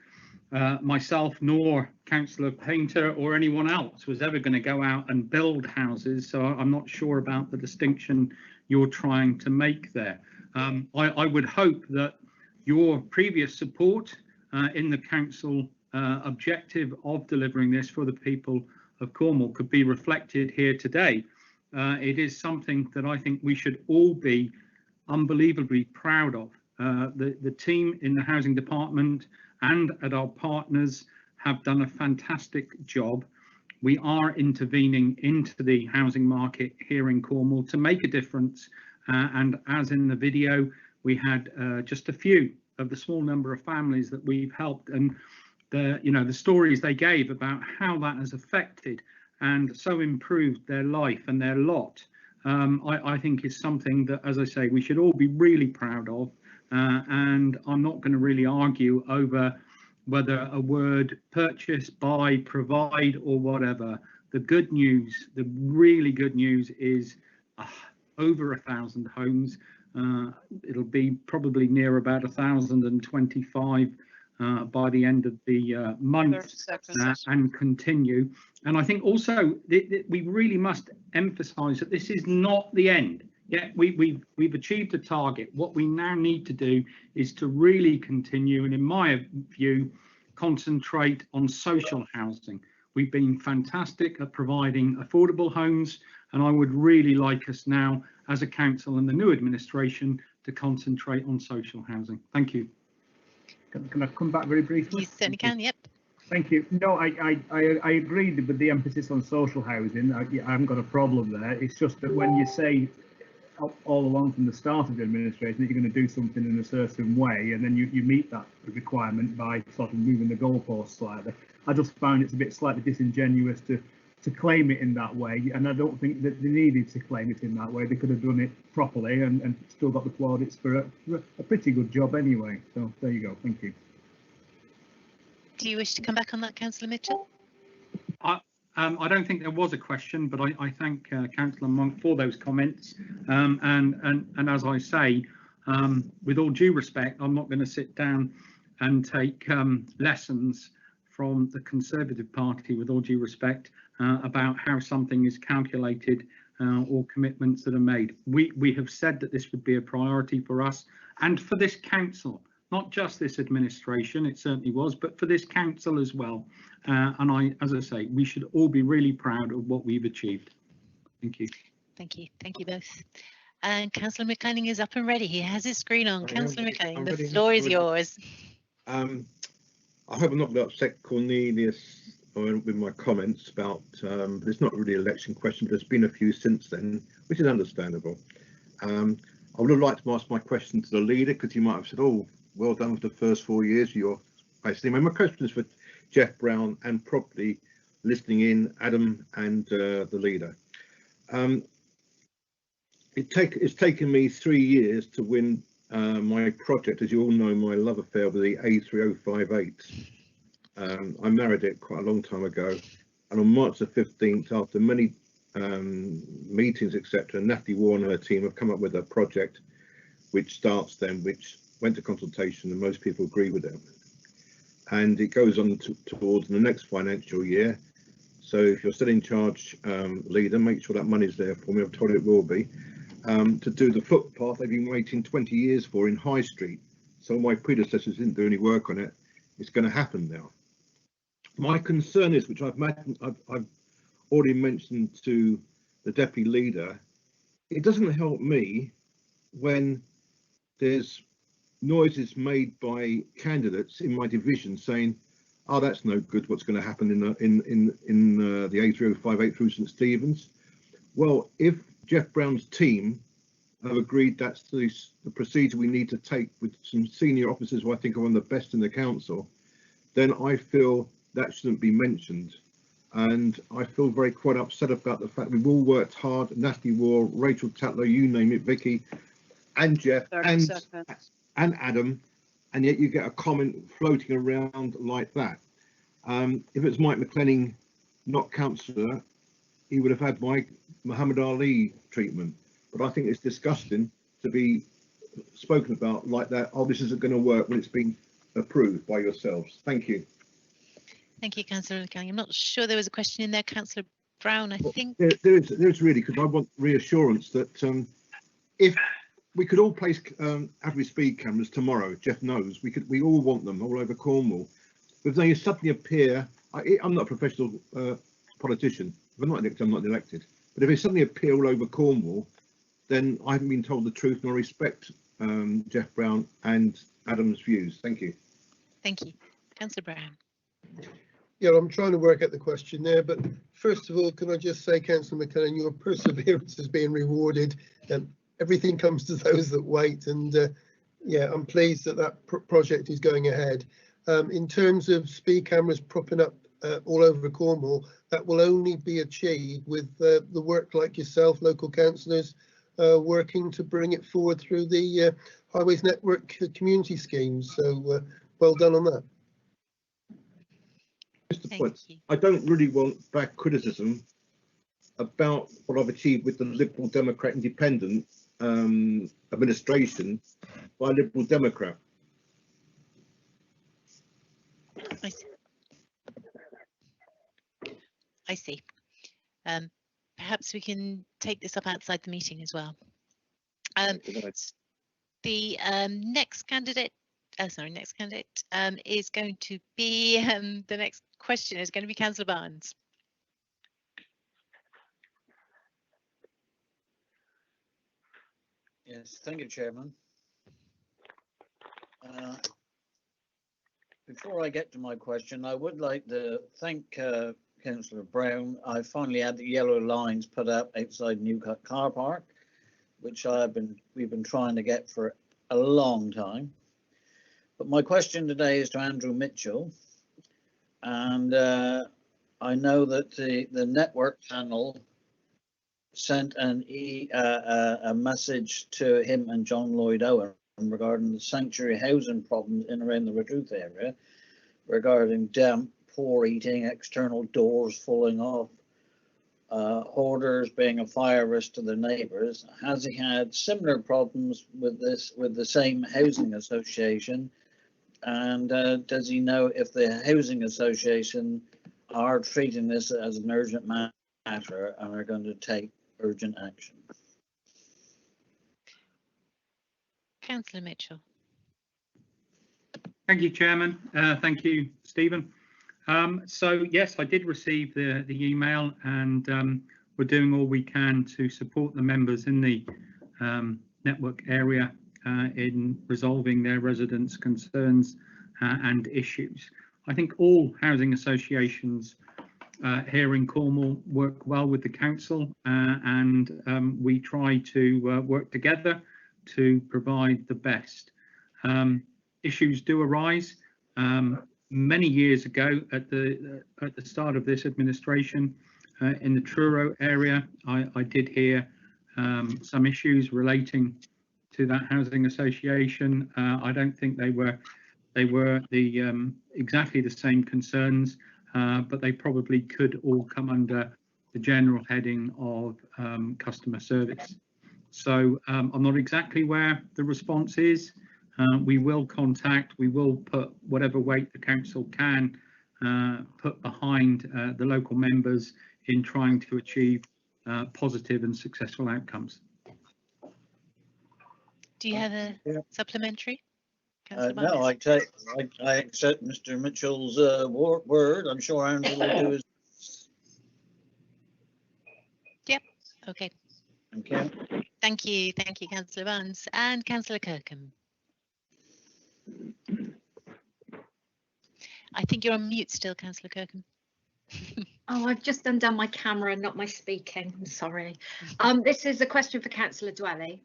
Myself nor Councillor Painter or anyone else was ever going to go out and build houses, so I'm not sure about the distinction you're trying to make there. I would hope that your previous support in the council objective of delivering this for the people of Cornwall could be reflected here today. It is something that I think we should all be unbelievably proud of. The team in the housing department and at our partners have done a fantastic job. We are intervening into the housing market here in Cornwall to make a difference, and as in the video, we had just a few of the small number of families that we've helped, and the stories they gave about how that has affected and so improved their life and their lot, I think is something that, as I say, we should all be really proud of. And I'm not going to really argue over whether a word purchase, buy, provide or whatever. The good news, the really good news is over 1,000 homes. It'll be probably near about 1,025 by the end of the month and continue. And I think also we really must emphasise that this is not the end. Yeah, we've achieved a target. What we now need to do is to really continue, and in my view, concentrate on social housing. We've been fantastic at providing affordable homes, and I would really like us now as a council and the new administration to concentrate on social housing. Thank you. Can I come back very briefly? You certainly can, yep. Thank you. No, I agree with the emphasis on social housing. I haven't got a problem there. It's just that when you say all along from the start of the administration that you're going to do something in a certain way, and then you meet that requirement by sort of moving the goalposts slightly, I just found it's a bit slightly disingenuous to claim it in that way, and I don't think that they needed to claim it in that way. They could have done it properly and still got the plaudits for a pretty good job anyway. So there you go. Thank you. Do you wish to come back on that, Councillor Mitchell? I don't think there was a question, but I thank Councillor Monk for those comments. And as I say, with all due respect, I'm not going to sit down and take lessons from the Conservative Party, with all due respect, about how something is calculated or commitments that are made. We have said that this would be a priority for us and for this council. Not just this administration, it certainly was, but for this council as well. And as I say, we should all be really proud of what we've achieved. Thank you. Thank you. Thank you both. And Councillor McLennan is up and ready. He has his screen on. Councillor McLennan, the floor is yours. I hope I'm not going to upset Cornelius with my comments about, it's not really an election question, but there's been a few since then, which is understandable. I would have liked to ask my question to the leader, because he might have said, oh, well done for the first 4 years. You're basically, my question is for Jeff Brown and probably listening in Adam and the leader. It's taken me 3 years to win my project. As you all know, my love affair with the A3058. I married it quite a long time ago, and on March the 15th, after many meetings, etc., Natalie Warren and her team have come up with a project which starts then, which went to consultation, and most people agree with it. And it goes on towards the next financial year. So if you're still in charge, leader, make sure that money's there for me. I've told it will be. To do the footpath they've been waiting 20 years for in High Street. Some of my predecessors didn't do any work on it. It's going to happen now. My concern is, which I've already mentioned to the deputy leader, it doesn't help me when there's noises made by candidates in my division saying, oh, that's no good, what's going to happen in the A3058 through St Stephen's. Well, if Jeff Brown's team have agreed that's the procedure we need to take with some senior officers who I think are one of the best in the council, then I feel that shouldn't be mentioned. And I feel quite upset about the fact we've all worked hard, Natalie Ward, Rachel Tatlow, you name it, Vicky, and Jeff, and Adam, and yet you get a comment floating around like that. If it's Mike McLennan, not councillor, he would have had my Muhammad Ali treatment. But I think it's disgusting to be spoken about like that. Oh, this isn't going to work when it's been approved by yourselves. Thank you. Thank you, Councillor McLennan. I'm not sure there was a question in there, Councillor Brown, I think. There's really, because I want reassurance that if we could all place average speed cameras tomorrow, Jeff knows, we all want them all over Cornwall. But if they suddenly appear, I'm not a professional politician. If I'm not elected, I'm not elected. But if they suddenly appear all over Cornwall, then I haven't been told the truth, and I respect Jeff Brown and Adam's views. Thank you. Thank you. Councillor Brown. Yeah, I'm trying to work out the question there, but first of all, can I just say, Councillor McLennan, your perseverance is being rewarded, and everything comes to those that wait. And yeah, I'm pleased that that project is going ahead. In terms of speed cameras propping up all over Cornwall, that will only be achieved with the work like yourself, local councillors, working to bring it forward through the Highways Network community schemes. So well done on that. I don't really want bad criticism about what I've achieved with the Liberal Democrat Independent administration by a Liberal Democrat. I see. Perhaps we can take this up outside the meeting as well. The next candidate is going to be, the next question is going to be Councillor Barnes. Yes, thank you, Chairman. Before I get to my question, I would like to thank Councillor Brown. I finally had the yellow lines put up outside Newcut car park, which we've been trying to get for a long time. But my question today is to Andrew Mitchell, and I know that the network panel sent a message to him and John Lloyd Owen regarding the sanctuary housing problems in around the Reduth area, regarding damp, poor eating, external doors falling off, hoarders being a fire risk to their neighbours. Has he had similar problems with this, with the same housing association? And does he know if the housing association are treating this as an urgent matter and are going to take urgent action? Councillor Mitchell. Thank you, Chairman. Thank you, Stephen. So yes, I did receive the email, and we're doing all we can to support the members in the network area in resolving their residents' concerns and issues. I think all housing associations here in Cornwall work well with the council, and we try to work together to provide the best. Issues do arise. Many years ago, at the start of this administration, in the Truro area, I did hear some issues relating to that housing association. I don't think they were the exactly the same concerns, but they probably could all come under the general heading of customer service. So I'm not exactly where the response is. We will put whatever weight the council can put behind the local members in trying to achieve positive and successful outcomes. Do you have a supplementary? No, I accept Mr. Mitchell's word. I'm sure Andrew will do his. Yep. Okay. Okay. Thank you, Councillor Barnes and Councillor Kirkham. I think you're on mute still, Councillor Kirkham. Oh, I've just undone my camera, not my speaking. I'm sorry. This is a question for Councillor Dwelly.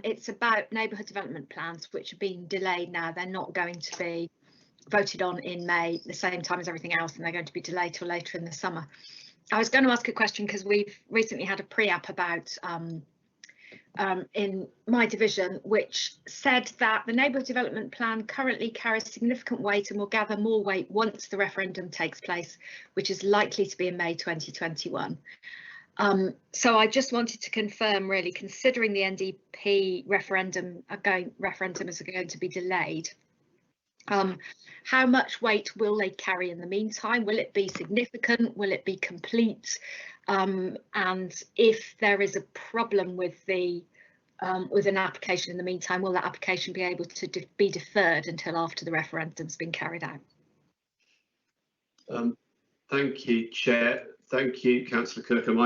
It's about neighbourhood development plans, which have been delayed now. They're not going to be voted on in May, the same time as everything else, and they're going to be delayed till later in the summer. I was going to ask a question because we've recently had a pre-app about in my division, which said that the neighbourhood development plan currently carries significant weight and will gather more weight once the referendum takes place, which is likely to be in May 2021. So I just wanted to confirm, really, considering the NDP referendum is going to be delayed, how much weight will they carry in the meantime? Will it be significant? Will it be complete? And if there is a problem with the with an application in the meantime, will that application be able to be deferred until after the referendum's been carried out? Thank you, Chair. Thank you, Councillor Kirkham.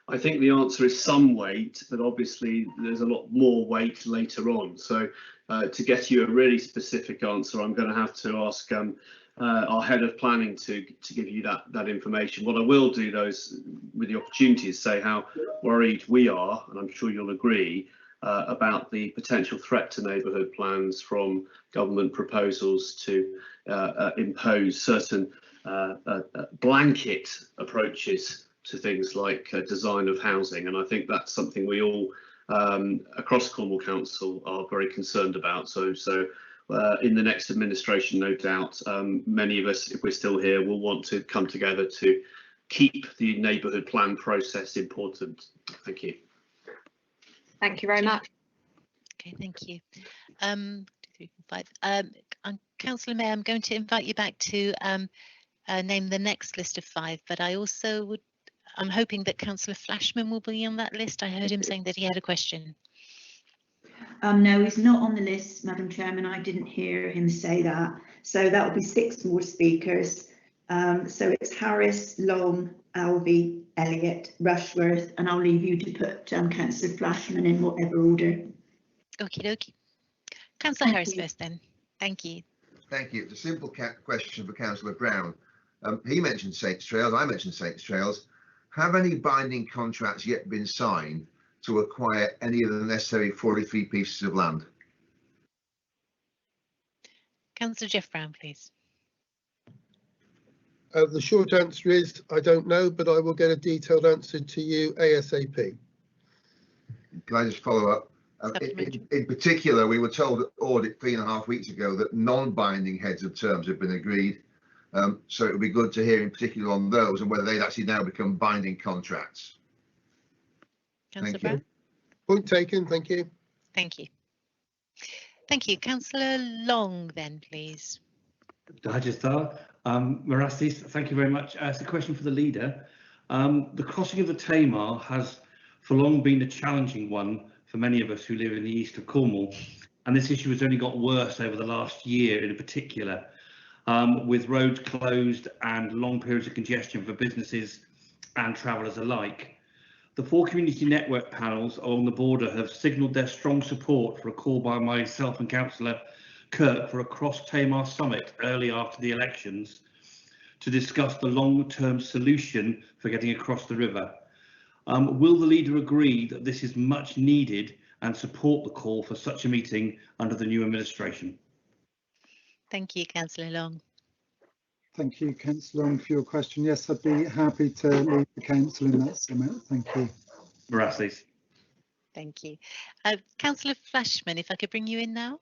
I think the answer is some weight, but obviously there's a lot more weight later on. So to get you a really specific answer, I'm going to have to ask our head of planning to give you that information. What I will do, though, is with the opportunity, is say how worried we are, and I'm sure you'll agree, about the potential threat to neighbourhood plans from government proposals to impose certain blanket approaches to things like design of housing. And I think that's something we all across Cornwall Council are very concerned about. So in the next administration, no doubt, many of us, if we're still here, will want to come together to keep the neighbourhood plan process important. Thank you. Thank you very much. Okay, thank you. 2, 3, 4, 5. Councillor May, I'm going to invite you back to name the next list of 5, but I also would, I'm hoping that Councillor Flashman will be on that list. I heard him saying that he had a question. No, he's not on the list, Madam Chairman. I didn't hear him say that. So that will be 6 more speakers. So it's Harris, Long, Alvey, Elliott, Rushworth, and I'll leave you to put Councillor Flashman in whatever order. Okie dokie. Councillor Harris first then. Thank you. Thank you. It's a simple question for Councillor Brown. He mentioned Saints Trails, I mentioned Saints Trails. Have any binding contracts yet been signed to acquire any of the necessary 43 pieces of land? Councillor Jeff Brown, please. The short answer is I don't know, but I will get a detailed answer to you ASAP. Can I just follow up? In particular, we were told at audit 3.5 weeks ago that non-binding heads of terms have been agreed. So it would be good to hear in particular on those and whether they'd actually now become binding contracts. Councillor Brown. Point taken. Thank you. Thank you. Thank you. Councillor Long then, please. Hajistar, Marastis, thank you very much. It's a question for the leader. The crossing of the Tamar has for long been a challenging one for many of us who live in the east of Cornwall, and this issue has only got worse over the last year in particular, with roads closed and long periods of congestion for businesses and travellers alike. The 4 community network panels along the border have signalled their strong support for a call by myself and Councillor Kirk for a cross-Tamar summit early after the elections to discuss the long-term solution for getting across the river. Will the leader agree that this is much needed and support the call for such a meeting under the new administration? Thank you, Councillor Long. Thank you, Councillor Long, for your question. Yes, I'd be happy to lead the council in that summit. Thank you. Marastis. Thank you. Councillor Flashman, if I could bring you in now.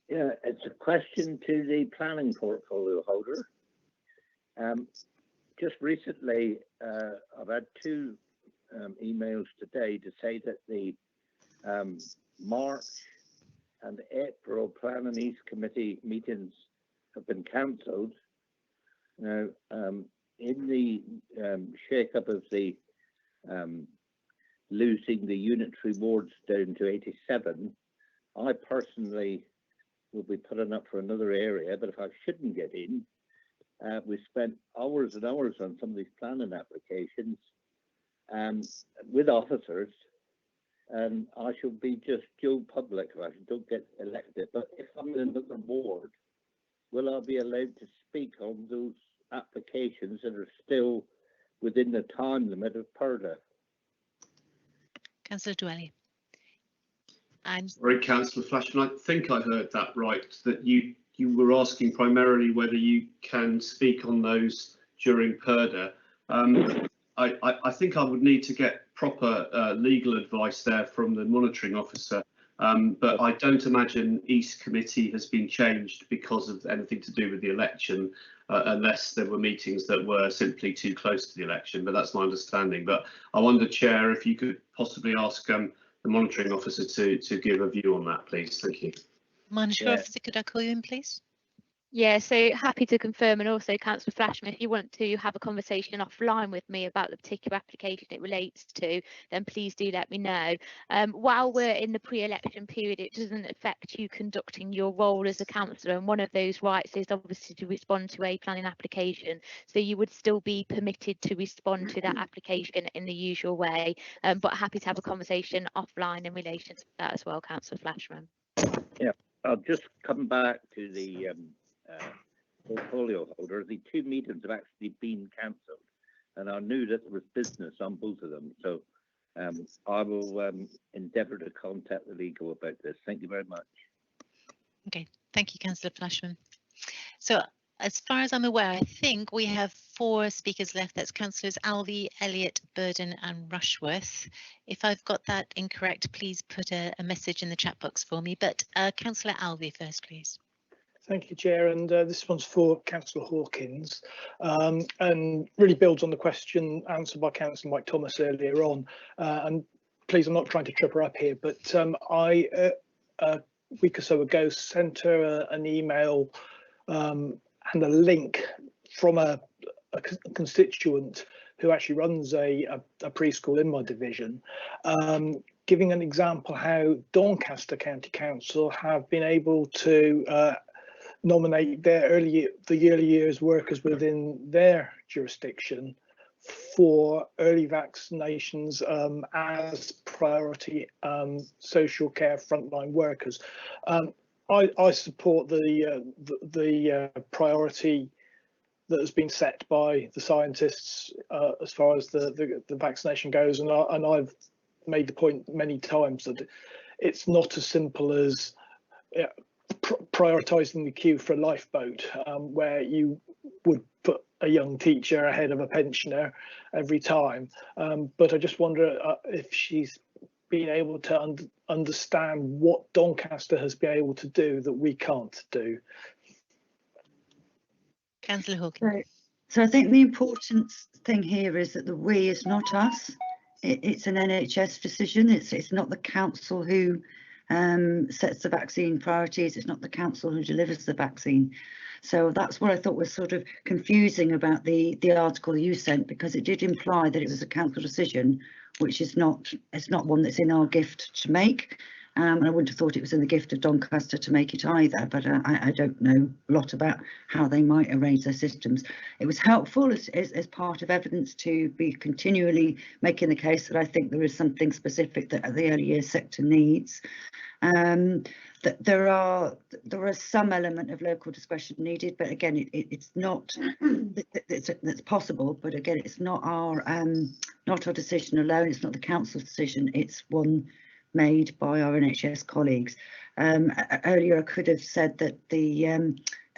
Yeah, it's a question to the planning portfolio holder. Just recently, I've had 2 emails today to say that the March and April Plan and East Committee meetings have been cancelled. Now, in the shake-up of the losing the unitary wards down to 87, I personally will be putting up for another area, but if I shouldn't get in, we spent hours and hours on some of these planning applications with officers, and I shall be just Joe Public if I don't get elected. But if I'm in another ward, will I be allowed to speak on those applications that are still within the time limit of PERDA? Councillor Dwelly. Sorry, Councillor Flashman, I think I heard that right, that you were asking primarily whether you can speak on those during PERDA. I think I would need to get proper legal advice there from the monitoring officer, but I don't imagine East Committee has been changed because of anything to do with the election, unless there were meetings that were simply too close to the election, but that's my understanding. But I wonder, Chair, if you could possibly ask the monitoring officer to give a view on that, please. Thank you. Monitoring officer, could I call you in, please? Yeah, so happy to confirm, and also Councillor Flashman, if you want to have a conversation offline with me about the particular application it relates to, then please do let me know. While we're in the pre-election period, it doesn't affect you conducting your role as a councillor, and one of those rights is obviously to respond to a planning application, so you would still be permitted to respond to that application in the usual way, but happy to have a conversation offline in relation to that as well, Councillor Flashman. Yeah, I'll just come back to the portfolio holder. The 2 meetings have actually been cancelled, and I knew that there was business on both of them, so I will endeavour to contact the legal about this. Thank you very much. Okay, thank you, Councillor Flashman. So as far as I'm aware, I think we have 4 speakers left. That's Councillors Alvey, Elliott, Burden and Rushworth. If I've got that incorrect, please put a message in the chat box for me. But Councillor Alvey first, please. Thank you, Chair, and this one's for Councillor Hawkins, and really builds on the question answered by Councillor Mike Thomas earlier on. And please, I'm not trying to trip her up here, but I, a week or so ago, sent her an email and a link from a constituent who actually runs a preschool in my division, giving an example how Doncaster County Council have been able to nominate the early years workers within their jurisdiction for early vaccinations as priority social care frontline workers. I support the priority that has been set by the scientists as far as the vaccination goes, and I've made the point many times that it's not as simple as prioritising the queue for a lifeboat, where you would put a young teacher ahead of a pensioner every time. But I just wonder if she's been able to understand what Doncaster has been able to do that we can't do. Councillor Hawkins. So I think the important thing here is that the we is not us. It's an NHS decision. It's not the council who sets the vaccine priorities. It's not the council who delivers the vaccine. So that's what I thought was sort of confusing about the article you sent, because it did imply that it was a council decision, which is not. It's not one that's in our gift to make. And I wouldn't have thought it was in the gift of Doncaster to make it either, but I don't know a lot about how they might arrange their systems. It was helpful as part of evidence to be continually making the case that I think there is something specific that the early years sector needs. That there are some element of local discretion needed, but again, it's not. That's possible, but again, it's not our decision alone. It's not the council's decision. It's one made by our NHS colleagues. Earlier I could have said that the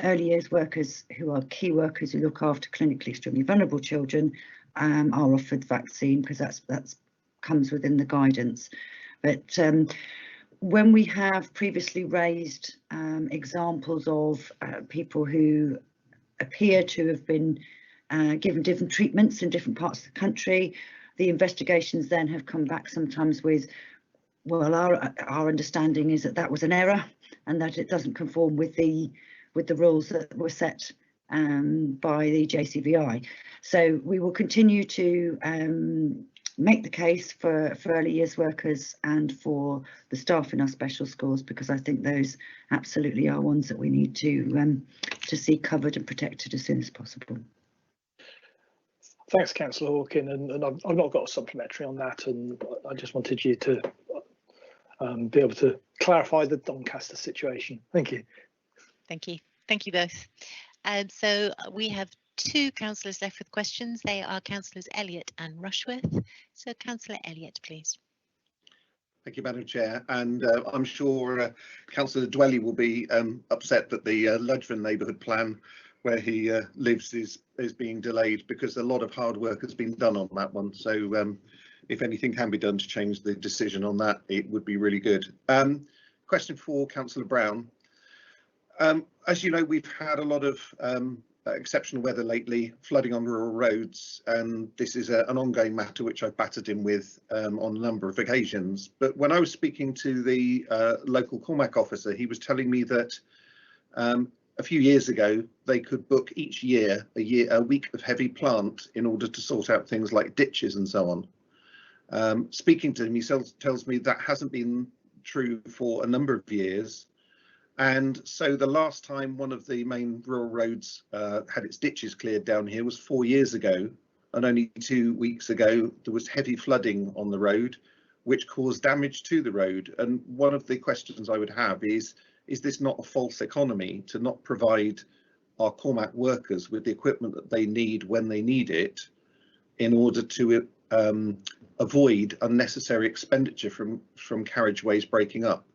early years workers, who are key workers who look after clinically extremely vulnerable children, are offered vaccine, because that's comes within the guidance. But when we have previously raised examples of people who appear to have been given different treatments in different parts of the country, the investigations then have come back sometimes with, well, our understanding is that was an error and that it doesn't conform with the rules that were set by the JCVI. So we will continue to make the case for early years workers and for the staff in our special schools, because I think those absolutely are ones that we need to see covered and protected as soon as possible. Thanks, Councillor Hawkins, and I've not got a supplementary on that, and I just wanted you to be able to clarify the Doncaster situation. Thank you. Thank you. Thank you both. So we have two councillors left with questions. They are Councillors Elliott and Rushworth. So Councillor Elliott, please. Thank you, Madam Chair. And I'm sure Councillor Dwelly will be upset that the Ludgvan neighbourhood plan where he lives is being delayed, because a lot of hard work has been done on that one. So if anything can be done to change the decision on that, it would be really good. Question for Councillor Brown. As you know, we've had a lot of exceptional weather lately, flooding on rural roads, and this is an ongoing matter which I've battered him with on a number of occasions. But when I was speaking to the local Cormac officer, he was telling me that a few years ago they could book each year a week of heavy plant in order to sort out things like ditches and so on. Speaking to him, he tells me that hasn't been true for a number of years. And so the last time one of the main rural roads had its ditches cleared down here was 4 years ago, and only 2 weeks ago there was heavy flooding on the road, which caused damage to the road. And one of the questions I would have is this not a false economy to not provide our Cormac workers with the equipment that they need when they need it, in order to avoid unnecessary expenditure from carriageways breaking up?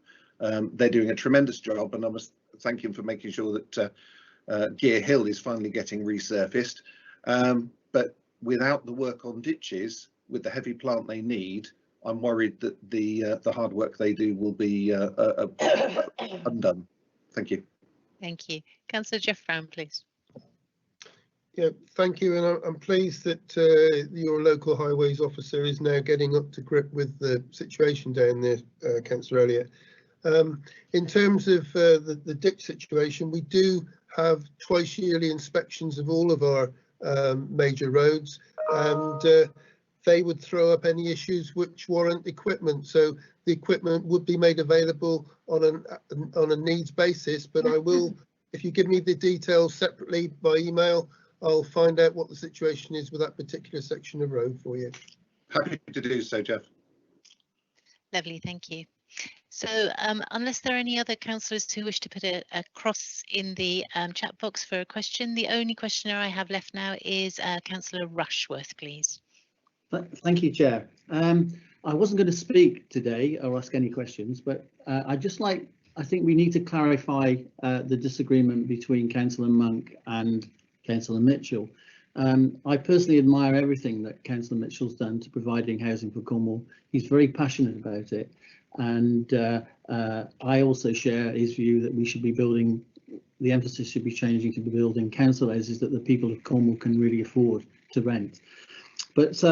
They're doing a tremendous job, and I must thank him for making sure that Gear Hill is finally getting resurfaced. But without the work on ditches, with the heavy plant they need, I'm worried that the hard work they do will be undone. Thank you. Thank you. Councillor Jeff Brown, please. Yeah, thank you, and I'm pleased that your local highways officer is now getting up to grip with the situation down there, Councillor Elliott. In terms of the ditch situation, we do have twice yearly inspections of all of our major roads, and they would throw up any issues which warrant equipment. So the equipment would be made available on a needs basis, but I will, if you give me the details separately by email, I'll find out what the situation is with that particular section of road for you. Happy to do so, Jeff. Lovely, thank you. So unless there are any other councillors who wish to put a cross in the chat box for a question, the only questioner I have left now is Councillor Rushworth, please. Thank you, Chair. I wasn't going to speak today or ask any questions, but I think we need to clarify the disagreement between Councillor Monk and Councillor Mitchell. I personally admire everything that Councillor Mitchell's done to providing housing for Cornwall. He's very passionate about it, and I also share his view that we should be building, the emphasis should be changing to be building council houses that the people of Cornwall can really afford to rent. But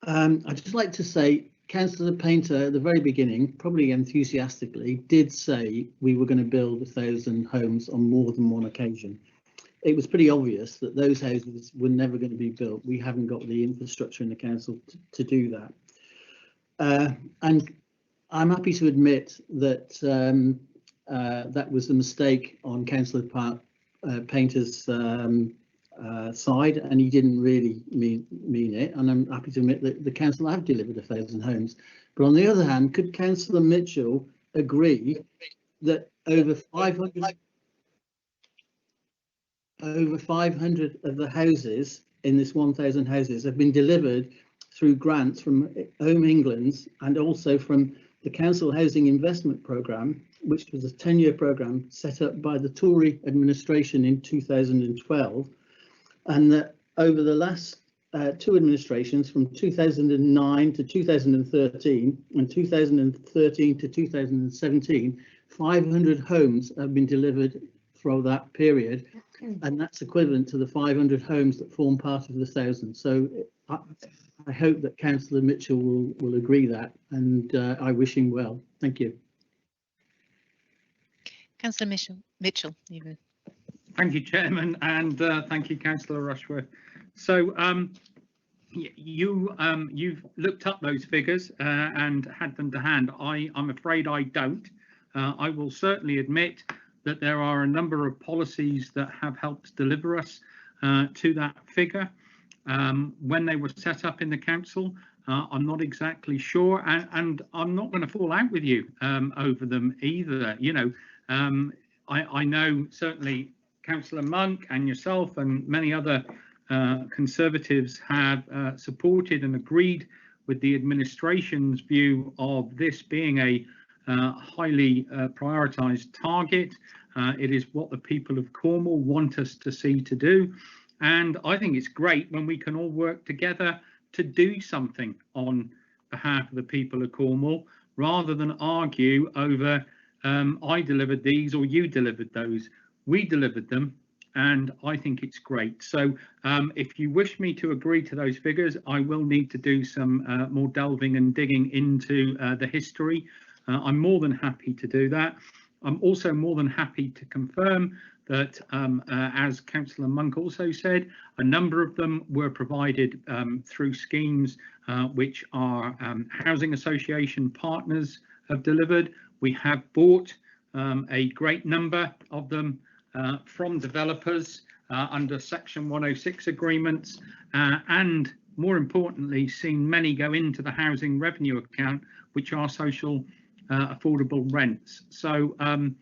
I'd just like to say, Councillor Painter at the very beginning, probably enthusiastically, did say we were going to build 1,000 homes on more than one occasion. It was pretty obvious that those houses were never going to be built. We haven't got the infrastructure in the council to do that. And I'm happy to admit that that was a mistake on Councillor Painter's side, and he didn't really mean it. And I'm happy to admit that the council have delivered 1,000 homes. But on the other hand, could Councillor Mitchell agree that over 500 of the houses in this 1,000 houses have been delivered through grants from Home England and also from the Council Housing Investment Programme, which was a 10-year programme set up by the Tory administration in 2012, and that over the last two administrations, from 2009 to 2013 and 2013 to 2017, 500 homes have been delivered for that period, and that's equivalent to the 500 homes that form part of the 1,000. So I hope that Councillor Mitchell will agree that, and I wish him well. Thank you. Councillor Mitchell. Thank you, Chairman, and thank you, Councillor Rushworth. So you've looked up those figures and had them to hand. I'm afraid I don't. I will certainly admit that there are a number of policies that have helped deliver us to that figure. When they were set up in the council, I'm not exactly sure, and I'm not going to fall out with you over them either. You know, I know certainly Councillor Monk and yourself and many other Conservatives have supported and agreed with the administration's view of this being a highly prioritised target. It is what the people of Cornwall want us to see to do, and I think it's great when we can all work together to do something on behalf of the people of Cornwall, rather than argue over I delivered these or you delivered those. We delivered them, and I think it's great. So if you wish me to agree to those figures, I will need to do some more delving and digging into the history. I'm more than happy to do that. I'm also more than happy to confirm that, as Councillor Monk also said, a number of them were provided through schemes which our housing association partners have delivered. We have bought a great number of them from developers under Section 106 agreements, and more importantly, seen many go into the housing revenue account, which are social affordable rents. So I'm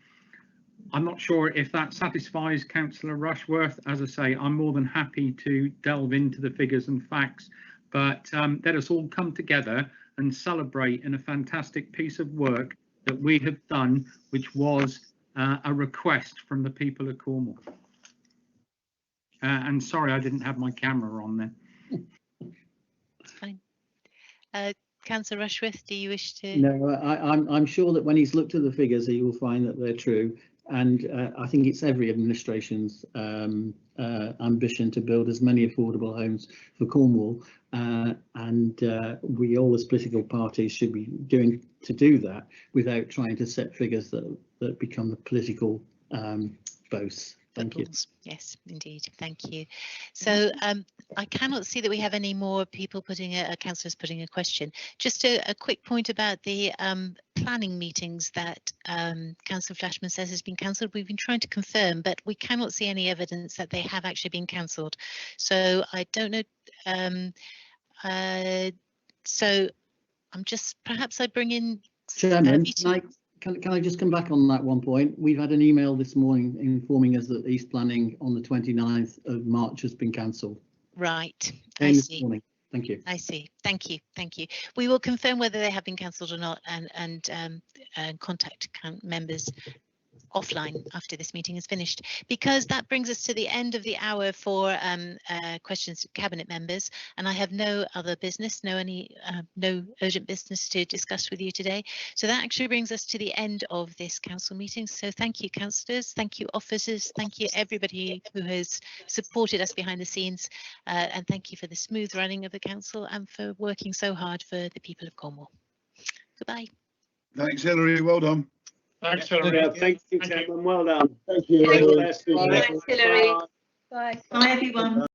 not sure if that satisfies Councillor Rushworth. As I say, I'm more than happy to delve into the figures and facts, but let us all come together and celebrate in a fantastic piece of work that we have done, which was a request from the people of Cornwall. And sorry, I didn't have my camera on then. It's fine. Councillor Rushworth, do you wish to? No, I'm sure that when he's looked at the figures, he will find that they're true. And I think it's every administration's ambition to build as many affordable homes for Cornwall. And we all as political parties should be doing to do that without trying to set figures that become the political boasts. Thank you. Yes, indeed. Thank you. So I cannot see that we have any more people putting councillors putting a question. Just a quick point about the planning meetings that Councillor Flashman says has been cancelled. We've been trying to confirm, but we cannot see any evidence that they have actually been cancelled. So I don't know. So I'm just, perhaps I bring in Chairman, can I just come back on that one point? We've had an email this morning informing us that East Planning on the 29th of March has been cancelled. Right, I I this see. morning. Thank you. I see. Thank you. Thank you. We will confirm whether they have been cancelled or not, and contact members offline after this meeting is finished, because that brings us to the end of the hour for questions to cabinet members, and I have no other business, no urgent business to discuss with you today. So that actually brings us to the end of this council meeting. So thank you, councillors, thank you, officers, thank you everybody who has supported us behind the scenes, and thank you for the smooth running of the council and for working so hard for the people of Cornwall. Goodbye. Thanks, Hilary. Well done. Thanks, Hilary. Thank you, Chairman. Well done. Thank you. Thanks, Hilary. Bye. Bye, everyone.